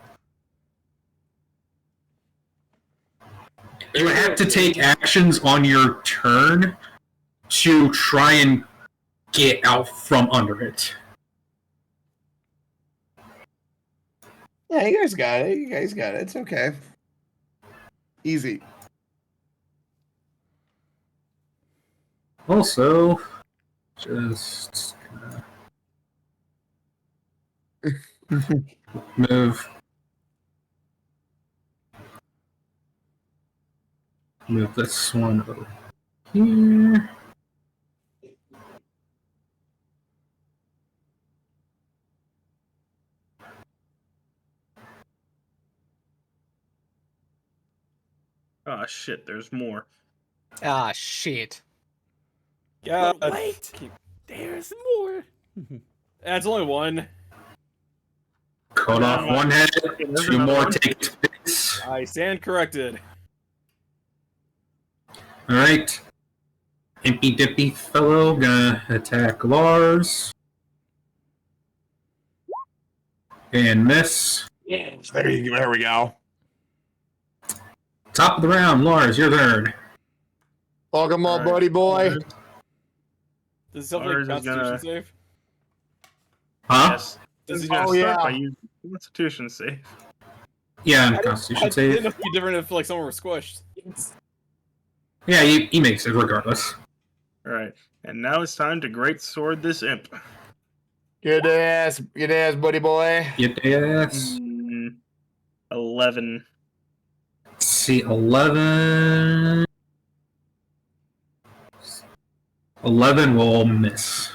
you have to take actions on your turn to try and get out from under it. Yeah, you guys got it. You guys got it. It's okay. Easy. Also, just move this one over here. Oh shit, there's more. Ah, shit. Yeah. But wait, there's more. That's only one. Cut off one head, There's 2 another more one. take its place. I stand corrected. Alright. Impy Dippy fellow gonna attack Lars. And miss. There we go. Top of the round, Lars, your turn. Welcome on, Alright. buddy boy. Does this have like Lars is Constitution gonna- save? Huh? Yes. Does he Gonna Oh, start yeah. by using Constitution save. Yeah, and I Constitution didn't save. know it'd be different if like someone were squished. Yeah, he makes it regardless. Alright. And now it's time to great sword this imp. Good ass, buddy boy. Get the ass. Mm, 11. Let's see, 11. 11 will miss.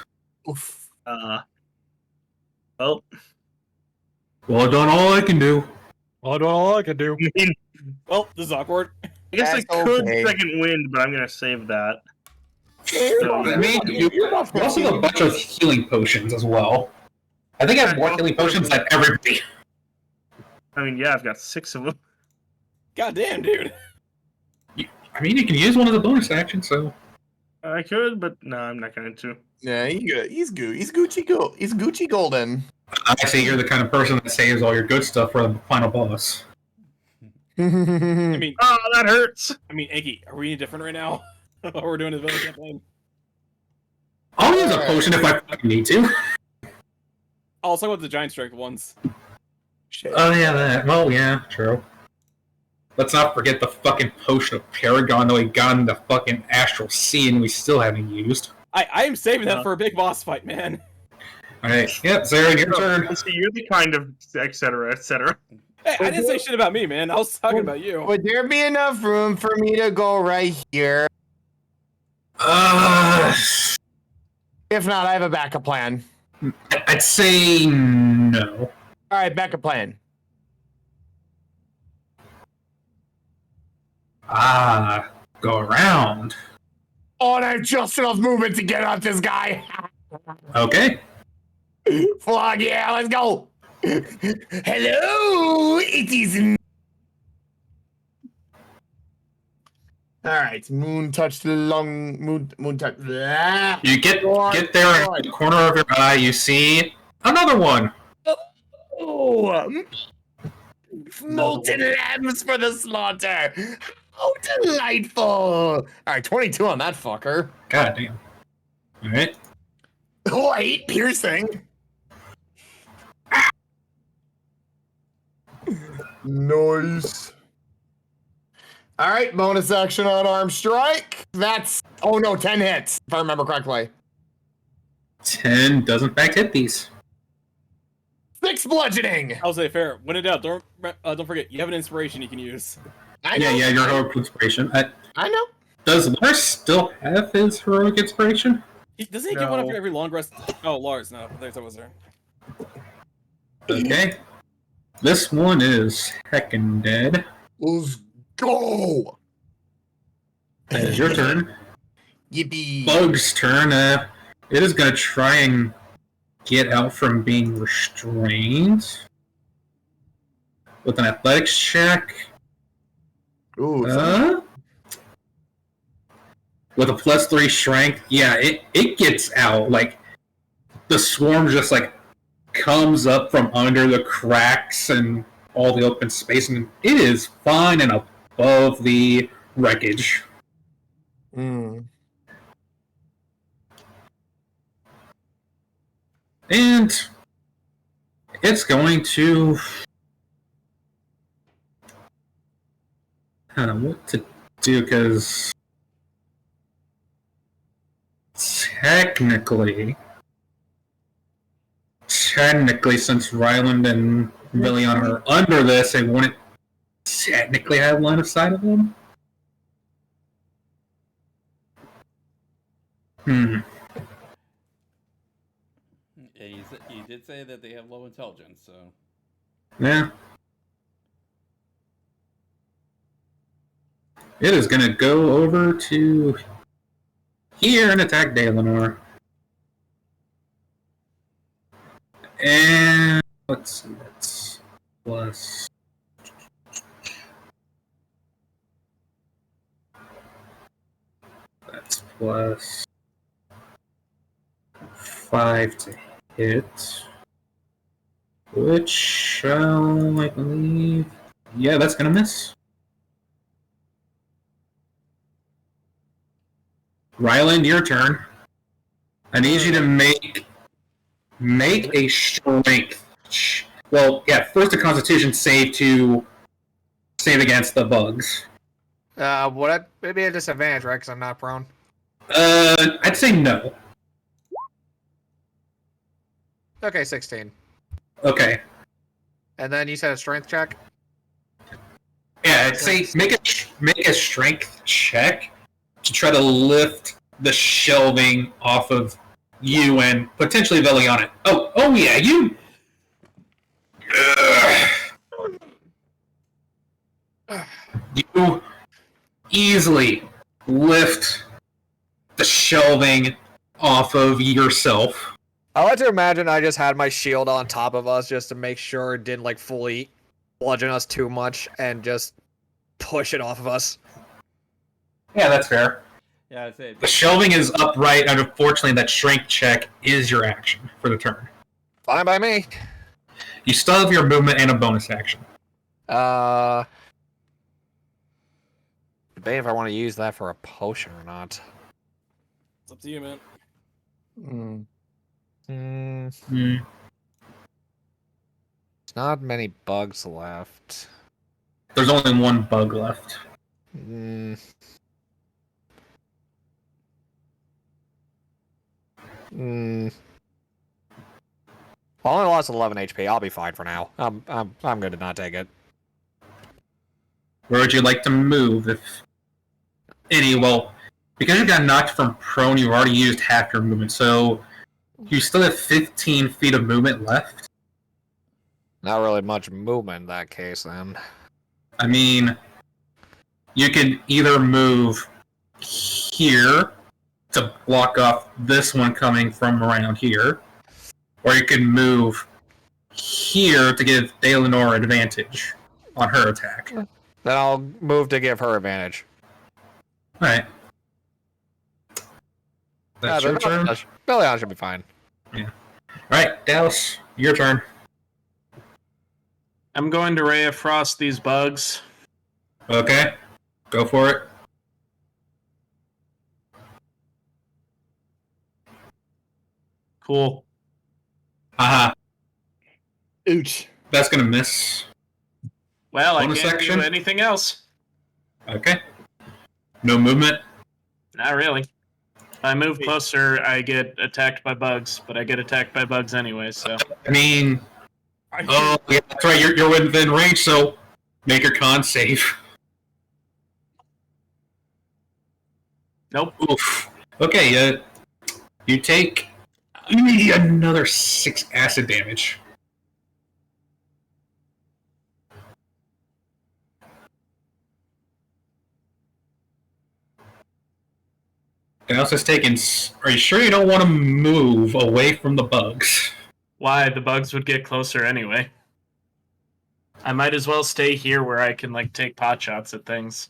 Oof. Well, Well, I've done all I can do. I don't know all I can do. I mean, Well, this is awkward. I guess I That's could okay. second wind, but I'm gonna save that. I mean, you also have a bunch of healing potions as well. I think I have more healing potions than everybody. I mean, yeah, I've got 6 of them. God damn, dude. I mean, you can use one as a bonus action, so. I could, but no, I'm not going to. Yeah, he's good. He's Gucci golden. I see you're the kind of person that saves all your good stuff for the final boss. I mean, Oh, that hurts. Anky, are we any different right now? What we're doing is villain campaign. I'll use a potion if I fucking need to. Oh, let's talk about the giant strike ones. Oh, yeah, that. Well, yeah, true. Let's not forget the fucking potion of Paragon that we got in the fucking Astral Sea and we still haven't used. I am saving that for a big boss fight, man. Alright, yep, Zara, your turn. See, you're the kind of etc. etc. Hey, I didn't say shit about me, man. I was talking about you. Would there be enough room for me to go right here? If not, I have a backup plan. I'd say no. All right, backup plan. Go around. Oh, and I have just enough movement to get at this guy. Okay. Flog, yeah, let's go. Hello, it is me. All right, moon touch the lung, moon touch. Blah. You get there in the corner of your eye, you see another one. Oh, molten lambs for the slaughter. How delightful. All right, 22 on that fucker. God damn. Alright. Oh, 8 piercing. Nice. All right, bonus action on arm strike. That's, oh no, 10 hits, if I remember correctly. 10 does in fact hit these. 6 bludgeoning. I'll say fair. When in doubt, don't forget, you have an inspiration you can use. I know. Yeah, your heroic inspiration. I know. Does Lars still have his heroic inspiration? Doesn't he get one after every long rest? Oh, Lars, no. That was there. Okay. This one is heckin' dead. Let's go. That is your turn. Yippee. Bug's turn. It is gonna try and get out from being restrained with an athletics check. Ooh, with a +3 strength. Yeah, it gets out. Like the swarm just like comes up from under the cracks and all the open space, and it is fine and above the wreckage. Mm. And it's going to I don't know what to do, because technically, since Ryland and Villian are under this, they wouldn't technically have line of sight of them. Yeah, you did say that they have low intelligence, so. Yeah. It is going to go over to here and attack Daelenor. And let's see, that's plus. That's plus 5 to hit. Which, I believe. Yeah, that's going to miss. Ryland, your turn. I need you to make a strength. Well, yeah, first a Constitution save to save against the bugs. Would I maybe a disadvantage, right? Because I'm not prone. I'd say no. Okay, 16. Okay. And then you said a strength check? Yeah, say make a strength check to try to lift the shelving off of you and potentially Veliana. Oh yeah, you. You easily lift the shelving off of yourself. I like to imagine I just had my shield on top of us just to make sure it didn't like fully bludgeon us too much and just push it off of us. Yeah, that's fair. Yeah, I'd say. The shelving is upright, and unfortunately, that strength check is your action for the turn. Fine by me. You still have your movement and a bonus action. Debate if I want to use that for a potion or not. It's up to you, man. There's not many bugs left. There's only one bug left. I only lost 11 HP. I'll be fine for now. I'm good to not take it. Where would you like to move, if any? Well, because you got knocked from prone, you already used half your movement, so you still have 15 feet of movement left. Not really much movement in that case, then. I mean, you can either move here to block off this one coming from around here, or you can move here to give Daelenor advantage on her attack. Then I'll move to give her advantage. Alright. That's your turn? Belial should be fine. Yeah. Alright, Dallas, your turn. I'm going to Ray of Frost these bugs. Okay, go for it. Cool. Haha, Ouch. that's gonna miss. Well, Bonus I can't action? do anything else. Okay. No movement. Not really. If I move closer, I get attacked by bugs, but I get attacked by bugs anyway, so... I mean... Oh, yeah, that's right, you're within range, so make your con save. Nope. Oof. Okay, you take another 6 acid damage. Dallas has taken... Are you sure you don't want to move away from the bugs? Why? The bugs would get closer anyway. I might as well stay here where I can, like, take pot shots at things.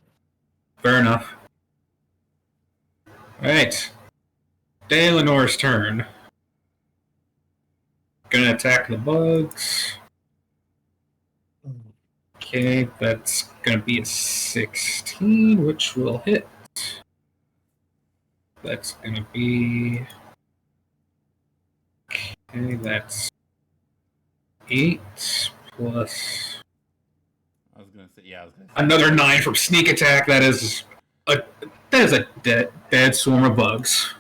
Fair enough. Alright. Daelenor's turn. Gonna attack the bugs. Okay, that's gonna be a 16, which will hit. That's gonna be... Okay, that's 8 plus... I was gonna say, yeah. Another 9 from sneak attack. That is a dead swarm of bugs.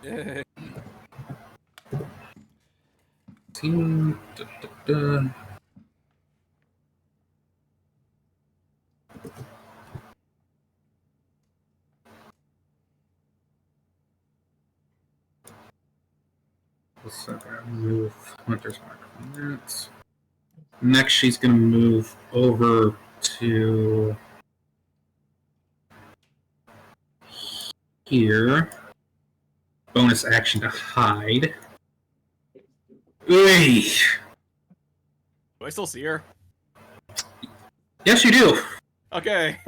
Yay. So I'm gonna move Hunter's Mark from that. Next, she's gonna move over to here. Bonus action to hide. Ooh. Do I still see her? Yes, you do. Okay.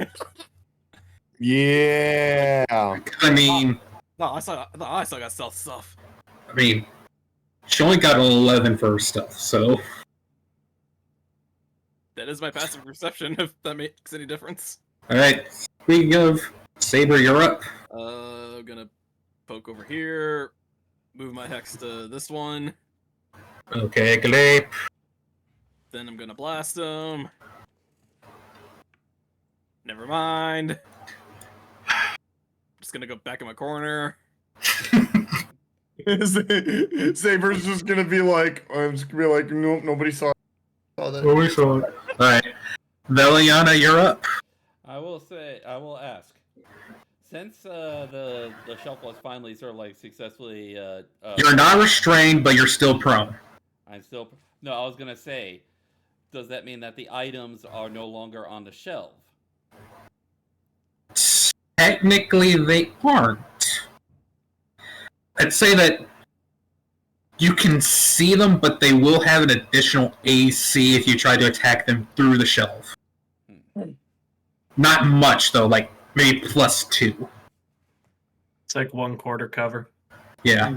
Yeah. I mean, No, I still got stealth stuff. I mean, she only got an 11 for her stuff, so. That is my passive perception, if that makes any difference. Alright, speaking of, Saber, you're up. Gonna poke over here, move my hex to this one, Okay, Glape. then I'm gonna blast him. Never mind. Just gonna go back in my corner. Saber's just gonna be like, I'm just gonna be like, nope, nobody saw that. What we saw? Alright. Veliana, you're up. I will ask. Since the shelf was finally sort of like successfully, You're not restrained, but you're still prone. I'm still. No, I was gonna say, does that mean that the items are no longer on the shelf? Technically, they aren't. I'd say that you can see them, but they will have an additional AC if you try to attack them through the shelf. Not much, though, like maybe +2. It's like 1/4 cover. Yeah.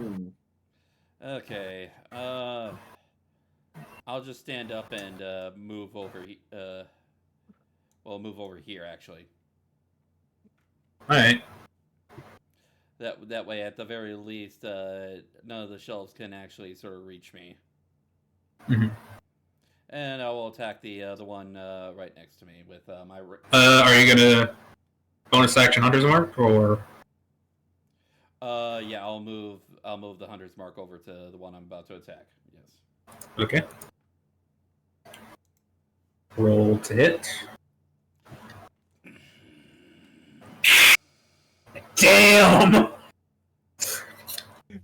Okay. I'll just stand up and move over. Move over here actually. Alright. That way, at the very least, none of the shelves can actually sort of reach me. Mm-hmm. And I will attack the one right next to me with my. Are you gonna bonus action Hunter's Mark, or? Yeah, I'll move the Hunter's Mark over to the one I'm about to attack. Yes. Okay. Roll to hit. Damn!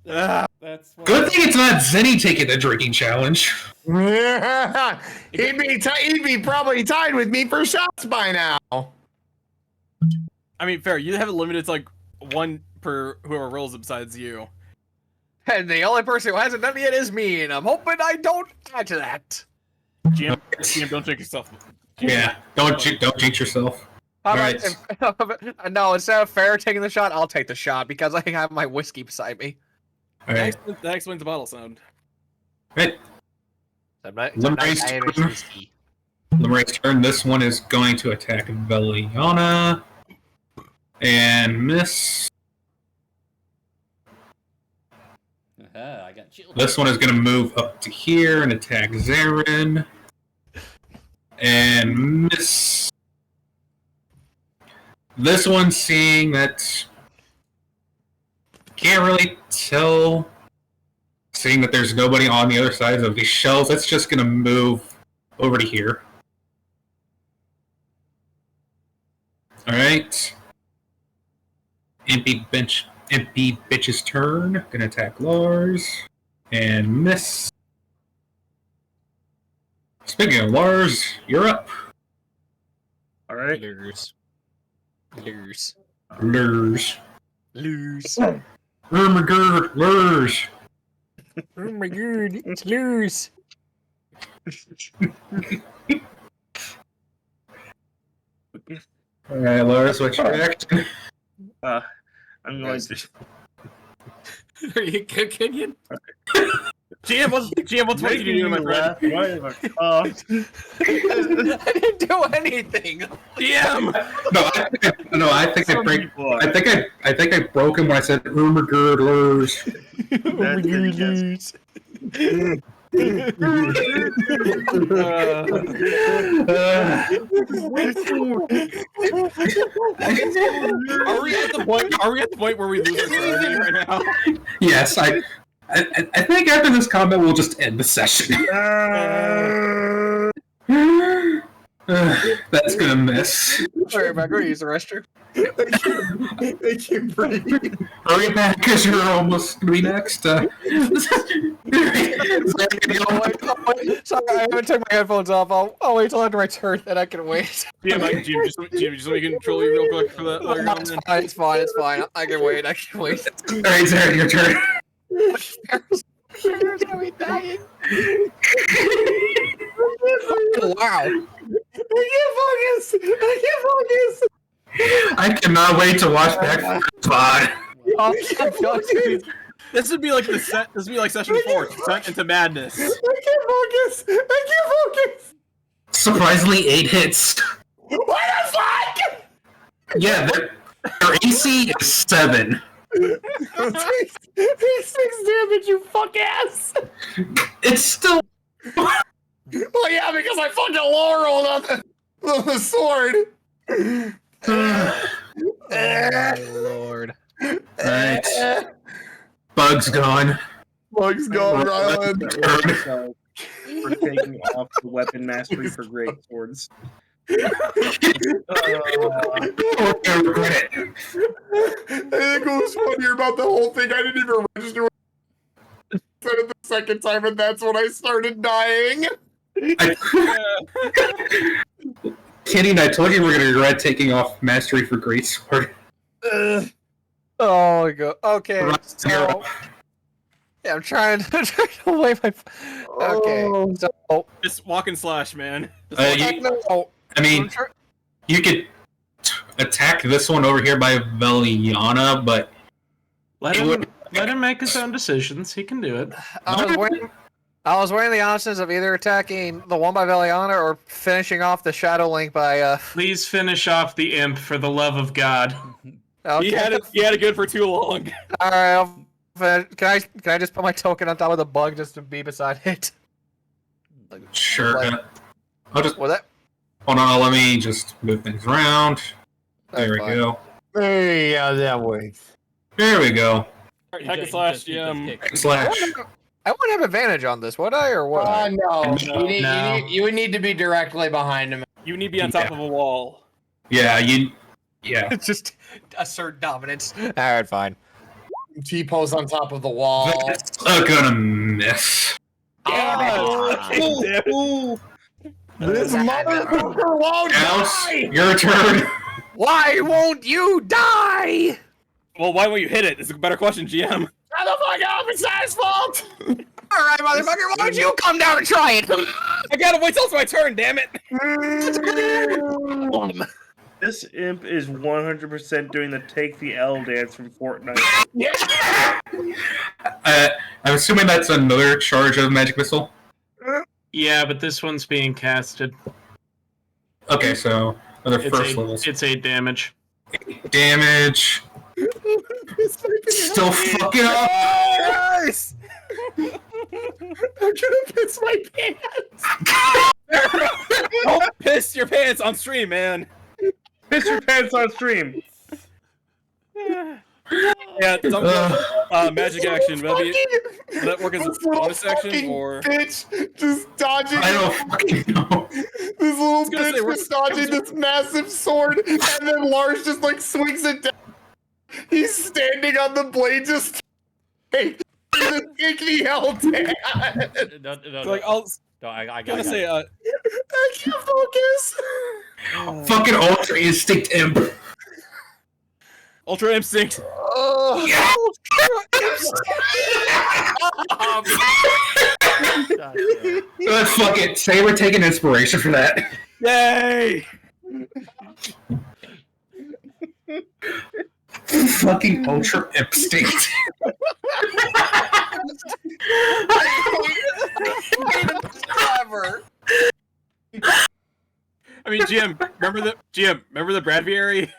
That's Good thing it's not Zenny taking the drinking challenge. He'd be probably tied with me for shots by now. I mean, fair. You have it limited to like one per whoever rolls it besides you. And the only person who hasn't done it yet is me, and I'm hoping I don't add to that. GM, don't drink yourself. Yeah, don't jinx yourself. How about Alright. no, instead of Fair taking the shot, I'll take the shot because I have my whiskey beside me. Alright. That explains the bottle sound. Right. Irish whiskey. Limeray's turn. This one is going to attack Veliana. And miss. I got chilled. This one is going to move up to here and attack Zarin. And miss. This one, seeing that can't really tell, seeing that there's nobody on the other side of these shelves, it's just going to move over to here. Alright. Impy bitch's turn. Gonna attack Lars. And miss. Speaking of Lars, you're up. Alright. Lose. Lurs. Lose. Oh my god, Lurs. Oh my god, it's lose. Alright, Lars, what's your action? I'm going to. Are you good, Kenyon? GM, what's what you do, my friend? I didn't do anything. GM. I think I broke him when I said oh my god, Lurs. Are we at the point where we lose this right now? Yes, I think after this combat we'll just end the session. That's gonna miss. Sorry, Mac, go use the restroom. I can't breathe. Hurry back, because you're almost gonna be next. Sorry, I haven't taken my headphones off. I'll wait till after my turn, then I can wait. GM, just let me control you real quick for that. while you're going in. It's fine. I can wait. Alright, Zarin, your turn. Farrah's gonna be dying. Wow. I can't focus. I cannot wait to watch back for Spot. This would be like the set. This would be like session 4, Descent into Madness. I can't focus. Surprisingly, 8 hits. What the fuck? Yeah, their AC is 7. Takes 6 damage, you fuck ass. It's still. Well, yeah, because I fucking laureled on the sword. Oh, Lord. Alright. Bug's gone. Bug's gone, Ryland. For taking off the weapon mastery for great swords. We're gonna regret it. I think what was funnier about the whole thing, I didn't even register what I said it the second time, and that's when I started dying. Kidding, I told you we're gonna regret taking off Mastery for Greatsword. Oh my god. Okay. Right, So, zero. yeah, I'm trying to weigh my. Okay. So Just walk and slash, man. no, I mean, you could attack this one over here by Veliana, but Let it him would- let him make his own decisions. He can do it. I was weighing the options of either attacking the one by Veliana or finishing off the Shadow Link by. Please finish off the imp for the love of God. Okay. He had it good for too long. All right. Can I just put my token on top of the bug just to be beside it? sure. Like- I'll just Was that? hold on. Let me just move things around. There we That's fine. go. Hey, yeah, that works. There we go. Alright, hack and slash, GM. Slash. I wouldn't have advantage on this, would I, or what? No. No. You would need to be directly behind him. You need to be on top of a wall. Yeah, yeah. It's just assert dominance. All right, fine. T-pose on top of the wall. That's gonna miss. This motherfucker won't Mouse, die! your turn. Why won't you die? Well, why won't you hit it? It's a better question, GM. Shut the fuck up! It's not his fault! All right, motherfucker, why don't you come down and try it? I gotta wait till it's my turn, damn it! This imp is 100% doing the take the L dance from Fortnite. I'm assuming that's another charge of magic missile. Yeah, but this one's being casted. Okay, so another It's first level it's 8 damage. damage. Still fucking up. Yes! I'm gonna piss my pants! Don't piss your pants on stream, man. Piss your pants on stream. Yeah, magic action. Will that work as a bonus action or? Bitch just dodging. I don't fucking know. This little gonna bitch say, just dodging this massive sword, and then Lars just like swings it down. He's standing on the blade, just hey, the sticky hell dad. Like I'll I gonna say I can't focus. Fucking Ultra Instinct Imp. Ultra Imp-stinct. Let's fuck it. Say we're taking inspiration for that. Yay! Fucking Ultra Imp-stinct. Clever. I mean, GM, remember the Bradbury?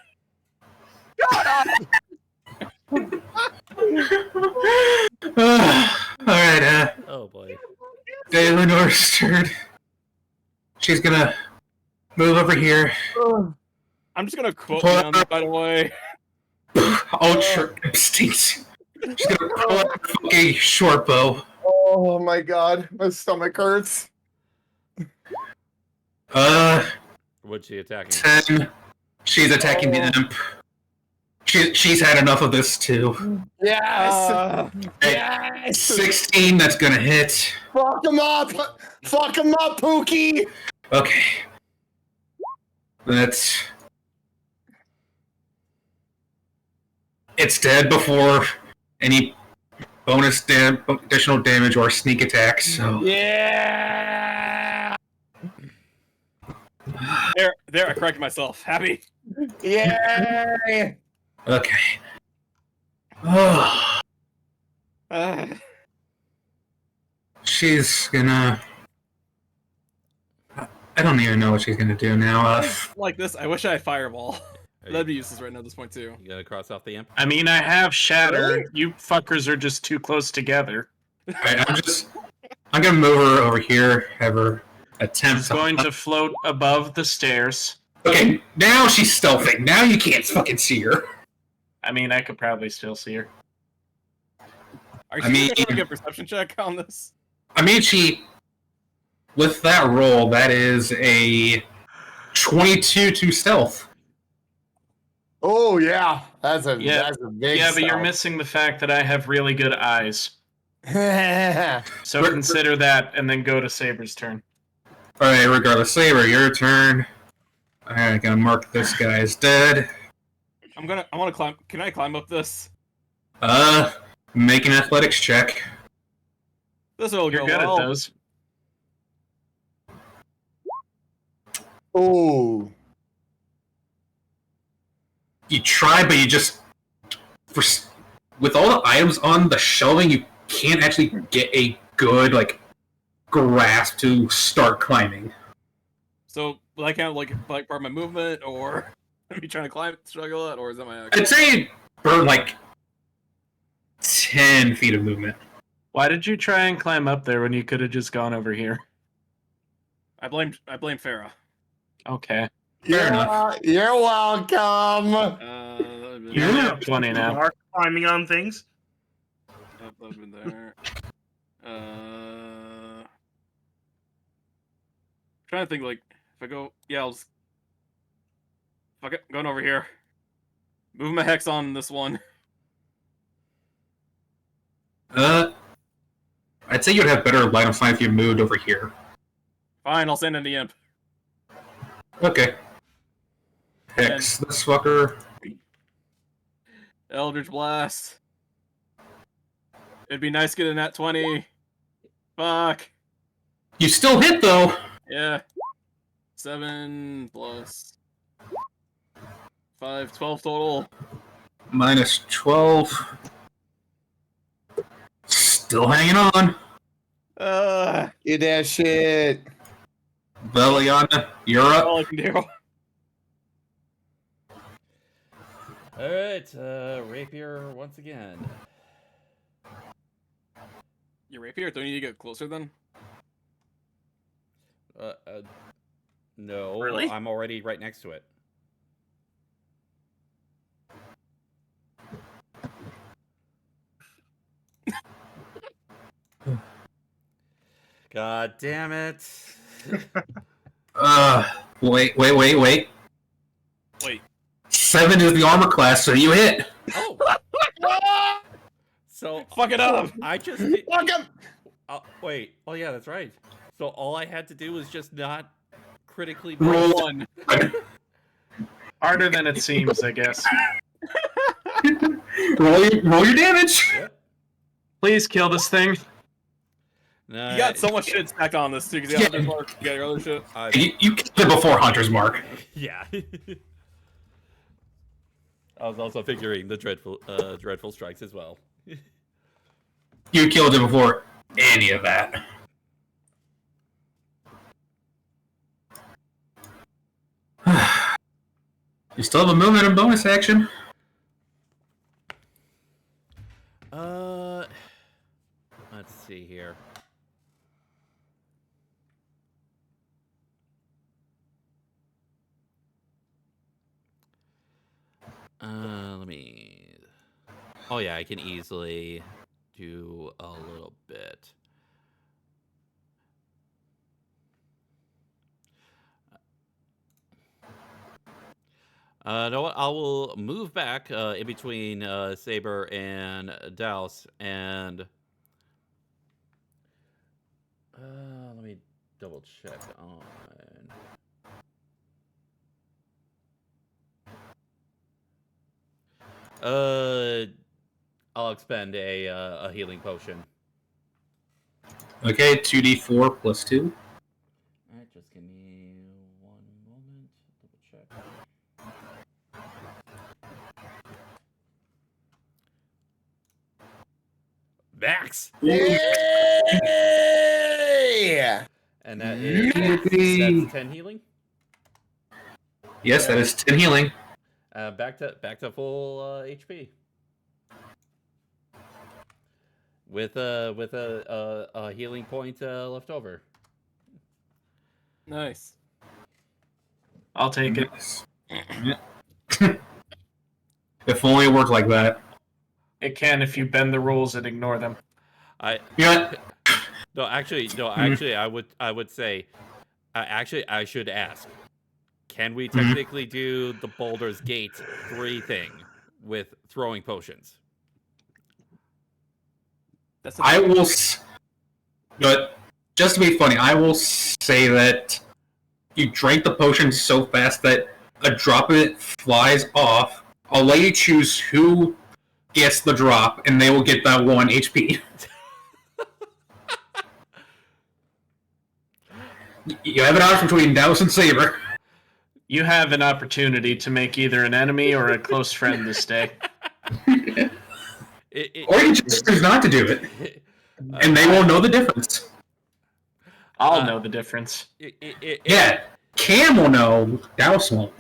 Alright, Oh boy. Delenor's turn. She's gonna move over here. I'm just gonna quote Hold on that, by the way. Ultra Imp-stinct. She's gonna pull out a fucking short bow. Oh my god, my stomach hurts. What's she attacking? 10. She's attacking the imp. She's had enough of this too. Yes! Yes! 16, that's gonna hit. Fuck him up! Fuck him up, Pookie! Okay. That's... It's dead before any bonus additional damage or sneak attacks, so... Yeah! There, I corrected myself. Happy. Yay! Okay. Oh, she's gonna... I don't even know what she's gonna do now. Like this, I wish I had Fireball. That'd be useless right now at this point, too. You gotta cross off the imp. I mean, I have Shatter. You fuckers are just too close together. Alright, I'm gonna move her over here, have her attempt She's going to float above the stairs. Okay, now she's stealthing. Now you can't fucking see her. I mean, I could probably still see her. Are you I mean- gonna get a perception check on this? I mean, with that roll, that is a 22 to stealth. Oh yeah, that's a Yeah. big. Yeah, but you're missing the fact that I have really good eyes. So consider that, and then go to Saber's turn. Alright, regardless. Saber, your turn. Alright, gonna mark this guy as dead. I want to climb. Can I climb up this? Make an athletics check. This will You're go good well. at those. Oh. You try, but you just... with all the items on the shelving, you can't actually get a good, like, grasp to start climbing. So, will I count like part of my movement, or me trying to climb, struggle it, or is that my action? I'd say burn, like, 10 feet of movement. Why did you try and climb up there when you could have just gone over here? I blame Farah. Okay. Fair enough. You're welcome. You're only up 20 now. Mark climbing on things. I've been there. Trying to think, like, if I go, yeah, I'll just, fuck it, I'm going over here. Move my hex on this one. I'd say you'd have better line of sight if you moved over here. Fine, I'll send in the imp. Okay. Hex this fucker. Eldritch Blast. It'd be nice getting that 20. Fuck. You still hit, though! Yeah. 7 plus 5, 12 total. Minus 12. Still hanging on. Get that shit. Veliana, you're That's up. all I can do. Alright, rapier once again. Your rapier? Don't you need to get closer then? No, Really? I'm already right next to it. God damn it. Wait. Wait. 7 is the armor class, so you hit. Oh! So, Fuck it up! I just did... Fuck him. Wait. Oh, yeah, that's right. So all I had to do was just not critically Roll miss. One. Harder than it seems, I guess. roll your damage. Yep. Please kill this thing. No, You got so much shit stacked on this too, because you got Hunter's Mark, you got your other shit. You killed it before Hunter's Mark. Yeah. I was also figuring the dreadful strikes as well. You killed it before any of that. You still have a movement and bonus action. Let's see here. Let me... Oh yeah, I can easily do a little bit. No, I will move back in between Saber and Douse, and let me double check on. I'll expend a healing potion. Okay, 2d4 plus 2. All right, just give me one moment. Double check. Max. Yeah. And that is that's 10 healing. Yes, that is 10 healing. Back to full HP. With a healing point left over. Nice. I'll take it. If only it worked like that. It can if you bend the rules and ignore them. I You know what? no actually I would say I should ask. can we technically do the Baldur's Gate 3 thing with throwing potions? That's I will, but just to be funny, I will say that you drank the potion so fast that a drop of it flies off. I'll let you choose who gets the drop, and they will get that 1 HP. You have an option between Douse and Saber. You have an opportunity to make either an enemy or a close friend this day. Or you just choose not to do it, and they won't know the difference. I'll know the difference. Yeah, Cam will know, Douse won't.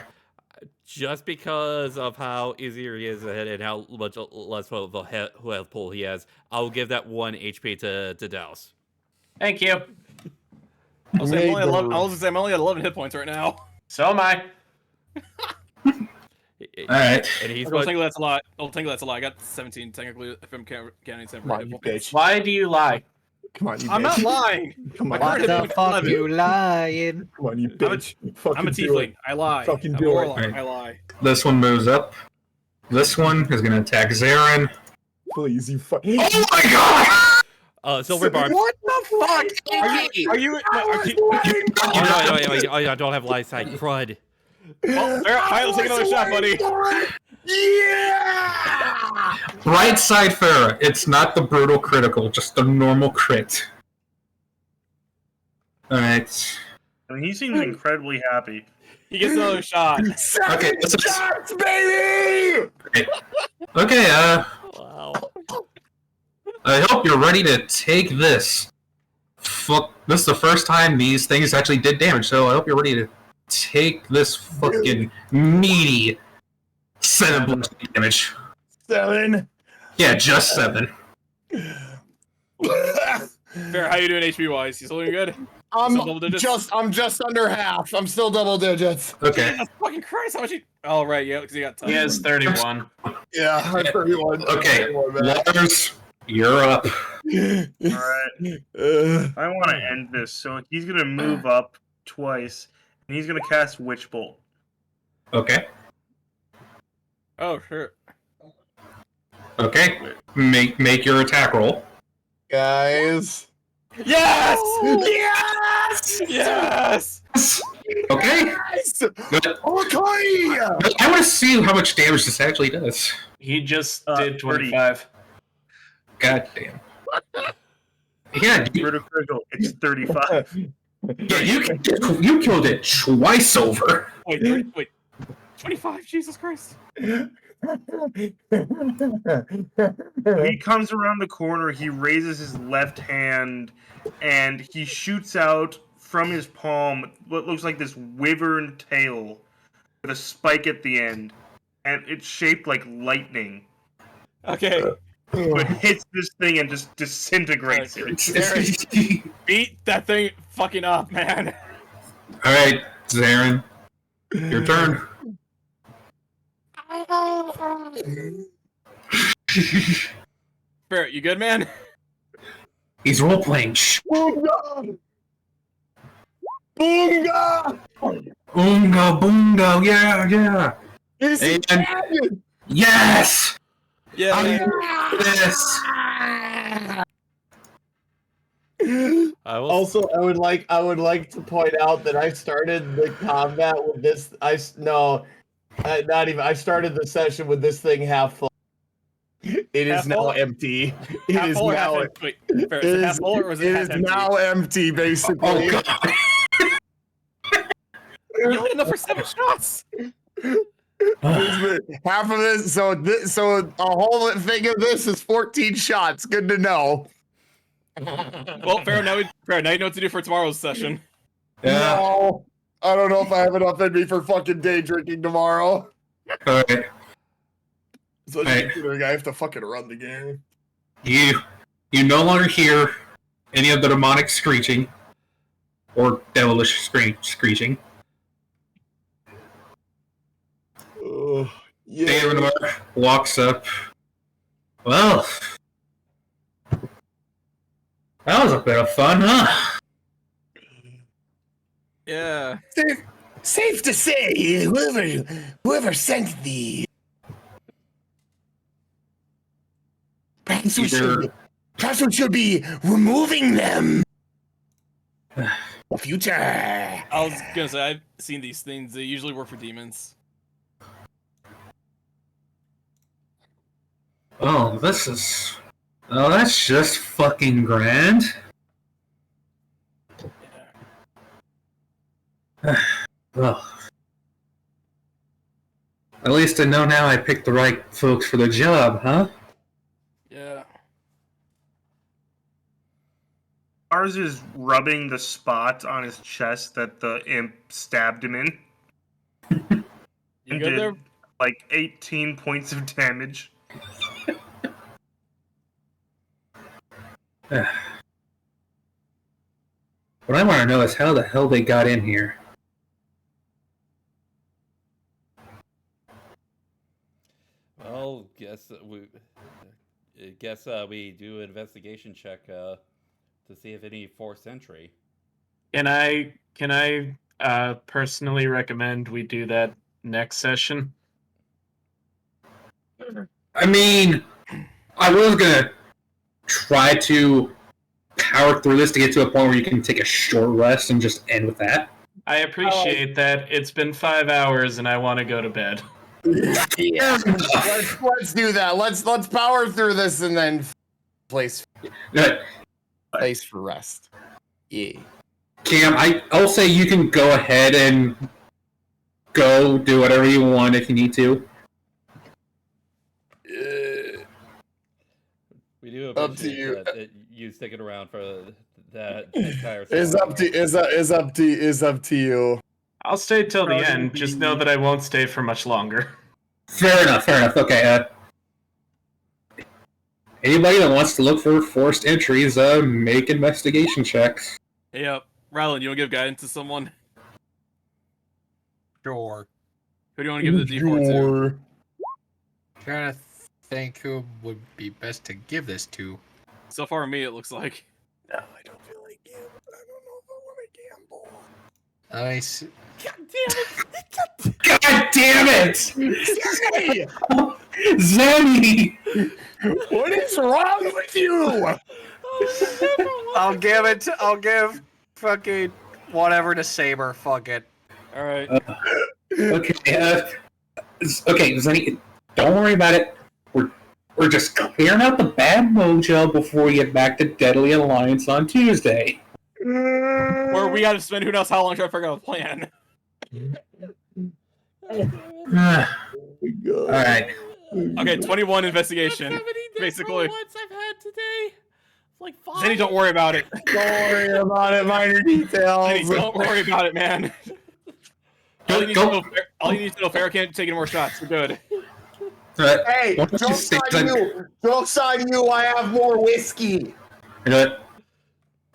Just because of how easier he is ahead and how much less of a health pool he has, I'll give that 1 HP to Douse. Thank you. I was only at 11 hit points right now. So am I. Alright. And he's Technically that's a lot. Technically that's a lot. I got 17 technically if I'm counting Come on, you bitch. Why do you lie? Come on, you bitch. I'm not lying. Come on, What the fuck you lying? Come on, you bitch. I'm a tiefling. I lie. Fucking I'm a do it. warlock. Right. I lie. This one moves up. This one is going to attack Zarin. Please, you fuck. Oh my god! Silver Barb. What the fuck? Are you? Oh, I don't have light sight. Crud. Well, alright, let's take another shot, buddy. Yeah! Right side Farah. It's not the brutal critical, just the normal crit. Alright. I mean, he seems incredibly happy. He gets another shot. Okay, this is... Shots, baby! Okay, Wow. I hope you're ready to take this. Fuck, this is the first time these things actually did damage, so I hope you're ready to take this fucking meaty 7 bludgeoning damage. 7. Yeah, just 7. Fair, how you doing HP wise? You still doing good? Still double digits? I'm just under half. I'm still double digits. Okay. Jesus fucking Christ, how much you... Oh, right, yeah, because you got He has 31. Yeah, I'm 31. Okay, Lars, you're up. Alright. I want to end this, so he's going to move up twice, and he's going to cast Witch Bolt. Okay. Oh, sure. Okay. Make your attack roll. Guys. Yes! Yes! Yes! Okay. Yes! Good. Okay! I want to see how much damage this actually does. He just 30. did 25. God damn. Yeah, Critical, it's 35. yeah, you killed it twice over. Wait. 25, Jesus Christ. He comes around the corner, he raises his left hand, and he shoots out from his palm what looks like this wyvern tail with a spike at the end. And it's shaped like lightning. Okay. But hits this thing and just disintegrates it. Beat that thing fucking up, man. Alright, Zarin. Your turn. Barrett, you good, man? He's role playing. Boonga! Boonga! Boonga, boonga, yeah. He's And- dead! Yes! Yeah. Yes! Also, I would like to point out that I started the combat with this. I started the session with this thing half full. It is Half now full? empty. It Half is full or now. half empty? Wait, Barrett, is it half full or is it half empty? now empty, basically. Oh god. You only enough for 7 shots. Half of it. So a whole thing of this is 14 shots. Good to know. Well, Fair, now you know what to do for tomorrow's session. Yeah. No, I don't know if I have enough in me for fucking day drinking tomorrow. Alright. So Hey. considering I have to fucking run the game. You no longer hear any of the demonic screeching or devilish screeching. Yeah. David walks up. Well, that was a bit of fun, huh? Yeah. safe to say, whoever sent thee. Perhaps we should be removing them. The future. I was gonna say I've seen these things. They usually work for demons. Oh, that's just fucking grand. Well, at least I know now I picked the right folks for the job, huh? Yeah. Ours is rubbing the spot on his chest that the imp stabbed him in. You And good did there? like 18 points of damage. What I want to know is how the hell they got in here. Well, guess we do an investigation check to see if any forced entry. Can I personally recommend we do that next session? I mean, I was gonna try to power through this to get to a point where you can take a short rest and just end with that. I appreciate that. It's been 5 hours and I want to go to bed. Yeah. let's do that. Let's power through this and then place for rest. Yeah. Cam, I'll say you can go ahead and go do whatever you want if you need to. We do Up to you. appreciate you sticking around for that entire. Is up to you. I'll stay till the Probably end. Just know that I won't stay for much longer. Fair enough. Okay. Anybody that wants to look for forced entries, make investigation checks. Hey, Rylan, you want to give guidance to someone? Sure. Who do you want to give the D4 to? Trying to think who would be best to give this to. So far, me, it looks like. No, I don't feel like gambling. I don't know if I want to gamble. I see. God damn it! Zenny! What is wrong with you? I'll give fucking whatever to Saber. Fuck it. All right. Okay, Zenny, don't worry about it. We're just clearing out the bad mojo before we get back to Deadly Alliance on Tuesday. Or we got to spend who knows how long trying to figure out a plan. Alright. Okay, 21 investigation. Basically. I've had today. Like 5. Zenny, don't worry about it. Don't worry about it. Minor details. Zenny, don't worry about it, man. All you need to know, Farrah can't take any more shots. We're good. Hey, joke's on you. Joke's on you. I have more whiskey. You know what?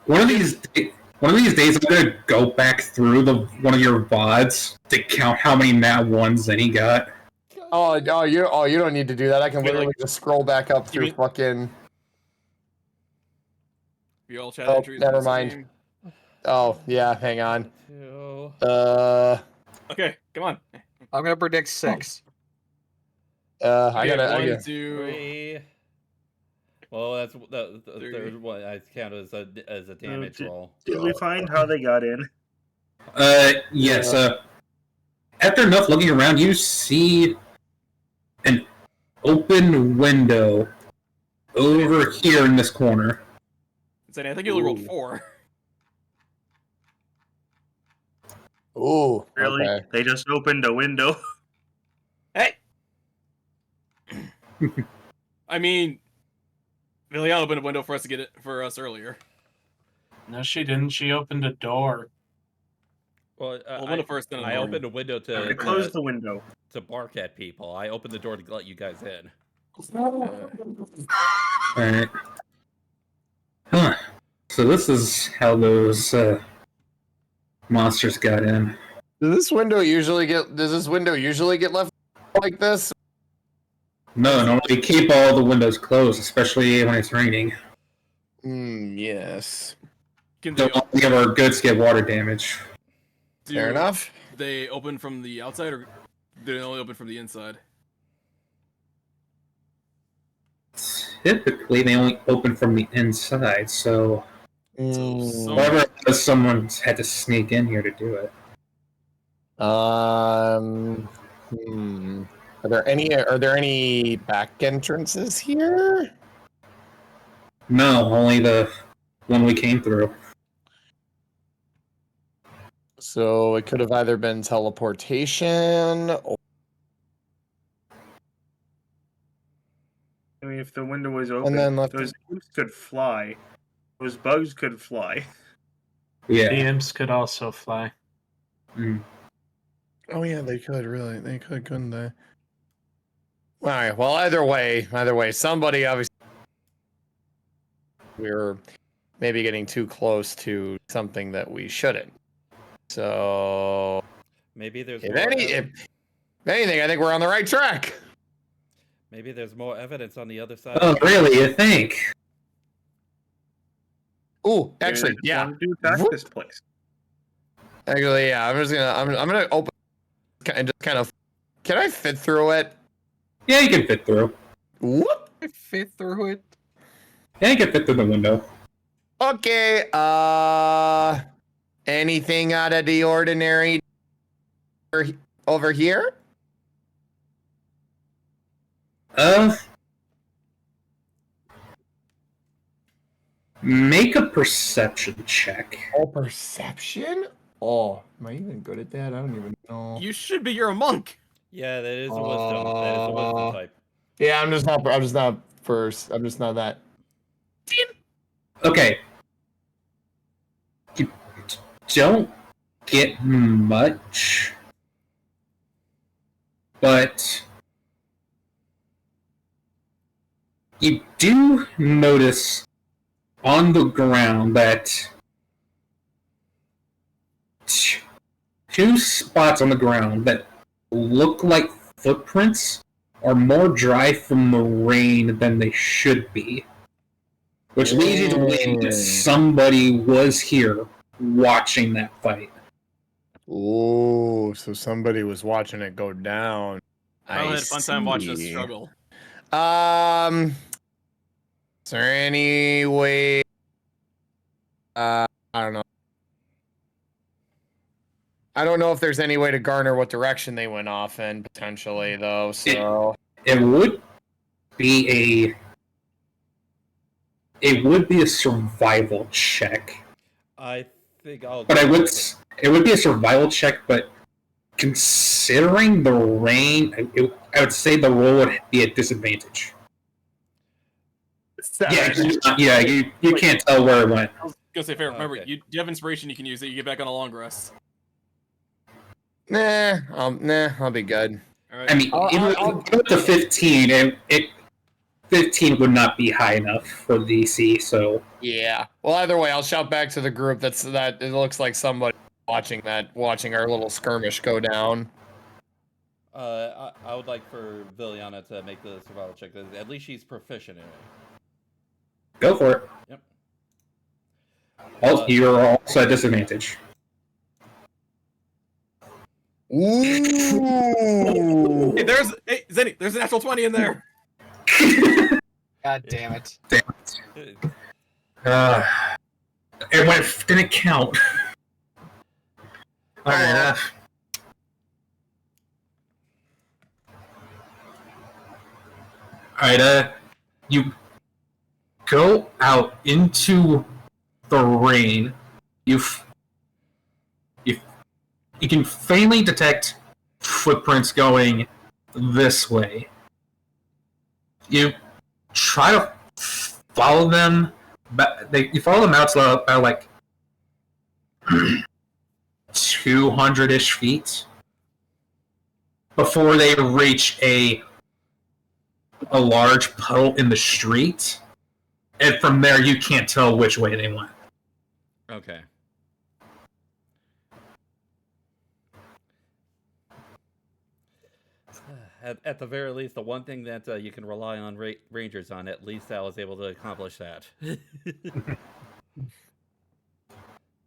One of these days, I'm gonna go back through one of your VODs to count how many Nat 1s Zenny got. You don't need to do that. I can literally just scroll back up through fucking. You all chat Oh, entries never in this mind. game. Oh yeah, hang on. Okay, come on. I'm gonna predict 6. I Okay, gotta. 1, 2. 3. Well, that's the third one. I count as a damage roll. Did we find how they got in? Yes. After enough looking around, you see an open window over here in this corner. Zenny, I think you only rolled 4. Ooh. Really? Okay. They just opened a window. Hey! I mean, Villian opened a window for us to get it for us earlier. No, she didn't. She opened a door. Well, window first, then a I door. opened a window I closed the window. to bark at people. I opened the door to let you guys in. Alright. Huh. So this is how those monsters got in. Does this window usually get left like this? No, normally keep all the windows closed, especially when it's raining. Yes. Can Don't want any of our goods get water damage. Fair enough. they open from the outside, or do they only open from the inside? Typically, they only open from the inside, so whoever someone's had to sneak in here to do it. Are there any back entrances here? No, only the one we came through. So it could have either been teleportation or I mean, if the window was open, and then left. those imps could fly. Those bugs could fly. Yeah. The imps could also fly. Mm. Oh yeah, they could really. They could, couldn't they? All right. Well, either way, somebody obviously we're maybe getting too close to something that we shouldn't. So Maybe there's if more anything, I think we're on the right track. maybe there's more evidence on the other side. Oh, really? You think? Ooh, actually, yeah. Want to attack this place? Actually, yeah. I'm gonna open and just kind of. Can I fit through it? Yeah, you can fit through. Whoop. Fit through it. Yeah, you can fit through the window. Okay. Anything out of the ordinary over here? Make a perception check. Oh, perception? Oh, am I even good at that? I don't even know. You should be. You're a monk. Yeah, that is a wisdom. That is a wisdom type. Yeah, I'm just not first. I'm just not that. Okay. You don't get much, but you do notice on the ground that two spots on the ground that look like footprints are more dry from the rain than they should be. Which leads you to believe that somebody was here watching that fight. Oh, so somebody was watching it go down. I had a fun time watching us struggle. Is there any way? I don't know. I don't know if there's any way to garner what direction they went off in potentially, though. So it would be a survival check. I think I'll. But it would be a survival check, but considering the rain, I would say the roll would be a disadvantage. Yeah, you can't tell where it went. I was gonna say, fair. Remember, Okay. you have inspiration. You can use it. You get back on a long rest. nah, I'll be good. All right. I mean, even with the 15, 15 would not be high enough for DC, so... Yeah. Well, either way, I'll shout back to the group that it looks like somebody watching our little skirmish go down. I would like for Viliana to make the survival check. At least she's proficient in it. Go for it. Yep. You're also at disadvantage. Ooh. Hey, Zenny, there's a natural 20 in there. God damn it. It didn't count. Alright, you go out into the rain. You can faintly detect footprints going this way. You try to follow them, but you follow them out to about like 200-ish feet before they reach a large puddle in the street, and from there you can't tell which way they went. Okay. At the very least, the one thing that you can rely on Rangers on, at least I was able to accomplish that.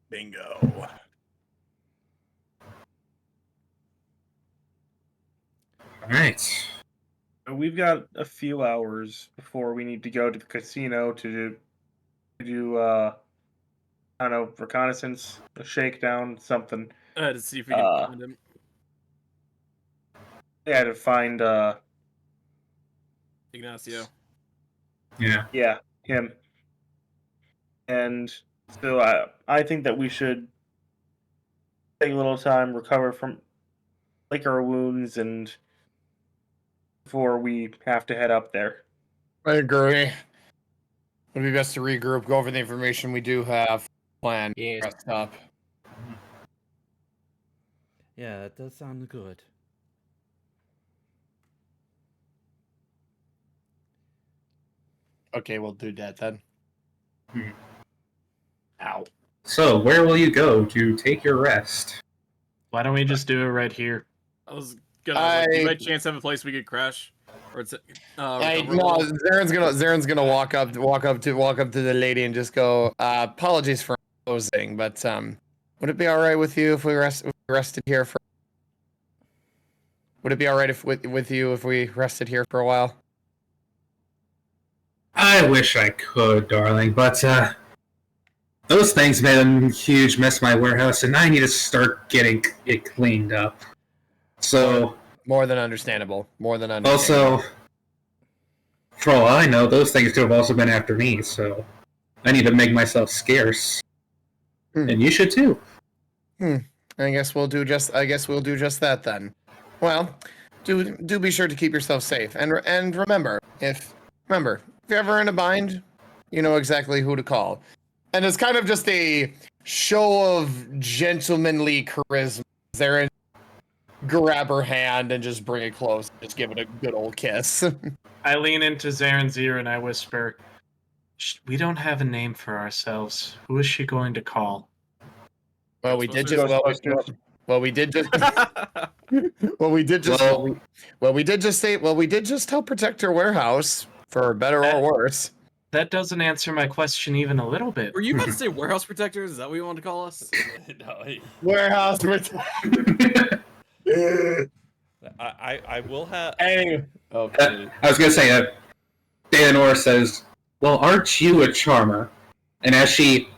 Bingo. All right. We've got a few hours before we need to go to the casino to do I don't know, reconnaissance, a shakedown, something. To see if we can find him. Yeah, to find Ignacio. Yeah. him. And so I think that we should take a little time, recover from lick our wounds, and before we have to head up there. I agree. Would be best to regroup, go over the information we do have, plan, Yes. rest up. Yeah, that does sound good. Okay, we'll do that then. Ow. So, where will you go to take your rest? Why don't we just do it right here? I was gonna like, by chance have a place we could crash, or it's Hey, recover a no, little? Zaren's gonna walk up to the lady and just go, apologies for imposing, but would it be all right with you if we rested here for? Would it be all right with you if we rested here for a while? I wish I could, darling, but those things made a huge mess in my warehouse, and I need to start getting it cleaned up. So, More than understandable. More than understandable. also, for all I know, those things could have also been after me, so I need to make myself scarce. And you should too. I guess we'll do just that then. Well, do be sure to keep yourself safe, and remember if you're ever in a bind, you know exactly who to call. And it's kind of just a show of gentlemanly charisma. Zaren grab her hand and just bring it close, just give it a good old kiss. I lean into Zaren's ear and I whisper, "We don't have a name for ourselves. Who is she going to call?" Well, we did just Ghostbusters. we did just help protect her warehouse, for better or worse. That doesn't answer my question even a little bit. Were you about to say warehouse protectors? Is that what you want to call us? No, Warehouse I will have. Anyway. I was gonna say, Dayanora says, "Well, aren't you a charmer?" And as she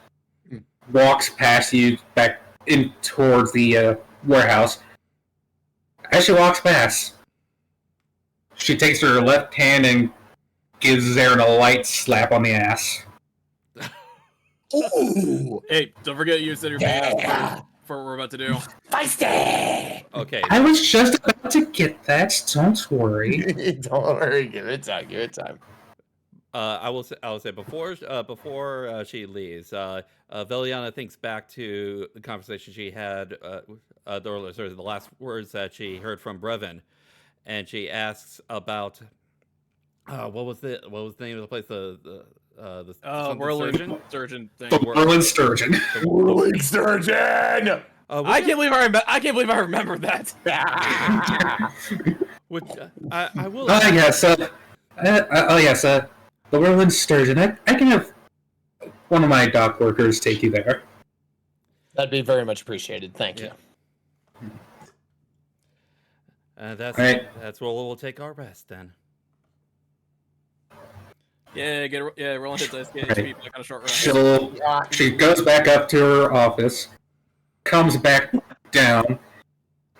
walks past you back in towards the warehouse, as she walks past, she takes her left hand and gives Zaren a light slap on the ass. Ooh, Hey, don't forget you said you're paying us for what we're about to do. feisty! Okay. I was just about to get that. Don't worry. Don't worry, give it time. I will say before she leaves, Veliana thinks back to the conversation she had, the last words that she heard from Brevin, and she asks about what was the name of the place? The Whirling Surgeon thing. The Whirling Sturgeon. Whirling Sturgeon! I can't believe I remembered that. Which I will. Oh yes, the Whirling Sturgeon. I can have one of my dock workers take you there. That'd be very much appreciated. Thank you. That's Right. that's where we'll take our rest then. Roland hits his HP back on a short rest. She goes back up to her office, comes back down,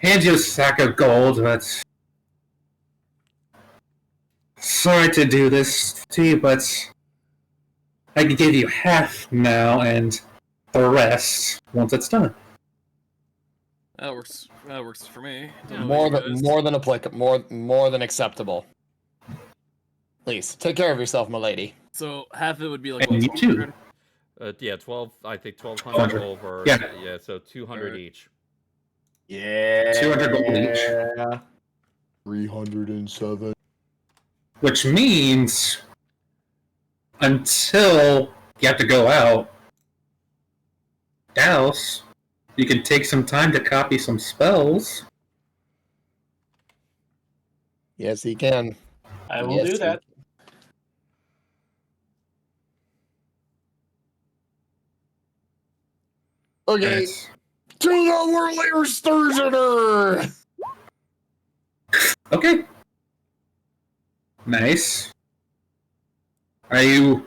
hands you a sack of gold, but sorry to do this to you, but I can give you half now and the rest once it's done. That works for me. More than applicable, more than acceptable. Please take care of yourself, my lady. So half of it would be like And you too. 12. I think 1,200 over. Yeah. So 200 each. Yeah. 200 gold each. 307. Which means until you have to go out, Dallas, you can take some time to copy some spells. Yes, he can. I will do that. Okay. Yes. To the Whirling Sturgeoner! Okay. Nice. You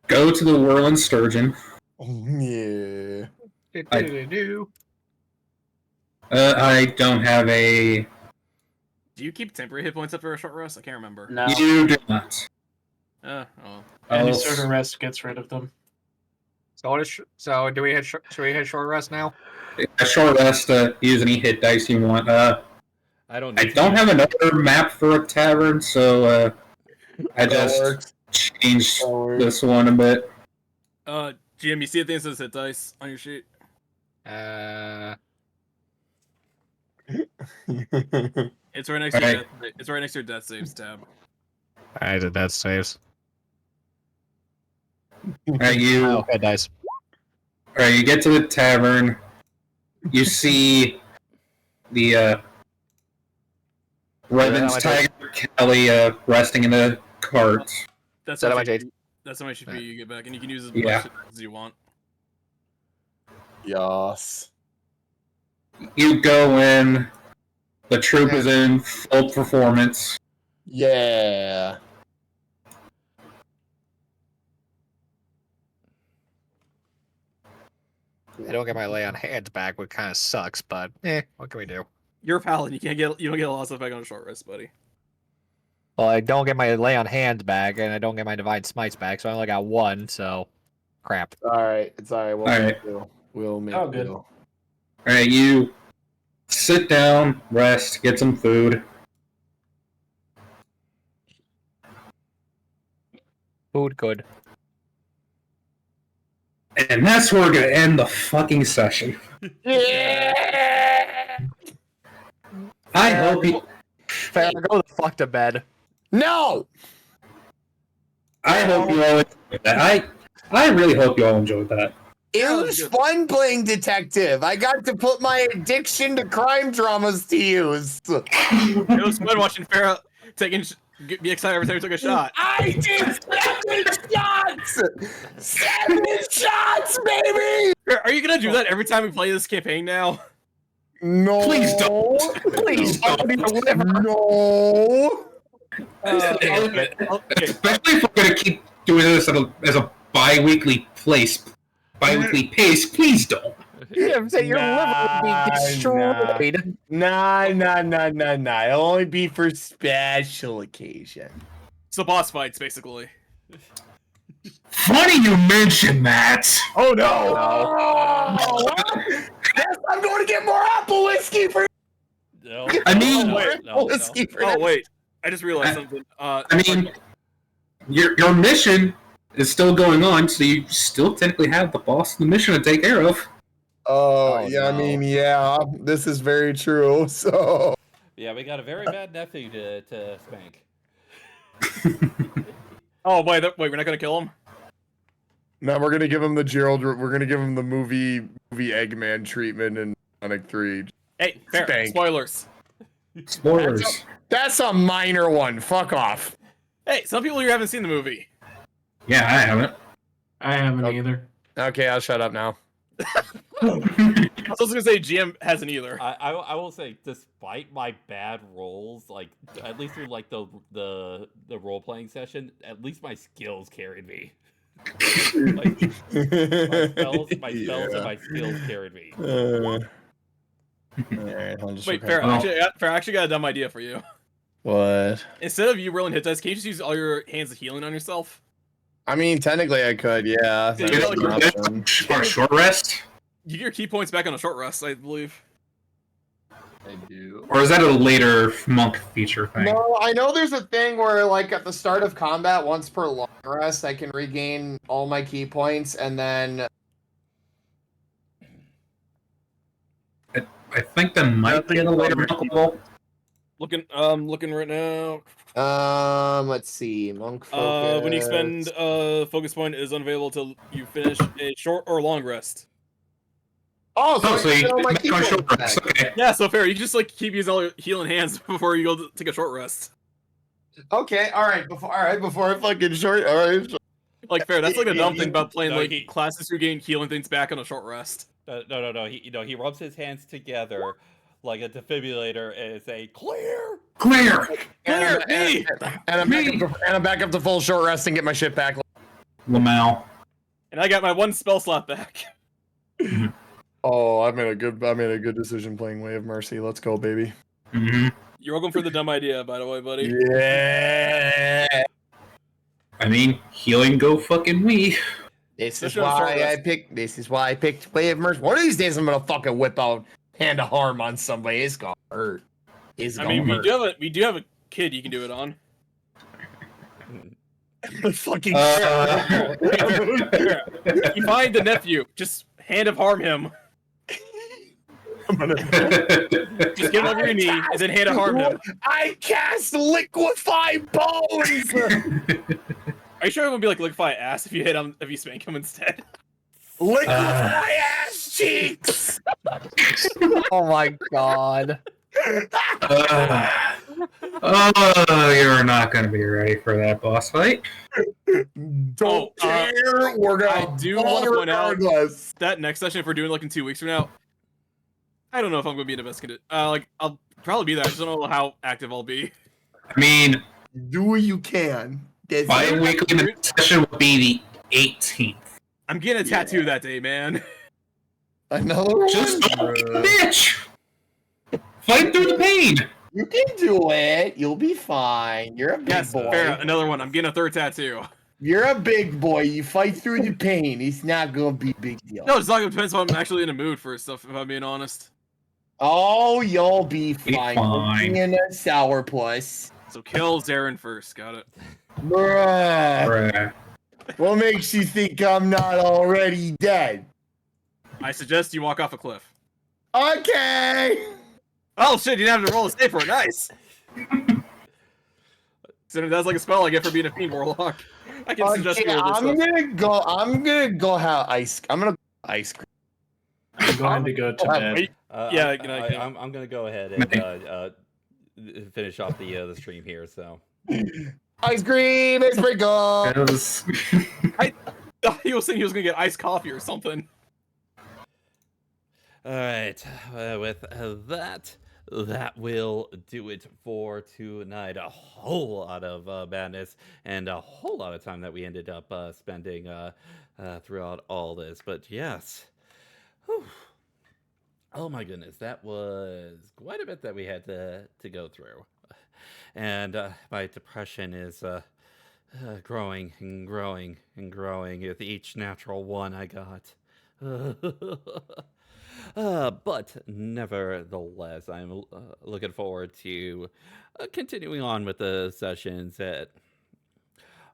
go to the Whirling Sturgeon. Yeah. I don't have a... Do you keep temporary hit points up for a short rest? I can't remember. No. You do not. Oh. Any I'll sort of rest gets rid of them. So do we hit? Should we hit short rest now? A short rest, use any hit dice you want. I don't have another map for a tavern, so I just changed this one a bit. GM, you see a thing that says hit dice on your sheet? It's right next to your it's right next to your death saves tab. I did that saves. Alright, you Okay, dice. Alright, you get to the tavern. You see the Ravens Tiger Kelly resting in the cart. That's That how much much HP? that's how much HP you get back, and you can use as Yeah. much as you want. Yes. You go in. The troop is in full performance. Yeah. I don't get my lay on hands back, which kind of sucks, but what can we do? You're a paladin. You don't get a lot of stuff back on a short rest, buddy. Well, I don't get my lay on hands back, and I don't get my divine smites back, so I only got one. So, crap. All right. It's all right. We'll All make right. do. We'll make Oh, good. do. Alright, you sit down, rest, get some food. Food good. And that's where we're gonna end the fucking session. Yeah. I hope you Fair, go the fuck to bed. No. all enjoyed that. I really hope you all enjoyed that. It was fun playing detective. I got to put my addiction to crime dramas to use. It was fun watching Farrah be excited every time he took a shot. I did 7 shots! 7 shots, baby! Are you gonna do that every time we play this campaign now? No. Please don't. Please don't. No. Okay. Especially if we're gonna keep doing this as a bi-weekly pace. Please don't. Your liver would be destroyed. Nah. It'll only be for special occasion. So boss fights, basically. Funny you mention that. Oh no! Yes, I'm going to get more apple whiskey for. No. I mean- Whiskey for Oh wait, I just realized something. I mean, your mission is still going on, so you still technically have the boss of the mission to take care of. Oh, Oh, yeah, no. I mean, yeah, this is very true. So, Yeah, we got a very bad nephew to spank. Oh wait, we're not gonna kill him. now we're gonna give him the Gerald. We're gonna give him the movie Eggman treatment in Sonic 3. Hey, fair. Spank. Spoilers. Spoilers. That's a minor one. Fuck off. Hey, some people here haven't seen the movie. Yeah, I haven't. I haven't Okay. either. Okay, I'll shut up now. I was also gonna say GM hasn't either. I will say, despite my bad rolls, like at least through like the role playing session, at least my skills carried me. Like, my spells and my skills carried me. Alright, I'll just Wait, repair- Fair, I actually got a dumb idea for you. What? Instead of you rolling hit dice, can you just use all your hands of healing on yourself? I mean, technically, I could. Yeah. Yeah, that's you an got, like, option. For a short rest? You get your key points back on a short rest, I believe. I do. Or is that a later monk feature thing? No, I know there's a thing where, like, at the start of combat, once per long rest, I can regain all my key points, and then I think that might be in a later monk level. Looking right now. let's see, monk focus. When you expend focus point, it is unavailable till you finish a short or long rest. Oh, so, Oh, so I you get all my can key make points short rest. back. Okay. Yeah, so fair. You just like keep using all your healing hands before you go to take a short rest. Okay, all right, before I fucking short. All right. Like fair. That's like the dumb thing about playing No, like classes who gain healing things back on a short rest. No. He rubs his hands together, like a defibrillator and say, "Clear!" Clear! Clear, me! And I'm back up to full short rest and get my shit back. Lamau. And I got my one spell slot back. Oh, I made a good decision playing Way of Mercy. Let's go, baby. Mm-hmm. You're welcome for the dumb idea, by the way, buddy. Yeah. I mean, healing go fucking me. This is Especially on short why I rest. picked. This is why I picked Way of Mercy. One of these days, I'm gonna fucking whip out Hand of Harm on somebody. It's gonna hurt. It's I gonna mean, hurt. we do have a kid you can do it on. Fucking You find the nephew, just hand of harm him. Just get him over your knee and then hand of harm him. I cast Liquefy Bones. Are you sure it won't be like liquefy ass if you hit him if you spank him instead? Liquefy ass cheeks. Oh my god. You're not going to be ready for that boss fight. Don't care. We're gonna. I do want to point out regardless. that next session, if we're doing like in 2 weeks from now, I don't know if I'm gonna be in the best condition. Like I'll probably be there. I just don't know how active I'll be. I mean, Do what you can. There's bi-weekly session will be the 18th. I'm getting a tattoo that day, man. another one. Just don't be a bitch! Fight through the pain! You can do it. You'll be fine. You're a big Yes, boy. fair. Another one. I'm getting a third tattoo. You're a big boy. You fight through the pain. It's not gonna be a big deal. No, it's not gonna depend if I'm actually in a mood for stuff. If I'm being honest. Oh, you'll be Be fine. fine. Being a sourpuss. So kill Zarin first. Got it. Bruh. Bruh. What makes you think I'm not already dead? I suggest you walk off a cliff. Okay. Oh shit! You didn't have to roll a save for it. Nice. So that's like a spell I get for being a fiend warlock. I can suggest you roll this I'm stuff. gonna go have ice. I'm gonna ice cream. I'm going to go to bed. Wait, Yeah, you know, I'm gonna go ahead and finish off the stream here. So Ice cream and sprinkle. he was saying he was gonna get iced coffee or something. all right, with that will do it for tonight. A whole lot of madness and a whole lot of time that we ended up spending throughout all this. But yes. Whew. Oh my goodness, that was quite a bit that we had to go through. And my depression is growing and growing and growing with each natural one I got. But nevertheless, I'm looking forward to continuing on with the sessions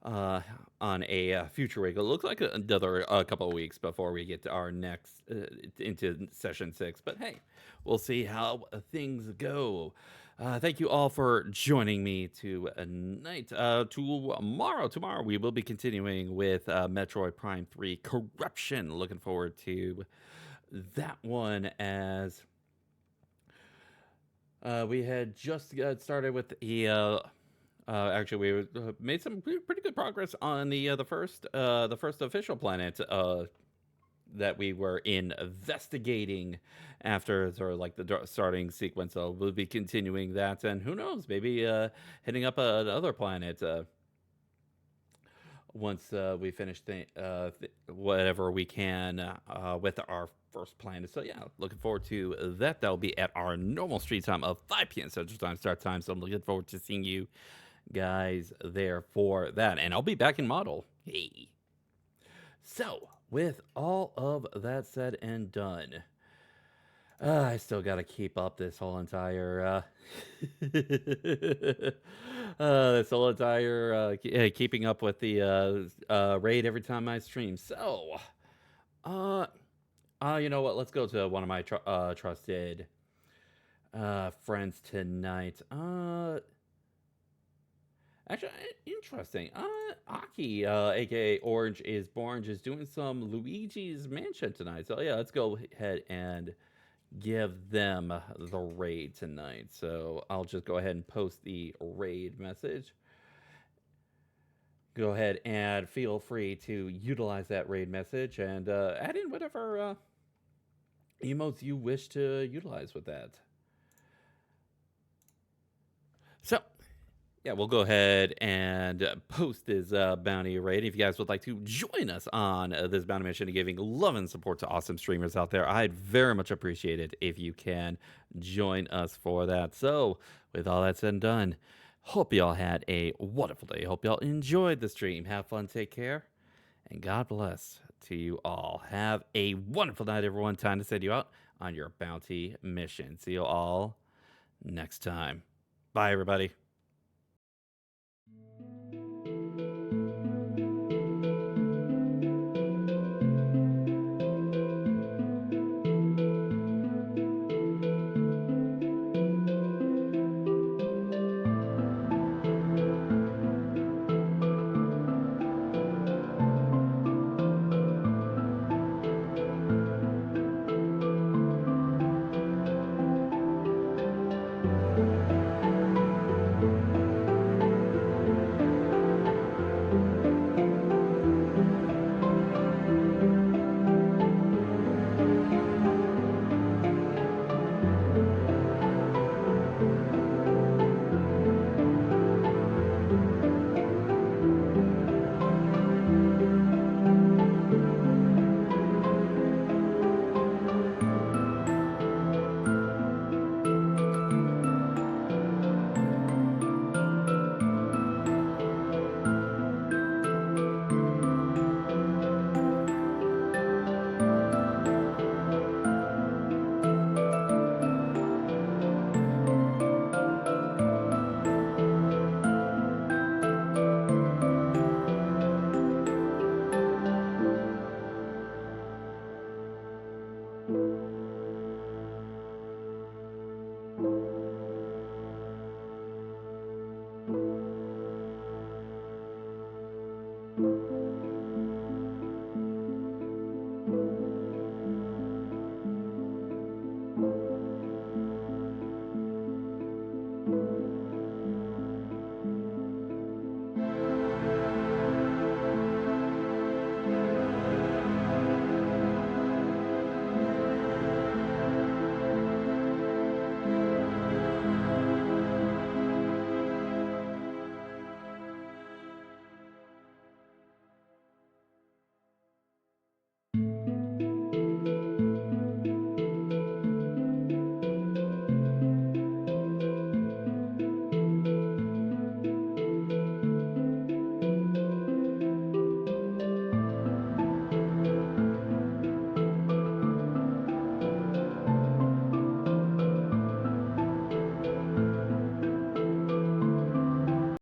on a future week. It looks like another couple of weeks before we get to our next into session 6. But hey, we'll see how things go. Thank you all for joining me tonight. Tomorrow we will be continuing with Metroid Prime 3 Corruption. Looking forward to that one, as we had just got started with the actually we made some pretty good progress on the first official planet that we were investigating after sort of like the starting sequence. So we'll be continuing that, and who knows, maybe hitting up another planet once we finish whatever we can with our first planet. So yeah, looking forward to that. That'll be at our normal street time of 5 p.m. Central Time start time. So I'm looking forward to seeing you guys there for that, and I'll be back in model. Hey. So with all of that said and done, I still got to keep up this whole entire keeping up with the raid every time I stream. So you know what, let's go to one of my trusted friends tonight. Actually, interesting. Anky, aka Orange is Borange, is doing some Luigi's Mansion tonight. So yeah, let's go ahead and give them the raid tonight. So I'll just go ahead and post the raid message. Go ahead and feel free to utilize that raid message and add in whatever emotes you wish to utilize with that. So, yeah, we'll go ahead and post this bounty raid. If you guys would like to join us on this bounty mission and giving love and support to awesome streamers out there, I'd very much appreciate it if you can join us for that. So, with all that said and done, hope y'all had a wonderful day. Hope y'all enjoyed the stream. Have fun, take care, and God bless to you all. Have a wonderful night, everyone. Time to send you out on your bounty mission. See you all next time. Bye, everybody.